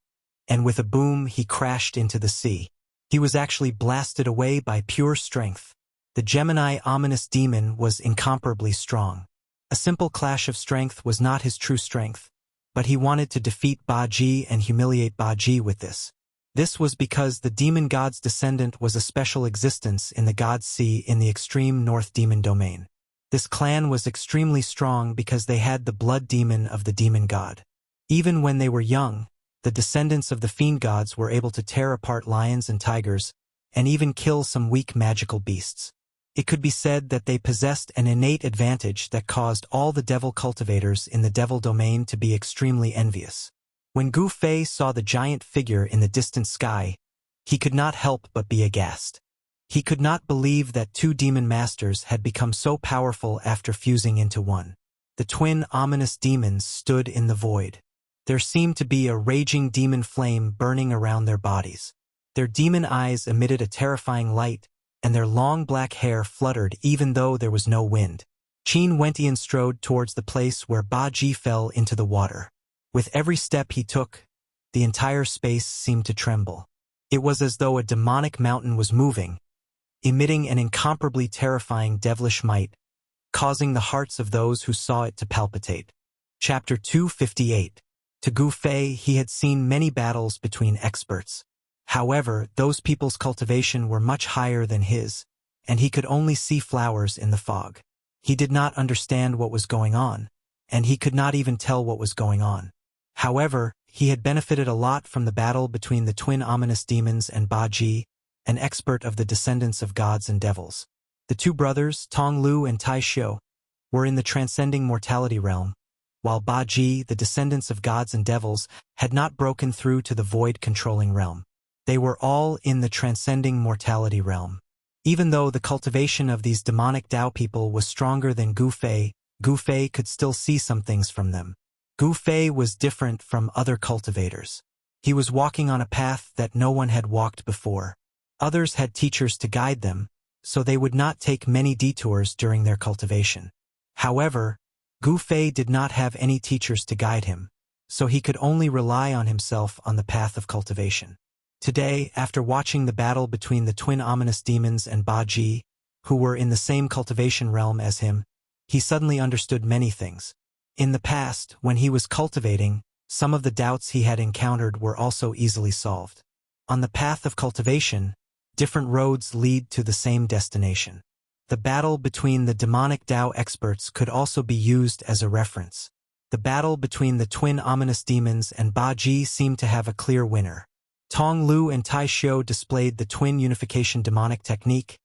and with a boom he crashed into the sea. He was actually blasted away by pure strength. The Gemini ominous demon was incomparably strong. A simple clash of strength was not his true strength, but he wanted to defeat Baji and humiliate Baji with this. This was because the demon god's descendant was a special existence in the God's Sea in the extreme north demon domain. This clan was extremely strong because they had the blood demon of the demon god. Even when they were young, the descendants of the fiend gods were able to tear apart lions and tigers, and even kill some weak magical beasts. It could be said that they possessed an innate advantage that caused all the devil cultivators in the devil domain to be extremely envious. When Gu Fei saw the giant figure in the distant sky, he could not help but be aghast. He could not believe that two demon masters had become so powerful after fusing into one. The twin ominous demons stood in the void. There seemed to be a raging demon flame burning around their bodies. Their demon eyes emitted a terrifying light, and their long black hair fluttered even though there was no wind. Qin Wentian strode towards the place where Baji fell into the water. With every step he took, the entire space seemed to tremble. It was as though a demonic mountain was moving, emitting an incomparably terrifying devilish might, causing the hearts of those who saw it to palpitate. Chapter 258. To Gu Fei, he had seen many battles between experts. However, those people's cultivation were much higher than his, and he could only see flowers in the fog. He did not understand what was going on, and he could not even tell what was going on. However, he had benefited a lot from the battle between the twin ominous demons and Baji, an expert of the descendants of gods and devils. The two brothers, Tong Lu and Tai Xiu, were in the transcending mortality realm, while Baji, the descendants of gods and devils, had not broken through to the void-controlling realm. They were all in the transcending mortality realm. Even though the cultivation of these demonic Dao people was stronger than Gu Fei could still see some things from them. Gu Fei was different from other cultivators. He was walking on a path that no one had walked before. Others had teachers to guide them, so they would not take many detours during their cultivation. However, Gu Fei did not have any teachers to guide him, so he could only rely on himself on the path of cultivation. Today, after watching the battle between the twin ominous demons and Baji, who were in the same cultivation realm as him, he suddenly understood many things. In the past, when he was cultivating, some of the doubts he had encountered were also easily solved. On the path of cultivation, different roads lead to the same destination. The battle between the demonic Dao experts could also be used as a reference. The battle between the twin ominous demons and Baji seemed to have a clear winner. Tong Lu and Tai Xiu displayed the twin unification demonic technique,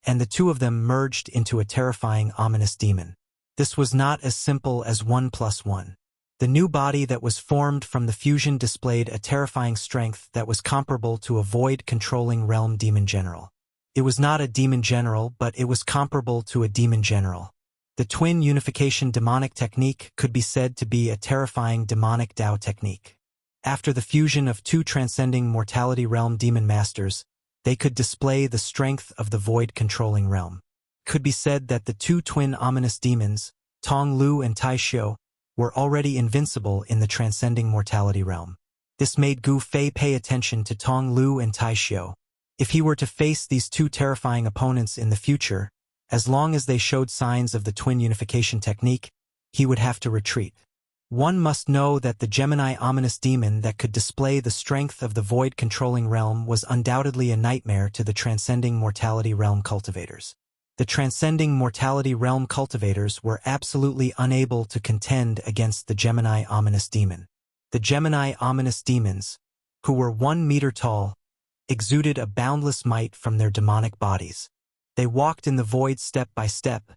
and the two of them merged into a terrifying ominous demon. This was not as simple as 1 + 1. The new body that was formed from the fusion displayed a terrifying strength that was comparable to a void-controlling realm demon general. It was not a demon general, but it was comparable to a demon general. The twin unification demonic technique could be said to be a terrifying demonic Dao technique. After the fusion of two transcending mortality realm demon masters, they could display the strength of the void-controlling realm. It could be said that the two twin ominous demons, Tong Lu and Tai Xiu, were already invincible in the transcending mortality realm. This made Gu Fei pay attention to Tong Lu and Tai Xiu. If he were to face these two terrifying opponents in the future, as long as they showed signs of the twin unification technique, he would have to retreat. One must know that the Gemini ominous demon that could display the strength of the void-controlling realm was undoubtedly a nightmare to the transcending mortality realm cultivators. The transcending mortality realm cultivators were absolutely unable to contend against the Gemini ominous demon. The Gemini ominous demons, who were 1 meter tall, exuded a boundless might from their demonic bodies. They walked in the void step by step,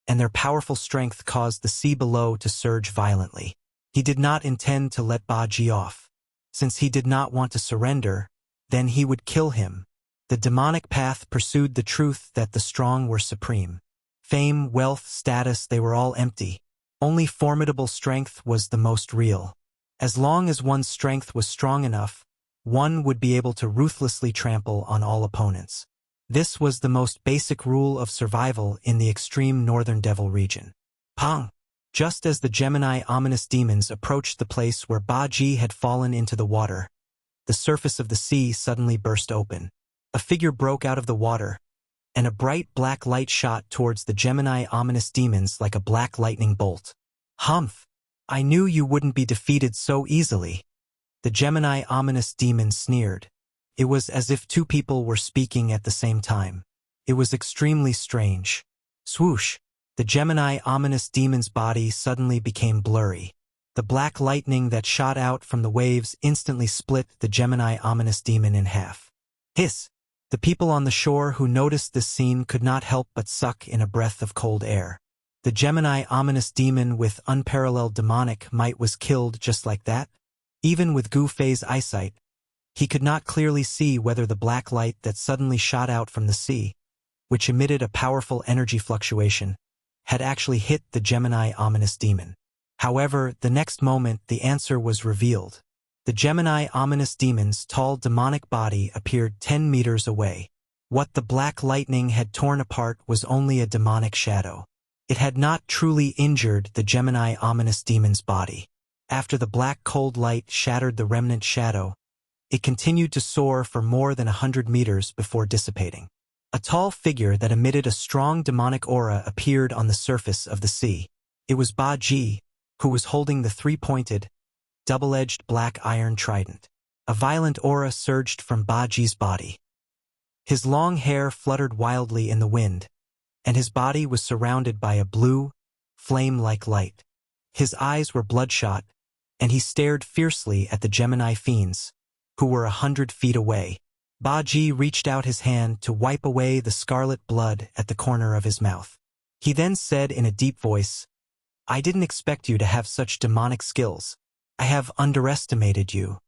and their powerful strength caused the sea below to surge violently. He did not intend to let Baji off. Since he did not want to surrender, then he would kill him. The demonic path pursued the truth that the strong were supreme. Fame, wealth, status, they were all empty. Only formidable strength was the most real. As long as one's strength was strong enough, one would be able to ruthlessly trample on all opponents. This was the most basic rule of survival in the extreme northern devil region. Pang! Just as the Gemini ominous demons approached the place where Baji had fallen into the water, the surface of the sea suddenly burst open. A figure broke out of the water, and a bright black light shot towards the Gemini ominous demons like a black lightning bolt. "Humph! I knew you wouldn't be defeated so easily," the Gemini ominous demon sneered. It was as if two people were speaking at the same time. It was extremely strange. Swoosh! The Gemini ominous demon's body suddenly became blurry. The black lightning that shot out from the waves instantly split the Gemini ominous demon in half. Hiss! The people on the shore who noticed this scene could not help but suck in a breath of cold air. The Gemini ominous demon with unparalleled demonic might was killed just like that? Even with Gu Fei's eyesight, he could not clearly see whether the black light that suddenly shot out from the sea, which emitted a powerful energy fluctuation, had actually hit the Gemini ominous demon. However, the next moment the answer was revealed. The Gemini ominous demon's tall demonic body appeared 10 meters away. What the black lightning had torn apart was only a demonic shadow. It had not truly injured the Gemini ominous demon's body. After the black cold light shattered the remnant shadow, it continued to soar for more than 100 meters before dissipating. A tall figure that emitted a strong demonic aura appeared on the surface of the sea. It was Ba Ji, who was holding the three-pointed, double-edged black iron trident. A violent aura surged from Ba Ji's body. His long hair fluttered wildly in the wind, and his body was surrounded by a blue, flame-like light. His eyes were bloodshot, and he stared fiercely at the Gemini fiends, who were 100 feet away. Ba Ji reached out his hand to wipe away the scarlet blood at the corner of his mouth. He then said in a deep voice, "I didn't expect you to have such demonic skills. I have underestimated you."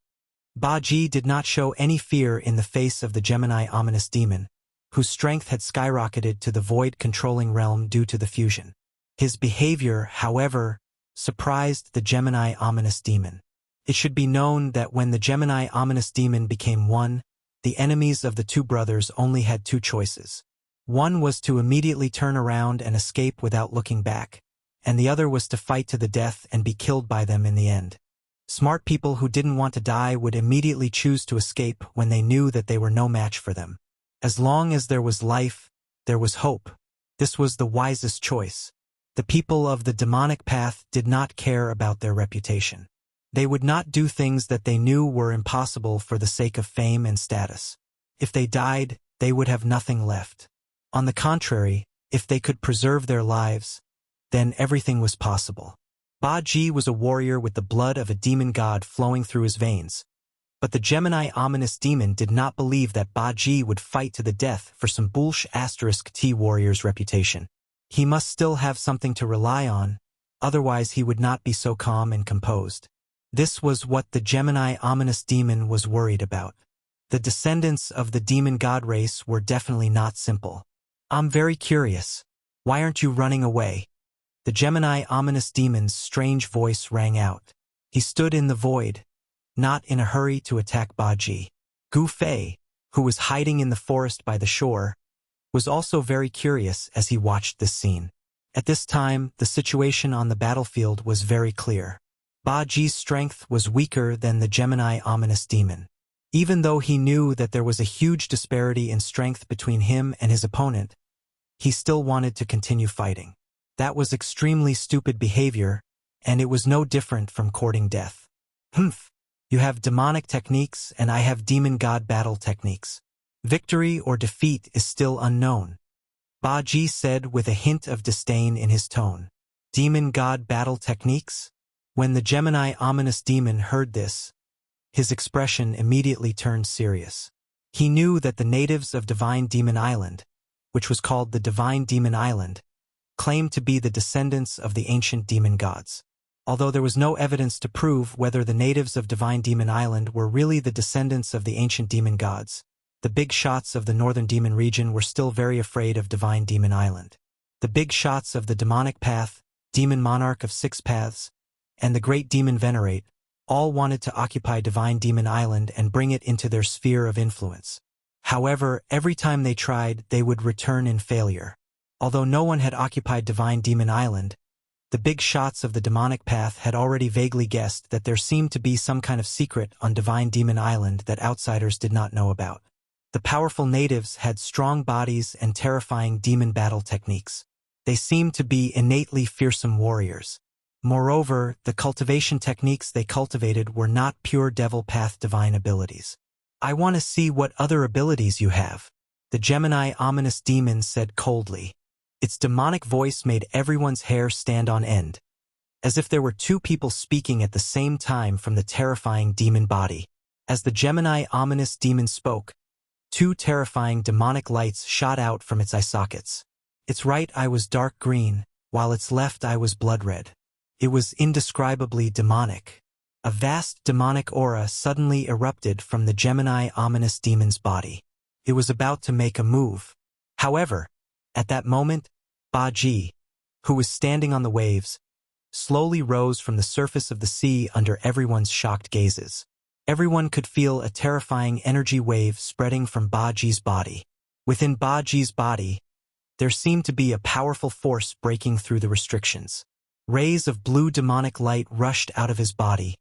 Ba Ji did not show any fear in the face of the Gemini ominous demon, whose strength had skyrocketed to the void-controlling realm due to the fusion. His behavior, however, surprised the Gemini ominous demon. It should be known that when the Gemini ominous demon became one, the enemies of the two brothers only had two choices. One was to immediately turn around and escape without looking back, and the other was to fight to the death and be killed by them in the end. Smart people who didn't want to die would immediately choose to escape when they knew that they were no match for them. As long as there was life, there was hope. This was the wisest choice. The people of the demonic path did not care about their reputation. They would not do things that they knew were impossible for the sake of fame and status. If they died, they would have nothing left. On the contrary, if they could preserve their lives, then everything was possible. Ba Ji was a warrior with the blood of a demon god flowing through his veins, but the Gemini ominous demon did not believe that Ba Ji would fight to the death for some *T warrior's reputation. He must still have something to rely on, otherwise he would not be so calm and composed. This was what the Gemini ominous demon was worried about. The descendants of the demon god race were definitely not simple. "I'm very curious. Why aren't you running away?" The Gemini ominous demon's strange voice rang out. He stood in the void, not in a hurry to attack Ba Ji. Gu Fei, who was hiding in the forest by the shore, was also very curious as he watched this scene. At this time, the situation on the battlefield was very clear. Ba Ji's strength was weaker than the Gemini ominous demon. Even though he knew that there was a huge disparity in strength between him and his opponent, he still wanted to continue fighting. That was extremely stupid behavior, and it was no different from courting death. "Humph! You have demonic techniques and I have demon god battle techniques. Victory or defeat is still unknown," Ba Ji said with a hint of disdain in his tone. "Demon god battle techniques?" When the Gemini ominous demon heard this, his expression immediately turned serious. He knew that the natives of Divine Demon Island, which was called the Divine Demon Island, claimed to be the descendants of the ancient demon gods. Although there was no evidence to prove whether the natives of Divine Demon Island were really the descendants of the ancient demon gods, the big shots of the northern demon region were still very afraid of Divine Demon Island. The big shots of the demonic path, demon monarch of 6 paths, and the great demon venerate all wanted to occupy Divine Demon Island and bring it into their sphere of influence. However, every time they tried, they would return in failure. Although no one had occupied Divine Demon Island, The big shots of the demonic path had already vaguely guessed that there seemed to be some kind of secret on Divine Demon Island that outsiders did not know about. The powerful natives had strong bodies and terrifying demon battle techniques. They seemed to be innately fearsome warriors. Moreover, the cultivation techniques they cultivated were not pure devil path divine abilities. "I want to see what other abilities you have," the Gemini ominous demon said coldly. Its demonic voice made everyone's hair stand on end, as if there were two people speaking at the same time from the terrifying demon body. As the Gemini ominous demon spoke, two terrifying demonic lights shot out from its eye sockets. Its right eye was dark green, while its left eye was blood red. It was indescribably demonic. A vast demonic aura suddenly erupted from the Gemini ominous demon's body. It was about to make a move. However, at that moment, Baji, who was standing on the waves, slowly rose from the surface of the sea under everyone's shocked gazes. Everyone could feel a terrifying energy wave spreading from Baji's body. Within Baji's body, there seemed to be a powerful force breaking through the restrictions. Rays of blue demonic light rushed out of his body,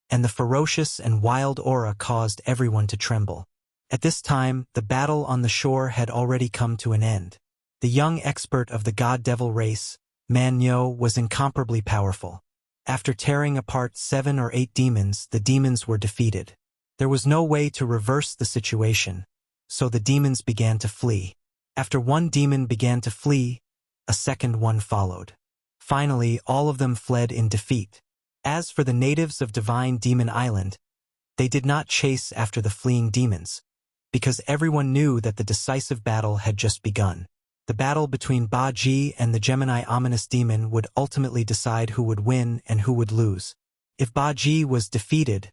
and the ferocious and wild aura caused everyone to tremble. At this time, the battle on the shore had already come to an end. The young expert of the god-devil race, Man Nyo, was incomparably powerful. After tearing apart 7 or 8 demons, the demons were defeated. There was no way to reverse the situation, so the demons began to flee. After one demon began to flee, a second one followed. Finally, all of them fled in defeat. As for the natives of Divine Demon Island, they did not chase after the fleeing demons, because everyone knew that the decisive battle had just begun. The battle between Baji and the Gemini ominous demon would ultimately decide who would win and who would lose. If Baji was defeated,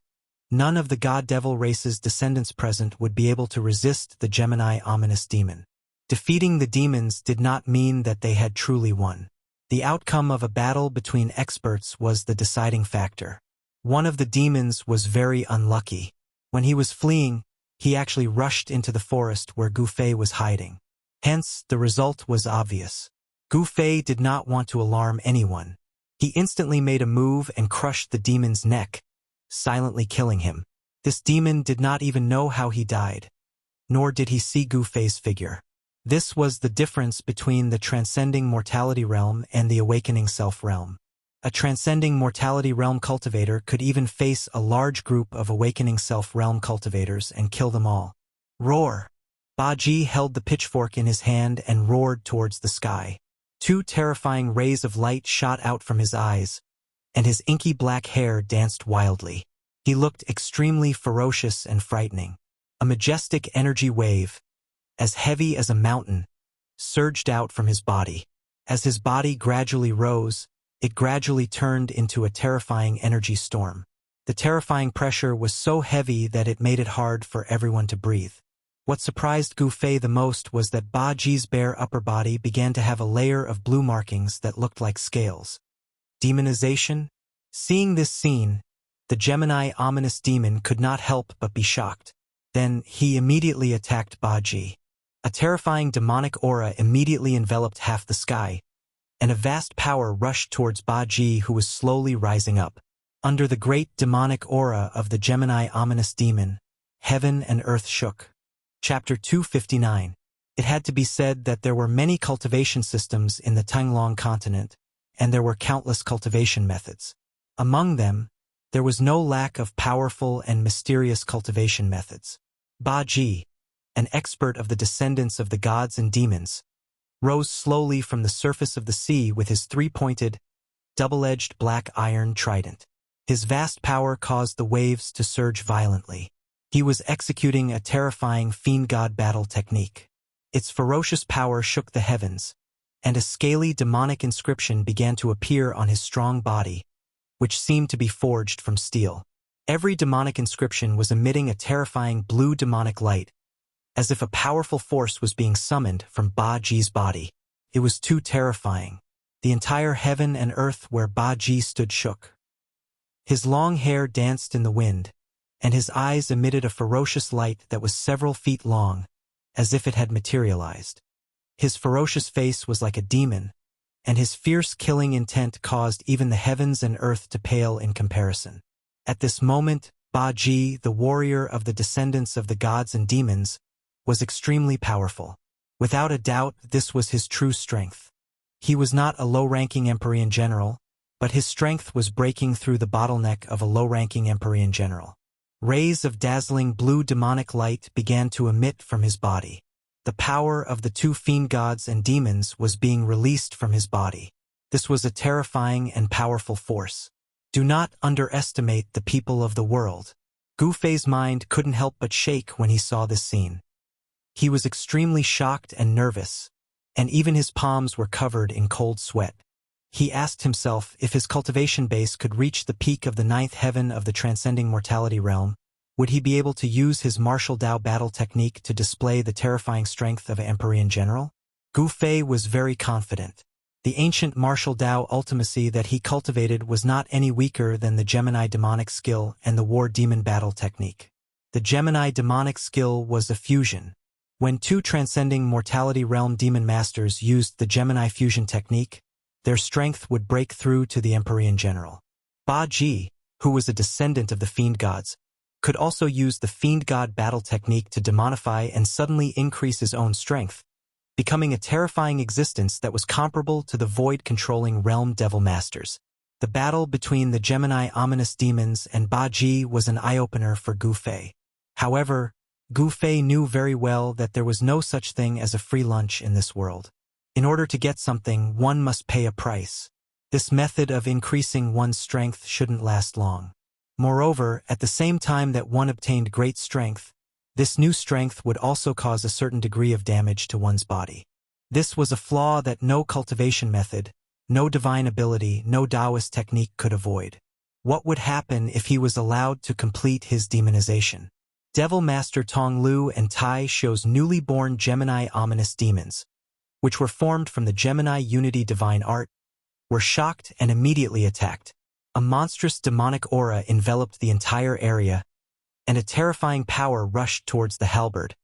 none of the god-devil race's descendants present would be able to resist the Gemini ominous demon. Defeating the demons did not mean that they had truly won. The outcome of a battle between experts was the deciding factor. One of the demons was very unlucky. When he was fleeing, he actually rushed into the forest where Gu Fei was hiding. Hence, the result was obvious. Gu Fei did not want to alarm anyone. He instantly made a move and crushed the demon's neck, silently killing him. This demon did not even know how he died, nor did he see Gu Fei's figure. This was the difference between the transcending mortality realm and the awakening self realm. A transcending mortality realm cultivator could even face a large group of awakening self realm cultivators and kill them all. Roar! Baji held the pitchfork in his hand and roared towards the sky. 2 terrifying rays of light shot out from his eyes, and his inky black hair danced wildly. He looked extremely ferocious and frightening. A majestic energy wave, as heavy as a mountain, surged out from his body. As his body gradually rose, it gradually turned into a terrifying energy storm. The terrifying pressure was so heavy that it made it hard for everyone to breathe. What surprised Gu Fei the most was that Baji's bare upper body began to have a layer of blue markings that looked like scales. Demonization? Seeing this scene, the Gemini ominous demon could not help but be shocked. Then he immediately attacked Baji. A terrifying demonic aura immediately enveloped half the sky, and a vast power rushed towards Baji, who was slowly rising up. Under the great demonic aura of the Gemini ominous demon, heaven and earth shook. Chapter 259. It had to be said that there were many cultivation systems in the Tanglong continent, and there were countless cultivation methods. Among them, there was no lack of powerful and mysterious cultivation methods. Baji, an expert of the descendants of the gods and demons, rose slowly from the surface of the sea with his 3-pointed, double-edged black iron trident. His vast power caused the waves to surge violently. He was executing a terrifying fiend-god battle technique. Its ferocious power shook the heavens, and a scaly demonic inscription began to appear on his strong body, which seemed to be forged from steel. Every demonic inscription was emitting a terrifying blue demonic light, as if a powerful force was being summoned from Baji's body. It was too terrifying. The entire heaven and earth where Baji stood shook. His long hair danced in the wind, and his eyes emitted a ferocious light that was several feet long, as if it had materialized. His ferocious face was like a demon, and his fierce killing intent caused even the heavens and earth to pale in comparison. At this moment, Ba-ji, the warrior of the descendants of the gods and demons, was extremely powerful. Without a doubt, this was his true strength. He was not a low-ranking Empyrean general, but his strength was breaking through the bottleneck of a low-ranking Empyrean general. Rays of dazzling blue demonic light began to emit from his body. The power of the two fiend gods and demons was being released from his body. This was a terrifying and powerful force. Do not underestimate the people of the world. Gu Fei's mind couldn't help but shake when he saw this scene. He was extremely shocked and nervous, and even his palms were covered in cold sweat. He asked himself if his cultivation base could reach the peak of the ninth heaven of the transcending mortality realm. Would he be able to use his martial Dao battle technique to display the terrifying strength of an Empyrean general? Gu Fei was very confident. The ancient martial Dao ultimacy that he cultivated was not any weaker than the Gemini demonic skill and the war demon battle technique. The Gemini demonic skill was a fusion. When two transcending mortality realm demon masters used the Gemini fusion technique, their strength would break through to the Empyrean general. Ba-ji, who was a descendant of the fiend gods, could also use the fiend god battle technique to demonify and suddenly increase his own strength, becoming a terrifying existence that was comparable to the void-controlling realm devil masters. The battle between the Gemini ominous demons and Ba-ji was an eye-opener for Gu Fei. However, Gu Fei knew very well that there was no such thing as a free lunch in this world. In order to get something, one must pay a price. This method of increasing one's strength shouldn't last long. Moreover, at the same time that one obtained great strength, this new strength would also cause a certain degree of damage to one's body. This was a flaw that no cultivation method, no divine ability, no Taoist technique could avoid. What would happen if he was allowed to complete his demonization? Devil Master Tong Lu and Tai Shou's newly born Gemini ominous demons, which were formed from the Gemini Unity divine art, were shocked and immediately attacked. A monstrous demonic aura enveloped the entire area, and a terrifying power rushed towards the halberd,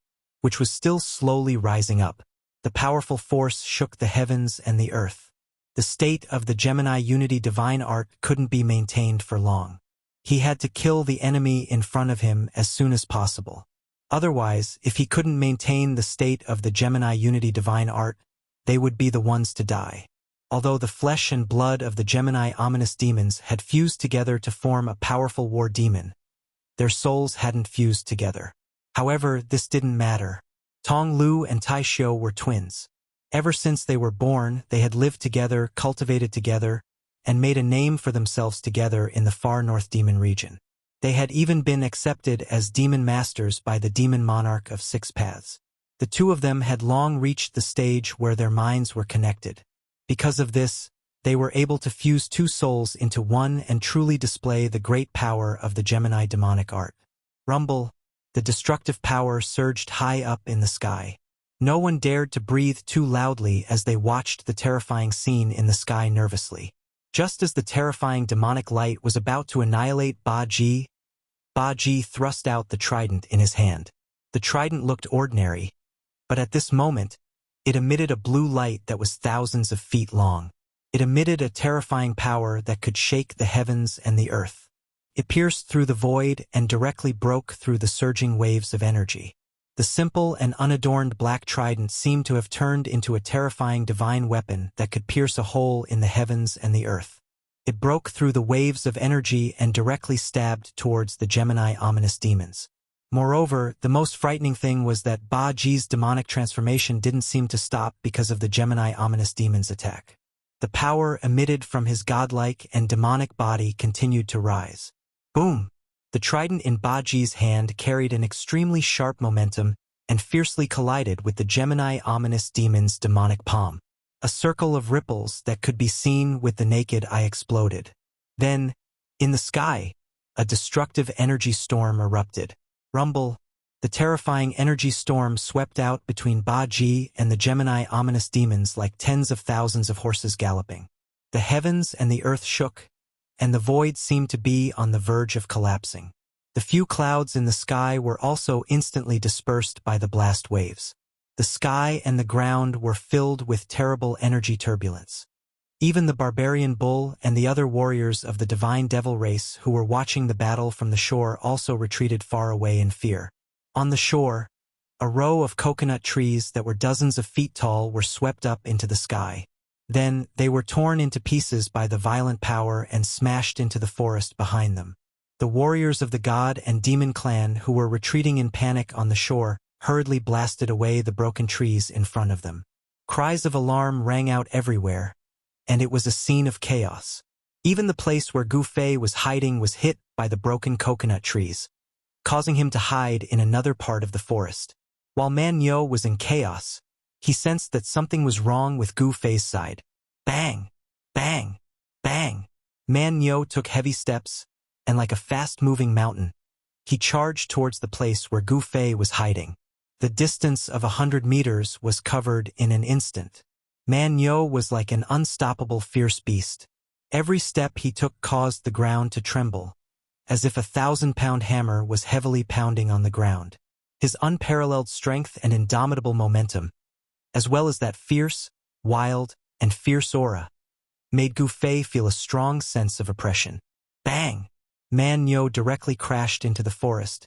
which was still slowly rising up. The powerful force shook the heavens and the earth. The state of the Gemini Unity divine art couldn't be maintained for long. He had to kill the enemy in front of him as soon as possible. Otherwise, if he couldn't maintain the state of the Gemini Unity divine art, they would be the ones to die. Although the flesh and blood of the Gemini ominous demons had fused together to form a powerful war demon, their souls hadn't fused together. However, this didn't matter. Tong Lu and Tai Shou were twins. Ever since they were born, they had lived together, cultivated together, and made a name for themselves together in the far north demon region. They had even been accepted as demon masters by the demon monarch of Six Paths. The two of them had long reached the stage where their minds were connected. Because of this, they were able to fuse two souls into one and truly display the great power of the Gemini demonic art. Rumble, the destructive power surged high up in the sky. No one dared to breathe too loudly as they watched the terrifying scene in the sky nervously. Just as the terrifying demonic light was about to annihilate Ba-ji, Ba-ji thrust out the trident in his hand. The trident looked ordinary, but at this moment, it emitted a blue light that was thousands of feet long. It emitted a terrifying power that could shake the heavens and the earth. It pierced through the void and directly broke through the surging waves of energy. The simple and unadorned black trident seemed to have turned into a terrifying divine weapon that could pierce a hole in the heavens and the earth. It broke through the waves of energy and directly stabbed towards the Gemini ominous demons. Moreover, the most frightening thing was that Ba-ji's demonic transformation didn't seem to stop because of the Gemini ominous demon's attack. The power emitted from his godlike and demonic body continued to rise. Boom! The trident in Ba-ji's hand carried an extremely sharp momentum and fiercely collided with the Gemini ominous demon's demonic palm. A circle of ripples that could be seen with the naked eye exploded. Then, in the sky, a destructive energy storm erupted. Rumble, the terrifying energy storm swept out between Ba-ji and the Gemini ominous demons like tens of thousands of horses galloping. The heavens and the earth shook, and the void seemed to be on the verge of collapsing. The few clouds in the sky were also instantly dispersed by the blast waves. The sky and the ground were filled with terrible energy turbulence. Even the barbarian bull and the other warriors of the divine devil race who were watching the battle from the shore also retreated far away in fear. On the shore, a row of coconut trees that were dozens of feet tall were swept up into the sky. Then, they were torn into pieces by the violent power and smashed into the forest behind them. The warriors of the god and demon clan who were retreating in panic on the shore hurriedly blasted away the broken trees in front of them. Cries of alarm rang out everywhere, and it was a scene of chaos. Even the place where Gu Fei was hiding was hit by the broken coconut trees, causing him to hide in another part of the forest. While Man Yo was in chaos, he sensed that something was wrong with Gu Fei's side. Bang! Bang! Bang! Man Yo took heavy steps, and like a fast-moving mountain, he charged towards the place where Gu Fei was hiding. The distance of 100 meters was covered in an instant. Man Yo was like an unstoppable fierce beast. Every step he took caused the ground to tremble, as if a 1,000-pound hammer was heavily pounding on the ground. His unparalleled strength and indomitable momentum, as well as that fierce, wild, and fierce aura, made Gu Fei feel a strong sense of oppression. Bang! Man Yo directly crashed into the forest,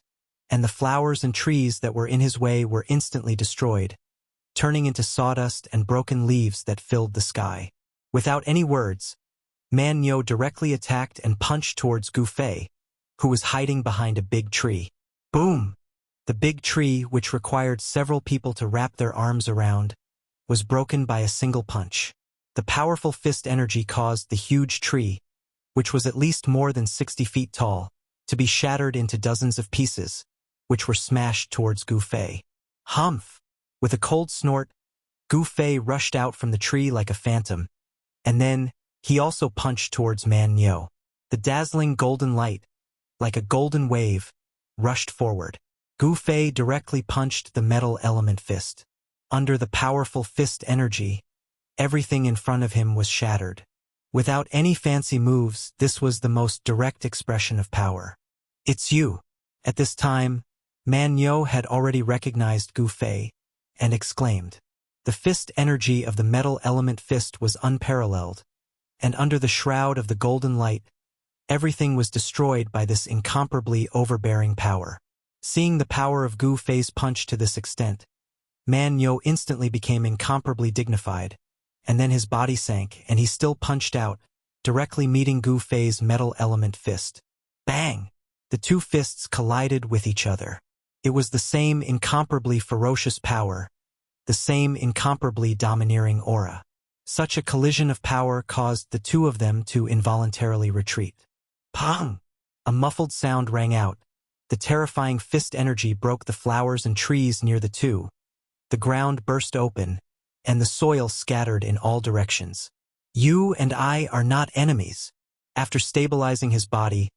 and the flowers and trees that were in his way were instantly destroyed, turning into sawdust and broken leaves that filled the sky. Without any words, Man Yo directly attacked and punched towards Gu Fei, who was hiding behind a big tree. Boom! The big tree, which required several people to wrap their arms around, was broken by a single punch. The powerful fist energy caused the huge tree, which was at least more than 60 feet tall, to be shattered into dozens of pieces, which were smashed towards Gu Fei. Humph! With a cold snort, Gu Fei rushed out from the tree like a phantom, and then he also punched towards Man Yo. The dazzling golden light, like a golden wave, rushed forward. Gu Fei directly punched the metal element fist. Under the powerful fist energy, everything in front of him was shattered. Without any fancy moves, this was the most direct expression of power. It's you. At this time, Man Yo had already recognized Gu Fei and exclaimed. The fist energy of the metal element fist was unparalleled, and under the shroud of the golden light, everything was destroyed by this incomparably overbearing power. Seeing the power of Gu Fei's punch to this extent, Man Yo instantly became incomparably dignified, and then his body sank and he still punched out, directly meeting Gu Fei's metal element fist. Bang! The two fists collided with each other. It was the same incomparably ferocious power, the same incomparably domineering aura. Such a collision of power caused the two of them to involuntarily retreat. Pong! A muffled sound rang out. The terrifying fist energy broke the flowers and trees near the two. The ground burst open, and the soil scattered in all directions. You and I are not enemies. After stabilizing his body,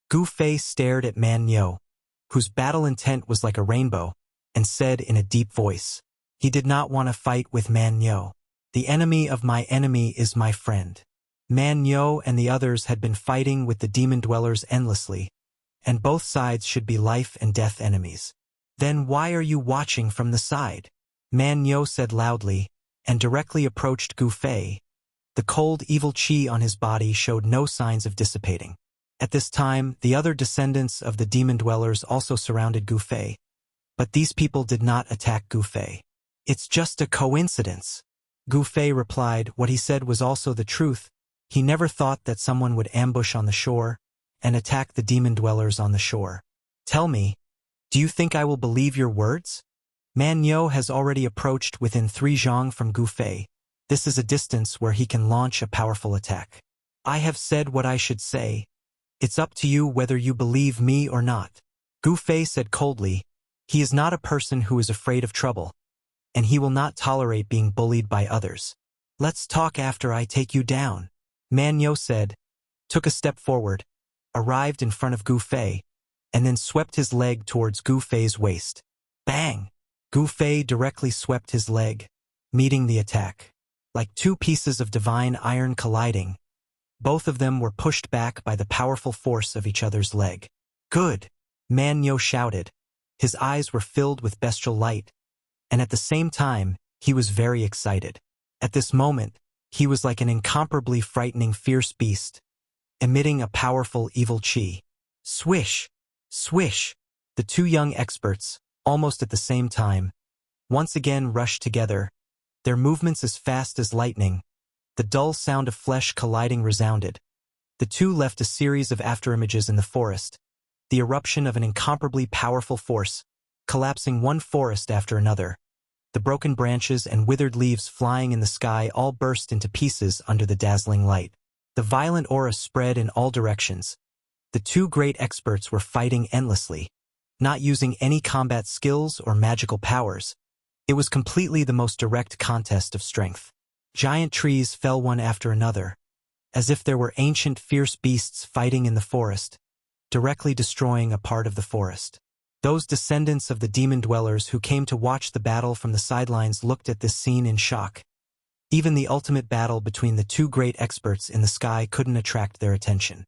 Gu Fei stared at Man Yo, whose battle intent was like a rainbow, and said in a deep voice. He did not want to fight with Man Yo. The enemy of my enemy is my friend. Man Yo and the others had been fighting with the demon dwellers endlessly, and both sides should be life and death enemies. Then why are you watching from the side? Man Yo said loudly, and directly approached Gu Fei. The cold evil qi on his body showed no signs of dissipating. At this time, the other descendants of the demon dwellers also surrounded Gu Fei, but these people did not attack Gu Fei. It's just a coincidence. Gu Fei replied. What he said was also the truth. He never thought that someone would ambush on the shore and attack the demon dwellers on the shore. Tell me, do you think I will believe your words? Man Yo has already approached within 3 zhang from Gu Fei. This is a distance where he can launch a powerful attack. I have said what I should say. It's up to you whether you believe me or not. Gu Fei said coldly. He is not a person who is afraid of trouble, and he will not tolerate being bullied by others. Let's talk after I take you down. Man Yo said, took a step forward, arrived in front of Gu Fei, and then swept his leg towards Gu Fei's waist. Bang! Gu Fei directly swept his leg, meeting the attack. Like 2 pieces of divine iron colliding, both of them were pushed back by the powerful force of each other's leg. Good! Man Yo shouted. His eyes were filled with bestial light, and at the same time, he was very excited. At this moment, He was like an incomparably frightening fierce beast, emitting a powerful evil chi. Swish! Swish! The two young experts, almost at the same time, once again rushed together, their movements as fast as lightning. The dull sound of flesh colliding resounded. The two left a series of afterimages in the forest, the eruption of an incomparably powerful force, collapsing one forest after another. The broken branches and withered leaves flying in the sky all burst into pieces under the dazzling light. The violent aura spread in all directions. The two great experts were fighting endlessly, not using any combat skills or magical powers. It was completely the most direct contest of strength. Giant trees fell one after another, as if there were ancient fierce beasts fighting in the forest, directly destroying a part of the forest. Those descendants of the demon dwellers who came to watch the battle from the sidelines looked at this scene in shock. Even the ultimate battle between the two great experts in the sky couldn't attract their attention.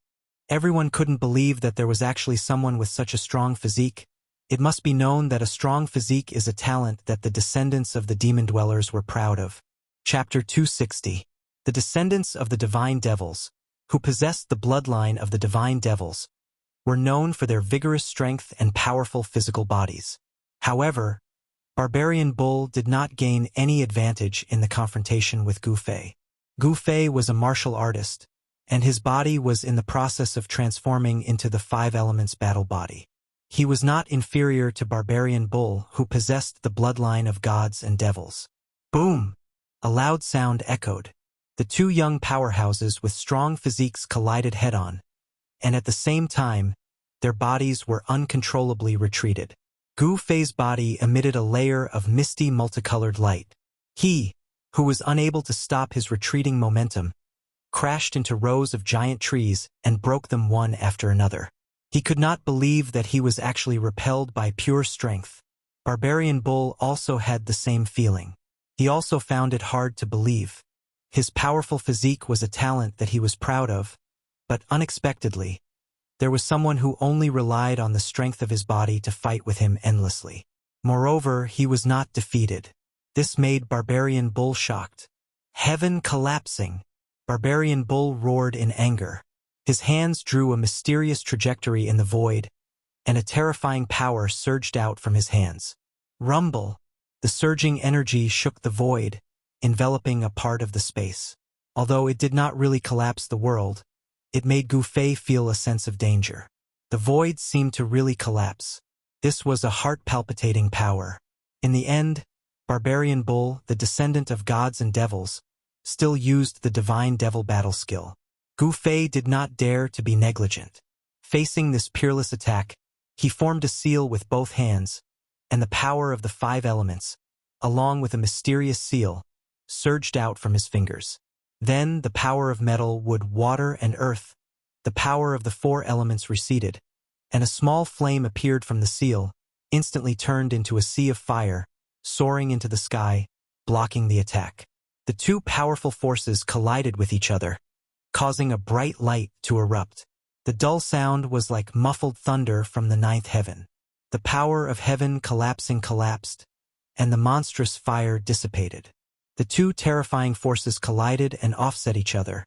Everyone couldn't believe that there was actually someone with such a strong physique. It must be known that a strong physique is a talent that the descendants of the demon dwellers were proud of. Chapter 260. The descendants of the divine devils, who possessed the bloodline of the divine devils, were known for their vigorous strength and powerful physical bodies. However, Barbarian Bull did not gain any advantage in the confrontation with Gu Fei. Gu Fei was a martial artist, and his body was in the process of transforming into the five elements battle body. He was not inferior to Barbarian Bull, who possessed the bloodline of gods and devils. Boom! A loud sound echoed. The two young powerhouses with strong physiques collided head-on, and at the same time, their bodies were uncontrollably retreated. Gu Fei's body emitted a layer of misty multicolored light. He, who was unable to stop his retreating momentum, crashed into rows of giant trees and broke them one after another. He could not believe that he was actually repelled by pure strength. Barbarian Bull also had the same feeling. He also found it hard to believe. His powerful physique was a talent that he was proud of, but unexpectedly, there was someone who only relied on the strength of his body to fight with him endlessly. Moreover, he was not defeated. This made Barbarian Bull shocked. Heaven collapsing! Barbarian Bull roared in anger. His hands drew a mysterious trajectory in the void, and a terrifying power surged out from his hands. Rumble! The surging energy shook the void, enveloping a part of the space. Although it did not really collapse the world, it made Gu Fei feel a sense of danger. The void seemed to really collapse. This was a heart-palpitating power. In the end, Barbarian Bull, the descendant of gods and devils, still used the divine devil battle skill. Gu Fei did not dare to be negligent. Facing this peerless attack, he formed a seal with both hands, and the power of the five elements, along with a mysterious seal, surged out from his fingers. Then the power of metal, wood, water, and earth, the power of the four elements receded, and a small flame appeared from the seal, instantly turned into a sea of fire, soaring into the sky, blocking the attack. The two powerful forces collided with each other, causing a bright light to erupt. The dull sound was like muffled thunder from the ninth heaven. The power of heaven collapsed, and the monstrous fire dissipated. The two terrifying forces collided and offset each other,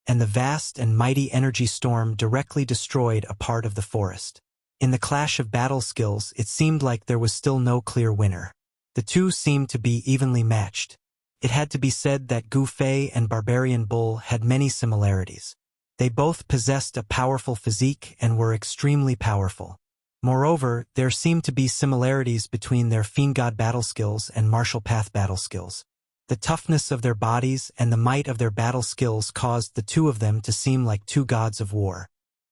and the vast and mighty energy storm directly destroyed a part of the forest. In the clash of battle skills, it seemed like there was still no clear winner. The two seemed to be evenly matched. It had to be said that Gu Fei and Barbarian Bull had many similarities. They both possessed a powerful physique and were extremely powerful. Moreover, there seemed to be similarities between their Fiend God battle skills and Martial Path battle skills. The toughness of their bodies and the might of their battle skills caused the two of them to seem like two gods of war.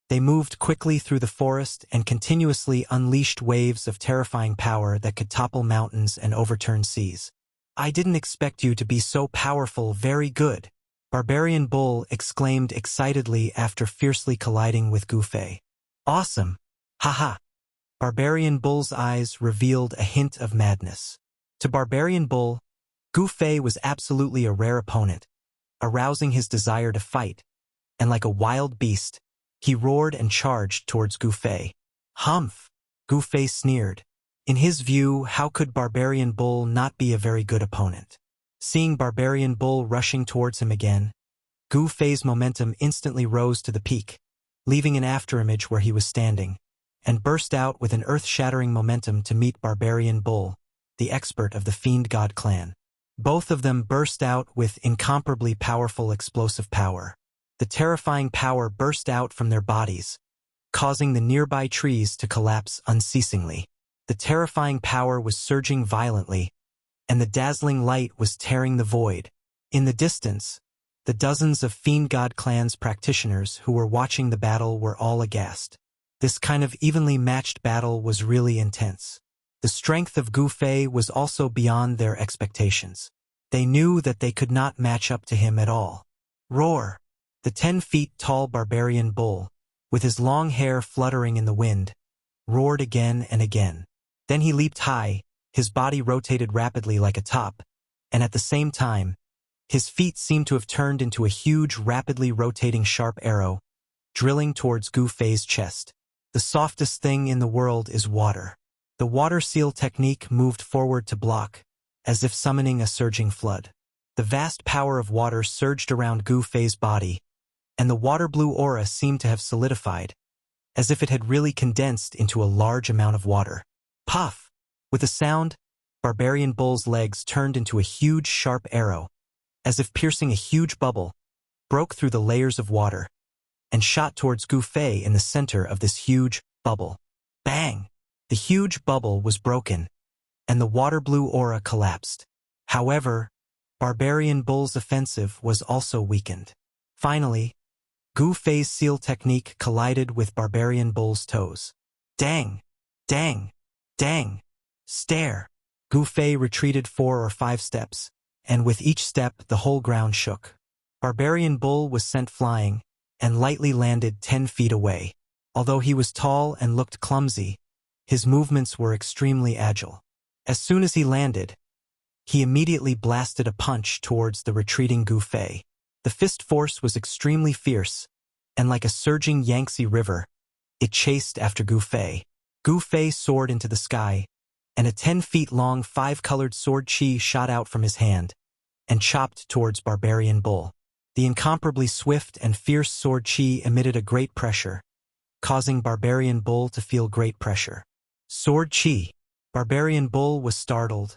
They moved quickly through the forest and continuously unleashed waves of terrifying power that could topple mountains and overturn seas. "I didn't expect you to be so powerful, very good," Barbarian Bull exclaimed excitedly after fiercely colliding with Gu Fei. "Awesome! Haha!" Barbarian Bull's eyes revealed a hint of madness. To Barbarian Bull, Gu Fei was absolutely a rare opponent, arousing his desire to fight, and like a wild beast, he roared and charged towards Gu Fei. "Humph!" Gu Fei sneered. In his view, how could Barbarian Bull not be a very good opponent? Seeing Barbarian Bull rushing towards him again, Gu Fei's momentum instantly rose to the peak, leaving an afterimage where he was standing, and burst out with an earth-shattering momentum to meet Barbarian Bull, the expert of the Fiend God clan. Both of them burst out with incomparably powerful explosive power. The terrifying power burst out from their bodies, causing the nearby trees to collapse unceasingly. The terrifying power was surging violently, and the dazzling light was tearing the void. In the distance, the dozens of Fiend God clan's practitioners who were watching the battle were all aghast. This kind of evenly matched battle was really intense. The strength of Gu Fei was also beyond their expectations. They knew that they could not match up to him at all. Roar! The 10-feet-tall Barbarian Bull, with his long hair fluttering in the wind, roared again and again. Then he leaped high, his body rotated rapidly like a top, and at the same time, his feet seemed to have turned into a huge, rapidly rotating sharp arrow, drilling towards Gu Fei's chest. The softest thing in the world is water. The water seal technique moved forward to block, as if summoning a surging flood. The vast power of water surged around Gu Fei's body, and the water-blue aura seemed to have solidified, as if it had really condensed into a large amount of water. Puff! With a sound, Barbarian Bull's legs turned into a huge sharp arrow, as if piercing a huge bubble, broke through the layers of water, and shot towards Gu Fei in the center of this huge bubble. Bang! The huge bubble was broken, and the water-blue aura collapsed. However, Barbarian Bull's offensive was also weakened. Finally, Gu Fei's seal technique collided with Barbarian Bull's toes. Dang! Dang! Dang! Stare! Gu Fei retreated 4 or 5 steps, and with each step the whole ground shook. Barbarian Bull was sent flying, and lightly landed 10 feet away. Although he was tall and looked clumsy, his movements were extremely agile. As soon as he landed, he immediately blasted a punch towards the retreating Gu Fei. The fist force was extremely fierce, and like a surging Yangtze River, it chased after Gu Fei. Gu Fei soared into the sky, and a 10-feet-long 5-colored sword chi shot out from his hand, and chopped towards Barbarian Bull. The incomparably swift and fierce sword chi emitted a great pressure, causing Barbarian Bull to feel great pressure. Sword chi! Barbarian Bull was startled,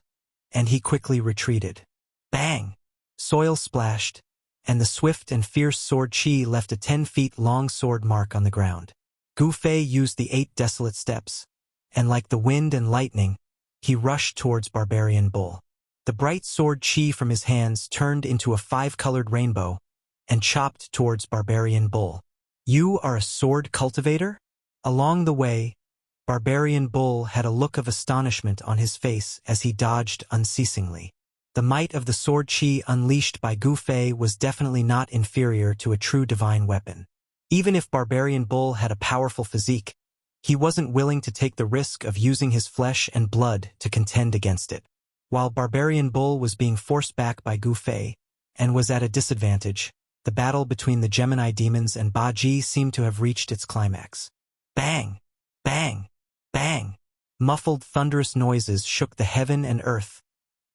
and he quickly retreated. Bang! Soil splashed, and the swift and fierce sword chi left a 10-feet-long sword mark on the ground. Gu Fei used the 8 desolate steps, and like the wind and lightning, he rushed towards Barbarian Bull. The bright sword chi from his hands turned into a 5-colored rainbow, and chopped towards Barbarian Bull. You are a sword cultivator? Along the way, Barbarian Bull had a look of astonishment on his face as he dodged unceasingly. The might of the sword chi unleashed by Gu Fei was definitely not inferior to a true divine weapon. Even if Barbarian Bull had a powerful physique, he wasn't willing to take the risk of using his flesh and blood to contend against it. While Barbarian Bull was being forced back by Gu Fei, and was at a disadvantage, the battle between the Gemini demons and Ba Ji seemed to have reached its climax. Bang! Bang! Bang! Muffled thunderous noises shook the heaven and earth,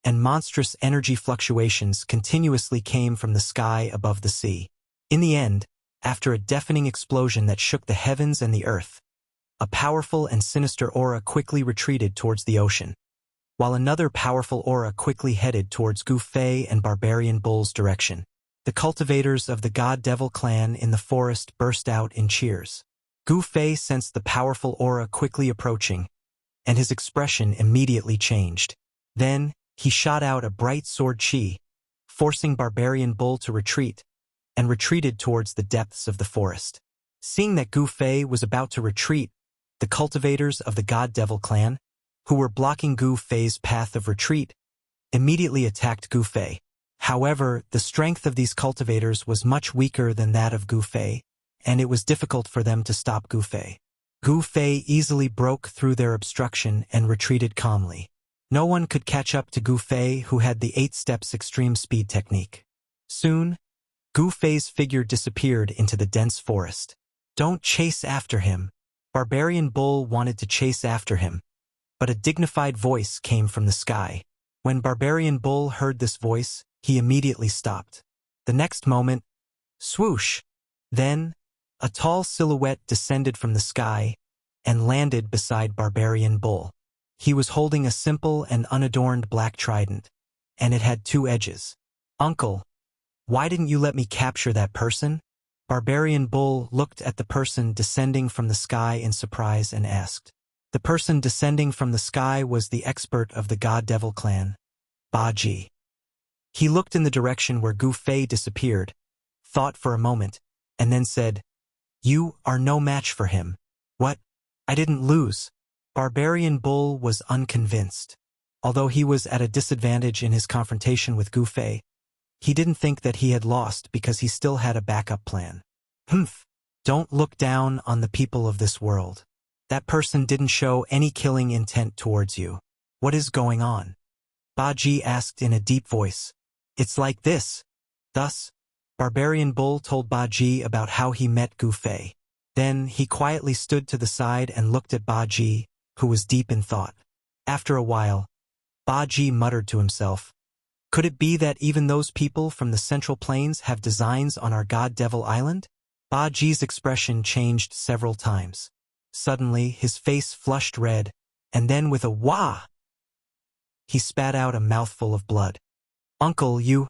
and monstrous energy fluctuations continuously came from the sky above the sea. In the end, after a deafening explosion that shook the heavens and the earth, a powerful and sinister aura quickly retreated towards the ocean, while another powerful aura quickly headed towards Gu Fei and Barbarian Bull's direction. The cultivators of the God-Devil clan in the forest burst out in cheers. Gu Fei sensed the powerful aura quickly approaching, and his expression immediately changed. Then, he shot out a bright sword chi, forcing Barbarian Bull to retreat, and retreated towards the depths of the forest. Seeing that Gu Fei was about to retreat, the cultivators of the God-Devil clan, who were blocking Gu Fei's path of retreat, immediately attacked Gu Fei. However, the strength of these cultivators was much weaker than that of Gu Fei, and it was difficult for them to stop Gu Fei. Gu Fei easily broke through their obstruction and retreated calmly. No one could catch up to Gu Fei, who had the 8 steps extreme speed technique. Soon, Gu Fei's figure disappeared into the dense forest. Don't chase after him. Barbarian Bull wanted to chase after him, but a dignified voice came from the sky. When Barbarian Bull heard this voice, he immediately stopped. The next moment, swoosh! Then, a tall silhouette descended from the sky and landed beside Barbarian Bull. He was holding a simple and unadorned black trident, and it had two edges. "Uncle, why didn't you let me capture that person?" Barbarian Bull looked at the person descending from the sky in surprise and asked. The person descending from the sky was the expert of the God-Devil clan, Ba Ji. He looked in the direction where Gu Fei disappeared, thought for a moment, and then said, "You are no match for him." "What? I didn't lose." Barbarian Bull was unconvinced. Although he was at a disadvantage in his confrontation with Gu Fei, he didn't think that he had lost because he still had a backup plan. "Humph! Don't look down on the people of this world. That person didn't show any killing intent towards you. What is going on?" Ba Ji asked in a deep voice. "It's like this." Thus, Barbarian Bull told Ba Ji about how he met Gu Fei. Then he quietly stood to the side and looked at Ba Ji, who was deep in thought. After a while, Ba Ji muttered to himself, "Could it be that even those people from the Central Plains have designs on our God-Devil Island?" Ba Ji's expression changed several times. Suddenly, his face flushed red, and then with a wah, he spat out a mouthful of blood. "Uncle, you—"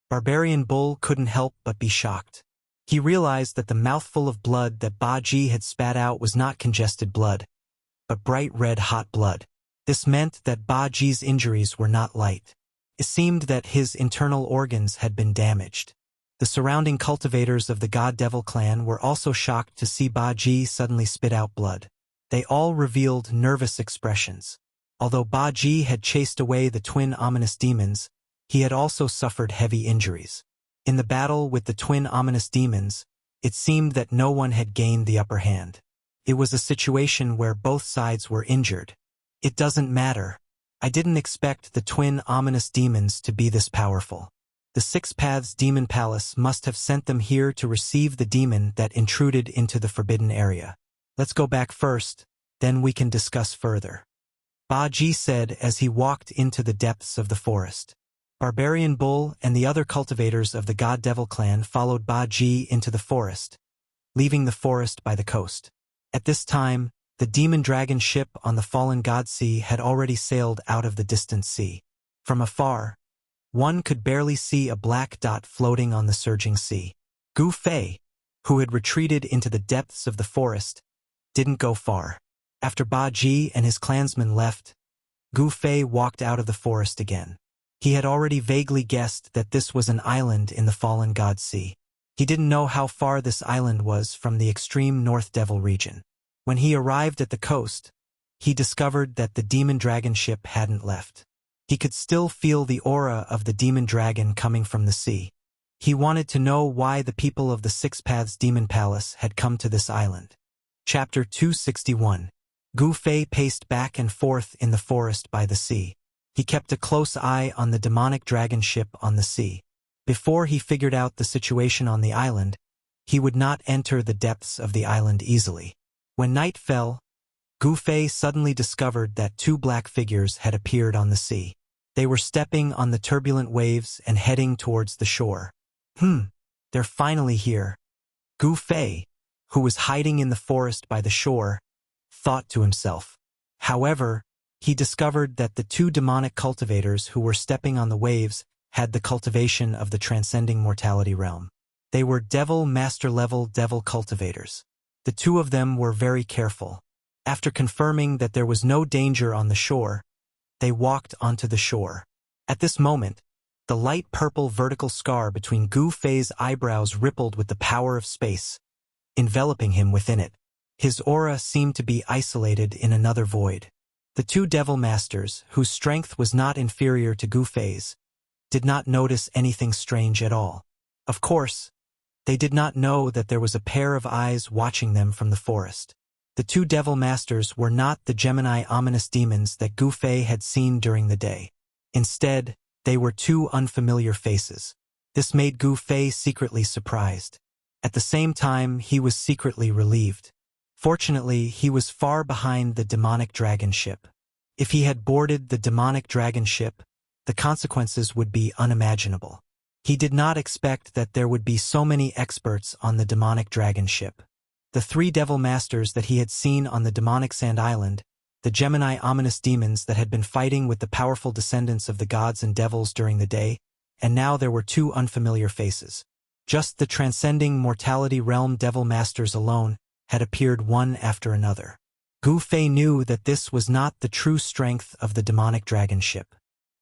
Barbarian Bull couldn't help but be shocked. He realized that the mouthful of blood that Ba Ji had spat out was not congested blood, but bright red-hot blood. This meant that Ba Ji's injuries were not light. It seemed that his internal organs had been damaged. The surrounding cultivators of the God-Devil clan were also shocked to see Ba Ji suddenly spit out blood. They all revealed nervous expressions. Although Ba Ji had chased away the twin ominous demons, he had also suffered heavy injuries. In the battle with the twin ominous demons, it seemed that no one had gained the upper hand. It was a situation where both sides were injured. "It doesn't matter. I didn't expect the twin ominous demons to be this powerful. The Six Paths Demon Palace must have sent them here to receive the demon that intruded into the forbidden area. Let's go back first, then we can discuss further," Ba Ji said as he walked into the depths of the forest. Barbarian Bull and the other cultivators of the God-Devil clan followed Ba Ji into the forest, leaving the forest by the coast. At this time, the demon dragon ship on the fallen god sea had already sailed out of the distant sea. From afar, one could barely see a black dot floating on the surging sea. Gu Fei, who had retreated into the depths of the forest, didn't go far. After Ba Ji and his clansmen left, Gu Fei walked out of the forest again. He had already vaguely guessed that this was an island in the fallen god sea. He didn't know how far this island was from the extreme North Devil region. When he arrived at the coast, he discovered that the demon dragon ship hadn't left. He could still feel the aura of the demon dragon coming from the sea. He wanted to know why the people of the Six Paths Demon Palace had come to this island. Chapter 261. Gu Fei paced back and forth in the forest by the sea. He kept a close eye on the demonic dragon ship on the sea. Before he figured out the situation on the island, he would not enter the depths of the island easily. When night fell, Gu Fei suddenly discovered that two black figures had appeared on the sea. They were stepping on the turbulent waves and heading towards the shore. They're finally here. Gu Fei, who was hiding in the forest by the shore, thought to himself. However, he discovered that the two demonic cultivators who were stepping on the waves had the cultivation of the transcending mortality realm. They were devil master-level devil cultivators. The two of them were very careful. After confirming that there was no danger on the shore, they walked onto the shore. At this moment, the light purple vertical scar between Gu Fei's eyebrows rippled with the power of space, enveloping him within it. His aura seemed to be isolated in another void. The two devil masters, whose strength was not inferior to Gu Fei's, did not notice anything strange at all. Of course, they did not know that there was a pair of eyes watching them from the forest. The two devil masters were not the Gemini ominous demons that Gu Fei had seen during the day. Instead, they were two unfamiliar faces. This made Gu Fei secretly surprised. At the same time, he was secretly relieved. Fortunately, he was far behind the demonic dragon ship. If he had boarded the demonic dragon ship, the consequences would be unimaginable. He did not expect that there would be so many experts on the demonic dragon ship. The 3 devil masters that he had seen on the demonic sand island, the Gemini ominous demons that had been fighting with the powerful descendants of the gods and devils during the day, and now there were 2 unfamiliar faces. Just the transcending mortality realm devil masters alone had appeared one after another. Gu Fei knew that this was not the true strength of the demonic dragon ship.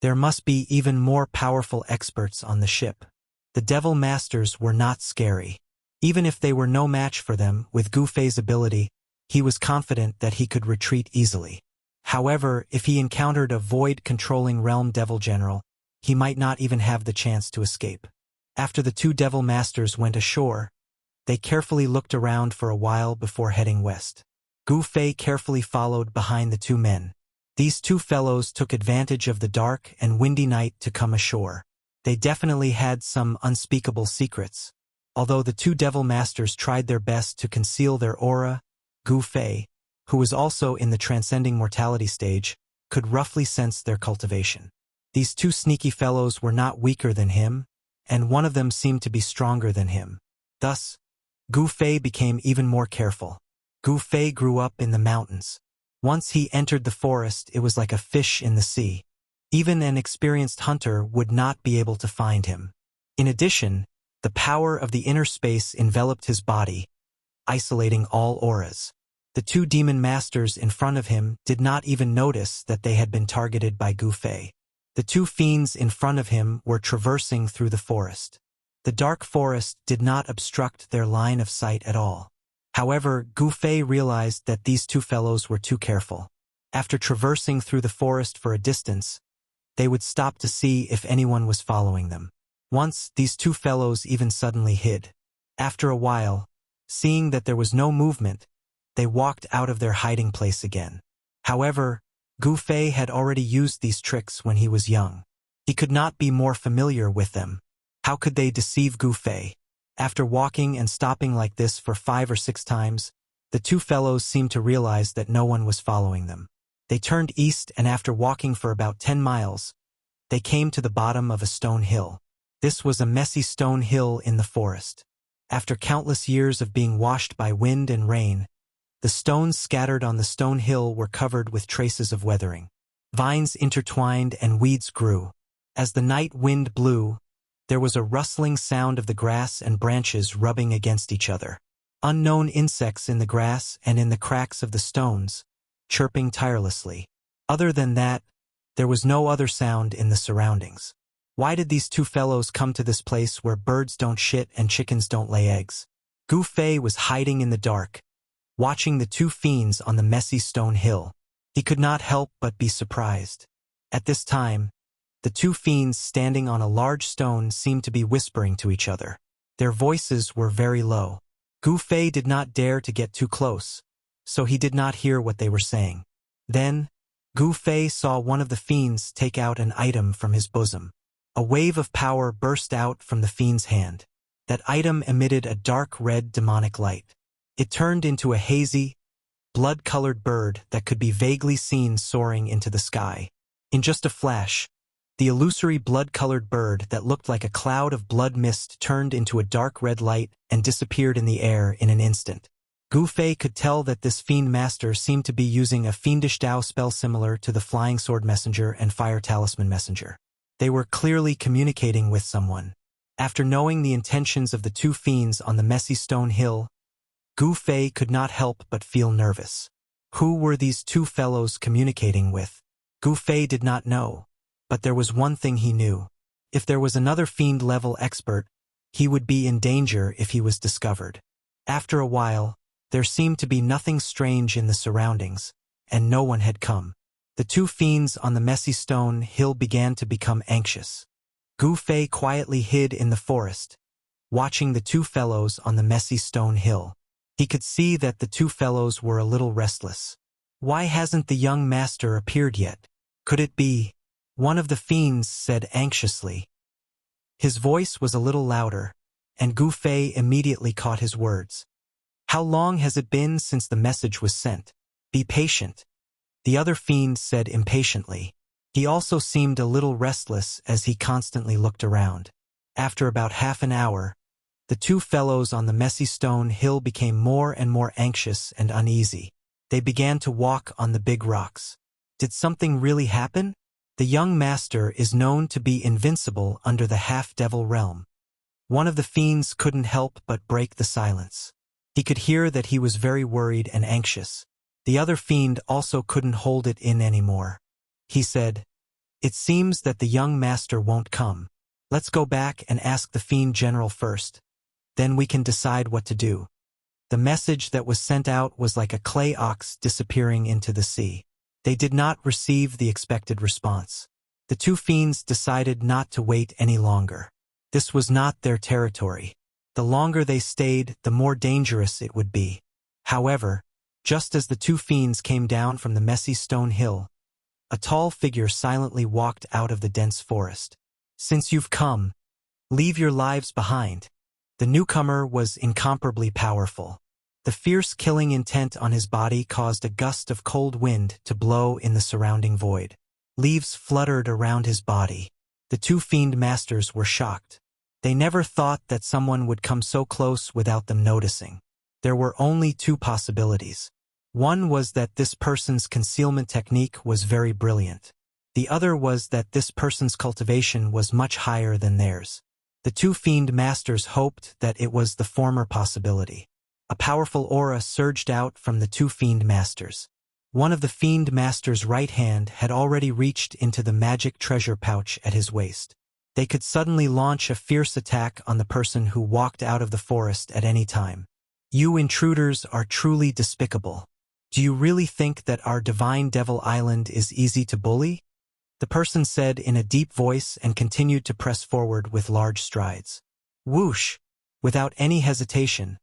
There must be even more powerful experts on the ship. The devil masters were not scary. Even if they were no match for them, with Gu Fei's ability, he was confident that he could retreat easily. However, if he encountered a void-controlling realm devil general, he might not even have the chance to escape. After the 2 devil masters went ashore, they carefully looked around for a while before heading west. Gu Fei carefully followed behind the 2 men. These 2 fellows took advantage of the dark and windy night to come ashore. They definitely had some unspeakable secrets. Although the 2 devil masters tried their best to conceal their aura, Gu Fei, who was also in the transcending mortality stage, could roughly sense their cultivation. These 2 sneaky fellows were not weaker than him, and one of them seemed to be stronger than him. Thus, Gu Fei became even more careful. Gu Fei grew up in the mountains. Once he entered the forest, it was like a fish in the sea. Even an experienced hunter would not be able to find him. In addition, the power of the inner space enveloped his body, isolating all auras. The 2 demon masters in front of him did not even notice that they had been targeted by Gu Fei. The 2 fiends in front of him were traversing through the forest. The dark forest did not obstruct their line of sight at all. However, Gu Fei realized that these 2 fellows were too careful. After traversing through the forest for a distance, they would stop to see if anyone was following them. Once, these 2 fellows even suddenly hid. After a while, seeing that there was no movement, they walked out of their hiding place again. However, Gu Fei had already used these tricks when he was young. He could not be more familiar with them. How could they deceive Gu Fei? After walking and stopping like this for 5 or 6 times, the 2 fellows seemed to realize that no one was following them. They turned east, and after walking for about 10 miles, they came to the bottom of a stone hill. This was a messy stone hill in the forest. After countless years of being washed by wind and rain, the stones scattered on the stone hill were covered with traces of weathering. Vines intertwined and weeds grew. As the night wind blew, there was a rustling sound of the grass and branches rubbing against each other. Unknown insects in the grass and in the cracks of the stones, chirping tirelessly. Other than that, there was no other sound in the surroundings. Why did these 2 fellows come to this place where birds don't shit and chickens don't lay eggs? Gu Fei was hiding in the dark, watching the 2 fiends on the messy stone hill. He could not help but be surprised. At this time, the 2 fiends standing on a large stone seemed to be whispering to each other. Their voices were very low. Gu Fei did not dare to get too close, so he did not hear what they were saying. Then, Gu Fei saw one of the fiends take out an item from his bosom. A wave of power burst out from the fiend's hand. That item emitted a dark red demonic light. It turned into a hazy, blood-colored bird that could be vaguely seen soaring into the sky. In just a flash, the illusory blood-colored bird that looked like a cloud of blood mist turned into a dark red light and disappeared in the air in an instant. Gu Fei could tell that this fiend master seemed to be using a fiendish Dao spell similar to the Flying Sword Messenger and Fire Talisman Messenger. They were clearly communicating with someone. After knowing the intentions of the 2 fiends on the messy stone hill, Gu Fei could not help but feel nervous. Who were these 2 fellows communicating with? Gu Fei did not know. But there was one thing he knew. If there was another fiend-level expert, he would be in danger if he was discovered. After a while, there seemed to be nothing strange in the surroundings, and no one had come. The 2 fiends on the messy stone hill began to become anxious. Gu Fei quietly hid in the forest, watching the 2 fellows on the messy stone hill. He could see that the 2 fellows were a little restless. Why hasn't the young master appeared yet? Could it be? One of the fiends said anxiously. His voice was a little louder, and Gu Fei immediately caught his words. How long has it been since the message was sent? Be patient. The other fiend said impatiently. He also seemed a little restless as he constantly looked around. After about half an hour, the two fellows on the messy stone hill became more and more anxious and uneasy. They began to walk on the big rocks. Did something really happen? The young master is known to be invincible under the half-devil realm. One of the fiends couldn't help but break the silence. He could hear that he was very worried and anxious. The other fiend also couldn't hold it in anymore. He said, "It seems that the young master won't come. Let's go back and ask the fiend general first. Then we can decide what to do." The message that was sent out was like a clay ox disappearing into the sea. They did not receive the expected response. The two fiends decided not to wait any longer. This was not their territory. The longer they stayed, the more dangerous it would be. However, just as the two fiends came down from the messy stone hill, a tall figure silently walked out of the dense forest. "Since you've come, leave your lives behind." The newcomer was incomparably powerful. The fierce killing intent on his body caused a gust of cold wind to blow in the surrounding void. Leaves fluttered around his body. The two fiend masters were shocked. They never thought that someone would come so close without them noticing. There were only two possibilities. One was that this person's concealment technique was very brilliant. The other was that this person's cultivation was much higher than theirs. The two fiend masters hoped that it was the former possibility. A powerful aura surged out from the two fiend masters. One of the fiend master's right hand had already reached into the magic treasure pouch at his waist. They could suddenly launch a fierce attack on the person who walked out of the forest at any time. "You intruders are truly despicable. Do you really think that our divine devil island is easy to bully?" the person said in a deep voice and continued to press forward with large strides. Whoosh! Without any hesitation,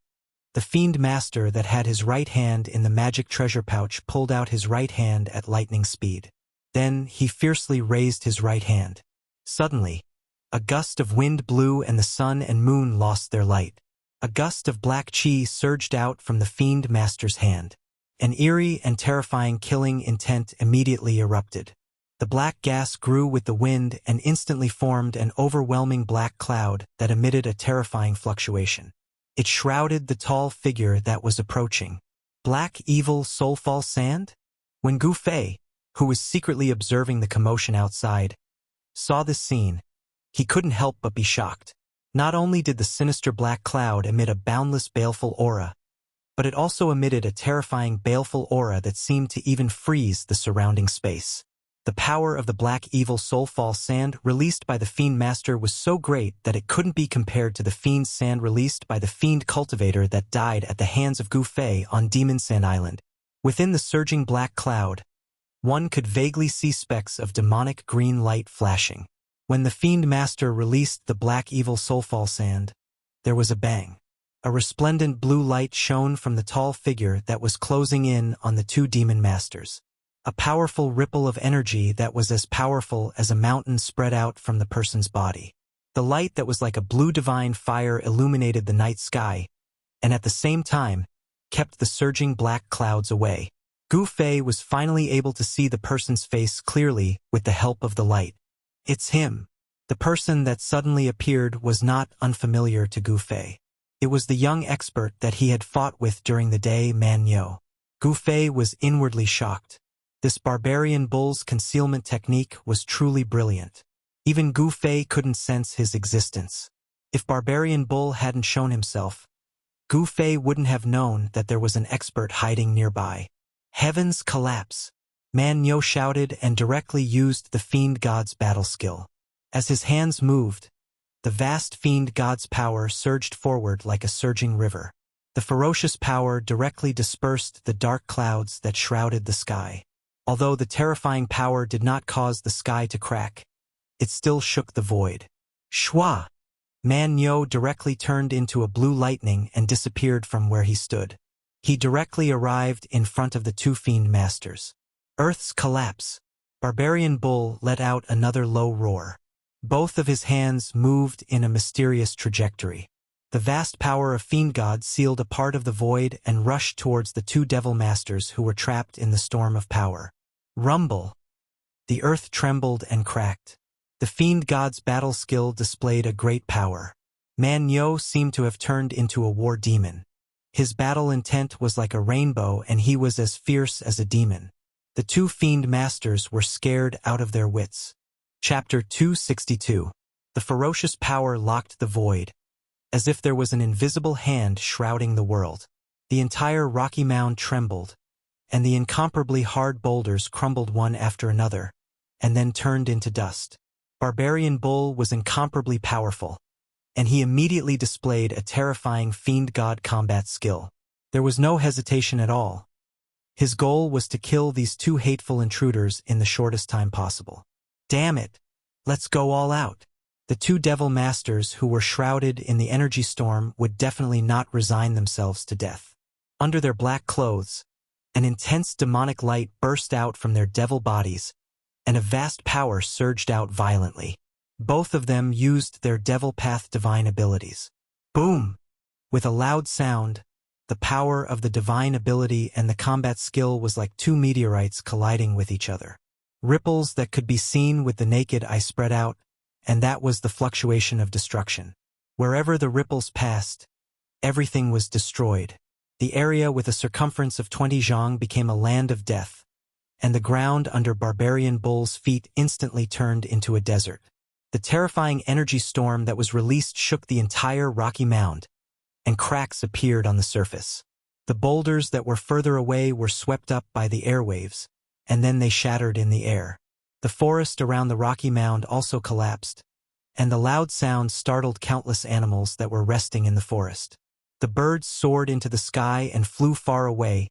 the fiend master that had his right hand in the magic treasure pouch pulled out his right hand at lightning speed. Then he fiercely raised his right hand. Suddenly, a gust of wind blew and the sun and moon lost their light. A gust of black chi surged out from the fiend master's hand. An eerie and terrifying killing intent immediately erupted. The black gas grew with the wind and instantly formed an overwhelming black cloud that emitted a terrifying fluctuation. It shrouded the tall figure that was approaching. Black evil soulfall sand? When Gu Fei, who was secretly observing the commotion outside, saw this scene, he couldn't help but be shocked. Not only did the sinister black cloud emit a boundless baleful aura, but it also emitted a terrifying baleful aura that seemed to even freeze the surrounding space. The power of the black evil soulfall sand released by the fiend master was so great that it couldn't be compared to the fiend's sand released by the fiend cultivator that died at the hands of Gu Fei on Demon Sand Island. Within the surging black cloud, one could vaguely see specks of demonic green light flashing. When the fiend master released the black evil soulfall sand, there was a bang. A resplendent blue light shone from the tall figure that was closing in on the two demon masters. A powerful ripple of energy that was as powerful as a mountain spread out from the person's body. The light that was like a blue divine fire illuminated the night sky, and at the same time, kept the surging black clouds away. Gu Fei was finally able to see the person's face clearly with the help of the light. It's him. The person that suddenly appeared was not unfamiliar to Gu Fei. It was the young expert that he had fought with during the day Man Yo. Gu Fei was inwardly shocked. This barbarian bull's concealment technique was truly brilliant. Even Gu Fei couldn't sense his existence. If Barbarian Bull hadn't shown himself, Gu Fei wouldn't have known that there was an expert hiding nearby. Heavens collapse! Man Yo shouted and directly used the Fiend God's battle skill. As his hands moved, the vast Fiend God's power surged forward like a surging river. The ferocious power directly dispersed the dark clouds that shrouded the sky. Although the terrifying power did not cause the sky to crack, it still shook the void. Shwa! Man Yo directly turned into a blue lightning and disappeared from where he stood. He directly arrived in front of the two fiend masters. Earth's collapse. Barbarian Bull let out another low roar. Both of his hands moved in a mysterious trajectory. The vast power of Fiend God sealed a part of the void and rushed towards the two devil masters who were trapped in the storm of power. Rumble! The earth trembled and cracked. The fiend god's battle skill displayed a great power. Man Nyo seemed to have turned into a war demon. His battle intent was like a rainbow, and he was as fierce as a demon. The two fiend masters were scared out of their wits. Chapter 262. The ferocious power locked the void, as if there was an invisible hand shrouding the world. The entire rocky mound trembled, and the incomparably hard boulders crumbled one after another, and then turned into dust. Barbarian Bull was incomparably powerful, and he immediately displayed a terrifying fiend god combat skill. There was no hesitation at all. His goal was to kill these two hateful intruders in the shortest time possible. Damn it! Let's go all out. The two devil masters who were shrouded in the energy storm would definitely not resign themselves to death. Under their black clothes, an intense demonic light burst out from their devil bodies, and a vast power surged out violently. Both of them used their devil path divine abilities. Boom! With a loud sound, the power of the divine ability and the combat skill was like two meteorites colliding with each other. Ripples that could be seen with the naked eye spread out, and that was the fluctuation of destruction. Wherever the ripples passed, everything was destroyed. The area with a circumference of 20 zhang became a land of death, and the ground under Barbarian Bull's feet instantly turned into a desert. The terrifying energy storm that was released shook the entire rocky mound, and cracks appeared on the surface. The boulders that were further away were swept up by the airwaves, and then they shattered in the air. The forest around the rocky mound also collapsed, and the loud sound startled countless animals that were resting in the forest. The birds soared into the sky and flew far away,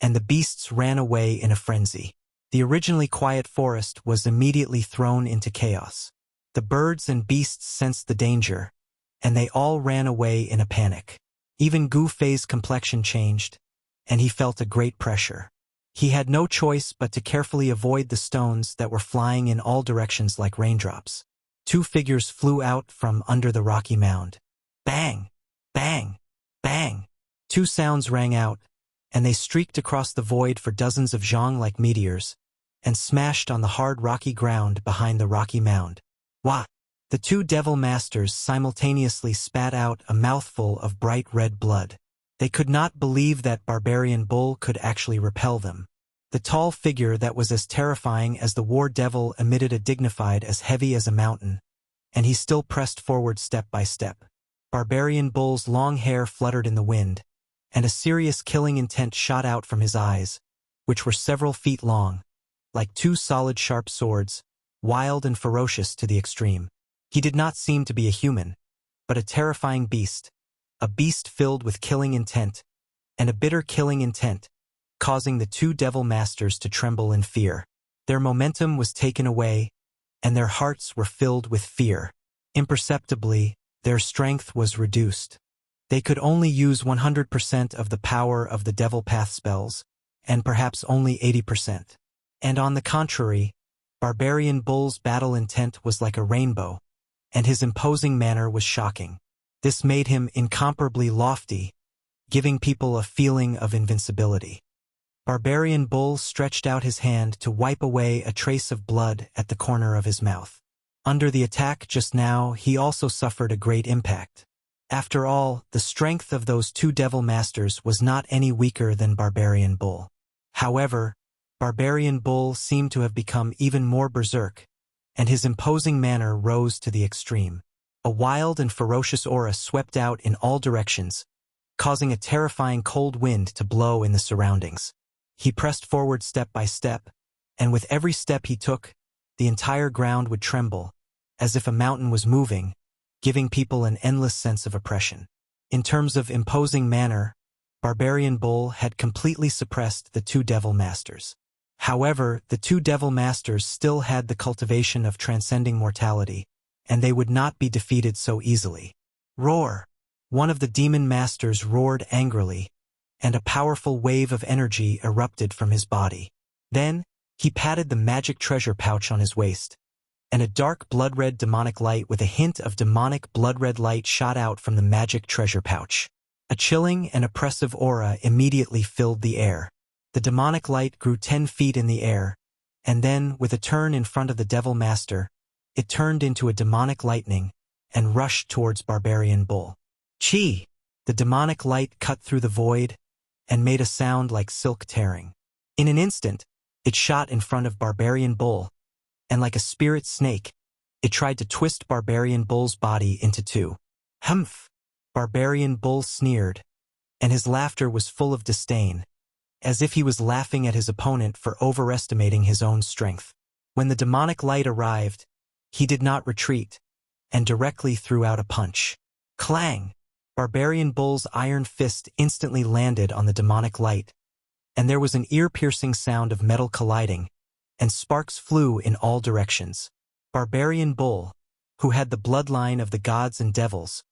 and the beasts ran away in a frenzy. The originally quiet forest was immediately thrown into chaos. The birds and beasts sensed the danger, and they all ran away in a panic. Even Gu Fei's complexion changed, and he felt a great pressure. He had no choice but to carefully avoid the stones that were flying in all directions like raindrops. Two figures flew out from under the rocky mound. Bang! Bang! Bang! Two sounds rang out, and they streaked across the void for dozens of zhang like meteors, and smashed on the hard rocky ground behind the rocky mound. Wah! The two devil masters simultaneously spat out a mouthful of bright red blood. They could not believe that Barbarian Bull could actually repel them. The tall figure that was as terrifying as the war devil emitted a dignified as heavy as a mountain, and he still pressed forward step by step. Barbarian Bull's long hair fluttered in the wind, and a serious killing intent shot out from his eyes, which were several feet long, like two solid sharp swords, wild and ferocious to the extreme. He did not seem to be a human, but a terrifying beast, a beast filled with killing intent, and a bitter killing intent, causing the two devil masters to tremble in fear. Their momentum was taken away, and their hearts were filled with fear. Imperceptibly, their strength was reduced. They could only use 100% of the power of the devil path spells, and perhaps only 80%. And on the contrary, Barbarian Bull's battle intent was like a rainbow, and his imposing manner was shocking. This made him incomparably lofty, giving people a feeling of invincibility. Barbarian Bull stretched out his hand to wipe away a trace of blood at the corner of his mouth. Under the attack just now, he also suffered a great impact. After all, the strength of those two devil masters was not any weaker than Barbarian Bull. However, Barbarian Bull seemed to have become even more berserk, and his imposing manner rose to the extreme. A wild and ferocious aura swept out in all directions, causing a terrifying cold wind to blow in the surroundings. He pressed forward step by step, and with every step he took, the entire ground would tremble, as if a mountain was moving, giving people an endless sense of oppression. In terms of imposing manner, Barbarian Bull had completely suppressed the two devil masters. However, the two devil masters still had the cultivation of transcending mortality, and they would not be defeated so easily. Roar! One of the demon masters roared angrily, and a powerful wave of energy erupted from his body. Then, he patted the magic treasure pouch on his waist, and a dark blood-red demonic light with a hint of demonic blood-red light shot out from the magic treasure pouch. A chilling and oppressive aura immediately filled the air. The demonic light grew 10 feet in the air, and then, with a turn in front of the Devil Master, it turned into a demonic lightning and rushed towards Barbarian Bull. Chi! The demonic light cut through the void and made a sound like silk tearing. In an instant, it shot in front of Barbarian Bull, and like a spirit snake, it tried to twist Barbarian Bull's body into two. Humph! Barbarian Bull sneered, and his laughter was full of disdain, as if he was laughing at his opponent for overestimating his own strength. When the demonic light arrived, he did not retreat, and directly threw out a punch. Clang! Barbarian Bull's iron fist instantly landed on the demonic light, and there was an ear-piercing sound of metal colliding, and sparks flew in all directions. Barbarian Bull, who had the bloodline of the gods and devils,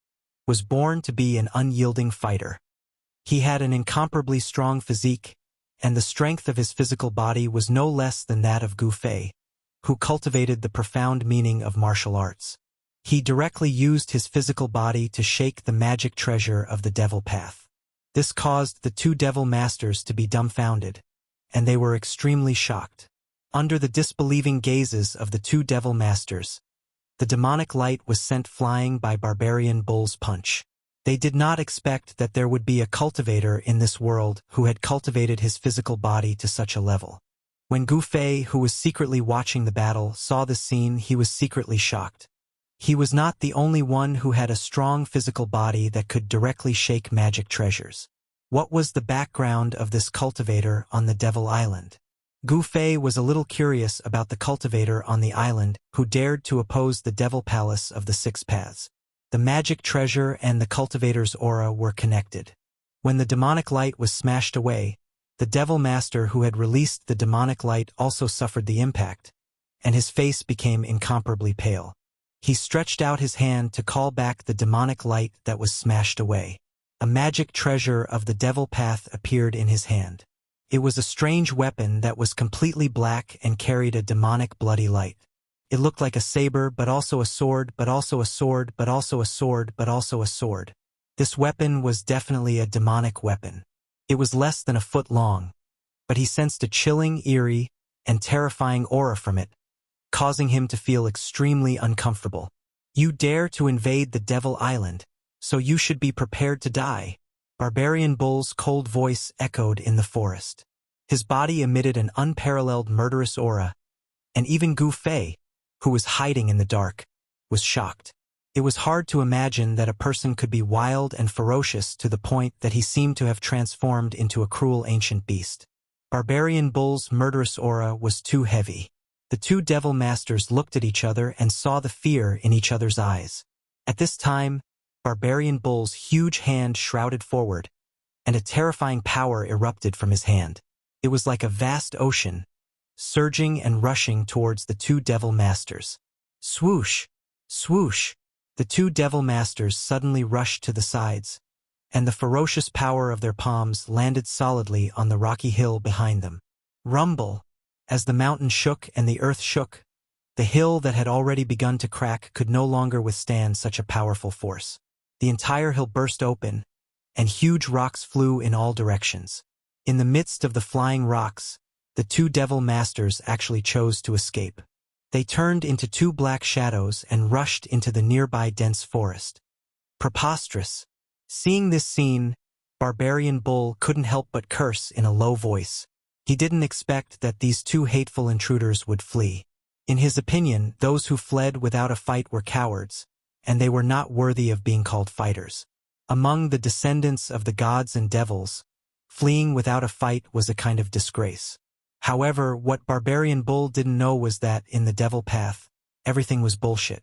was born to be an unyielding fighter. He had an incomparably strong physique, and the strength of his physical body was no less than that of Gu Fei, who cultivated the profound meaning of martial arts. He directly used his physical body to shake the magic treasure of the Devil Path. This caused the two Devil Masters to be dumbfounded, and they were extremely shocked. Under the disbelieving gazes of the two Devil Masters, the demonic light was sent flying by Barbarian Bull's punch. They did not expect that there would be a cultivator in this world who had cultivated his physical body to such a level. When Gu Fei, who was secretly watching the battle, saw this scene, he was secretly shocked. He was not the only one who had a strong physical body that could directly shake magic treasures. What was the background of this cultivator on the Devil Island? Gu Fei was a little curious about the cultivator on the island who dared to oppose the Devil Palace of the Six Paths. The magic treasure and the cultivator's aura were connected. When the demonic light was smashed away, the Devil Master who had released the demonic light also suffered the impact, and his face became incomparably pale. He stretched out his hand to call back the demonic light that was smashed away. A magic treasure of the Devil Path appeared in his hand. It was a strange weapon that was completely black and carried a demonic bloody light. It looked like a saber, but also a sword, but also a sword, but also a sword, but also a sword. This weapon was definitely a demonic weapon. It was less than a foot long, but he sensed a chilling, eerie, and terrifying aura from it, causing him to feel extremely uncomfortable. You dare to invade the Devil Island, so you should be prepared to die. Barbarian Bull's cold voice echoed in the forest. His body emitted an unparalleled murderous aura, and even Gu Fei, who was hiding in the dark, was shocked. It was hard to imagine that a person could be wild and ferocious to the point that he seemed to have transformed into a cruel ancient beast. Barbarian Bull's murderous aura was too heavy. The two Devil Masters looked at each other and saw the fear in each other's eyes. At this time, Barbarian Bull's huge hand shrouded forward, and a terrifying power erupted from his hand. It was like a vast ocean, surging and rushing towards the two Devil Masters. Swoosh! Swoosh! The two Devil Masters suddenly rushed to the sides, and the ferocious power of their palms landed solidly on the rocky hill behind them. Rumble! As the mountain shook and the earth shook, the hill that had already begun to crack could no longer withstand such a powerful force. The entire hill burst open, and huge rocks flew in all directions. In the midst of the flying rocks, the two Devil Masters actually chose to escape. They turned into two black shadows and rushed into the nearby dense forest. Preposterous! Seeing this scene, Barbarian Bull couldn't help but curse in a low voice. He didn't expect that these two hateful intruders would flee. In his opinion, those who fled without a fight were cowards, and they were not worthy of being called fighters. Among the descendants of the gods and devils, fleeing without a fight was a kind of disgrace. However, what Barbarian Bull didn't know was that, in the Devil Path, everything was bullshit.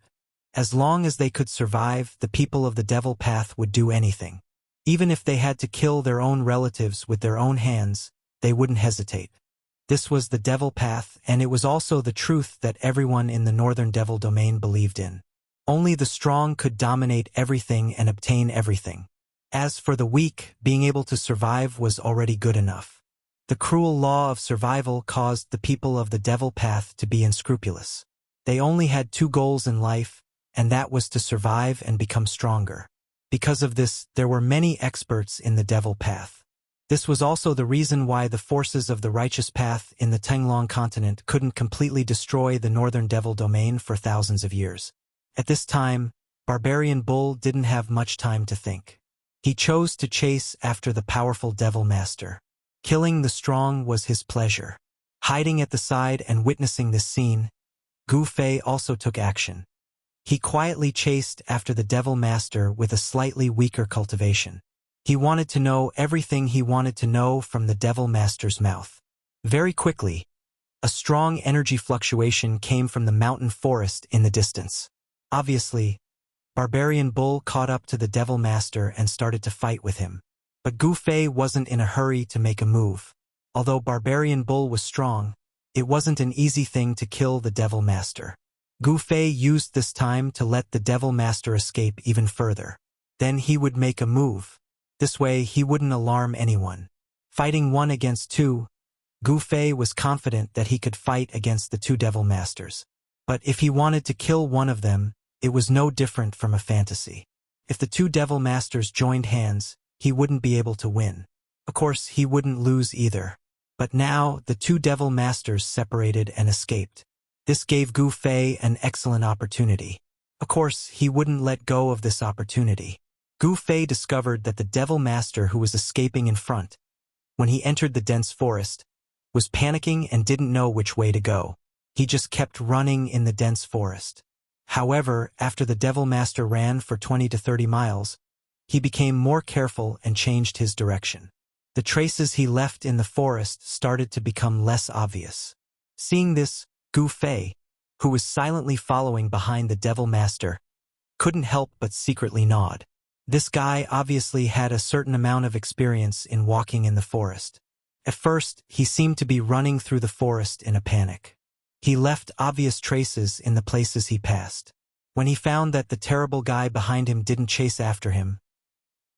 As long as they could survive, the people of the Devil Path would do anything. Even if they had to kill their own relatives with their own hands, they wouldn't hesitate. This was the Devil Path, and it was also the truth that everyone in the Northern Devil Domain believed in. Only the strong could dominate everything and obtain everything. As for the weak, being able to survive was already good enough. The cruel law of survival caused the people of the Devil Path to be unscrupulous. They only had two goals in life, and that was to survive and become stronger. Because of this, there were many experts in the Devil Path. This was also the reason why the forces of the Righteous Path in the Tenglong continent couldn't completely destroy the Northern Devil Domain for thousands of years. At this time, Barbarian Bull didn't have much time to think. He chose to chase after the powerful Devil Master. Killing the strong was his pleasure. Hiding at the side and witnessing this scene, Gu Fei also took action. He quietly chased after the Devil Master with a slightly weaker cultivation. He wanted to know everything he wanted to know from the Devil Master's mouth. Very quickly, a strong energy fluctuation came from the mountain forest in the distance. Obviously, Barbarian Bull caught up to the Devil Master and started to fight with him. But Gu Fei wasn't in a hurry to make a move. Although Barbarian Bull was strong, it wasn't an easy thing to kill the Devil Master. Gu Fei used this time to let the Devil Master escape even further. Then he would make a move. This way he wouldn't alarm anyone. Fighting 1 against 2, Gu Fei was confident that he could fight against the 2 Devil Masters. But if he wanted to kill one of them, it was no different from a fantasy. If the 2 Devil Masters joined hands, he wouldn't be able to win. Of course, he wouldn't lose either. But now, the 2 Devil Masters separated and escaped. This gave Gu Fei an excellent opportunity. Of course, he wouldn't let go of this opportunity. Gu Fei discovered that the Devil Master who was escaping in front, when he entered the dense forest, was panicking and didn't know which way to go. He just kept running in the dense forest. However, after the Devil Master ran for 20 to 30 miles, he became more careful and changed his direction. The traces he left in the forest started to become less obvious. Seeing this, Gu Fei, who was silently following behind the Devil Master, couldn't help but secretly nod. This guy obviously had a certain amount of experience in walking in the forest. At first, he seemed to be running through the forest in a panic. He left obvious traces in the places he passed. When he found that the terrible guy behind him didn't chase after him,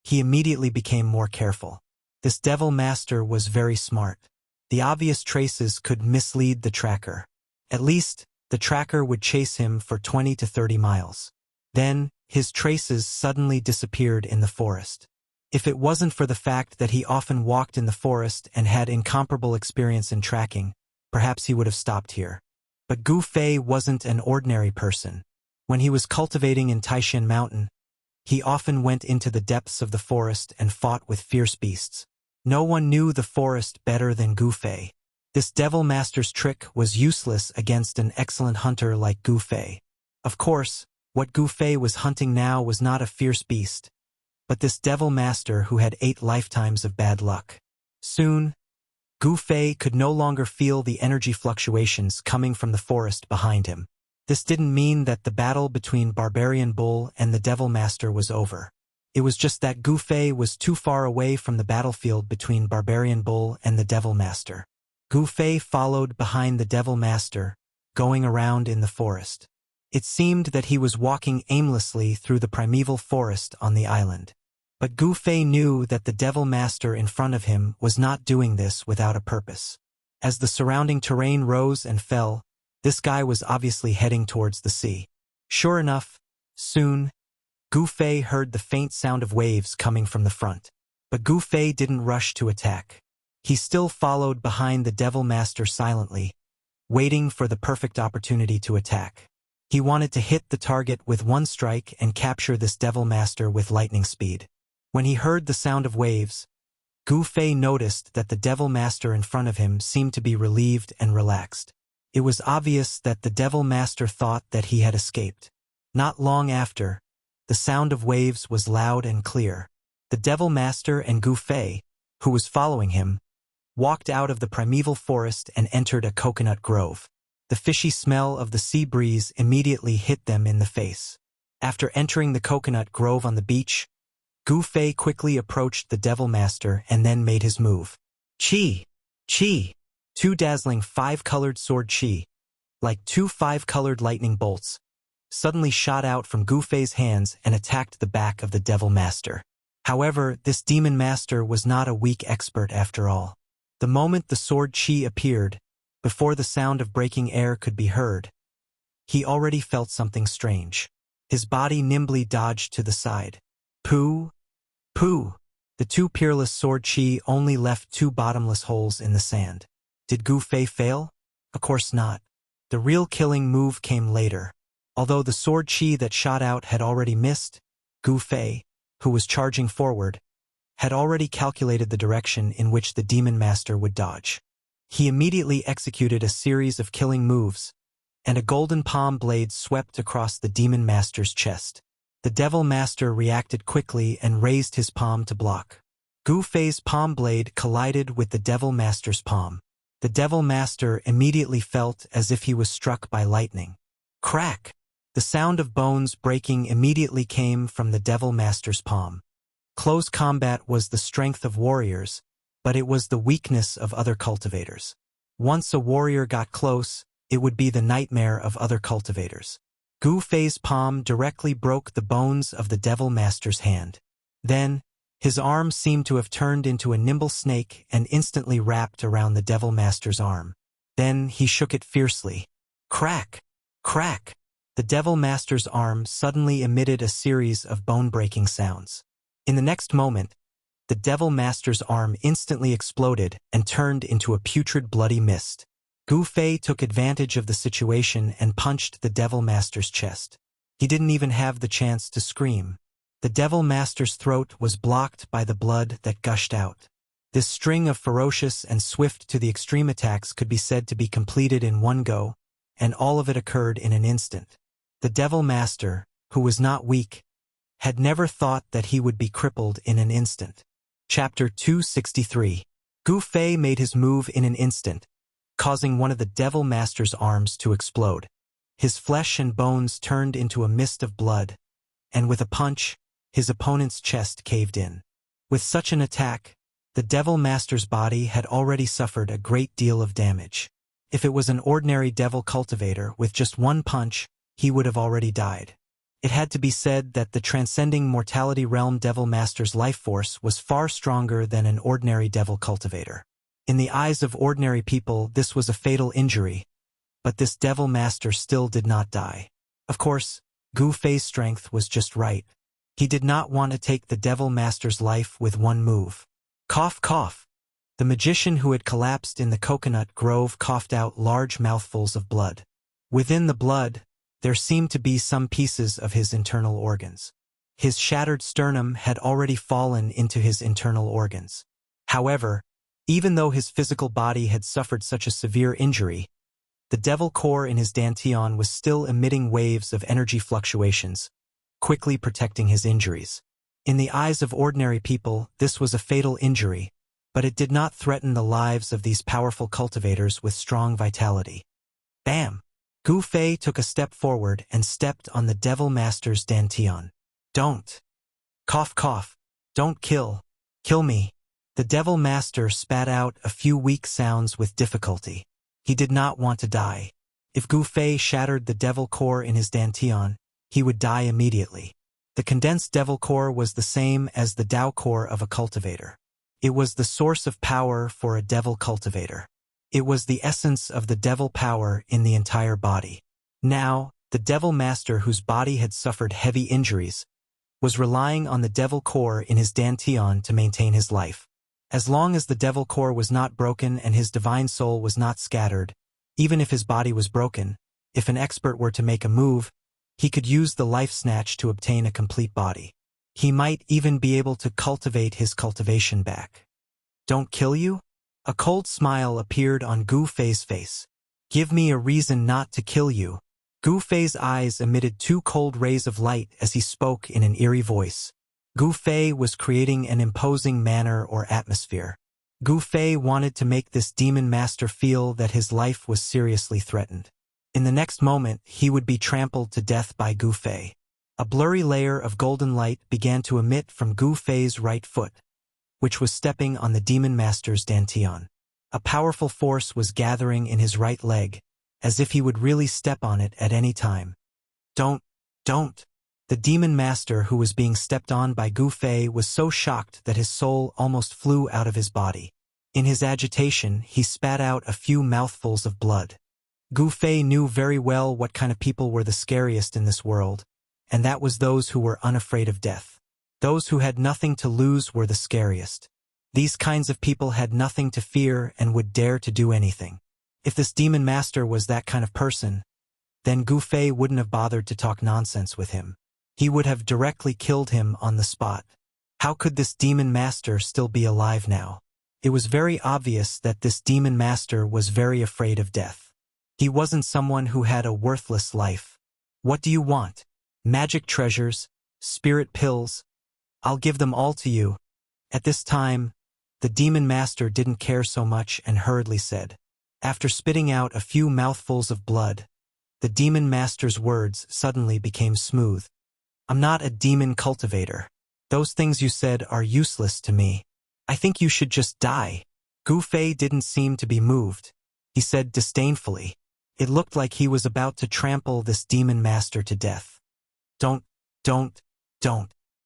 he immediately became more careful. This Devil Master was very smart. The obvious traces could mislead the tracker. At least, the tracker would chase him for 20 to 30 miles. Then, his traces suddenly disappeared in the forest. If it wasn't for the fact that he often walked in the forest and had incomparable experience in tracking, perhaps he would have stopped here. But Gu Fei wasn't an ordinary person. When he was cultivating in Taishan Mountain, he often went into the depths of the forest and fought with fierce beasts. No one knew the forest better than Gu Fei. This Devil Master's trick was useless against an excellent hunter like Gu Fei. Of course, what Gu Fei was hunting now was not a fierce beast, but this Devil Master who had 8 lifetimes of bad luck. Soon, Gu Fei could no longer feel the energy fluctuations coming from the forest behind him. This didn't mean that the battle between Barbarian Bull and the Devil Master was over. It was just that Gu Fei was too far away from the battlefield between Barbarian Bull and the Devil Master. Gu Fei followed behind the Devil Master, going around in the forest. It seemed that he was walking aimlessly through the primeval forest on the island. But Gu Fei knew that the Devil Master in front of him was not doing this without a purpose. As the surrounding terrain rose and fell, this guy was obviously heading towards the sea. Sure enough, soon, Gu Fei heard the faint sound of waves coming from the front. But Gu Fei didn't rush to attack. He still followed behind the Devil Master silently, waiting for the perfect opportunity to attack. He wanted to hit the target with one strike and capture this Devil Master with lightning speed. When he heard the sound of waves, Gu Fei noticed that the Devil Master in front of him seemed to be relieved and relaxed. It was obvious that the Devil Master thought that he had escaped. Not long after, the sound of waves was loud and clear. The Devil Master and Gu Fei, who was following him, walked out of the primeval forest and entered a coconut grove. The fishy smell of the sea breeze immediately hit them in the face. After entering the coconut grove on the beach, Gu Fei quickly approached the Devil Master and then made his move. Chi! Chi! 2 dazzling 5-colored sword chi, like 2 5-colored lightning bolts, suddenly shot out from Gu Fei's hands and attacked the back of the Devil Master. However, this Demon Master was not a weak expert after all. The moment the sword chi appeared, before the sound of breaking air could be heard, he already felt something strange. His body nimbly dodged to the side. Pooh! Pooh! The two peerless sword chi only left two bottomless holes in the sand. Did Gu Fei fail? Of course not. The real killing move came later. Although the sword chi that shot out had already missed, Gu Fei, who was charging forward, had already calculated the direction in which the demon master would dodge. He immediately executed a series of killing moves, and a golden palm blade swept across the demon master's chest. The devil master reacted quickly and raised his palm to block. Gu Fei's palm blade collided with the devil master's palm. The devil master immediately felt as if he was struck by lightning. Crack! The sound of bones breaking immediately came from the devil master's palm. Close combat was the strength of warriors, but it was the weakness of other cultivators. Once a warrior got close, it would be the nightmare of other cultivators. Gu Fei's palm directly broke the bones of the devil master's hand. Then, his arm seemed to have turned into a nimble snake and instantly wrapped around the devil master's arm. Then he shook it fiercely. Crack! Crack! The devil master's arm suddenly emitted a series of bone-breaking sounds. In the next moment, the devil master's arm instantly exploded and turned into a putrid bloody mist. Gu Fei took advantage of the situation and punched the devil master's chest. He didn't even have the chance to scream. The devil master's throat was blocked by the blood that gushed out. This string of ferocious and swift-to-the-extreme attacks could be said to be completed in one go, and all of it occurred in an instant. The devil master, who was not weak, had never thought that he would be crippled in an instant. Chapter 263. Gu Fei made his move in an instant, causing one of the devil master's arms to explode. His flesh and bones turned into a mist of blood, and with a punch, his opponent's chest caved in. With such an attack, the devil master's body had already suffered a great deal of damage. If it was an ordinary devil cultivator with just one punch, he would have already died. It had to be said that the transcending mortality realm devil master's life force was far stronger than an ordinary devil cultivator. In the eyes of ordinary people, this was a fatal injury, but this devil master still did not die. Of course, Gu Fei's strength was just right. He did not want to take the devil master's life with one move. Cough, cough. The magician who had collapsed in the coconut grove coughed out large mouthfuls of blood. Within the blood, there seemed to be some pieces of his internal organs. His shattered sternum had already fallen into his internal organs. However, even though his physical body had suffered such a severe injury, the devil core in his dantian was still emitting waves of energy fluctuations, quickly protecting his injuries. In the eyes of ordinary people, this was a fatal injury, but it did not threaten the lives of these powerful cultivators with strong vitality. Bam! Gu Fei took a step forward and stepped on the devil master's dantian. Don't! Cough, cough! Don't kill! Kill me! The devil master spat out a few weak sounds with difficulty. He did not want to die. If Gu Fei shattered the devil core in his dantian, he would die immediately. The condensed devil core was the same as the Tao core of a cultivator. It was the source of power for a devil cultivator. It was the essence of the devil power in the entire body. Now, the devil master whose body had suffered heavy injuries was relying on the devil core in his dantian to maintain his life. As long as the devil core was not broken and his divine soul was not scattered, even if his body was broken, if an expert were to make a move, he could use the life snatch to obtain a complete body. He might even be able to cultivate his cultivation back. Don't kill you? A cold smile appeared on Gu Fei's face. Give me a reason not to kill you. Gu Fei's eyes emitted two cold rays of light as he spoke in an eerie voice. Gu Fei was creating an imposing manner or atmosphere. Gu Fei wanted to make this demon master feel that his life was seriously threatened. In the next moment, he would be trampled to death by Gu Fei. A blurry layer of golden light began to emit from Gu Fei's right foot, which was stepping on the demon master's dantian. A powerful force was gathering in his right leg, as if he would really step on it at any time. Don't! The demon master who was being stepped on by Gu Fei was so shocked that his soul almost flew out of his body. In his agitation, he spat out a few mouthfuls of blood. Gu Fei knew very well what kind of people were the scariest in this world, and that was those who were unafraid of death. Those who had nothing to lose were the scariest. These kinds of people had nothing to fear and would dare to do anything. If this demon master was that kind of person, then Gu Fei wouldn't have bothered to talk nonsense with him. He would have directly killed him on the spot. How could this demon master still be alive now? It was very obvious that this demon master was very afraid of death. He wasn't someone who had a worthless life. What do you want? Magic treasures? Spirit pills? I'll give them all to you. At this time, the demon master didn't care so much and hurriedly said. After spitting out a few mouthfuls of blood, the demon master's words suddenly became smooth. I'm not a demon cultivator. Those things you said are useless to me. I think you should just die. Gu Fei didn't seem to be moved. He said disdainfully. It looked like he was about to trample this demon master to death. Don't.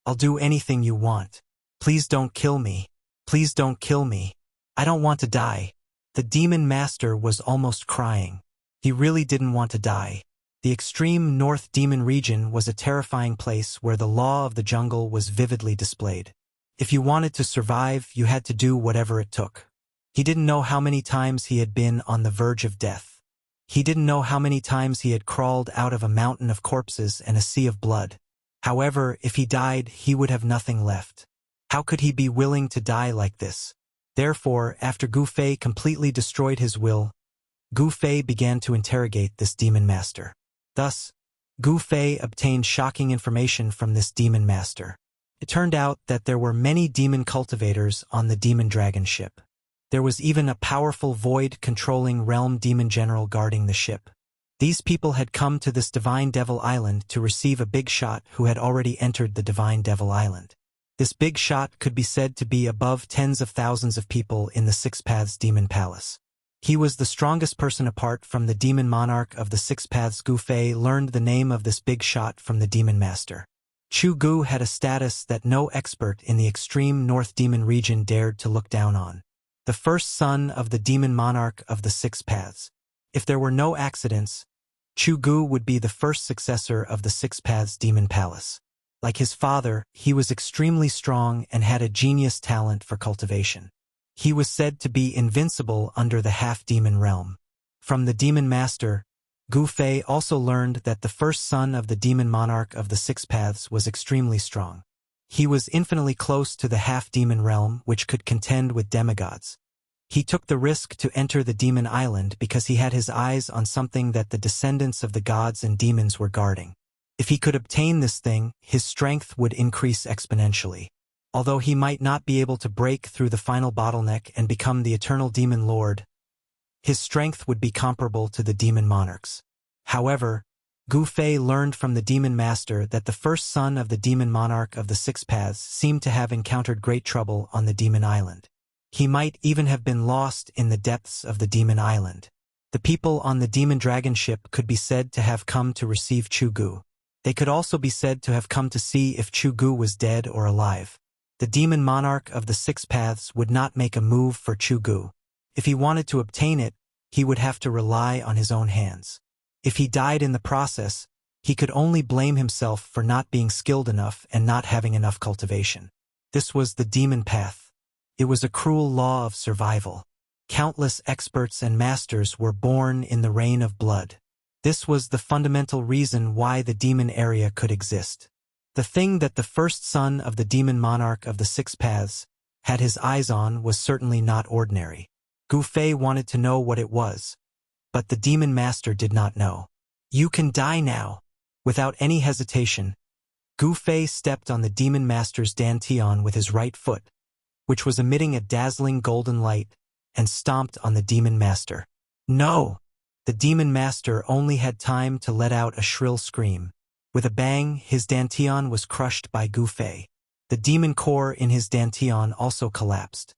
I'll do anything you want. Please don't kill me. Please don't kill me. I don't want to die. The demon master was almost crying. He really didn't want to die. The extreme North Demon region was a terrifying place where the law of the jungle was vividly displayed. If you wanted to survive, you had to do whatever it took. He didn't know how many times he had been on the verge of death. He didn't know how many times he had crawled out of a mountain of corpses and a sea of blood. However, if he died, he would have nothing left. How could he be willing to die like this? Therefore, after Gu Fei completely destroyed his will, Gu Fei began to interrogate this demon master. Thus, Gu Fei obtained shocking information from this demon master. It turned out that there were many demon cultivators on the demon dragon ship. There was even a powerful void-controlling realm demon general guarding the ship. These people had come to this Divine Devil Island to receive a big shot who had already entered the Divine Devil Island. This big shot could be said to be above tens of thousands of people in the Six Paths Demon Palace. He was the strongest person apart from the demon monarch of the Six Paths. Gu Fei learned the name of this big shot from the demon master. Chu Gu had a status that no expert in the extreme North Demon region dared to look down on. The first son of the demon monarch of the Six Paths. If there were no accidents, Chu Gu would be the first successor of the Six Paths Demon Palace. Like his father, he was extremely strong and had a genius talent for cultivation. He was said to be invincible under the half-demon realm. From the demon master, Gu Fei also learned that the first son of the demon monarch of the Six Paths was extremely strong. He was infinitely close to the half-demon realm, which could contend with demigods. He took the risk to enter the demon island because he had his eyes on something that the descendants of the gods and demons were guarding. If he could obtain this thing, his strength would increase exponentially. Although he might not be able to break through the final bottleneck and become the eternal demon lord, his strength would be comparable to the demon monarchs. However, Gu Fei learned from the demon master that the first son of the demon monarch of the Six Paths seemed to have encountered great trouble on the demon island. He might even have been lost in the depths of the demon island. The people on the demon dragon ship could be said to have come to receive Chu Gu. They could also be said to have come to see if Chu Gu was dead or alive. The demon monarch of the Six Paths would not make a move for Chu Gu. If he wanted to obtain it, he would have to rely on his own hands. If he died in the process, he could only blame himself for not being skilled enough and not having enough cultivation. This was the demon path. It was a cruel law of survival. Countless experts and masters were born in the reign of blood. This was the fundamental reason why the demon area could exist. The thing that the first son of the demon monarch of the Six Paths had his eyes on was certainly not ordinary. Gu Fei wanted to know what it was, but the demon master did not know. You can die now. Without any hesitation, Gu Fei stepped on the demon master's dantian with his right foot, which was emitting a dazzling golden light, and stomped on the demon master. No! The demon master only had time to let out a shrill scream. With a bang, his dantian was crushed by Gu Fei. The demon core in his dantian also collapsed.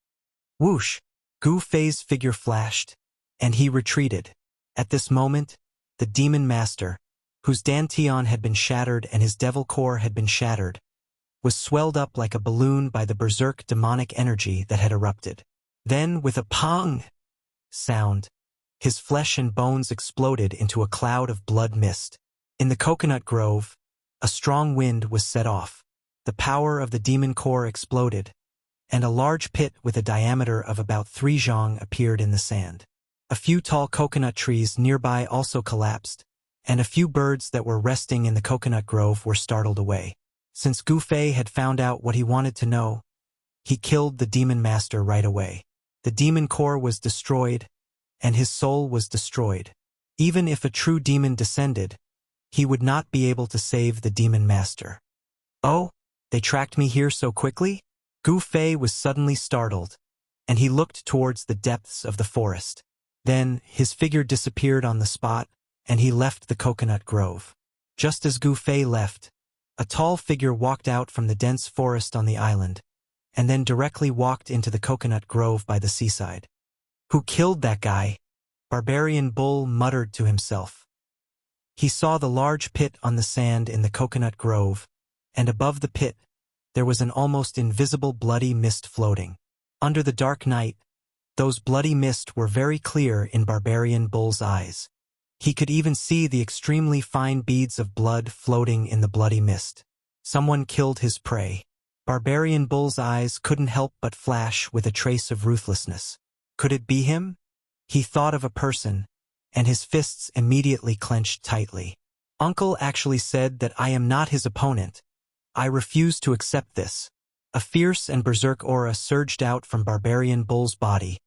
Whoosh! Gu Fei's figure flashed, and he retreated. At this moment, the demon master, whose dantian had been shattered and his devil core had been shattered, was swelled up like a balloon by the berserk demonic energy that had erupted. Then, with a pong sound, his flesh and bones exploded into a cloud of blood mist. In the coconut grove, a strong wind was set off. the power of the demon core exploded, and a large pit with a diameter of about 3 zhang appeared in the sand. A few tall coconut trees nearby also collapsed, and a few birds that were resting in the coconut grove were startled away. Since Gu Fei had found out what he wanted to know, he killed the demon master right away. The demon core was destroyed, and his soul was destroyed. Even if a true demon descended, he would not be able to save the demon master. Oh, they tracked me here so quickly? Gu Fei was suddenly startled, and he looked towards the depths of the forest. Then, his figure disappeared on the spot, and he left the coconut grove. Just as Gu Fei left, a tall figure walked out from the dense forest on the island, and then directly walked into the coconut grove by the seaside. Who killed that guy? Barbarian Bull muttered to himself. He saw the large pit on the sand in the coconut grove, and above the pit, there was an almost invisible bloody mist floating. Under the dark night, those bloody mist were very clear in Barbarian Bull's eyes. He could even see the extremely fine beads of blood floating in the bloody mist. Someone killed his prey. Barbarian Bull's eyes couldn't help but flash with a trace of ruthlessness. Could it be him? He thought of a person, and his fists immediately clenched tightly. Uncle actually said that I am not his opponent. I refuse to accept this. A fierce and berserk aura surged out from Barbarian Bull's body,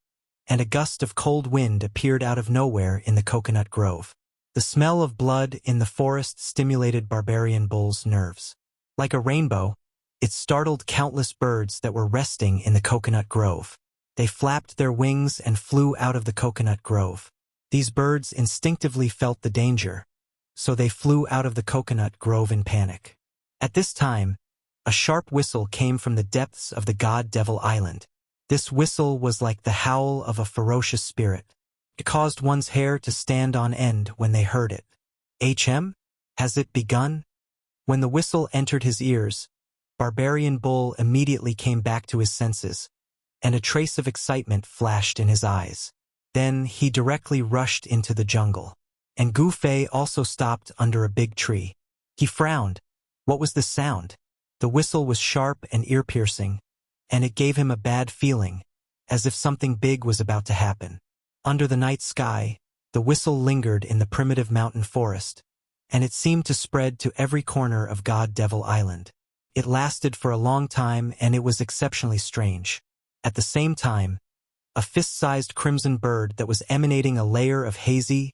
and a gust of cold wind appeared out of nowhere in the coconut grove. The smell of blood in the forest stimulated Barbarian Bull's nerves. Like a rainbow, it startled countless birds that were resting in the coconut grove. They flapped their wings and flew out of the coconut grove. These birds instinctively felt the danger, so they flew out of the coconut grove in panic. At this time, a sharp whistle came from the depths of the God-Devil Island. This whistle was like the howl of a ferocious spirit. It caused one's hair to stand on end when they heard it. HM? Has it begun? When the whistle entered his ears, Barbarian Bull immediately came back to his senses, and a trace of excitement flashed in his eyes. Then he directly rushed into the jungle. And Gu Fei also stopped under a big tree. He frowned. What was the sound? The whistle was sharp and ear-piercing, and it gave him a bad feeling, as if something big was about to happen. Under the night sky, the whistle lingered in the primitive mountain forest, and it seemed to spread to every corner of God-Devil Island. It lasted for a long time, and it was exceptionally strange. At the same time, a fist-sized crimson bird that was emanating a layer of hazy,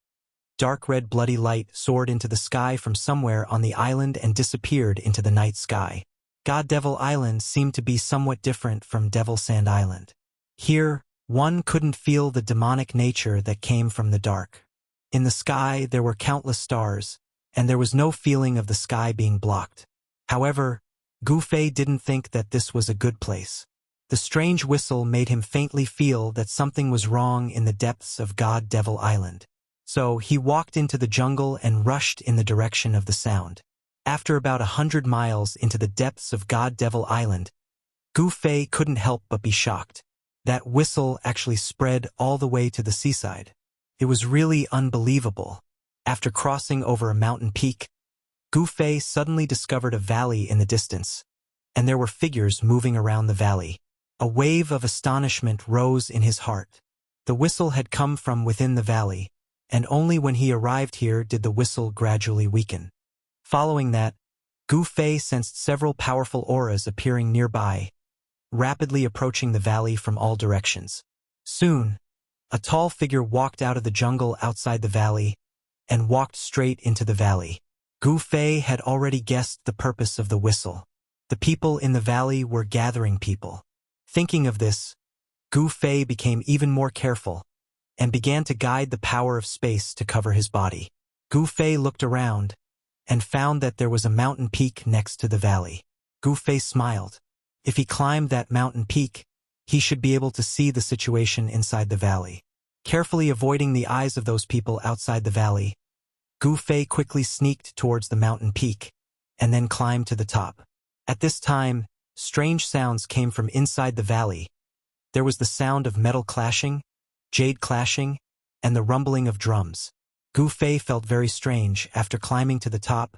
dark red bloody light soared into the sky from somewhere on the island and disappeared into the night sky. God-Devil Island seemed to be somewhat different from Devil Sand Island. Here, one couldn't feel the demonic nature that came from the dark. In the sky, there were countless stars, and there was no feeling of the sky being blocked. However, Gu Fei didn't think that this was a good place. The strange whistle made him faintly feel that something was wrong in the depths of God-Devil Island. So he walked into the jungle and rushed in the direction of the sound. After about 100 miles into the depths of God-Devil Island, Gu Fei couldn't help but be shocked. That whistle actually spread all the way to the seaside. It was really unbelievable. After crossing over a mountain peak, Gu Fei suddenly discovered a valley in the distance, and there were figures moving around the valley. A wave of astonishment rose in his heart. The whistle had come from within the valley, and only when he arrived here did the whistle gradually weaken. Following that, Gu Fei sensed several powerful auras appearing nearby, rapidly approaching the valley from all directions. Soon, a tall figure walked out of the jungle outside the valley and walked straight into the valley. Gu Fei had already guessed the purpose of the whistle. The people in the valley were gathering people. Thinking of this, Gu Fei became even more careful and began to guide the power of space to cover his body. Gu Fei looked around and found that there was a mountain peak next to the valley. Gu Fei smiled. If he climbed that mountain peak, he should be able to see the situation inside the valley. Carefully avoiding the eyes of those people outside the valley, Gu Fei quickly sneaked towards the mountain peak and then climbed to the top. At this time, strange sounds came from inside the valley. There was the sound of metal clashing, jade clashing, and the rumbling of drums. Gu Fei felt very strange. After climbing to the top,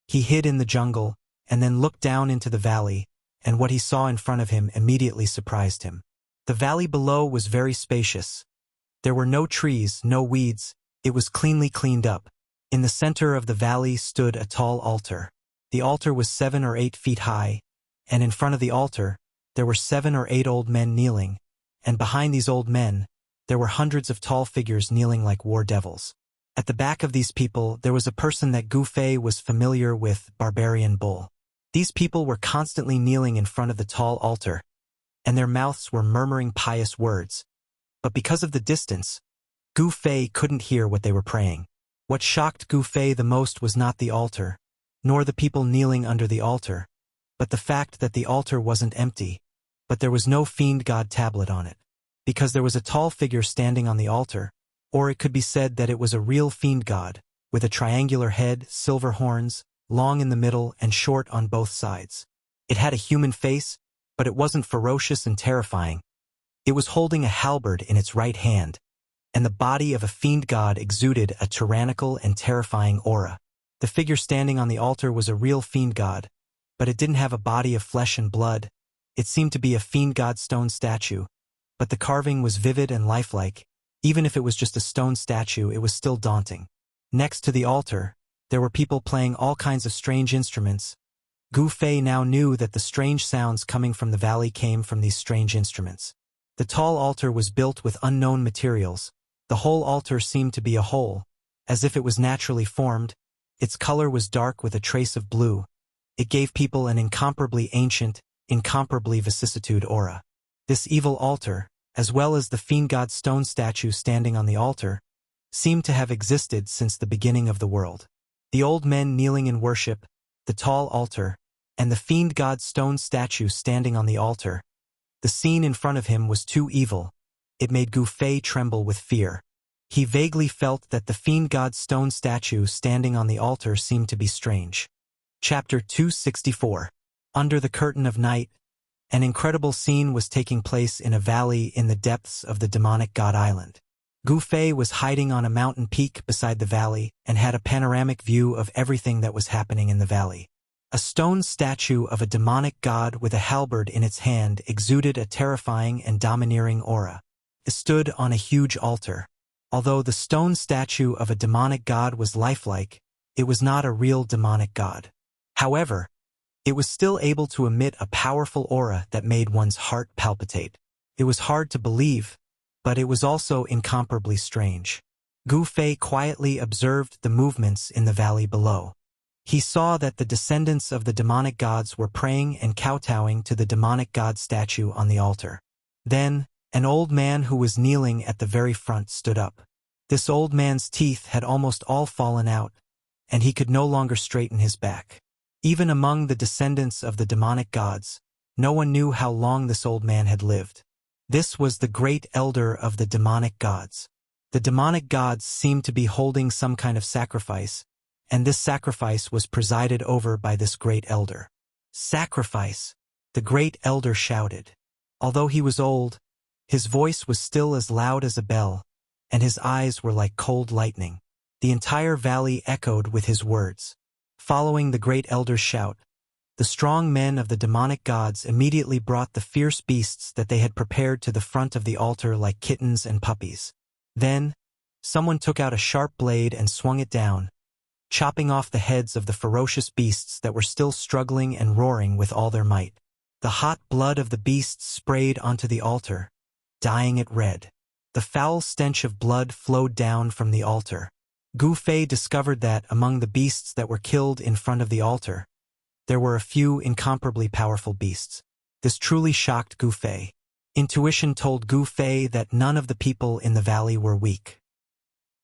he hid in the jungle and then looked down into the valley, and what he saw in front of him immediately surprised him. The valley below was very spacious. There were no trees, no weeds, it was cleanly cleaned up. In the center of the valley stood a tall altar. The altar was 7 or 8 feet high, and in front of the altar, there were 7 or 8 old men kneeling, and behind these old men, there were hundreds of tall figures kneeling like war devils. At the back of these people, there was a person that Gu Fei was familiar with, Barbarian Bull. These people were constantly kneeling in front of the tall altar, and their mouths were murmuring pious words. But because of the distance, Gu Fei couldn't hear what they were praying. What shocked Gu Fei the most was not the altar, nor the people kneeling under the altar, but the fact that the altar wasn't empty, but there was no fiend god tablet on it. Because there was a tall figure standing on the altar, or it could be said that it was a real fiend god, with a triangular head, silver horns, long in the middle and short on both sides. It had a human face, but it wasn't ferocious and terrifying. It was holding a halberd in its right hand, and the body of a fiend god exuded a tyrannical and terrifying aura. The figure standing on the altar was a real fiend god, but it didn't have a body of flesh and blood. It seemed to be a fiend god stone statue, but the carving was vivid and lifelike. Even if it was just a stone statue, it was still daunting. Next to the altar, there were people playing all kinds of strange instruments. Gu Fei now knew that the strange sounds coming from the valley came from these strange instruments. The tall altar was built with unknown materials. The whole altar seemed to be a hole, as if it was naturally formed. Its color was dark with a trace of blue. It gave people an incomparably ancient, incomparably vicissitude aura. This evil altar, as well as the fiend god stone statue standing on the altar, seemed to have existed since the beginning of the world. The old men kneeling in worship, the tall altar, and the fiend god stone statue standing on the altar. The scene in front of him was too evil. It made Gu Fei tremble with fear. He vaguely felt that the fiend god stone statue standing on the altar seemed to be strange. Chapter 264. Under the curtain of night, an incredible scene was taking place in a valley in the depths of the demonic god island. Gu Fei was hiding on a mountain peak beside the valley and had a panoramic view of everything that was happening in the valley. A stone statue of a demonic god with a halberd in its hand exuded a terrifying and domineering aura. It stood on a huge altar. Although the stone statue of a demonic god was lifelike, it was not a real demonic god. However, it was still able to emit a powerful aura that made one's heart palpitate. It was hard to believe, but it was also incomparably strange. Gu Fei quietly observed the movements in the valley below. He saw that the descendants of the demonic gods were praying and kowtowing to the demonic god statue on the altar. Then, an old man who was kneeling at the very front stood up. This old man's teeth had almost all fallen out, and he could no longer straighten his back. Even among the descendants of the demonic gods, no one knew how long this old man had lived. This was the great elder of the demonic gods. The demonic gods seemed to be holding some kind of sacrifice, and this sacrifice was presided over by this great elder. Sacrifice! The great elder shouted. Although he was old, his voice was still as loud as a bell, and his eyes were like cold lightning. The entire valley echoed with his words. Following the great elder's shout, the strong men of the demonic gods immediately brought the fierce beasts that they had prepared to the front of the altar like kittens and puppies. Then, someone took out a sharp blade and swung it down, chopping off the heads of the ferocious beasts that were still struggling and roaring with all their might. The hot blood of the beasts sprayed onto the altar, dyeing it red. The foul stench of blood flowed down from the altar. Gu Fei discovered that, among the beasts that were killed in front of the altar, there were a few incomparably powerful beasts. This truly shocked Gu Fei. Intuition told Gu Fei that none of the people in the valley were weak.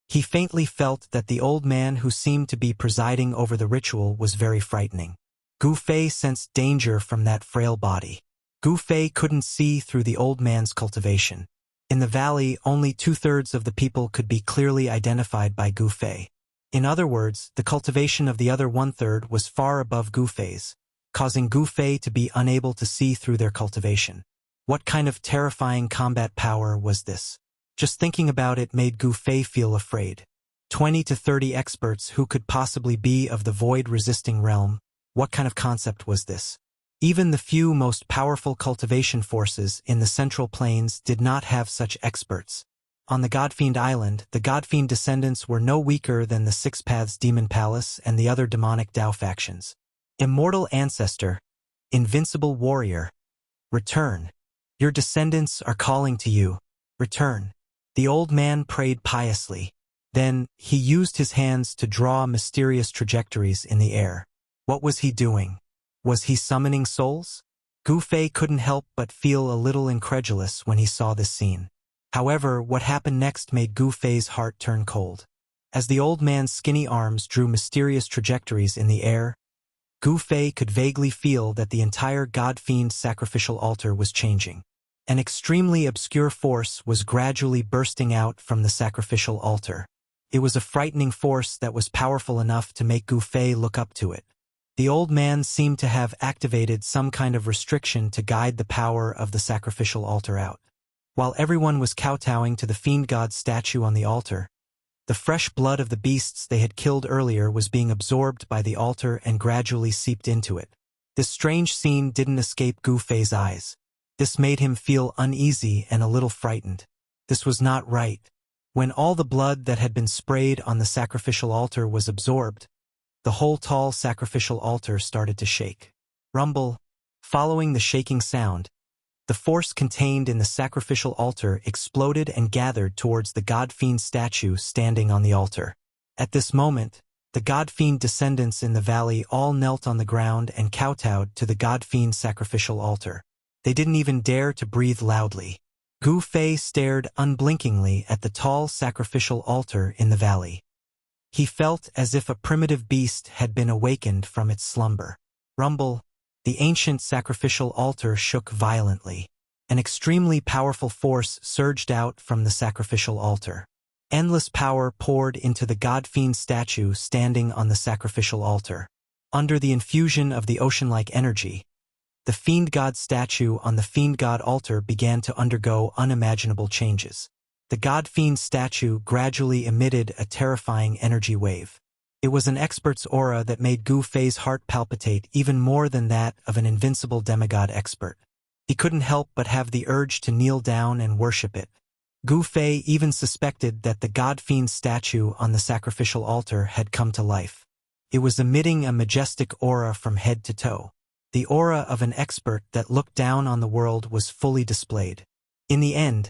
He faintly felt that the old man who seemed to be presiding over the ritual was very frightening. Gu Fei sensed danger from that frail body. Gu Fei couldn't see through the old man's cultivation. In the valley, only 2/3 of the people could be clearly identified by Gu Fei. In other words, the cultivation of the other 1/3 was far above Gu Fei's, causing Gu Fei to be unable to see through their cultivation. What kind of terrifying combat power was this? Just thinking about it made Gu Fei feel afraid. 20 to 30 experts who could possibly be of the void-resisting realm, What kind of concept was this? Even the few most powerful cultivation forces in the Central Plains did not have such experts. On the Godfiend Island, the Godfiend descendants were no weaker than the Six Paths Demon Palace and the other demonic Dao factions. Immortal Ancestor, Invincible Warrior, return. Your descendants are calling to you. Return. The old man prayed piously. Then, he used his hands to draw mysterious trajectories in the air. What was he doing? Was he summoning souls? Gu Fei couldn't help but feel a little incredulous when he saw this scene. However, what happened next made Gu Fei's heart turn cold. As the old man's skinny arms drew mysterious trajectories in the air, Gu Fei could vaguely feel that the entire God-Fiend sacrificial altar was changing. An extremely obscure force was gradually bursting out from the sacrificial altar. It was a frightening force that was powerful enough to make Gu Fei look up to it. The old man seemed to have activated some kind of restriction to guide the power of the sacrificial altar out. While everyone was kowtowing to the fiend god statue on the altar, the fresh blood of the beasts they had killed earlier was being absorbed by the altar and gradually seeped into it. This strange scene didn't escape Gu Fei's eyes. This made him feel uneasy and a little frightened. This was not right. When all the blood that had been sprayed on the sacrificial altar was absorbed, the whole tall sacrificial altar started to shake. Rumble. Following the shaking sound, the force contained in the sacrificial altar exploded and gathered towards the God-Fiend statue standing on the altar. At this moment, the God-Fiend descendants in the valley all knelt on the ground and kowtowed to the God-Fiend sacrificial altar. They didn't even dare to breathe loudly. Gu Fei stared unblinkingly at the tall sacrificial altar in the valley. He felt as if a primitive beast had been awakened from its slumber. Rumble. The ancient sacrificial altar shook violently. An extremely powerful force surged out from the sacrificial altar. Endless power poured into the God-Fiend statue standing on the sacrificial altar. Under the infusion of the ocean-like energy, the fiend god statue on the fiend god altar began to undergo unimaginable changes. The God-Fiend statue gradually emitted a terrifying energy wave. It was an expert's aura that made Gu Fei's heart palpitate even more than that of an invincible demigod expert. He couldn't help but have the urge to kneel down and worship it. Gu Fei even suspected that the God-Fiend statue on the sacrificial altar had come to life. It was emitting a majestic aura from head to toe. The aura of an expert that looked down on the world was fully displayed. In the end,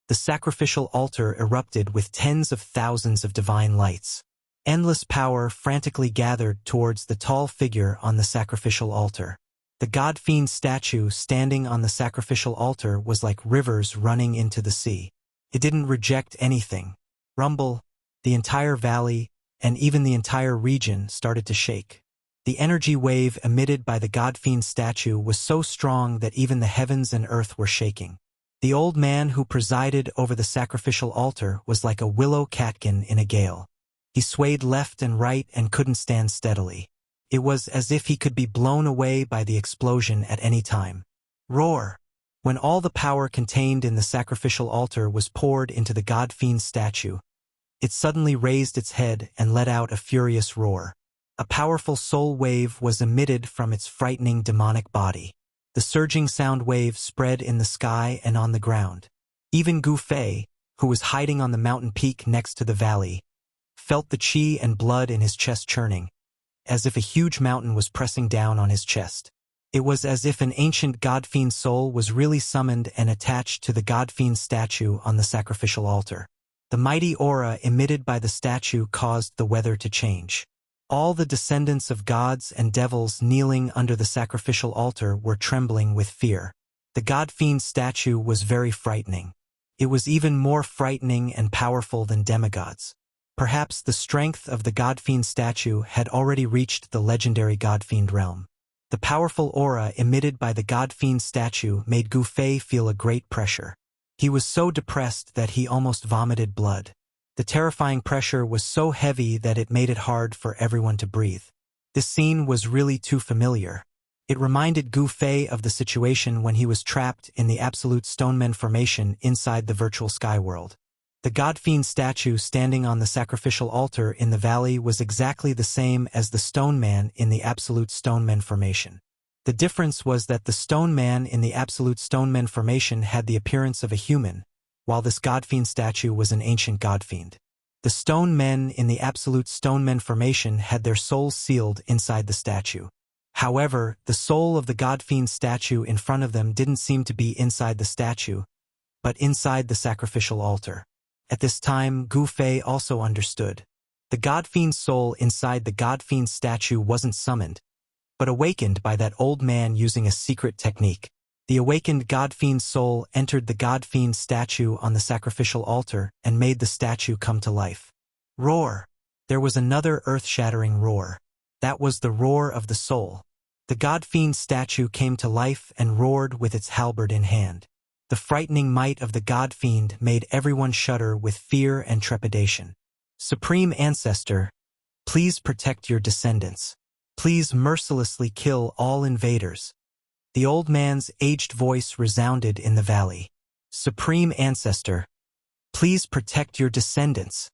the sacrificial altar erupted with tens of thousands of divine lights. Endless power frantically gathered towards the tall figure on the sacrificial altar. The God-Fiend statue standing on the sacrificial altar was like rivers running into the sea. It didn't reject anything. Rumble. The entire valley, and even the entire region, started to shake. The energy wave emitted by the God-Fiend statue was so strong that even the heavens and earth were shaking. The old man who presided over the sacrificial altar was like a willow catkin in a gale. He swayed left and right and couldn't stand steadily. It was as if he could be blown away by the explosion at any time. Roar! When all the power contained in the sacrificial altar was poured into the God-Fiend statue, it suddenly raised its head and let out a furious roar. A powerful soul wave was emitted from its frightening demonic body. The surging sound wave spread in the sky and on the ground. Even Gu Fei, who was hiding on the mountain peak next to the valley, felt the chi and blood in his chest churning, as if a huge mountain was pressing down on his chest. It was as if an ancient God-Fiend soul was really summoned and attached to the God-Fiend statue on the sacrificial altar. The mighty aura emitted by the statue caused the weather to change. All the descendants of gods and devils kneeling under the sacrificial altar were trembling with fear. The God-Fiend statue was very frightening. It was even more frightening and powerful than demigods. Perhaps the strength of the God-Fiend statue had already reached the legendary God-Fiend realm. The powerful aura emitted by the God-Fiend statue made Gu Fei feel a great pressure. He was so depressed that he almost vomited blood. The terrifying pressure was so heavy that it made it hard for everyone to breathe. This scene was really too familiar. It reminded Gu Fei of the situation when he was trapped in the Absolute Stonemen formation inside the virtual sky world. The god-fiend statue standing on the sacrificial altar in the valley was exactly the same as the stone man in the Absolute Stoneman formation. The difference was that the stone man in the Absolute Stoneman formation had the appearance of a human, while this god-fiend statue was an ancient god-fiend. The stone men in the Absolute Stoneman formation had their souls sealed inside the statue. However, the soul of the god-fiend statue in front of them didn't seem to be inside the statue, but inside the sacrificial altar. At this time, Gu Fei also understood. The god-fiend soul inside the god-fiend statue wasn't summoned, but awakened by that old man using a secret technique. The awakened god-fiend soul entered the god-fiend statue on the sacrificial altar and made the statue come to life. Roar! There was another earth-shattering roar. That was the roar of the soul. The god-fiend statue came to life and roared with its halberd in hand. The frightening might of the god-fiend made everyone shudder with fear and trepidation. Supreme Ancestor, please protect your descendants. Please mercilessly kill all invaders. The old man's aged voice resounded in the valley. Supreme Ancestor, please protect your descendants.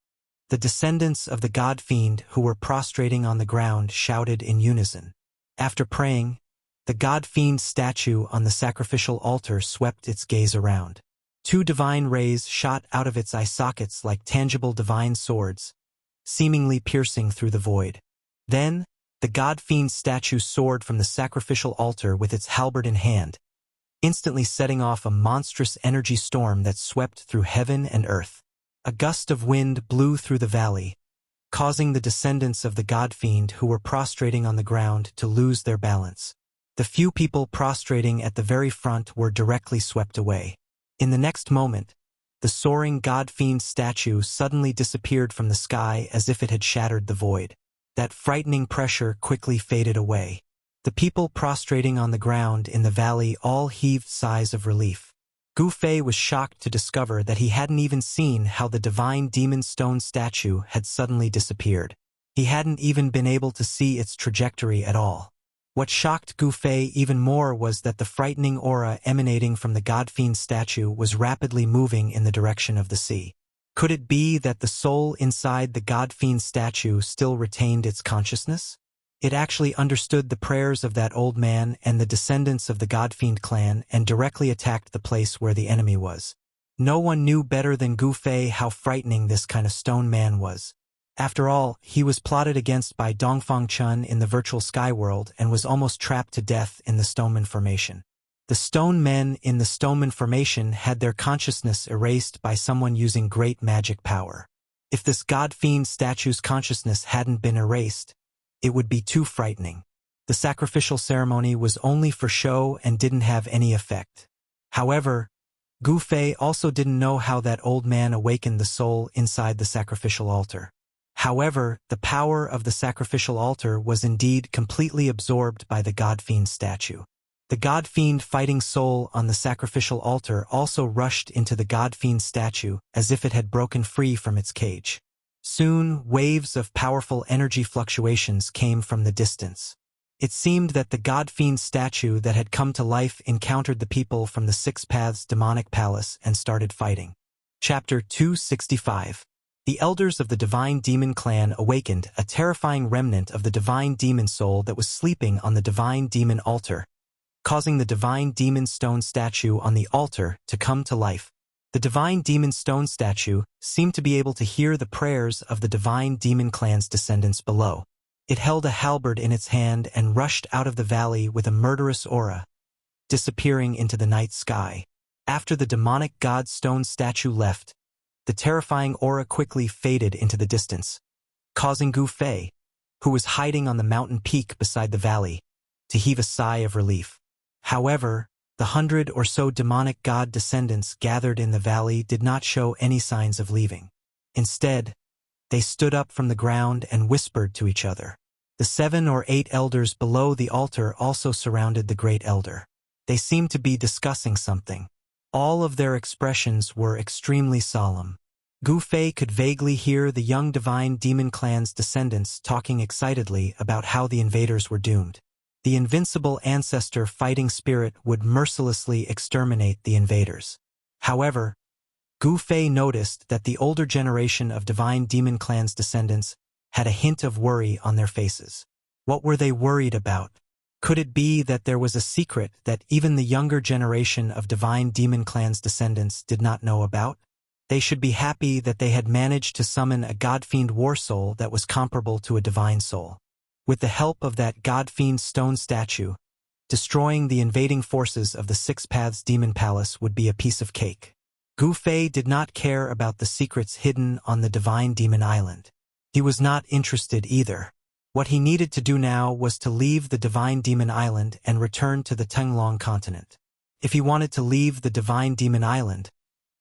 The descendants of the god-fiend who were prostrating on the ground shouted in unison. After praying, the god-fiend statue on the sacrificial altar swept its gaze around. Two divine rays shot out of its eye sockets like tangible divine swords, seemingly piercing through the void. Then, the god-fiend statue soared from the sacrificial altar with its halberd in hand, instantly setting off a monstrous energy storm that swept through heaven and earth. A gust of wind blew through the valley, causing the descendants of the god-fiend who were prostrating on the ground to lose their balance. The few people prostrating at the very front were directly swept away. In the next moment, the soaring god-fiend statue suddenly disappeared from the sky as if it had shattered the void. That frightening pressure quickly faded away. The people prostrating on the ground in the valley all heaved sighs of relief. Gu Fei was shocked to discover that he hadn't even seen how the divine demon stone statue had suddenly disappeared. He hadn't even been able to see its trajectory at all. What shocked Gu Fei even more was that the frightening aura emanating from the god-fiend statue was rapidly moving in the direction of the sea. Could it be that the soul inside the god-fiend statue still retained its consciousness? It actually understood the prayers of that old man and the descendants of the god-fiend clan and directly attacked the place where the enemy was. No one knew better than Gu Fei how frightening this kind of stone man was. After all, he was plotted against by Dongfang Chun in the virtual sky world and was almost trapped to death in the Stoneman formation. The stone men in the Stoneman formation had their consciousness erased by someone using great magic power. If this god-fiend statue's consciousness hadn't been erased, it would be too frightening. The sacrificial ceremony was only for show and didn't have any effect. However, Gu Fei also didn't know how that old man awakened the soul inside the sacrificial altar. However, the power of the sacrificial altar was indeed completely absorbed by the god-fiend statue. The god-fiend fighting soul on the sacrificial altar also rushed into the god-fiend statue as if it had broken free from its cage. Soon, waves of powerful energy fluctuations came from the distance. It seemed that the god-fiend statue that had come to life encountered the people from the Six Paths demonic palace and started fighting. Chapter 265. The elders of the Divine Demon Clan awakened a terrifying remnant of the Divine Demon soul that was sleeping on the Divine Demon altar, causing the Divine Demon stone statue on the altar to come to life. The Divine Demon stone statue seemed to be able to hear the prayers of the Divine Demon Clan's descendants below. It held a halberd in its hand and rushed out of the valley with a murderous aura, disappearing into the night sky. After the demonic god stone statue left, the terrifying aura quickly faded into the distance, causing Gu Fei, who was hiding on the mountain peak beside the valley, to heave a sigh of relief. However, the 100 or so demonic god descendants gathered in the valley did not show any signs of leaving. Instead, they stood up from the ground and whispered to each other. The 7 or 8 elders below the altar also surrounded the great elder. They seemed to be discussing something. All of their expressions were extremely solemn. Gu Fei could vaguely hear the young Divine Demon Clan's descendants talking excitedly about how the invaders were doomed. The invincible ancestor fighting spirit would mercilessly exterminate the invaders. However, Gu Fei noticed that the older generation of divine demon clan's descendants had a hint of worry on their faces. What were they worried about? Could it be that there was a secret that even the younger generation of divine demon clan's descendants did not know about? They should be happy that they had managed to summon a god-fiend war soul that was comparable to a divine soul. With the help of that god-fiend stone statue, destroying the invading forces of the Six Paths Demon Palace would be a piece of cake. Gu Fei did not care about the secrets hidden on the Divine Demon Island. He was not interested either. What he needed to do now was to leave the Divine Demon Island and return to the Tenglong continent. If he wanted to leave the Divine Demon Island,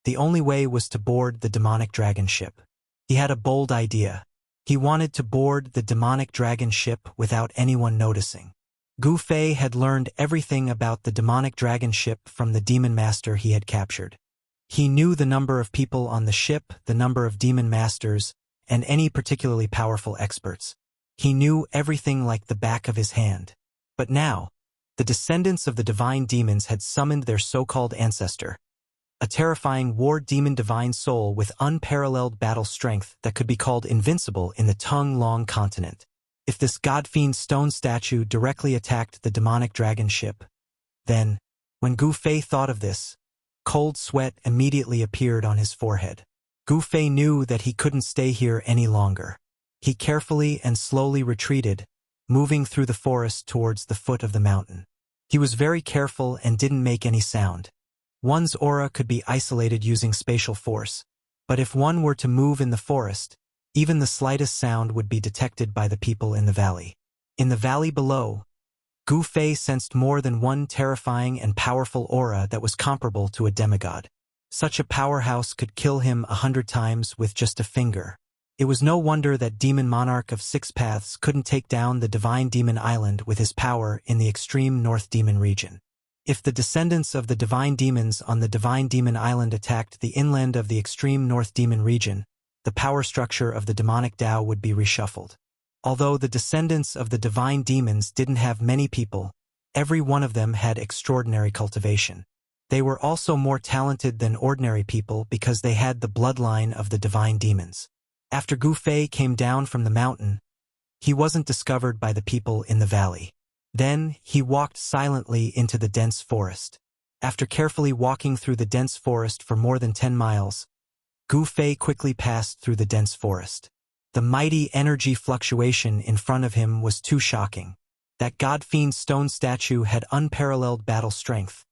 the only way was to board the demonic dragon ship. He had a bold idea. He wanted to board the demonic dragon ship without anyone noticing. Gu Fei had learned everything about the demonic dragon ship from the demon master he had captured. He knew the number of people on the ship, the number of demon masters, and any particularly powerful experts. He knew everything like the back of his hand. But now, the descendants of the divine demons had summoned their so-called ancestor, a terrifying war demon divine soul with unparalleled battle strength that could be called invincible in the Tenglong continent. If this god-fiend stone statue directly attacked the demonic dragon ship, then, when Gu Fei thought of this, cold sweat immediately appeared on his forehead. Gu Fei knew that he couldn't stay here any longer. He carefully and slowly retreated, moving through the forest towards the foot of the mountain. He was very careful and didn't make any sound. One's aura could be isolated using spatial force, but if one were to move in the forest, even the slightest sound would be detected by the people in the valley. In the valley below, Gu Fei sensed more than one terrifying and powerful aura that was comparable to a demigod. Such a powerhouse could kill him 100 times with just a finger. It was no wonder that Demon Monarch of Six Paths couldn't take down the Divine Demon Island with his power in the extreme North Demon region. If the descendants of the Divine Demons on the Divine Demon Island attacked the inland of the extreme North Demon region, the power structure of the demonic Tao would be reshuffled. Although the descendants of the Divine Demons didn't have many people, every one of them had extraordinary cultivation. They were also more talented than ordinary people because they had the bloodline of the Divine Demons. After Gu Fei came down from the mountain, he wasn't discovered by the people in the valley. Then he walked silently into the dense forest. After carefully walking through the dense forest for more than 10 miles, Gu Fei quickly passed through the dense forest. The mighty energy fluctuation in front of him was too shocking. That god-fiend stone statue had unparalleled battle strength,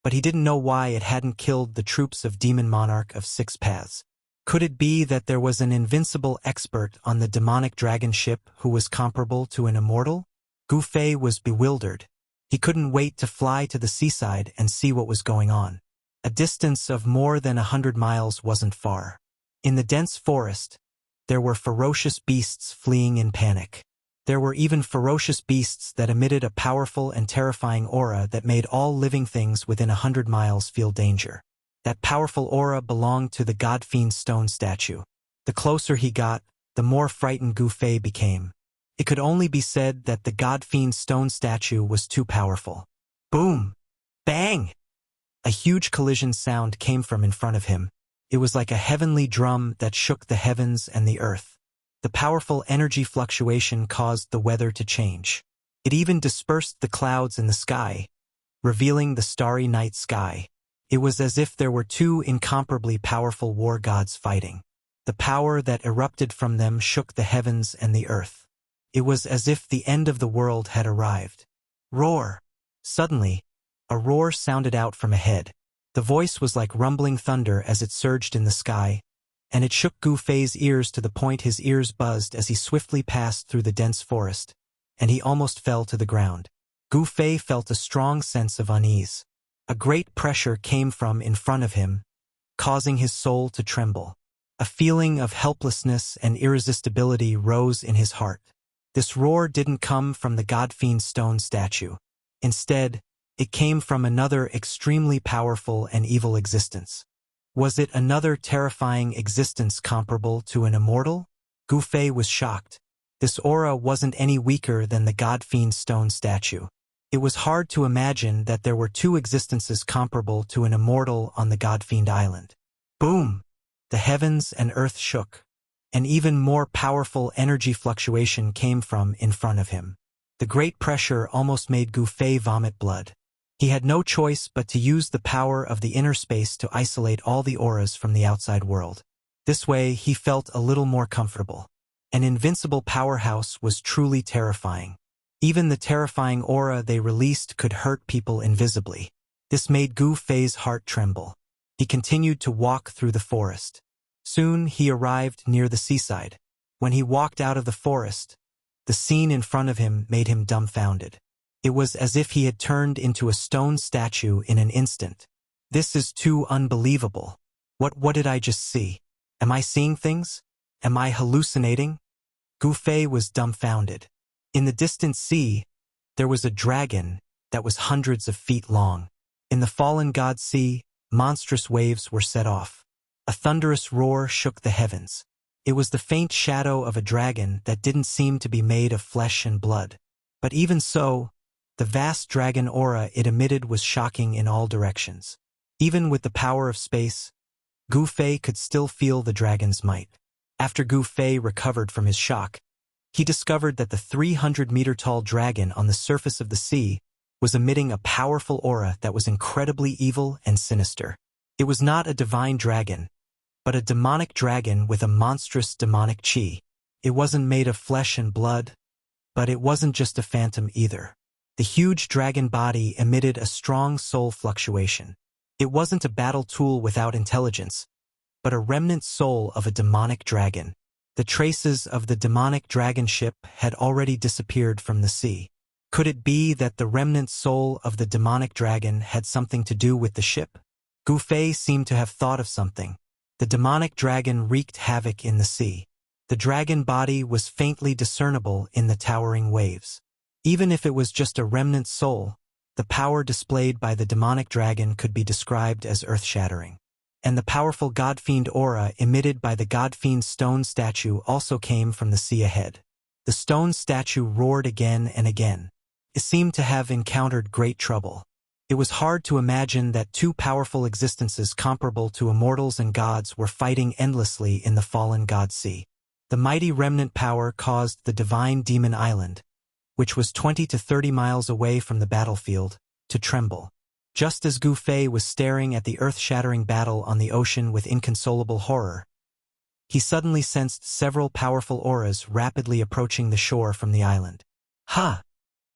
but he didn't know why it hadn't killed the troops of Demon Monarch of Six Paths. Could it be that there was an invincible expert on the demonic dragon ship who was comparable to an immortal? Gu Fei was bewildered. He couldn't wait to fly to the seaside and see what was going on. A distance of more than 100 miles wasn't far. In the dense forest, there were ferocious beasts fleeing in panic. There were even ferocious beasts that emitted a powerful and terrifying aura that made all living things within 100 miles feel danger. That powerful aura belonged to the god-fiend stone statue. The closer he got, the more frightened Gu Fei became. It could only be said that the god-fiend stone statue was too powerful. Boom! Bang! A huge collision sound came from in front of him. It was like a heavenly drum that shook the heavens and the earth. The powerful energy fluctuation caused the weather to change. It even dispersed the clouds in the sky, revealing the starry night sky. It was as if there were two incomparably powerful war gods fighting. The power that erupted from them shook the heavens and the earth. It was as if the end of the world had arrived. Roar! Suddenly, a roar sounded out from ahead. The voice was like rumbling thunder as it surged in the sky, and it shook Gu Fei's ears to the point his ears buzzed as he swiftly passed through the dense forest, and he almost fell to the ground. Gu Fei felt a strong sense of unease. A great pressure came from in front of him, causing his soul to tremble. A feeling of helplessness and irresistibility rose in his heart. This roar didn't come from the god-fiend stone statue. Instead, it came from another extremely powerful and evil existence. Was it another terrifying existence comparable to an immortal? Gu Fei was shocked. This aura wasn't any weaker than the god-fiend stone statue. It was hard to imagine that there were two existences comparable to an immortal on the God-Fiend Island. Boom! The heavens and earth shook. An even more powerful energy fluctuation came from in front of him. The great pressure almost made Gu Fei vomit blood. He had no choice but to use the power of the inner space to isolate all the auras from the outside world. This way, he felt a little more comfortable. An invincible powerhouse was truly terrifying. Even the terrifying aura they released could hurt people invisibly. This made Gu Fei's heart tremble. He continued to walk through the forest. Soon he arrived near the seaside. When he walked out of the forest, the scene in front of him made him dumbfounded. It was as if he had turned into a stone statue in an instant. This is too unbelievable. What did I just see? Am I seeing things? Am I hallucinating? Gu Fei was dumbfounded. In the distant sea, there was a dragon that was hundreds of feet long. In the fallen god sea, monstrous waves were set off. A thunderous roar shook the heavens. It was the faint shadow of a dragon that didn't seem to be made of flesh and blood. But even so, the vast dragon aura it emitted was shocking in all directions. Even with the power of space, Gu Fei could still feel the dragon's might. After Gu Fei recovered from his shock, he discovered that the 300-meter-tall dragon on the surface of the sea was emitting a powerful aura that was incredibly evil and sinister. It was not a divine dragon, but a demonic dragon with a monstrous demonic chi. It wasn't made of flesh and blood, but it wasn't just a phantom either. The huge dragon body emitted a strong soul fluctuation. It wasn't a battle tool without intelligence, but a remnant soul of a demonic dragon. The traces of the demonic dragon ship had already disappeared from the sea. Could it be that the remnant soul of the demonic dragon had something to do with the ship? Gu Fei seemed to have thought of something. The demonic dragon wreaked havoc in the sea. The dragon body was faintly discernible in the towering waves. Even if it was just a remnant soul, the power displayed by the demonic dragon could be described as earth-shattering. And the powerful God-fiend aura emitted by the God-fiend stone statue also came from the sea ahead. The stone statue roared again and again. It seemed to have encountered great trouble. It was hard to imagine that two powerful existences comparable to immortals and gods were fighting endlessly in the fallen god sea. The mighty remnant power caused the divine demon island, which was 20 to 30 miles away from the battlefield, to tremble. Just as Gu Fei was staring at the earth-shattering battle on the ocean with inconsolable horror, he suddenly sensed several powerful auras rapidly approaching the shore from the island. Ha!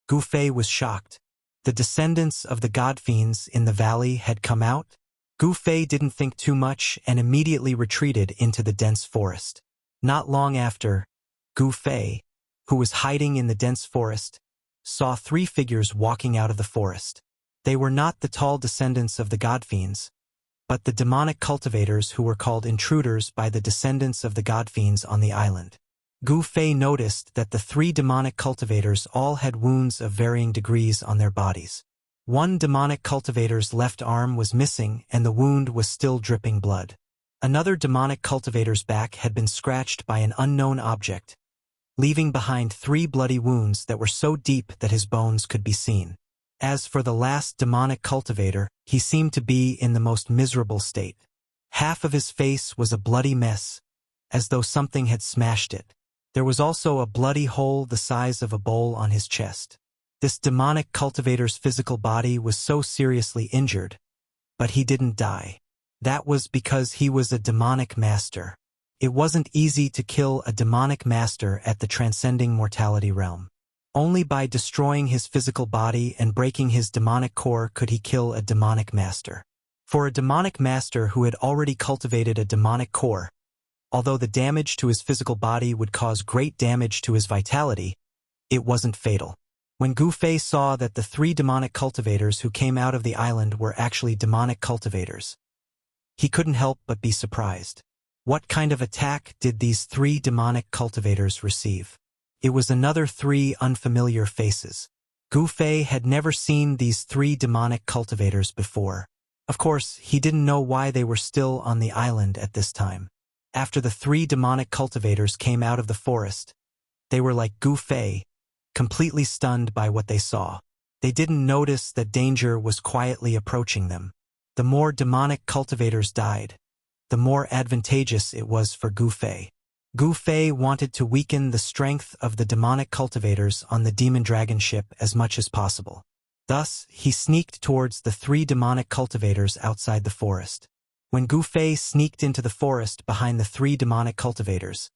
Gu Fei was shocked. The descendants of the god-fiends in the valley had come out? Gu Fei didn't think too much and immediately retreated into the dense forest. Not long after, Gu Fei, who was hiding in the dense forest, saw three figures walking out of the forest. They were not the tall descendants of the god-fiends, but the demonic cultivators who were called intruders by the descendants of the god-fiends on the island. Gu Fei noticed that the three demonic cultivators all had wounds of varying degrees on their bodies. One demonic cultivator's left arm was missing and the wound was still dripping blood. Another demonic cultivator's back had been scratched by an unknown object, leaving behind 3 bloody wounds that were so deep that his bones could be seen. As for the last demonic cultivator, he seemed to be in the most miserable state. Half of his face was a bloody mess, as though something had smashed it. There was also a bloody hole the size of a bowl on his chest. This demonic cultivator's physical body was so seriously injured, but he didn't die. That was because he was a demonic master. It wasn't easy to kill a demonic master at the transcending mortality realm. Only by destroying his physical body and breaking his demonic core could he kill a demonic master. For a demonic master who had already cultivated a demonic core, although the damage to his physical body would cause great damage to his vitality, it wasn't fatal. When Gu Fei saw that the 3 demonic cultivators who came out of the island were actually demonic cultivators, he couldn't help but be surprised. What kind of attack did these 3 demonic cultivators receive? It was another 3 unfamiliar faces. Gu Fei had never seen these 3 demonic cultivators before. Of course, he didn't know why they were still on the island at this time. After the 3 demonic cultivators came out of the forest, they were like Gu Fei, completely stunned by what they saw. They didn't notice that danger was quietly approaching them. The more demonic cultivators died, the more advantageous it was for Gu Fei. Gu Fei wanted to weaken the strength of the demonic cultivators on the demon dragon ship as much as possible. Thus, he sneaked towards the 3 demonic cultivators outside the forest. When Gu Fei sneaked into the forest behind the 3 demonic cultivators,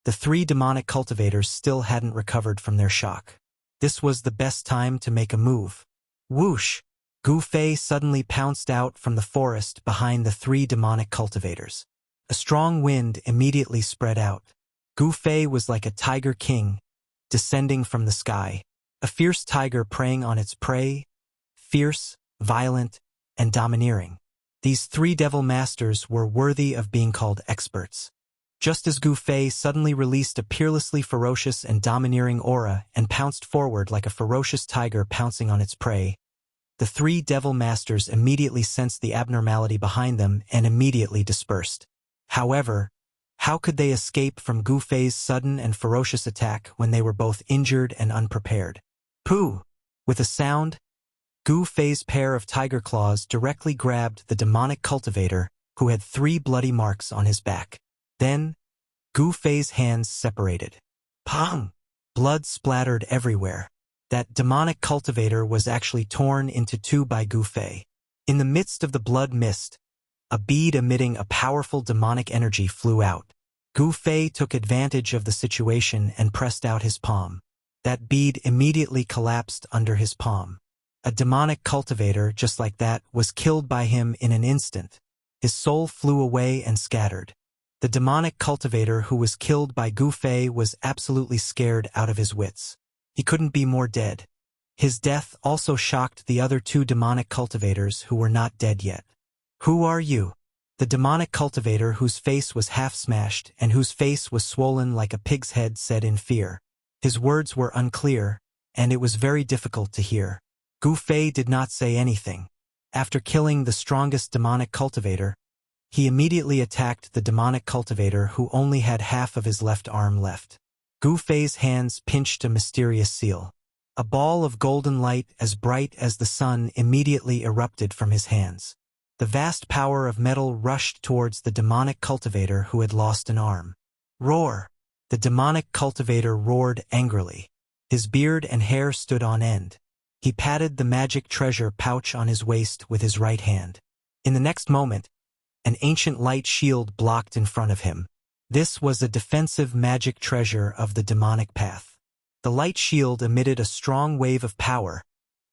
the 3 demonic cultivators still hadn't recovered from their shock. This was the best time to make a move. Whoosh! Gu Fei suddenly pounced out from the forest behind the 3 demonic cultivators. A strong wind immediately spread out. Gu Fei was like a tiger king, descending from the sky. A fierce tiger preying on its prey, fierce, violent, and domineering. These 3 devil masters were worthy of being called experts. Just as Gu Fei suddenly released a peerlessly ferocious and domineering aura and pounced forward like a ferocious tiger pouncing on its prey, the 3 devil masters immediately sensed the abnormality behind them and immediately dispersed. However, how could they escape from Gu Fei's sudden and ferocious attack when they were both injured and unprepared? Pooh! With a sound, Gu Fei's pair of tiger claws directly grabbed the demonic cultivator who had 3 bloody marks on his back. Then, Gu Fei's hands separated. Pong! Blood splattered everywhere. That demonic cultivator was actually torn into 2 by Gu Fei. In the midst of the blood mist, a bead emitting a powerful demonic energy flew out. Gu Fei took advantage of the situation and pressed out his palm. That bead immediately collapsed under his palm. A demonic cultivator, just like that, was killed by him in an instant. His soul flew away and scattered. The demonic cultivator who was killed by Gu Fei was absolutely scared out of his wits. He couldn't be more dead. His death also shocked the other 2 demonic cultivators who were not dead yet. Who are you? The demonic cultivator whose face was half smashed and whose face was swollen like a pig's head said in fear. His words were unclear, and it was very difficult to hear. Gu Fei did not say anything. After killing the strongest demonic cultivator, he immediately attacked the demonic cultivator who only had half of his left arm left. Gu Fei's hands pinched a mysterious seal. A ball of golden light as bright as the sun immediately erupted from his hands. The vast power of metal rushed towards the demonic cultivator who had lost an arm. Roar! The demonic cultivator roared angrily. His beard and hair stood on end. He patted the magic treasure pouch on his waist with his right hand. In the next moment, an ancient light shield blocked in front of him. This was a defensive magic treasure of the demonic path. The light shield emitted a strong wave of power,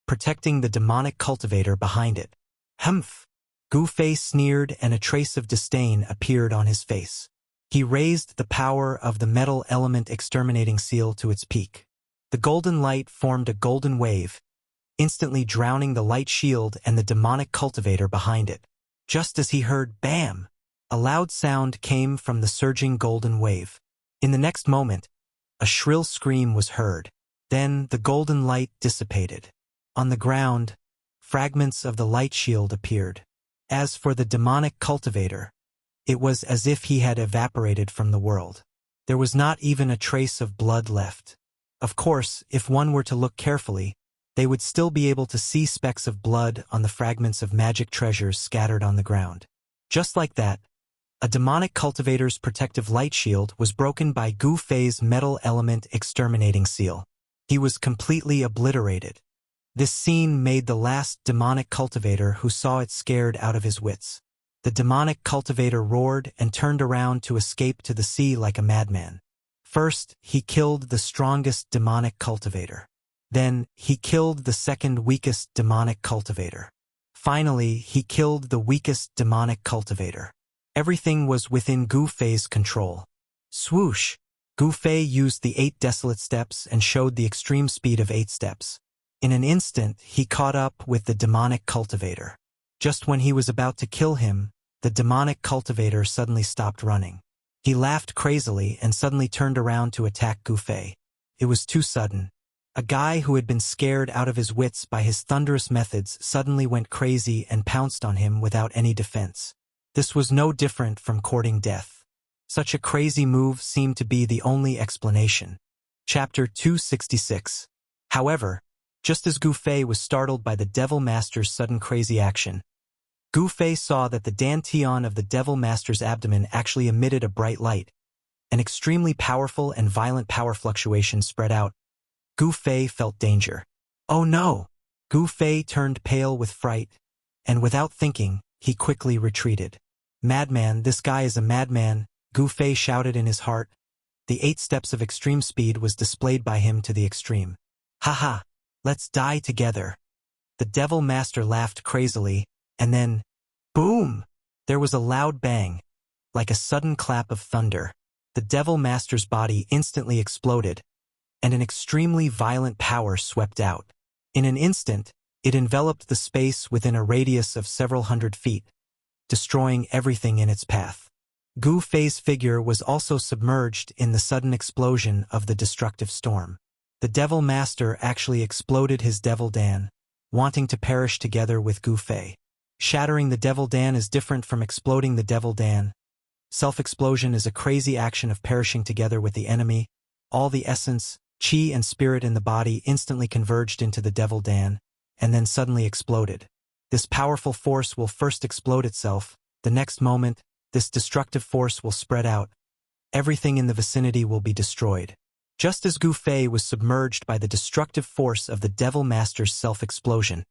protecting the demonic cultivator behind it. Humph! Gu Fei sneered and a trace of disdain appeared on his face. He raised the power of the metal element exterminating seal to its peak. The golden light formed a golden wave, instantly drowning the light shield and the demonic cultivator behind it. Just as he heard bam, a loud sound came from the surging golden wave. In the next moment, a shrill scream was heard. Then the golden light dissipated. On the ground, fragments of the light shield appeared. As for the demonic cultivator, it was as if he had evaporated from the world. There was not even a trace of blood left. Of course, if one were to look carefully, they would still be able to see specks of blood on the fragments of magic treasures scattered on the ground. Just like that, a demonic cultivator's protective light shield was broken by Gu Fei's metal element exterminating seal. He was completely obliterated. This scene made the last demonic cultivator who saw it scared out of his wits. The demonic cultivator roared and turned around to escape to the sea like a madman. First, he killed the strongest demonic cultivator. Then, he killed the second weakest demonic cultivator. Finally, he killed the weakest demonic cultivator. Everything was within Gu Fei's control. Swoosh! Gu Fei used the 8 desolate steps and showed the extreme speed of 8 steps. In an instant, he caught up with the demonic cultivator. Just when he was about to kill him, the demonic cultivator suddenly stopped running. He laughed crazily and suddenly turned around to attack Gu Fei. It was too sudden. A guy who had been scared out of his wits by his thunderous methods suddenly went crazy and pounced on him without any defense. This was no different from courting death. Such a crazy move seemed to be the only explanation. Chapter 266. However, just as Gu Fei was startled by the Devil Master's sudden crazy action, Gu Fei saw that the dantian of the Devil Master's abdomen actually emitted a bright light. An extremely powerful and violent power fluctuation spread out. Gu Fei felt danger. Oh no! Gu Fei turned pale with fright, and without thinking, he quickly retreated. Madman, this guy is a madman, Gu Fei shouted in his heart. The 8 steps of extreme speed was displayed by him to the extreme. Haha, let's die together. The Devil Master laughed crazily, and then, boom! There was a loud bang, like a sudden clap of thunder. The Devil Master's body instantly exploded, and an extremely violent power swept out. In an instant, it enveloped the space within a radius of several hundred feet, destroying everything in its path. Gu Fei's figure was also submerged in the sudden explosion of the destructive storm. The Devil Master actually exploded his Devil Dan, wanting to perish together with Gu Fei. Shattering the Devil Dan is different from exploding the Devil Dan. Self-explosion is a crazy action of perishing together with the enemy. All the essence, chi and spirit in the body instantly converged into the Devil Dan, and then suddenly exploded. This powerful force will first explode itself. The next moment, this destructive force will spread out. Everything in the vicinity will be destroyed. Just as Gu Fei was submerged by the destructive force of the Devil Master's self-explosion,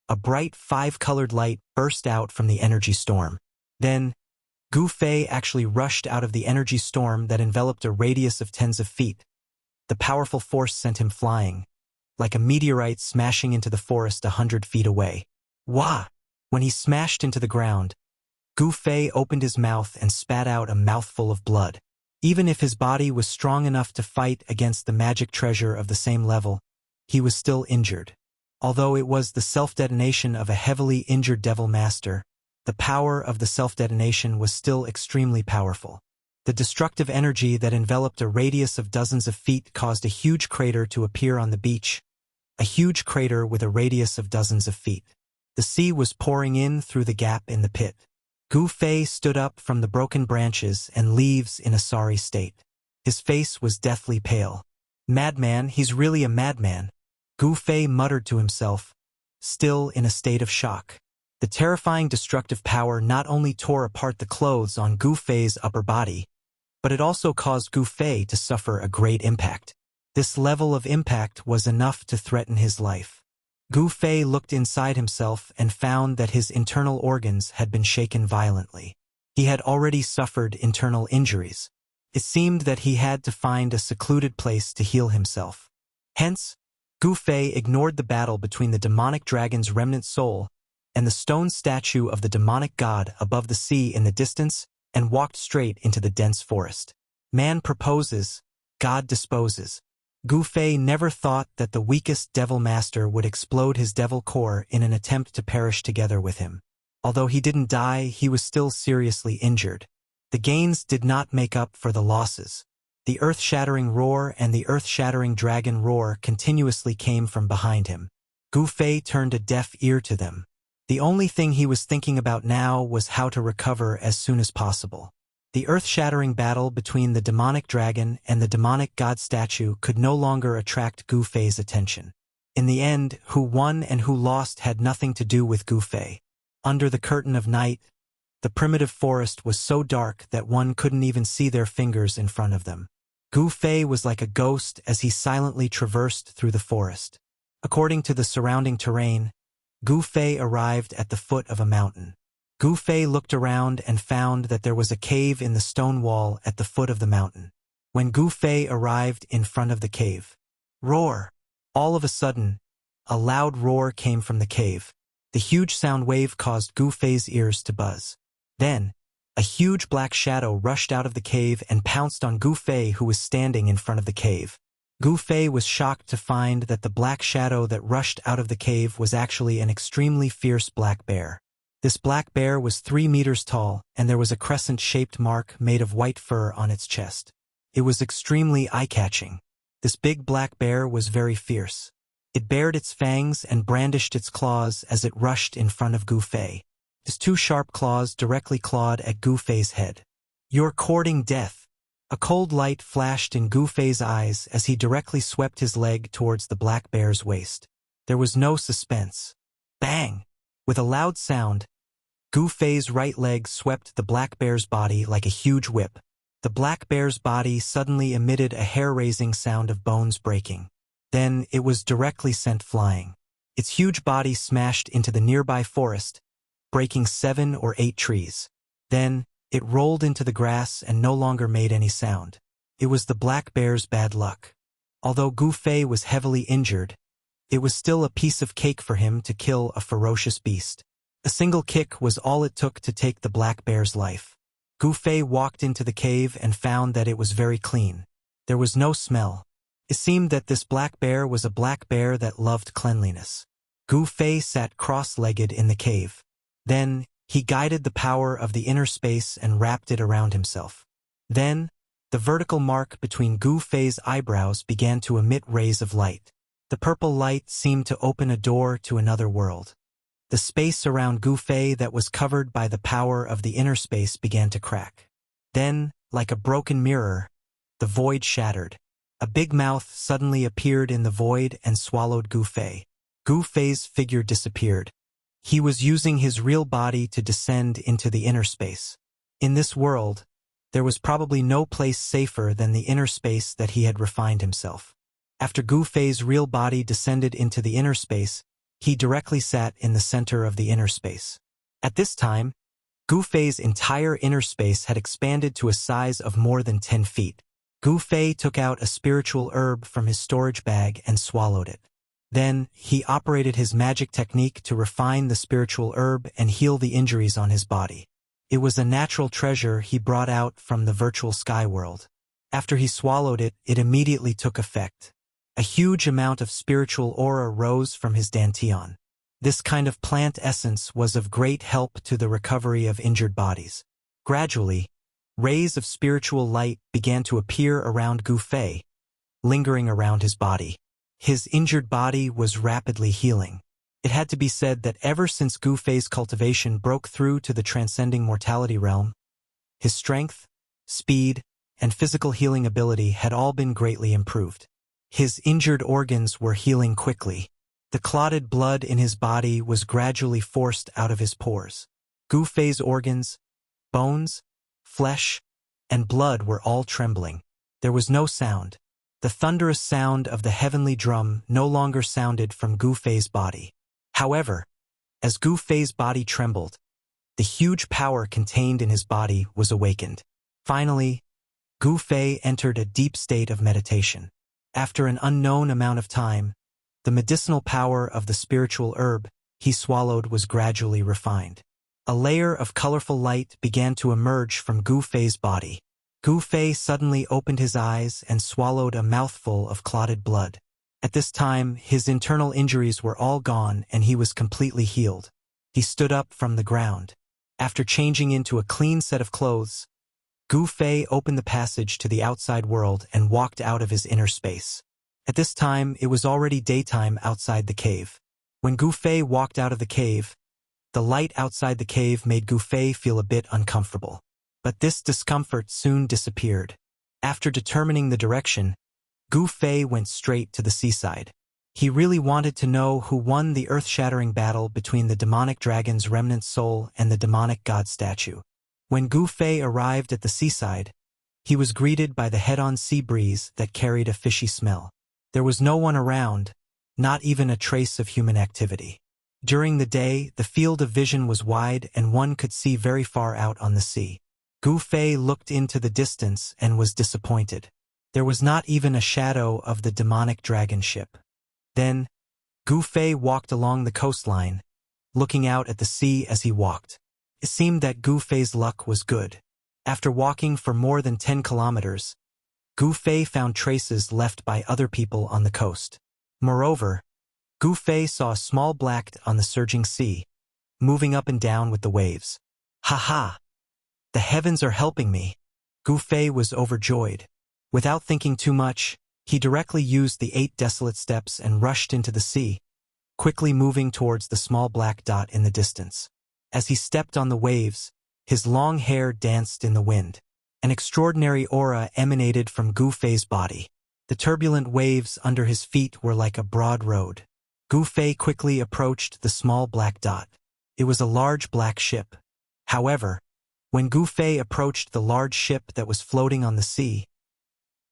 a bright 5-colored light burst out from the energy storm. Then, Gu Fei actually rushed out of the energy storm that enveloped a radius of tens of feet. The powerful force sent him flying, like a meteorite smashing into the forest 100 feet away. Wah! When he smashed into the ground, Gu Fei opened his mouth and spat out a mouthful of blood. Even if his body was strong enough to fight against the magic treasure of the same level, he was still injured. Although it was the self-detonation of a heavily injured Devil Master, the power of the self-detonation was still extremely powerful. The destructive energy that enveloped a radius of dozens of feet caused a huge crater to appear on the beach, a huge crater with a radius of dozens of feet. The sea was pouring in through the gap in the pit. Gu Fei stood up from the broken branches and leaves in a sorry state. His face was deathly pale. Madman, he's really a madman, Gu Fei muttered to himself, still in a state of shock. The terrifying destructive power not only tore apart the clothes on Gu Fei's upper body, but it also caused Gu Fei to suffer a great impact. This level of impact was enough to threaten his life. Gu Fei looked inside himself and found that his internal organs had been shaken violently. He had already suffered internal injuries. It seemed that he had to find a secluded place to heal himself. Hence, Gu Fei ignored the battle between the demonic dragon's remnant soul and the stone statue of the demonic god above the sea in the distance and walked straight into the dense forest. Man proposes, God disposes. Gu Fei never thought that the weakest Devil Master would explode his devil core in an attempt to perish together with him. Although he didn't die, he was still seriously injured. The gains did not make up for the losses. The earth-shattering roar and the earth-shattering dragon roar continuously came from behind him. Gu Fei turned a deaf ear to them. The only thing he was thinking about now was how to recover as soon as possible. The earth-shattering battle between the demonic dragon and the demonic god statue could no longer attract Gu Fei's attention. In the end, who won and who lost had nothing to do with Gu Fei. Under the curtain of night, the primitive forest was so dark that one couldn't even see their fingers in front of them. Gu Fei was like a ghost as he silently traversed through the forest. According to the surrounding terrain, Gu Fei arrived at the foot of a mountain. Gu Fei looked around and found that there was a cave in the stone wall at the foot of the mountain. When Gu Fei arrived in front of the cave, roar! All of a sudden, a loud roar came from the cave. The huge sound wave caused Gu Fei's ears to buzz. Then, a huge black shadow rushed out of the cave and pounced on Gu Fei, who was standing in front of the cave. Gu Fei was shocked to find that the black shadow that rushed out of the cave was actually an extremely fierce black bear. This black bear was 3 meters tall, and there was a crescent-shaped mark made of white fur on its chest. It was extremely eye-catching. This big black bear was very fierce. It bared its fangs and brandished its claws as it rushed in front of Gu Fei. His 2 sharp claws directly clawed at Gu Fei's head. "You're courting death." A cold light flashed in Gu Fei's eyes as he directly swept his leg towards the black bear's waist. There was no suspense. Bang! With a loud sound, Gu Fei's right leg swept the black bear's body like a huge whip. The black bear's body suddenly emitted a hair-raising sound of bones breaking. Then it was directly sent flying. Its huge body smashed into the nearby forest, breaking 7 or 8 trees. Then, it rolled into the grass and no longer made any sound. It was the black bear's bad luck. Although Gu Fei was heavily injured, it was still a piece of cake for him to kill a ferocious beast. A single kick was all it took to take the black bear's life. Gu Fei walked into the cave and found that it was very clean. There was no smell. It seemed that this black bear was a black bear that loved cleanliness. Gu Fei sat cross-legged in the cave. Then, he guided the power of the inner space and wrapped it around himself. Then, the vertical mark between Gu Fei's eyebrows began to emit rays of light. The purple light seemed to open a door to another world. The space around Gu Fei that was covered by the power of the inner space began to crack. Then, like a broken mirror, the void shattered. A big mouth suddenly appeared in the void and swallowed Gu Fei. Gu Fei's figure disappeared. He was using his real body to descend into the inner space. In this world, there was probably no place safer than the inner space that he had refined himself. After Gu Fei's real body descended into the inner space, he directly sat in the center of the inner space. At this time, Gu Fei's entire inner space had expanded to a size of more than 10 feet. Gu Fei took out a spiritual herb from his storage bag and swallowed it. Then, he operated his magic technique to refine the spiritual herb and heal the injuries on his body. It was a natural treasure he brought out from the virtual sky world. After he swallowed it, it immediately took effect. A huge amount of spiritual aura rose from his dantian. This kind of plant essence was of great help to the recovery of injured bodies. Gradually, rays of spiritual light began to appear around Gu Fei, lingering around his body. His injured body was rapidly healing. It had to be said that ever since Gu Fei's cultivation broke through to the transcending mortality realm, his strength, speed, and physical healing ability had all been greatly improved. His injured organs were healing quickly. The clotted blood in his body was gradually forced out of his pores. Gu Fei's organs, bones, flesh, and blood were all trembling. There was no sound. The thunderous sound of the heavenly drum no longer sounded from Gu Fei's body. However, as Gu Fei's body trembled, the huge power contained in his body was awakened. Finally, Gu Fei entered a deep state of meditation. After an unknown amount of time, the medicinal power of the spiritual herb he swallowed was gradually refined. A layer of colorful light began to emerge from Gu Fei's body. Gu Fei suddenly opened his eyes and swallowed a mouthful of clotted blood. At this time, his internal injuries were all gone and he was completely healed. He stood up from the ground. After changing into a clean set of clothes, Gu Fei opened the passage to the outside world and walked out of his inner space. At this time, it was already daytime outside the cave. When Gu Fei walked out of the cave, the light outside the cave made Gu Fei feel a bit uncomfortable. But this discomfort soon disappeared. After determining the direction, Gu Fei went straight to the seaside. He really wanted to know who won the earth-shattering battle between the demonic dragon's remnant soul and the demonic god statue. When Gu Fei arrived at the seaside, he was greeted by the head-on sea breeze that carried a fishy smell. There was no one around, not even a trace of human activity. During the day, the field of vision was wide and one could see very far out on the sea. Gu Fei looked into the distance and was disappointed. There was not even a shadow of the demonic dragon ship. Then, Gu Fei walked along the coastline, looking out at the sea as he walked. It seemed that Gu Fei's luck was good. After walking for more than 10 kilometers, Gu Fei found traces left by other people on the coast. Moreover, Gu Fei saw a small black dot on the surging sea, moving up and down with the waves. Ha ha! The heavens are helping me. Gu Fei was overjoyed. Without thinking too much, he directly used the 8 desolate steps and rushed into the sea, quickly moving towards the small black dot in the distance. As he stepped on the waves, his long hair danced in the wind. An extraordinary aura emanated from Gu Fei's body. The turbulent waves under his feet were like a broad road. Gu Fei quickly approached the small black dot. It was a large black ship. However, when Gu Fei approached the large ship that was floating on the sea,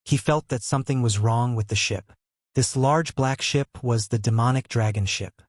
he felt that something was wrong with the ship. This large black ship was the demonic dragon ship.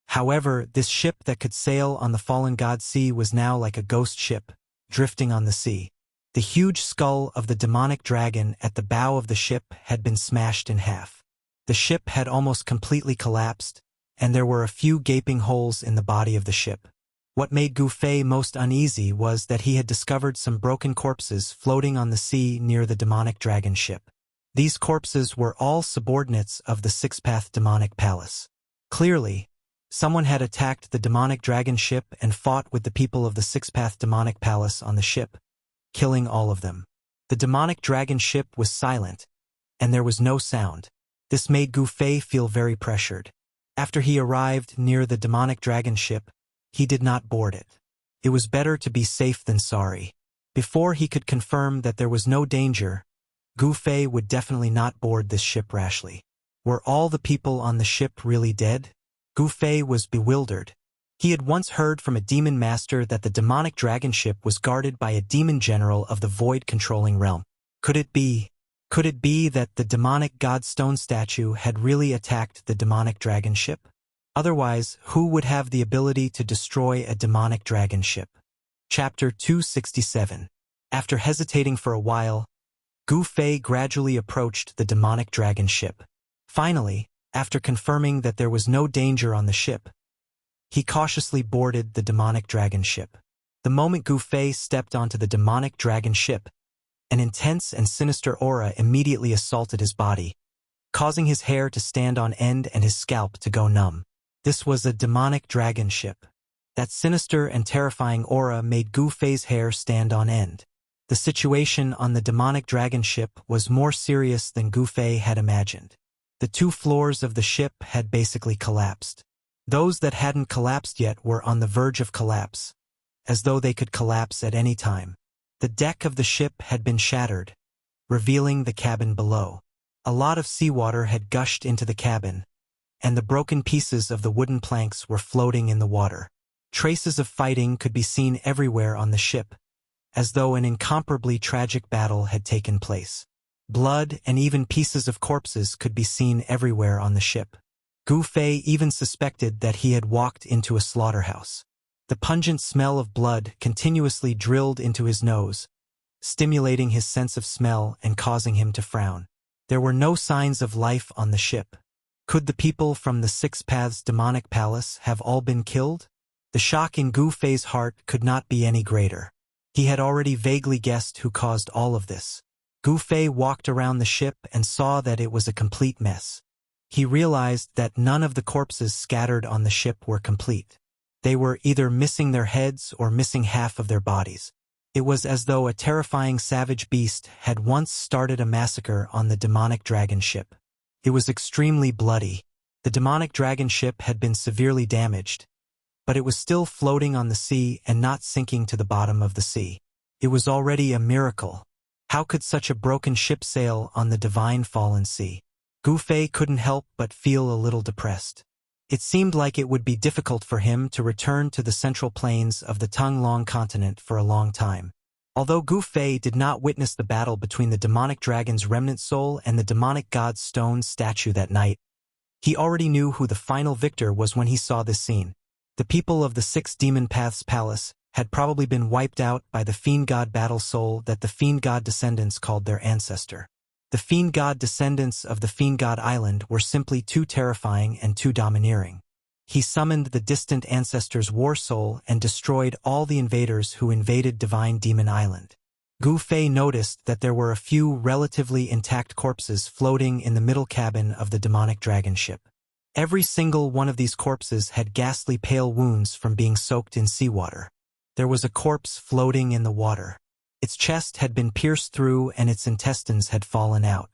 However, this ship that could sail on the fallen god sea was now like a ghost ship, drifting on the sea. The huge skull of the demonic dragon at the bow of the ship had been smashed in half. The ship had almost completely collapsed, and there were a few gaping holes in the body of the ship. What made Gu Fei most uneasy was that he had discovered some broken corpses floating on the sea near the demonic dragon ship. These corpses were all subordinates of the six-path demonic palace. Clearly, someone had attacked the demonic dragon ship and fought with the people of the six-path demonic palace on the ship, killing all of them. The demonic dragon ship was silent, and there was no sound. This made Gu Fei feel very pressured. After he arrived near the demonic dragon ship, he did not board it. It was better to be safe than sorry. Before he could confirm that there was no danger, Gu Fei would definitely not board this ship rashly. Were all the people on the ship really dead? Gu Fei was bewildered. He had once heard from a demon master that the demonic dragon ship was guarded by a demon general of the void-controlling realm. Could it be that the demonic god stone statue had really attacked the demonic dragon ship? Otherwise, who would have the ability to destroy a demonic dragon ship? Chapter 267. After hesitating for a while, Gu Fei gradually approached the demonic dragon ship. Finally, after confirming that there was no danger on the ship, he cautiously boarded the demonic dragon ship. The moment Gu Fei stepped onto the demonic dragon ship, an intense and sinister aura immediately assaulted his body, causing his hair to stand on end and his scalp to go numb. This was a demonic dragon ship. That sinister and terrifying aura made Gu Fei's hair stand on end. The situation on the demonic dragon ship was more serious than Gu Fei had imagined. The 2 floors of the ship had basically collapsed. Those that hadn't collapsed yet were on the verge of collapse, as though they could collapse at any time. The deck of the ship had been shattered, revealing the cabin below. A lot of seawater had gushed into the cabin, and the broken pieces of the wooden planks were floating in the water. Traces of fighting could be seen everywhere on the ship, as though an incomparably tragic battle had taken place. Blood and even pieces of corpses could be seen everywhere on the ship. Gu Fei even suspected that he had walked into a slaughterhouse. The pungent smell of blood continuously drilled into his nose, stimulating his sense of smell and causing him to frown. There were no signs of life on the ship. Could the people from the Six Paths demonic palace have all been killed? The shock in Gu Fei's heart could not be any greater. He had already vaguely guessed who caused all of this. Gu Fei walked around the ship and saw that it was a complete mess. He realized that none of the corpses scattered on the ship were complete. They were either missing their heads or missing half of their bodies. It was as though a terrifying savage beast had once started a massacre on the demonic dragon ship. It was extremely bloody. The demonic dragon ship had been severely damaged, but it was still floating on the sea and not sinking to the bottom of the sea. It was already a miracle. How could such a broken ship sail on the divine fallen sea? Gu Fei couldn't help but feel a little depressed. It seemed like it would be difficult for him to return to the central plains of the Tonglong continent for a long time. Although Gu Fei did not witness the battle between the demonic dragon's remnant soul and the demonic god stone statue that night, he already knew who the final victor was when he saw this scene. The people of the 6 Demon Paths Palace had probably been wiped out by the fiend god battle soul that the fiend god descendants called their ancestor. The fiend god descendants of the fiend god island were simply too terrifying and too domineering. He summoned the distant ancestor's war soul and destroyed all the invaders who invaded Divine Demon Island. Gu Fei noticed that there were a few relatively intact corpses floating in the middle cabin of the demonic dragon ship. Every single one of these corpses had ghastly pale wounds from being soaked in seawater. There was a corpse floating in the water. Its chest had been pierced through and its intestines had fallen out.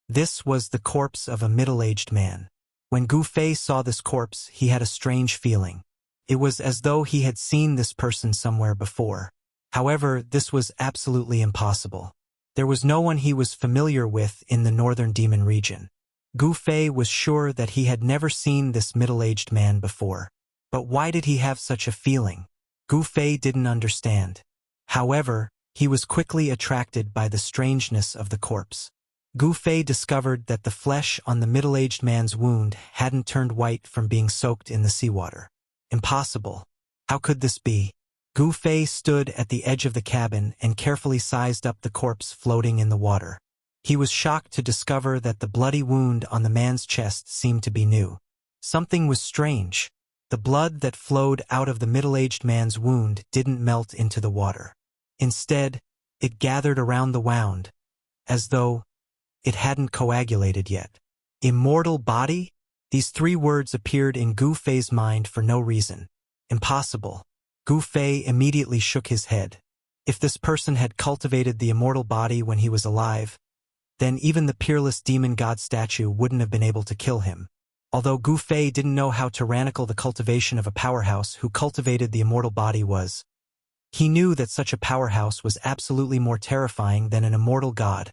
This was the corpse of a middle-aged man. When Gu Fei saw this corpse, he had a strange feeling. It was as though he had seen this person somewhere before. However, this was absolutely impossible. There was no one he was familiar with in the northern demon region. Gu Fei was sure that he had never seen this middle-aged man before. But why did he have such a feeling? Gu Fei didn't understand. However, he was quickly attracted by the strangeness of the corpse. Gu Fei discovered that the flesh on the middle-aged man's wound hadn't turned white from being soaked in the seawater. Impossible. How could this be? Gu Fei stood at the edge of the cabin and carefully sized up the corpse floating in the water. He was shocked to discover that the bloody wound on the man's chest seemed to be new. Something was strange. The blood that flowed out of the middle-aged man's wound didn't melt into the water. Instead, it gathered around the wound, as though it hadn't coagulated yet. Immortal body? These 3 words appeared in Gu Fei's mind for no reason. Impossible. Gu Fei immediately shook his head. If this person had cultivated the immortal body when he was alive, then even the peerless demon god statue wouldn't have been able to kill him. Although Gu Fei didn't know how tyrannical the cultivation of a powerhouse who cultivated the immortal body was, he knew that such a powerhouse was absolutely more terrifying than an immortal god,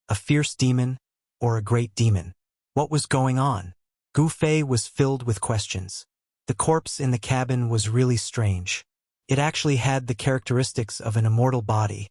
a fierce demon, or a great demon. What was going on? Gu Fei was filled with questions. The corpse in the cabin was really strange. It actually had the characteristics of an immortal body,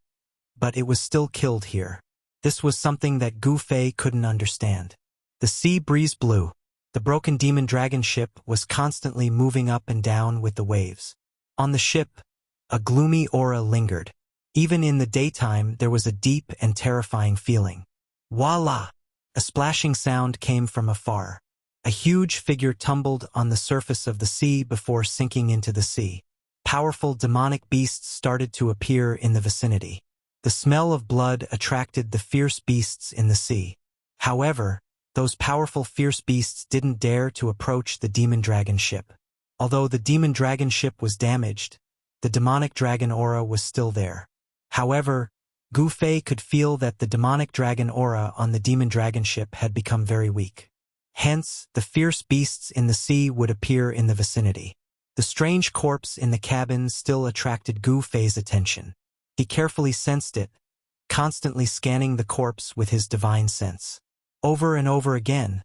but it was still killed here. This was something that Gu Fei couldn't understand. The sea breeze blew. The broken demon dragon ship was constantly moving up and down with the waves. On the ship, a gloomy aura lingered. Even in the daytime, there was a deep and terrifying feeling. Voila! A splashing sound came from afar. A huge figure tumbled on the surface of the sea before sinking into the sea. Powerful demonic beasts started to appear in the vicinity. The smell of blood attracted the fierce beasts in the sea. However, those powerful fierce beasts didn't dare to approach the demon dragon ship. Although the demon dragon ship was damaged, the demonic dragon aura was still there. However, Gu Fei could feel that the demonic dragon aura on the demon dragon ship had become very weak. Hence, the fierce beasts in the sea would appear in the vicinity. The strange corpse in the cabin still attracted Gu Fei's attention. He carefully sensed it, constantly scanning the corpse with his divine sense. Over and over again,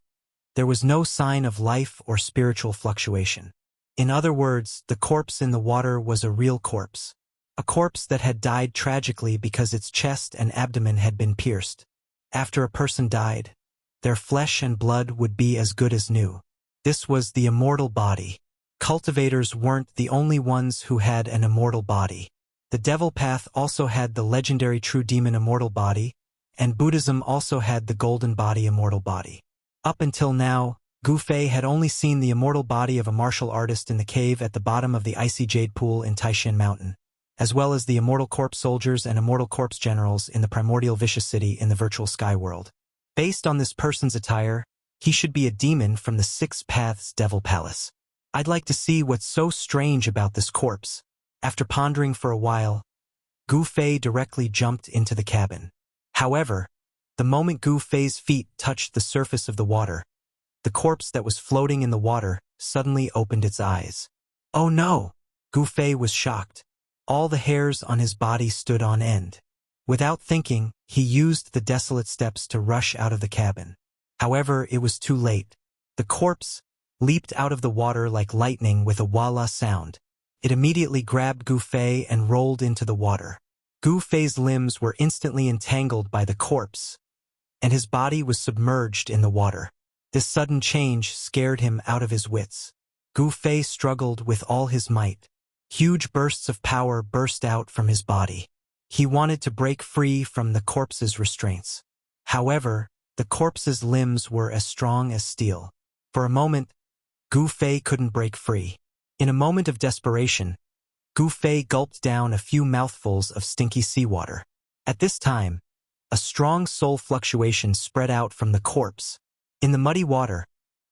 there was no sign of life or spiritual fluctuation. In other words, the corpse in the water was a real corpse. A corpse that had died tragically because its chest and abdomen had been pierced. After a person died, their flesh and blood would be as good as new. This was the immortal body. Cultivators weren't the only ones who had an immortal body. The Devil Path also had the legendary True Demon Immortal Body, and Buddhism also had the Golden Body Immortal Body. Up until now, Gu Fei had only seen the immortal body of a martial artist in the cave at the bottom of the icy jade pool in Taishan Mountain, as well as the immortal corpse soldiers and immortal corpse generals in the primordial vicious city in the virtual sky world. Based on this person's attire, he should be a demon from the Six Paths Devil Palace. I'd like to see what's so strange about this corpse. After pondering for a while, Gu Fei directly jumped into the cabin. However, the moment Gu Fei's feet touched the surface of the water, the corpse that was floating in the water suddenly opened its eyes. Oh no! Gu Fei was shocked. All the hairs on his body stood on end. Without thinking, he used the desolate steps to rush out of the cabin. However, it was too late. The corpse leaped out of the water like lightning with a walla sound. It immediately grabbed Gu Fei and rolled into the water. Gu Fei's limbs were instantly entangled by the corpse, and his body was submerged in the water. This sudden change scared him out of his wits. Gu Fei struggled with all his might. Huge bursts of power burst out from his body. He wanted to break free from the corpse's restraints. However, the corpse's limbs were as strong as steel. For a moment, Gu Fei couldn't break free. In a moment of desperation, Gu Fei gulped down a few mouthfuls of stinky seawater. At this time, a strong soul fluctuation spread out from the corpse. In the muddy water,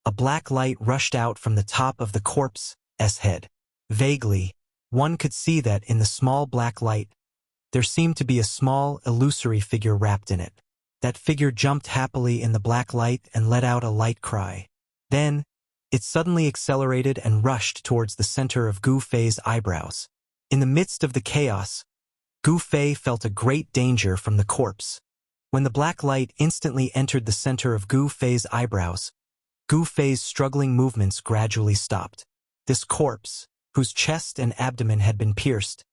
a black light rushed out from the top of the corpse's head. Vaguely, one could see that in the small black light, there seemed to be a small, illusory figure wrapped in it. That figure jumped happily in the black light and let out a light cry. Then, it suddenly accelerated and rushed towards the center of Gu Fei's eyebrows. In the midst of the chaos, Gu Fei felt a great danger from the corpse. When the black light instantly entered the center of Gu Fei's eyebrows, Gu Fei's struggling movements gradually stopped. This corpse, whose chest and abdomen had been pierced,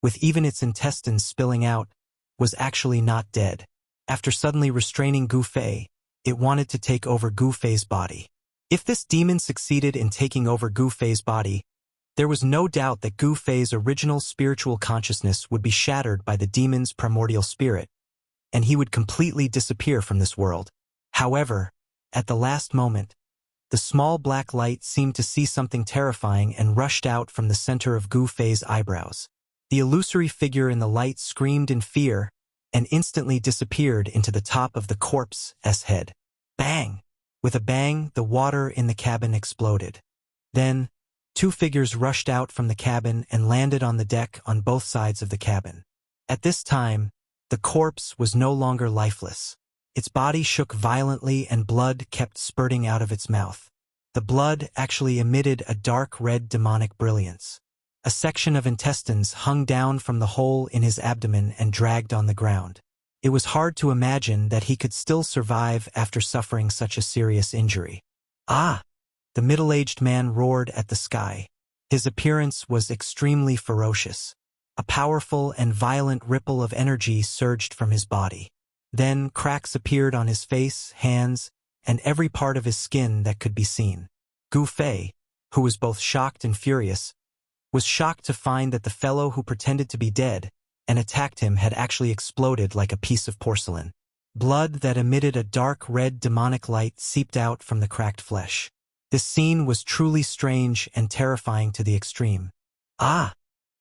with even its intestines spilling out, was actually not dead. After suddenly restraining Gu Fei, it wanted to take over Gu Fei's body. If this demon succeeded in taking over Gu Fei's body, there was no doubt that Gu Fei's original spiritual consciousness would be shattered by the demon's primordial spirit, and he would completely disappear from this world. However, at the last moment, the small black light seemed to see something terrifying and rushed out from the center of Gu Fei's eyebrows. The illusory figure in the light screamed in fear and instantly disappeared into the top of the corpse's head. Bang! With a bang, the water in the cabin exploded. Then, two figures rushed out from the cabin and landed on the deck on both sides of the cabin. At this time, the corpse was no longer lifeless. Its body shook violently and blood kept spurting out of its mouth. The blood actually emitted a dark red demonic brilliance. A section of intestines hung down from the hole in his abdomen and dragged on the ground. It was hard to imagine that he could still survive after suffering such a serious injury. Ah! The middle-aged man roared at the sky. His appearance was extremely ferocious. A powerful and violent ripple of energy surged from his body. Then cracks appeared on his face, hands, and every part of his skin that could be seen. Gu Fei, who was both shocked and furious, was shocked to find that the fellow who pretended to be dead and attacked him had actually exploded like a piece of porcelain. Blood that emitted a dark red demonic light seeped out from the cracked flesh. This scene was truly strange and terrifying to the extreme. Ah!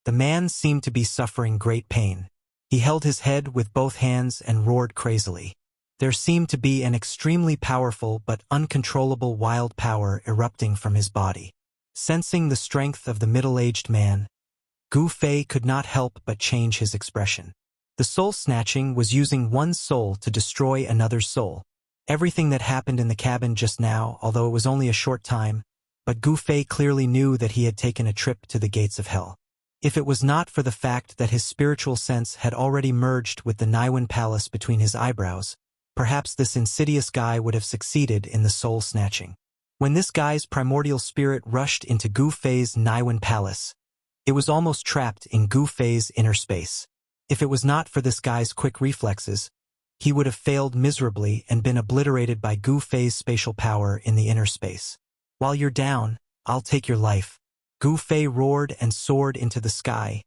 The man seemed to be suffering great pain. He held his head with both hands and roared crazily. There seemed to be an extremely powerful but uncontrollable wild power erupting from his body. Sensing the strength of the middle-aged man, Gu Fei could not help but change his expression. The soul-snatching was using one soul to destroy another's soul. Everything that happened in the cabin just now, although it was only a short time, but Gu Fei clearly knew that he had taken a trip to the gates of hell. If it was not for the fact that his spiritual sense had already merged with the Naiwen Palace between his eyebrows, perhaps this insidious guy would have succeeded in the soul-snatching. When this guy's primordial spirit rushed into Gu Fei's Naiwen Palace, it was almost trapped in Gu Fei's inner space. If it was not for this guy's quick reflexes, he would have failed miserably and been obliterated by Gu Fei's spatial power in the inner space. While you're down, I'll take your life. Gu Fei roared and soared into the sky,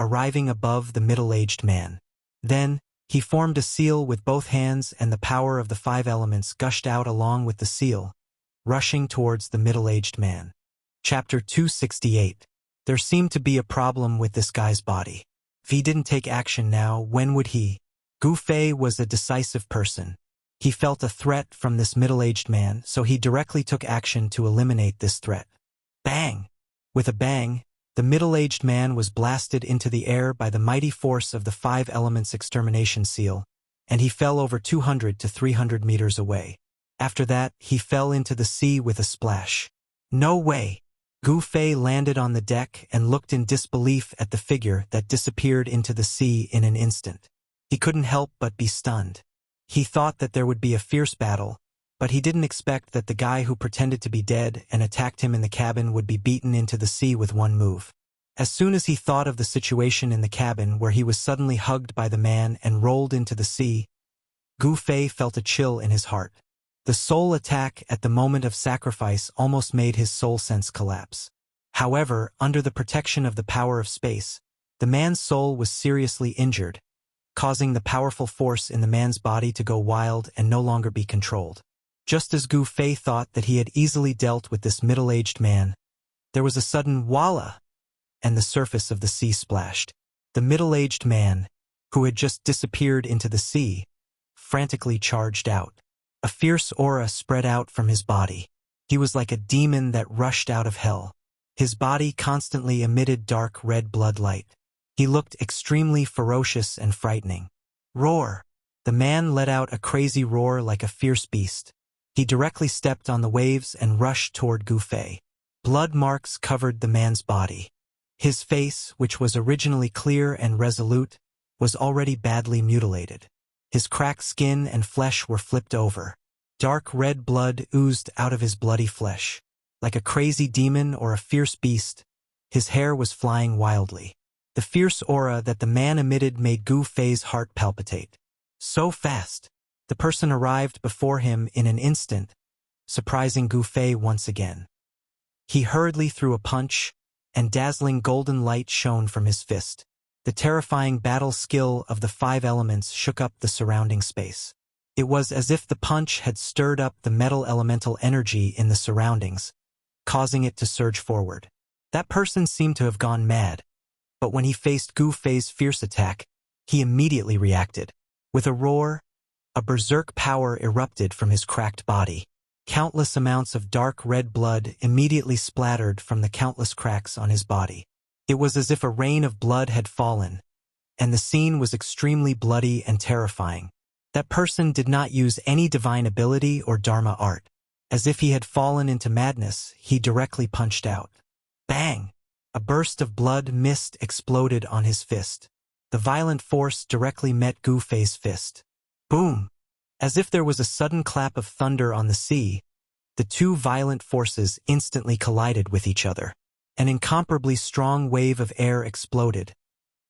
arriving above the middle-aged man. Then, he formed a seal with both hands and the power of the 5 elements gushed out along with the seal, rushing towards the middle-aged man. Chapter 268. There seemed to be a problem with this guy's body. If he didn't take action now, when would he? Gu Fei was a decisive person. He felt a threat from this middle-aged man, so he directly took action to eliminate this threat. Bang! With a bang, the middle-aged man was blasted into the air by the mighty force of the 5 elements extermination seal, and he fell over 200 to 300 meters away. After that, he fell into the sea with a splash. No way! Gu Fei landed on the deck and looked in disbelief at the figure that disappeared into the sea in an instant. He couldn't help but be stunned. He thought that there would be a fierce battle, but he didn't expect that the guy who pretended to be dead and attacked him in the cabin would be beaten into the sea with one move. As soon as he thought of the situation in the cabin where he was suddenly hugged by the man and rolled into the sea, Gu Fei felt a chill in his heart. The soul attack at the moment of sacrifice almost made his soul sense collapse. However, under the protection of the power of space, the man's soul was seriously injured, causing the powerful force in the man's body to go wild and no longer be controlled. Just as Gu Fei thought that he had easily dealt with this middle-aged man, there was a sudden walla, and the surface of the sea splashed. The middle-aged man, who had just disappeared into the sea, frantically charged out. A fierce aura spread out from his body. He was like a demon that rushed out of hell. His body constantly emitted dark red blood light. He looked extremely ferocious and frightening. Roar! The man let out a crazy roar like a fierce beast. He directly stepped on the waves and rushed toward Gu Fei. Blood marks covered the man's body. His face, which was originally clear and resolute, was already badly mutilated. His cracked skin and flesh were flipped over. Dark red blood oozed out of his bloody flesh. Like a crazy demon or a fierce beast, his hair was flying wildly. The fierce aura that the man emitted made Gu Fei's heart palpitate. So fast. The person arrived before him in an instant, surprising Gu Fei once again. He hurriedly threw a punch, and dazzling golden light shone from his fist. The terrifying battle skill of the 5 elements shook up the surrounding space. It was as if the punch had stirred up the metal elemental energy in the surroundings, causing it to surge forward. That person seemed to have gone mad, but when he faced Gu Fei's fierce attack, he immediately reacted. With a roar, a berserk power erupted from his cracked body. Countless amounts of dark red blood immediately splattered from the countless cracks on his body. It was as if a rain of blood had fallen, and the scene was extremely bloody and terrifying. That person did not use any divine ability or Dharma art. As if he had fallen into madness, he directly punched out. Bang! A burst of blood mist exploded on his fist. The violent force directly met Gu Fei's fist. Boom! As if there was a sudden clap of thunder on the sea, the two violent forces instantly collided with each other. An incomparably strong wave of air exploded,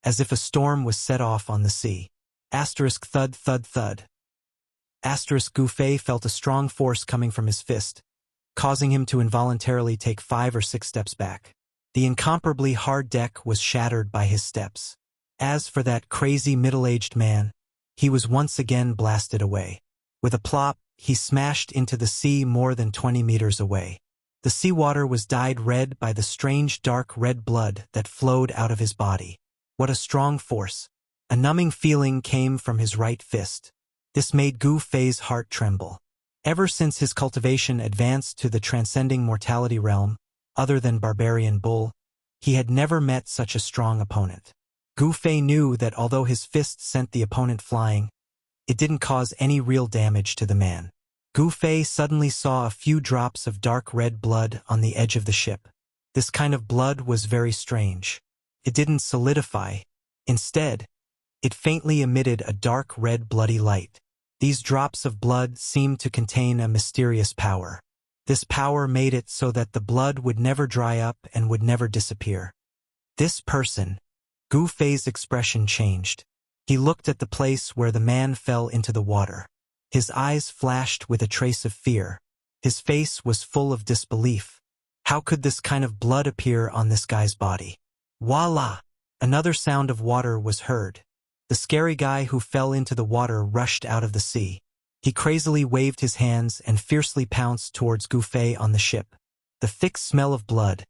as if a storm was set off on the sea. Asterisk thud thud thud. Asterisk Gu Fei felt a strong force coming from his fist, causing him to involuntarily take 5 or 6 steps back. The incomparably hard deck was shattered by his steps. As for that crazy middle-aged man, he was once again blasted away. With a plop, he smashed into the sea more than 20 meters away. The seawater was dyed red by the strange dark red blood that flowed out of his body. What a strong force! A numbing feeling came from his right fist. This made Gu Fei's heart tremble. Ever since his cultivation advanced to the transcending mortality realm, other than Barbarian Bull, he had never met such a strong opponent. Gu Fei knew that although his fist sent the opponent flying, it didn't cause any real damage to the man. Gu Fei suddenly saw a few drops of dark red blood on the edge of the ship. This kind of blood was very strange. It didn't solidify. Instead, it faintly emitted a dark red bloody light. These drops of blood seemed to contain a mysterious power. This power made it so that the blood would never dry up and would never disappear. This person, Gu Fei's expression changed. He looked at the place where the man fell into the water. His eyes flashed with a trace of fear. His face was full of disbelief. How could this kind of blood appear on this guy's body? Voila! Another sound of water was heard. The scary guy who fell into the water rushed out of the sea. He crazily waved his hands and fiercely pounced towards Gu Fei on the ship. The thick smell of blood.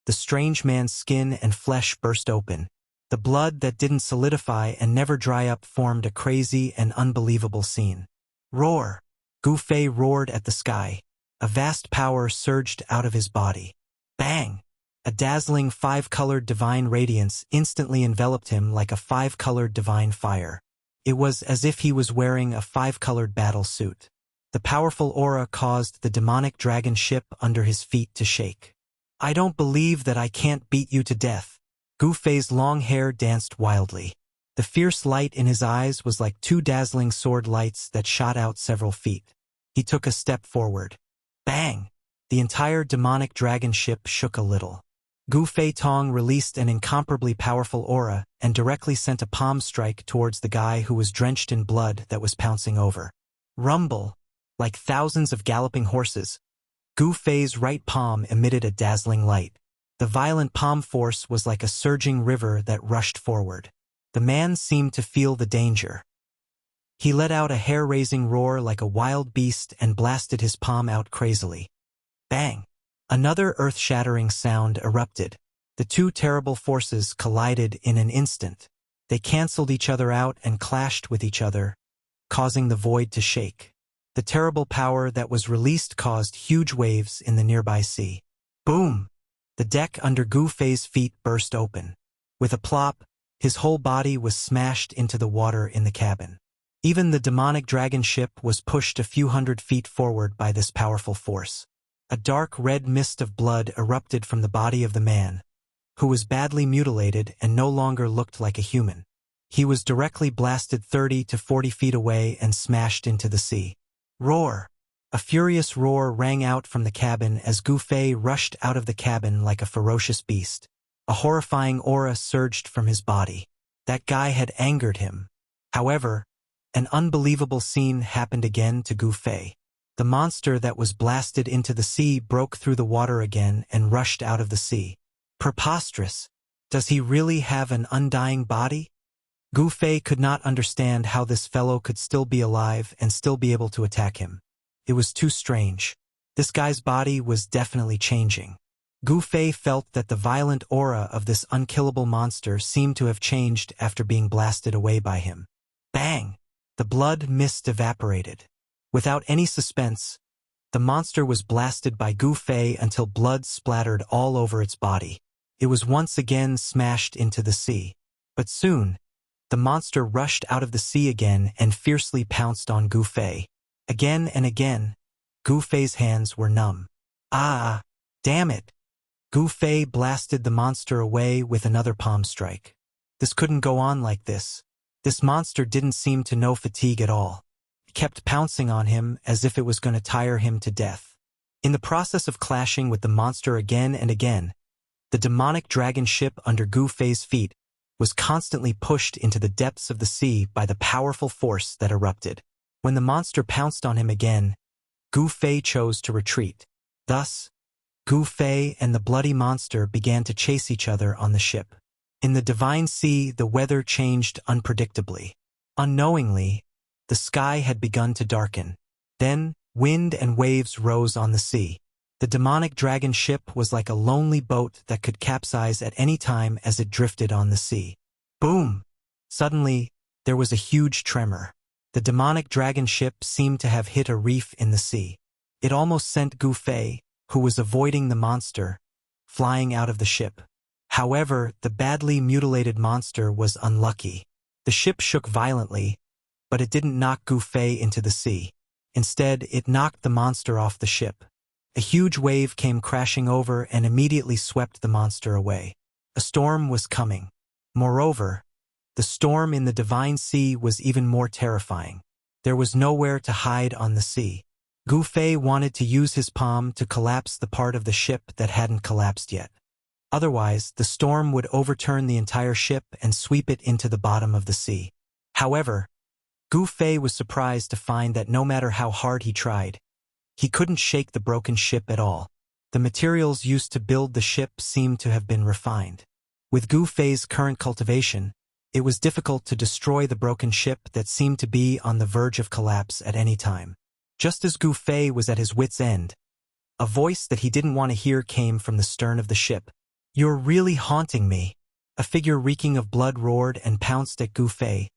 The strange man's skin and flesh burst open. The blood that didn't solidify and never dry up formed a crazy and unbelievable scene. Roar! Gu Fei roared at the sky. A vast power surged out of his body. Bang! A dazzling 5-colored divine radiance instantly enveloped him like a 5-colored divine fire. It was as if he was wearing a 5-colored battle suit. The powerful aura caused the demonic dragon ship under his feet to shake. I don't believe that I can't beat you to death. Gu Fei's long hair danced wildly. The fierce light in his eyes was like 2 dazzling sword lights that shot out several feet. He took a step forward. Bang! The entire demonic dragon ship shook a little. Gu Fei Tong released an incomparably powerful aura and directly sent a palm strike towards the guy who was drenched in blood that was pouncing over. Rumble! Like thousands of galloping horses, Gu Fei's right palm emitted a dazzling light. The violent palm force was like a surging river that rushed forward. The man seemed to feel the danger. He let out a hair-raising roar like a wild beast and blasted his palm out crazily. Bang! Another earth-shattering sound erupted. The two terrible forces collided in an instant. They canceled each other out and clashed with each other, causing the void to shake. The terrible power that was released caused huge waves in the nearby sea. Boom! The deck under Gu Fei's feet burst open. With a plop, his whole body was smashed into the water in the cabin. Even the demonic dragon ship was pushed a few hundred feet forward by this powerful force. A dark red mist of blood erupted from the body of the man, who was badly mutilated and no longer looked like a human. He was directly blasted 30 to 40 feet away and smashed into the sea. Roar! A furious roar rang out from the cabin as Gu Fei rushed out of the cabin like a ferocious beast. A horrifying aura surged from his body. That guy had angered him. However, an unbelievable scene happened again to Gu Fei. The monster that was blasted into the sea broke through the water again and rushed out of the sea. Preposterous! Does he really have an undying body? Gu Fei could not understand how this fellow could still be alive and still be able to attack him. It was too strange. This guy's body was definitely changing. Gu Fei felt that the violent aura of this unkillable monster seemed to have changed after being blasted away by him. Bang! The blood mist evaporated. Without any suspense, the monster was blasted by Gu Fei until blood splattered all over its body. It was once again smashed into the sea. But soon, the monster rushed out of the sea again and fiercely pounced on Gu Fei. Again and again, Gu Fei's hands were numb. Ah! Damn it! Gu Fei blasted the monster away with another palm strike. This couldn't go on like this. This monster didn't seem to know fatigue at all. It kept pouncing on him as if it was going to tire him to death. In the process of clashing with the monster again and again, the demonic dragon ship under Gu Fei's feet was constantly pushed into the depths of the sea by the powerful force that erupted. When the monster pounced on him again, Gu Fei chose to retreat. Thus, Gu Fei and the bloody monster began to chase each other on the ship. In the divine sea, the weather changed unpredictably. Unknowingly, the sky had begun to darken. Then, wind and waves rose on the sea. The demonic dragon ship was like a lonely boat that could capsize at any time as it drifted on the sea. Boom! Suddenly, there was a huge tremor. The demonic dragon ship seemed to have hit a reef in the sea. It almost sent Gu Fei, who was avoiding the monster, flying out of the ship. However, the badly mutilated monster was unlucky. The ship shook violently, but it didn't knock Gu Fei into the sea. Instead, it knocked the monster off the ship. A huge wave came crashing over and immediately swept the monster away. A storm was coming. Moreover, the storm in the divine sea was even more terrifying. There was nowhere to hide on the sea. Gu Fei wanted to use his palm to collapse the part of the ship that hadn't collapsed yet. Otherwise, the storm would overturn the entire ship and sweep it into the bottom of the sea. However, Gu Fei was surprised to find that no matter how hard he tried, he couldn't shake the broken ship at all. The materials used to build the ship seemed to have been refined. With Gu Fei's current cultivation, it was difficult to destroy the broken ship that seemed to be on the verge of collapse at any time. Just as Gu Fei was at his wit's end, a voice that he didn't want to hear came from the stern of the ship. "You're really haunting me." A figure reeking of blood roared and pounced at Gu Fei,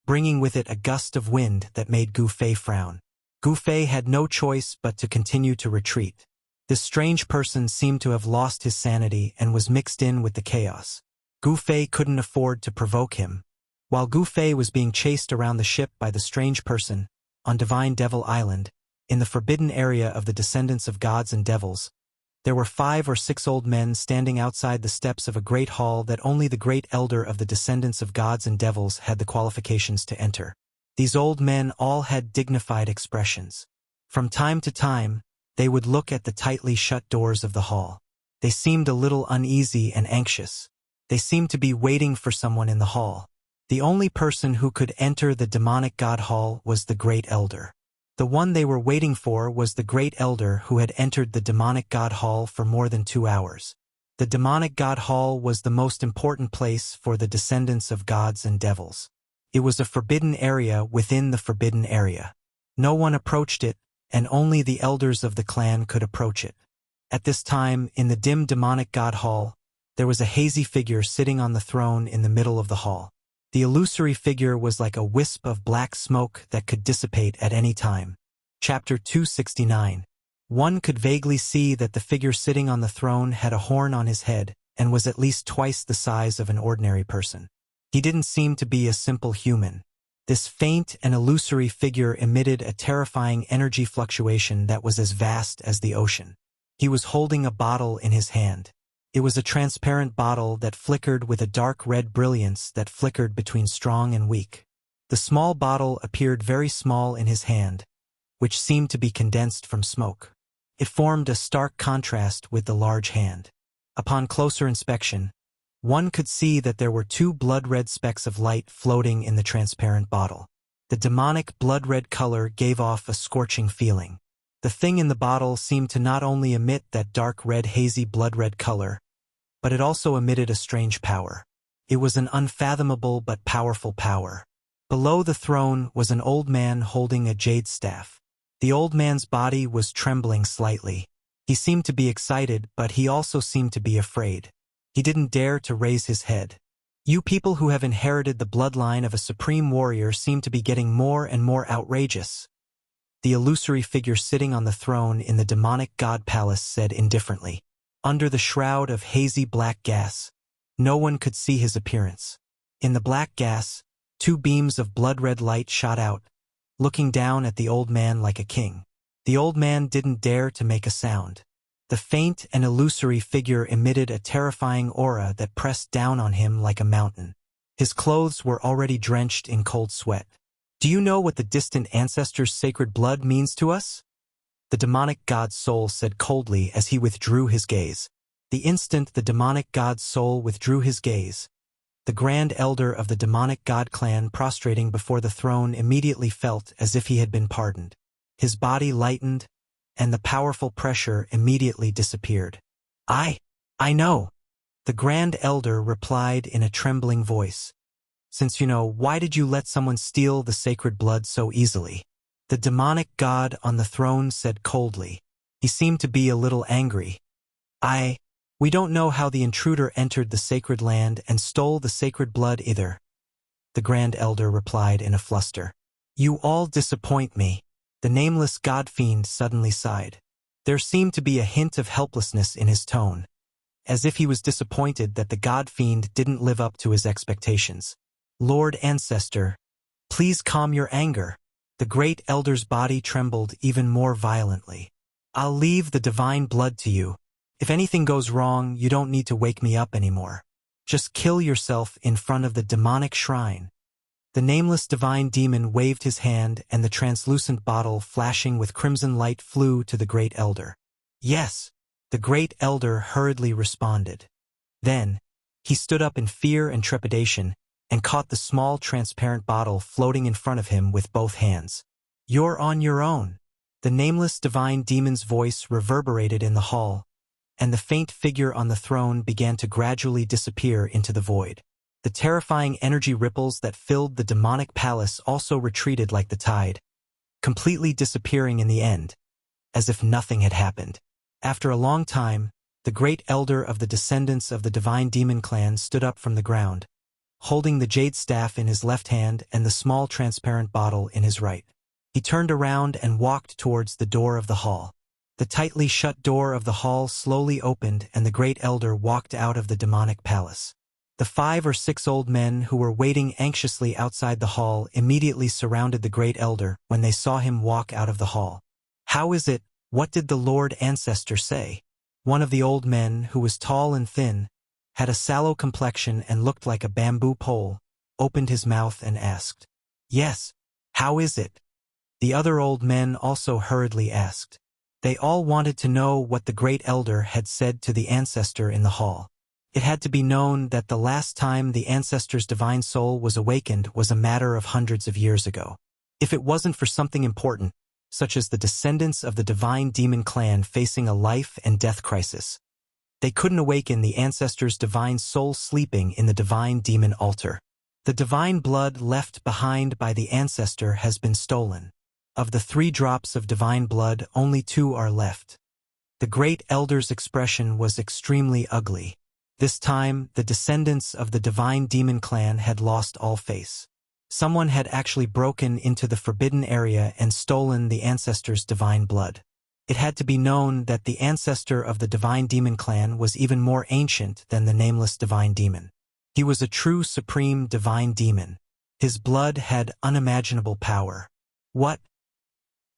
bringing with it a gust of wind that made Gu Fei frown. Gu Fei had no choice but to continue to retreat. This strange person seemed to have lost his sanity and was mixed in with the chaos. Gu Fei couldn't afford to provoke him. While Gu Fei was being chased around the ship by the strange person, on Divine Devil Island, in the forbidden area of the descendants of gods and devils, there were 5 or 6 old men standing outside the steps of a great hall that only the great elder of the descendants of gods and devils had the qualifications to enter. These old men all had dignified expressions. From time to time, they would look at the tightly shut doors of the hall. They seemed a little uneasy and anxious. They seemed to be waiting for someone in the hall. The only person who could enter the demonic god hall was the great elder. The one they were waiting for was the great elder who had entered the demonic god hall for more than 2 hours. The demonic god hall was the most important place for the descendants of gods and devils. It was a forbidden area within the forbidden area. No one approached it, and only the elders of the clan could approach it. At this time, in the dim demonic god hall, there was a hazy figure sitting on the throne in the middle of the hall. The illusory figure was like a wisp of black smoke that could dissipate at any time. Chapter 269. One could vaguely see that the figure sitting on the throne had a horn on his head and was at least twice the size of an ordinary person. He didn't seem to be a simple human. This faint and illusory figure emitted a terrifying energy fluctuation that was as vast as the ocean. He was holding a bottle in his hand. It was a transparent bottle that flickered with a dark red brilliance that flickered between strong and weak. The small bottle appeared very small in his hand, which seemed to be condensed from smoke. It formed a stark contrast with the large hand. Upon closer inspection, one could see that there were two blood-red specks of light floating in the transparent bottle. The demonic blood-red color gave off a scorching feeling. The thing in the bottle seemed to not only emit that dark red hazy blood-red color, but it also emitted a strange power. It was an unfathomable but powerful power. Below the throne was an old man holding a jade staff. The old man's body was trembling slightly. He seemed to be excited, but he also seemed to be afraid. He didn't dare to raise his head. You people who have inherited the bloodline of a supreme warrior seem to be getting more and more outrageous. The illusory figure sitting on the throne in the demonic god palace said indifferently. Under the shroud of hazy black gas, no one could see his appearance. In the black gas, two beams of blood-red light shot out, looking down at the old man like a king. The old man didn't dare to make a sound. The faint and illusory figure emitted a terrifying aura that pressed down on him like a mountain. His clothes were already drenched in cold sweat. Do you know what the distant ancestors' sacred blood means to us? The demonic god's soul said coldly as he withdrew his gaze. The instant the demonic god's soul withdrew his gaze, the grand elder of the demonic god clan prostrating before the throne immediately felt as if he had been pardoned. His body lightened, and the powerful pressure immediately disappeared. I know, the grand elder replied in a trembling voice. Since you know, why did you let someone steal the sacred blood so easily? The demonic god on the throne said coldly. He seemed to be a little angry. We don't know how the intruder entered the sacred land and stole the sacred blood either, the grand elder replied in a fluster. You all disappoint me. The nameless god-fiend suddenly sighed. There seemed to be a hint of helplessness in his tone, as if he was disappointed that the god-fiend didn't live up to his expectations. Lord Ancestor, please calm your anger. The great elder's body trembled even more violently. I'll leave the divine blood to you. If anything goes wrong, you don't need to wake me up anymore. Just kill yourself in front of the demonic shrine. The nameless divine demon waved his hand, and the translucent bottle flashing with crimson light flew to the great elder. Yes, the great elder hurriedly responded. Then, he stood up in fear and trepidation, and caught the small transparent bottle floating in front of him with both hands. You're on your own. The nameless divine demon's voice reverberated in the hall, and the faint figure on the throne began to gradually disappear into the void. The terrifying energy ripples that filled the demonic palace also retreated like the tide, completely disappearing in the end, as if nothing had happened. After a long time, the great elder of the descendants of the divine demon clan stood up from the ground, holding the jade staff in his left hand and the small transparent bottle in his right. He turned around and walked towards the door of the hall. The tightly shut door of the hall slowly opened, and the great elder walked out of the demonic palace. The 5 or 6 old men who were waiting anxiously outside the hall immediately surrounded the great elder when they saw him walk out of the hall. How is it? What did the Lord Ancestor say? One of the old men, who was tall and thin, had a sallow complexion and looked like a bamboo pole, opened his mouth and asked. Yes, how is it? The other old men also hurriedly asked. They all wanted to know what the great elder had said to the ancestor in the hall. It had to be known that the last time the ancestor's divine soul was awakened was a matter of hundreds of years ago. If it wasn't for something important, such as the descendants of the divine demon clan facing a life and death crisis, they couldn't awaken the ancestor's divine soul sleeping in the divine demon altar. The divine blood left behind by the ancestor has been stolen. Of the 3 drops of divine blood, only 2 are left. The great elder's expression was extremely ugly. This time, the descendants of the divine demon clan had lost all face. Someone had actually broken into the forbidden area and stolen the ancestor's divine blood. It had to be known that the ancestor of the divine demon clan was even more ancient than the nameless divine demon. He was a true supreme divine demon. His blood had unimaginable power. What?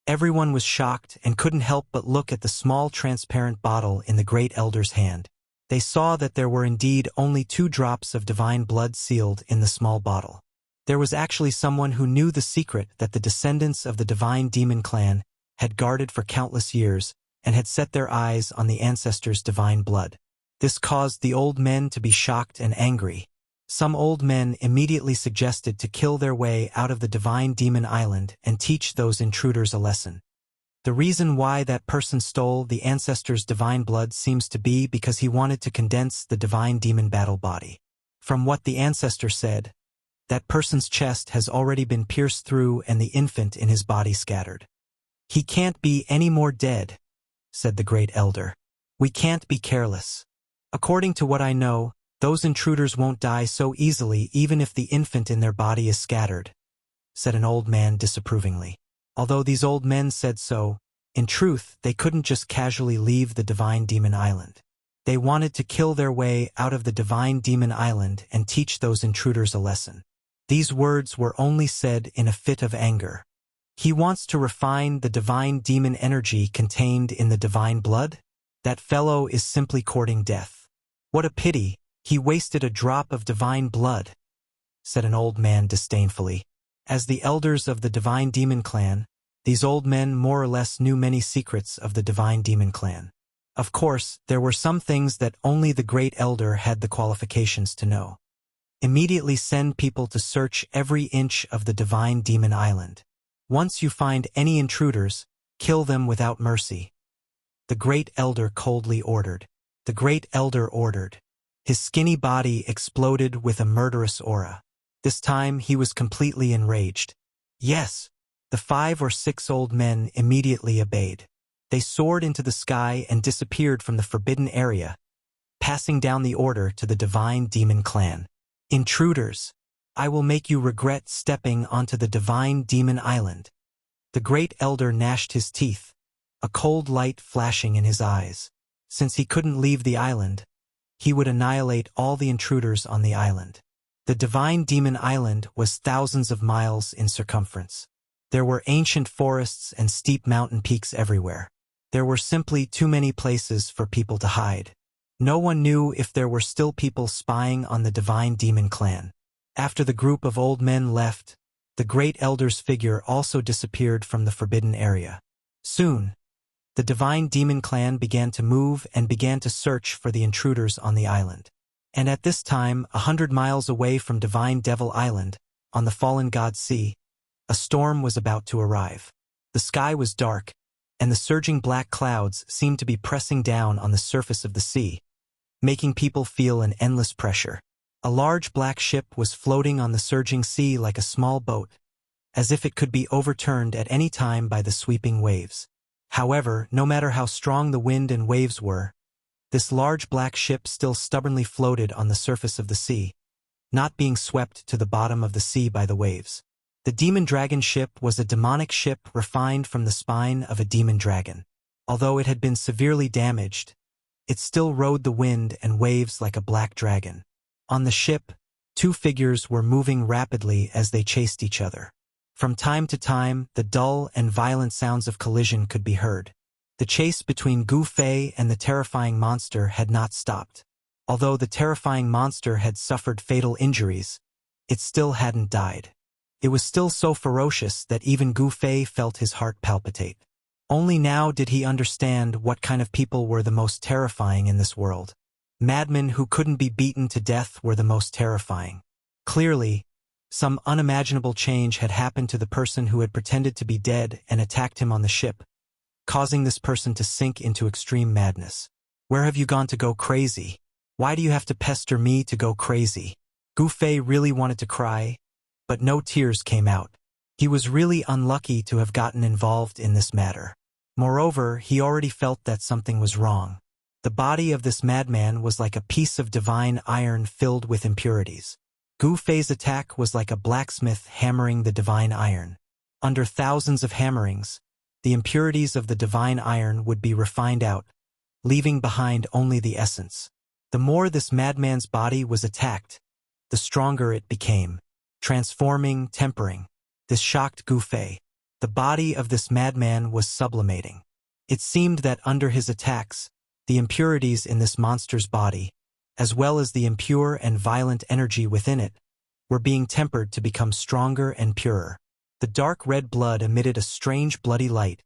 Everyone was shocked and couldn't help but look at the small transparent bottle in the great elder's hand. They saw that there were indeed only 2 drops of divine blood sealed in the small bottle. There was actually someone who knew the secret that the descendants of the divine demon clan had guarded for countless years, and had set their eyes on the ancestors' divine blood. This caused the old men to be shocked and angry. Some old men immediately suggested to kill their way out of the divine demon island and teach those intruders a lesson. The reason why that person stole the ancestors' divine blood seems to be because he wanted to condense the divine demon battle body. From what the ancestor said, that person's chest has already been pierced through and the infant in his body scattered. "He can't be any more dead," said the great elder. "We can't be careless. According to what I know, those intruders won't die so easily even if the infant in their body is scattered," said an old man disapprovingly. Although these old men said so, in truth they couldn't just casually leave the divine demon island. They wanted to kill their way out of the divine demon island and teach those intruders a lesson. These words were only said in a fit of anger. He wants to refine the divine demon energy contained in the divine blood? That fellow is simply courting death. "What a pity, he wasted a drop of divine blood," said an old man disdainfully. As the elders of the divine demon clan, these old men more or less knew many secrets of the divine demon clan. Of course, there were some things that only the great elder had the qualifications to know. Immediately send people to search every inch of the divine demon island. Once you find any intruders, kill them without mercy. The great elder coldly ordered. The great elder ordered. His skinny body exploded with a murderous aura. This time he was completely enraged. Yes, the 5 or 6 old men immediately obeyed. They soared into the sky and disappeared from the forbidden area, passing down the order to the divine demon clan. "Intruders, I will make you regret stepping onto the divine demon island." The great elder gnashed his teeth, a cold light flashing in his eyes. Since he couldn't leave the island, he would annihilate all the intruders on the island. The divine demon island was thousands of miles in circumference. There were ancient forests and steep mountain peaks everywhere. There were simply too many places for people to hide. No one knew if there were still people spying on the divine demon clan. After the group of old men left, the great elder's figure also disappeared from the forbidden area. Soon, the divine demon clan began to move and began to search for the intruders on the island. And at this time, 100 miles away from Divine Devil Island, on the fallen god sea, a storm was about to arrive. The sky was dark, and the surging black clouds seemed to be pressing down on the surface of the sea, making people feel an endless pressure. A large black ship was floating on the surging sea like a small boat, as if it could be overturned at any time by the sweeping waves. However, no matter how strong the wind and waves were, this large black ship still stubbornly floated on the surface of the sea, not being swept to the bottom of the sea by the waves. The demon dragon ship was a demonic ship refined from the spine of a demon dragon. Although it had been severely damaged, it still rode the wind and waves like a black dragon. On the ship, 2 figures were moving rapidly as they chased each other. From time to time, the dull and violent sounds of collision could be heard. The chase between Gu Fei and the terrifying monster had not stopped. Although the terrifying monster had suffered fatal injuries, it still hadn't died. It was still so ferocious that even Gu Fei felt his heart palpitate. Only now did he understand what kind of people were the most terrifying in this world. Madmen who couldn't be beaten to death were the most terrifying. Clearly, some unimaginable change had happened to the person who had pretended to be dead and attacked him on the ship, causing this person to sink into extreme madness. "Where have you gone to go crazy? Why do you have to pester me to go crazy?" Gu Fei really wanted to cry, but no tears came out. He was really unlucky to have gotten involved in this matter. Moreover, he already felt that something was wrong. The body of this madman was like a piece of divine iron filled with impurities. Gu Fei's attack was like a blacksmith hammering the divine iron. Under thousands of hammerings, the impurities of the divine iron would be refined out, leaving behind only the essence. The more this madman's body was attacked, the stronger it became, transforming, tempering. This shocked Gu Fei. The body of this madman was sublimating. It seemed that under his attacks, the impurities in this monster's body, as well as the impure and violent energy within it, were being tempered to become stronger and purer. The dark red blood emitted a strange bloody light,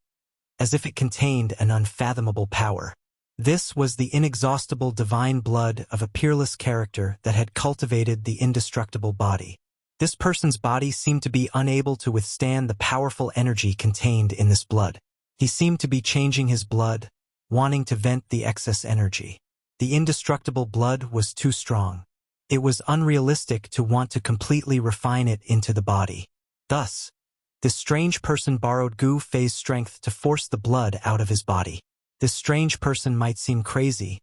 as if it contained an unfathomable power. This was the inexhaustible divine blood of a peerless character that had cultivated the indestructible body. This person's body seemed to be unable to withstand the powerful energy contained in this blood. He seemed to be changing his blood, wanting to vent the excess energy. The indestructible blood was too strong. It was unrealistic to want to completely refine it into the body. Thus, this strange person borrowed Gu Fei's strength to force the blood out of his body. This strange person might seem crazy,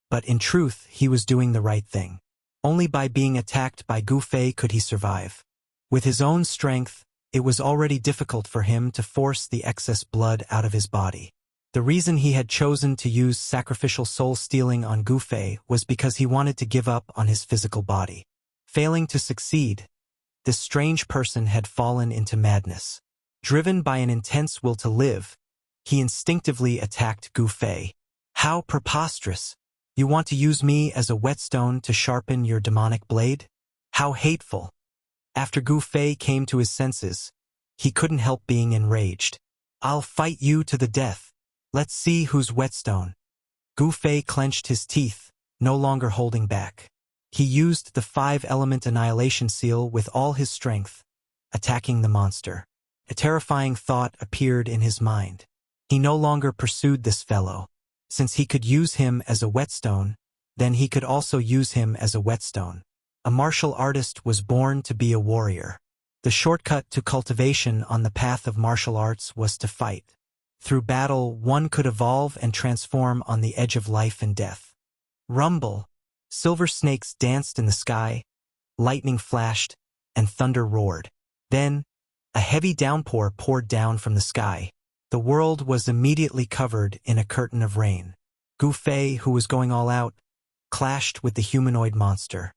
but in truth he was doing the right thing. Only by being attacked by Gu Fei could he survive. With his own strength, it was already difficult for him to force the excess blood out of his body. The reason he had chosen to use sacrificial soul stealing on Gu Fei was because he wanted to give up on his physical body. Failing to succeed, this strange person had fallen into madness. Driven by an intense will to live, he instinctively attacked Gu Fei. How preposterous! You want to use me as a whetstone to sharpen your demonic blade? How hateful! After Gu Fei came to his senses, he couldn't help being enraged. I'll fight you to the death. Let's see who's whetstone. Gu Fei clenched his teeth, no longer holding back. He used the 5-element annihilation seal with all his strength, attacking the monster. A terrifying thought appeared in his mind. He no longer pursued this fellow. Since he could use him as a whetstone, then he could also use him as a whetstone. A martial artist was born to be a warrior. The shortcut to cultivation on the path of martial arts was to fight. Through battle, one could evolve and transform on the edge of life and death. Rumble! Silver snakes danced in the sky, lightning flashed, and thunder roared. Then, a heavy downpour poured down from the sky. The world was immediately covered in a curtain of rain. Gu Fei, who was going all out, clashed with the humanoid monster.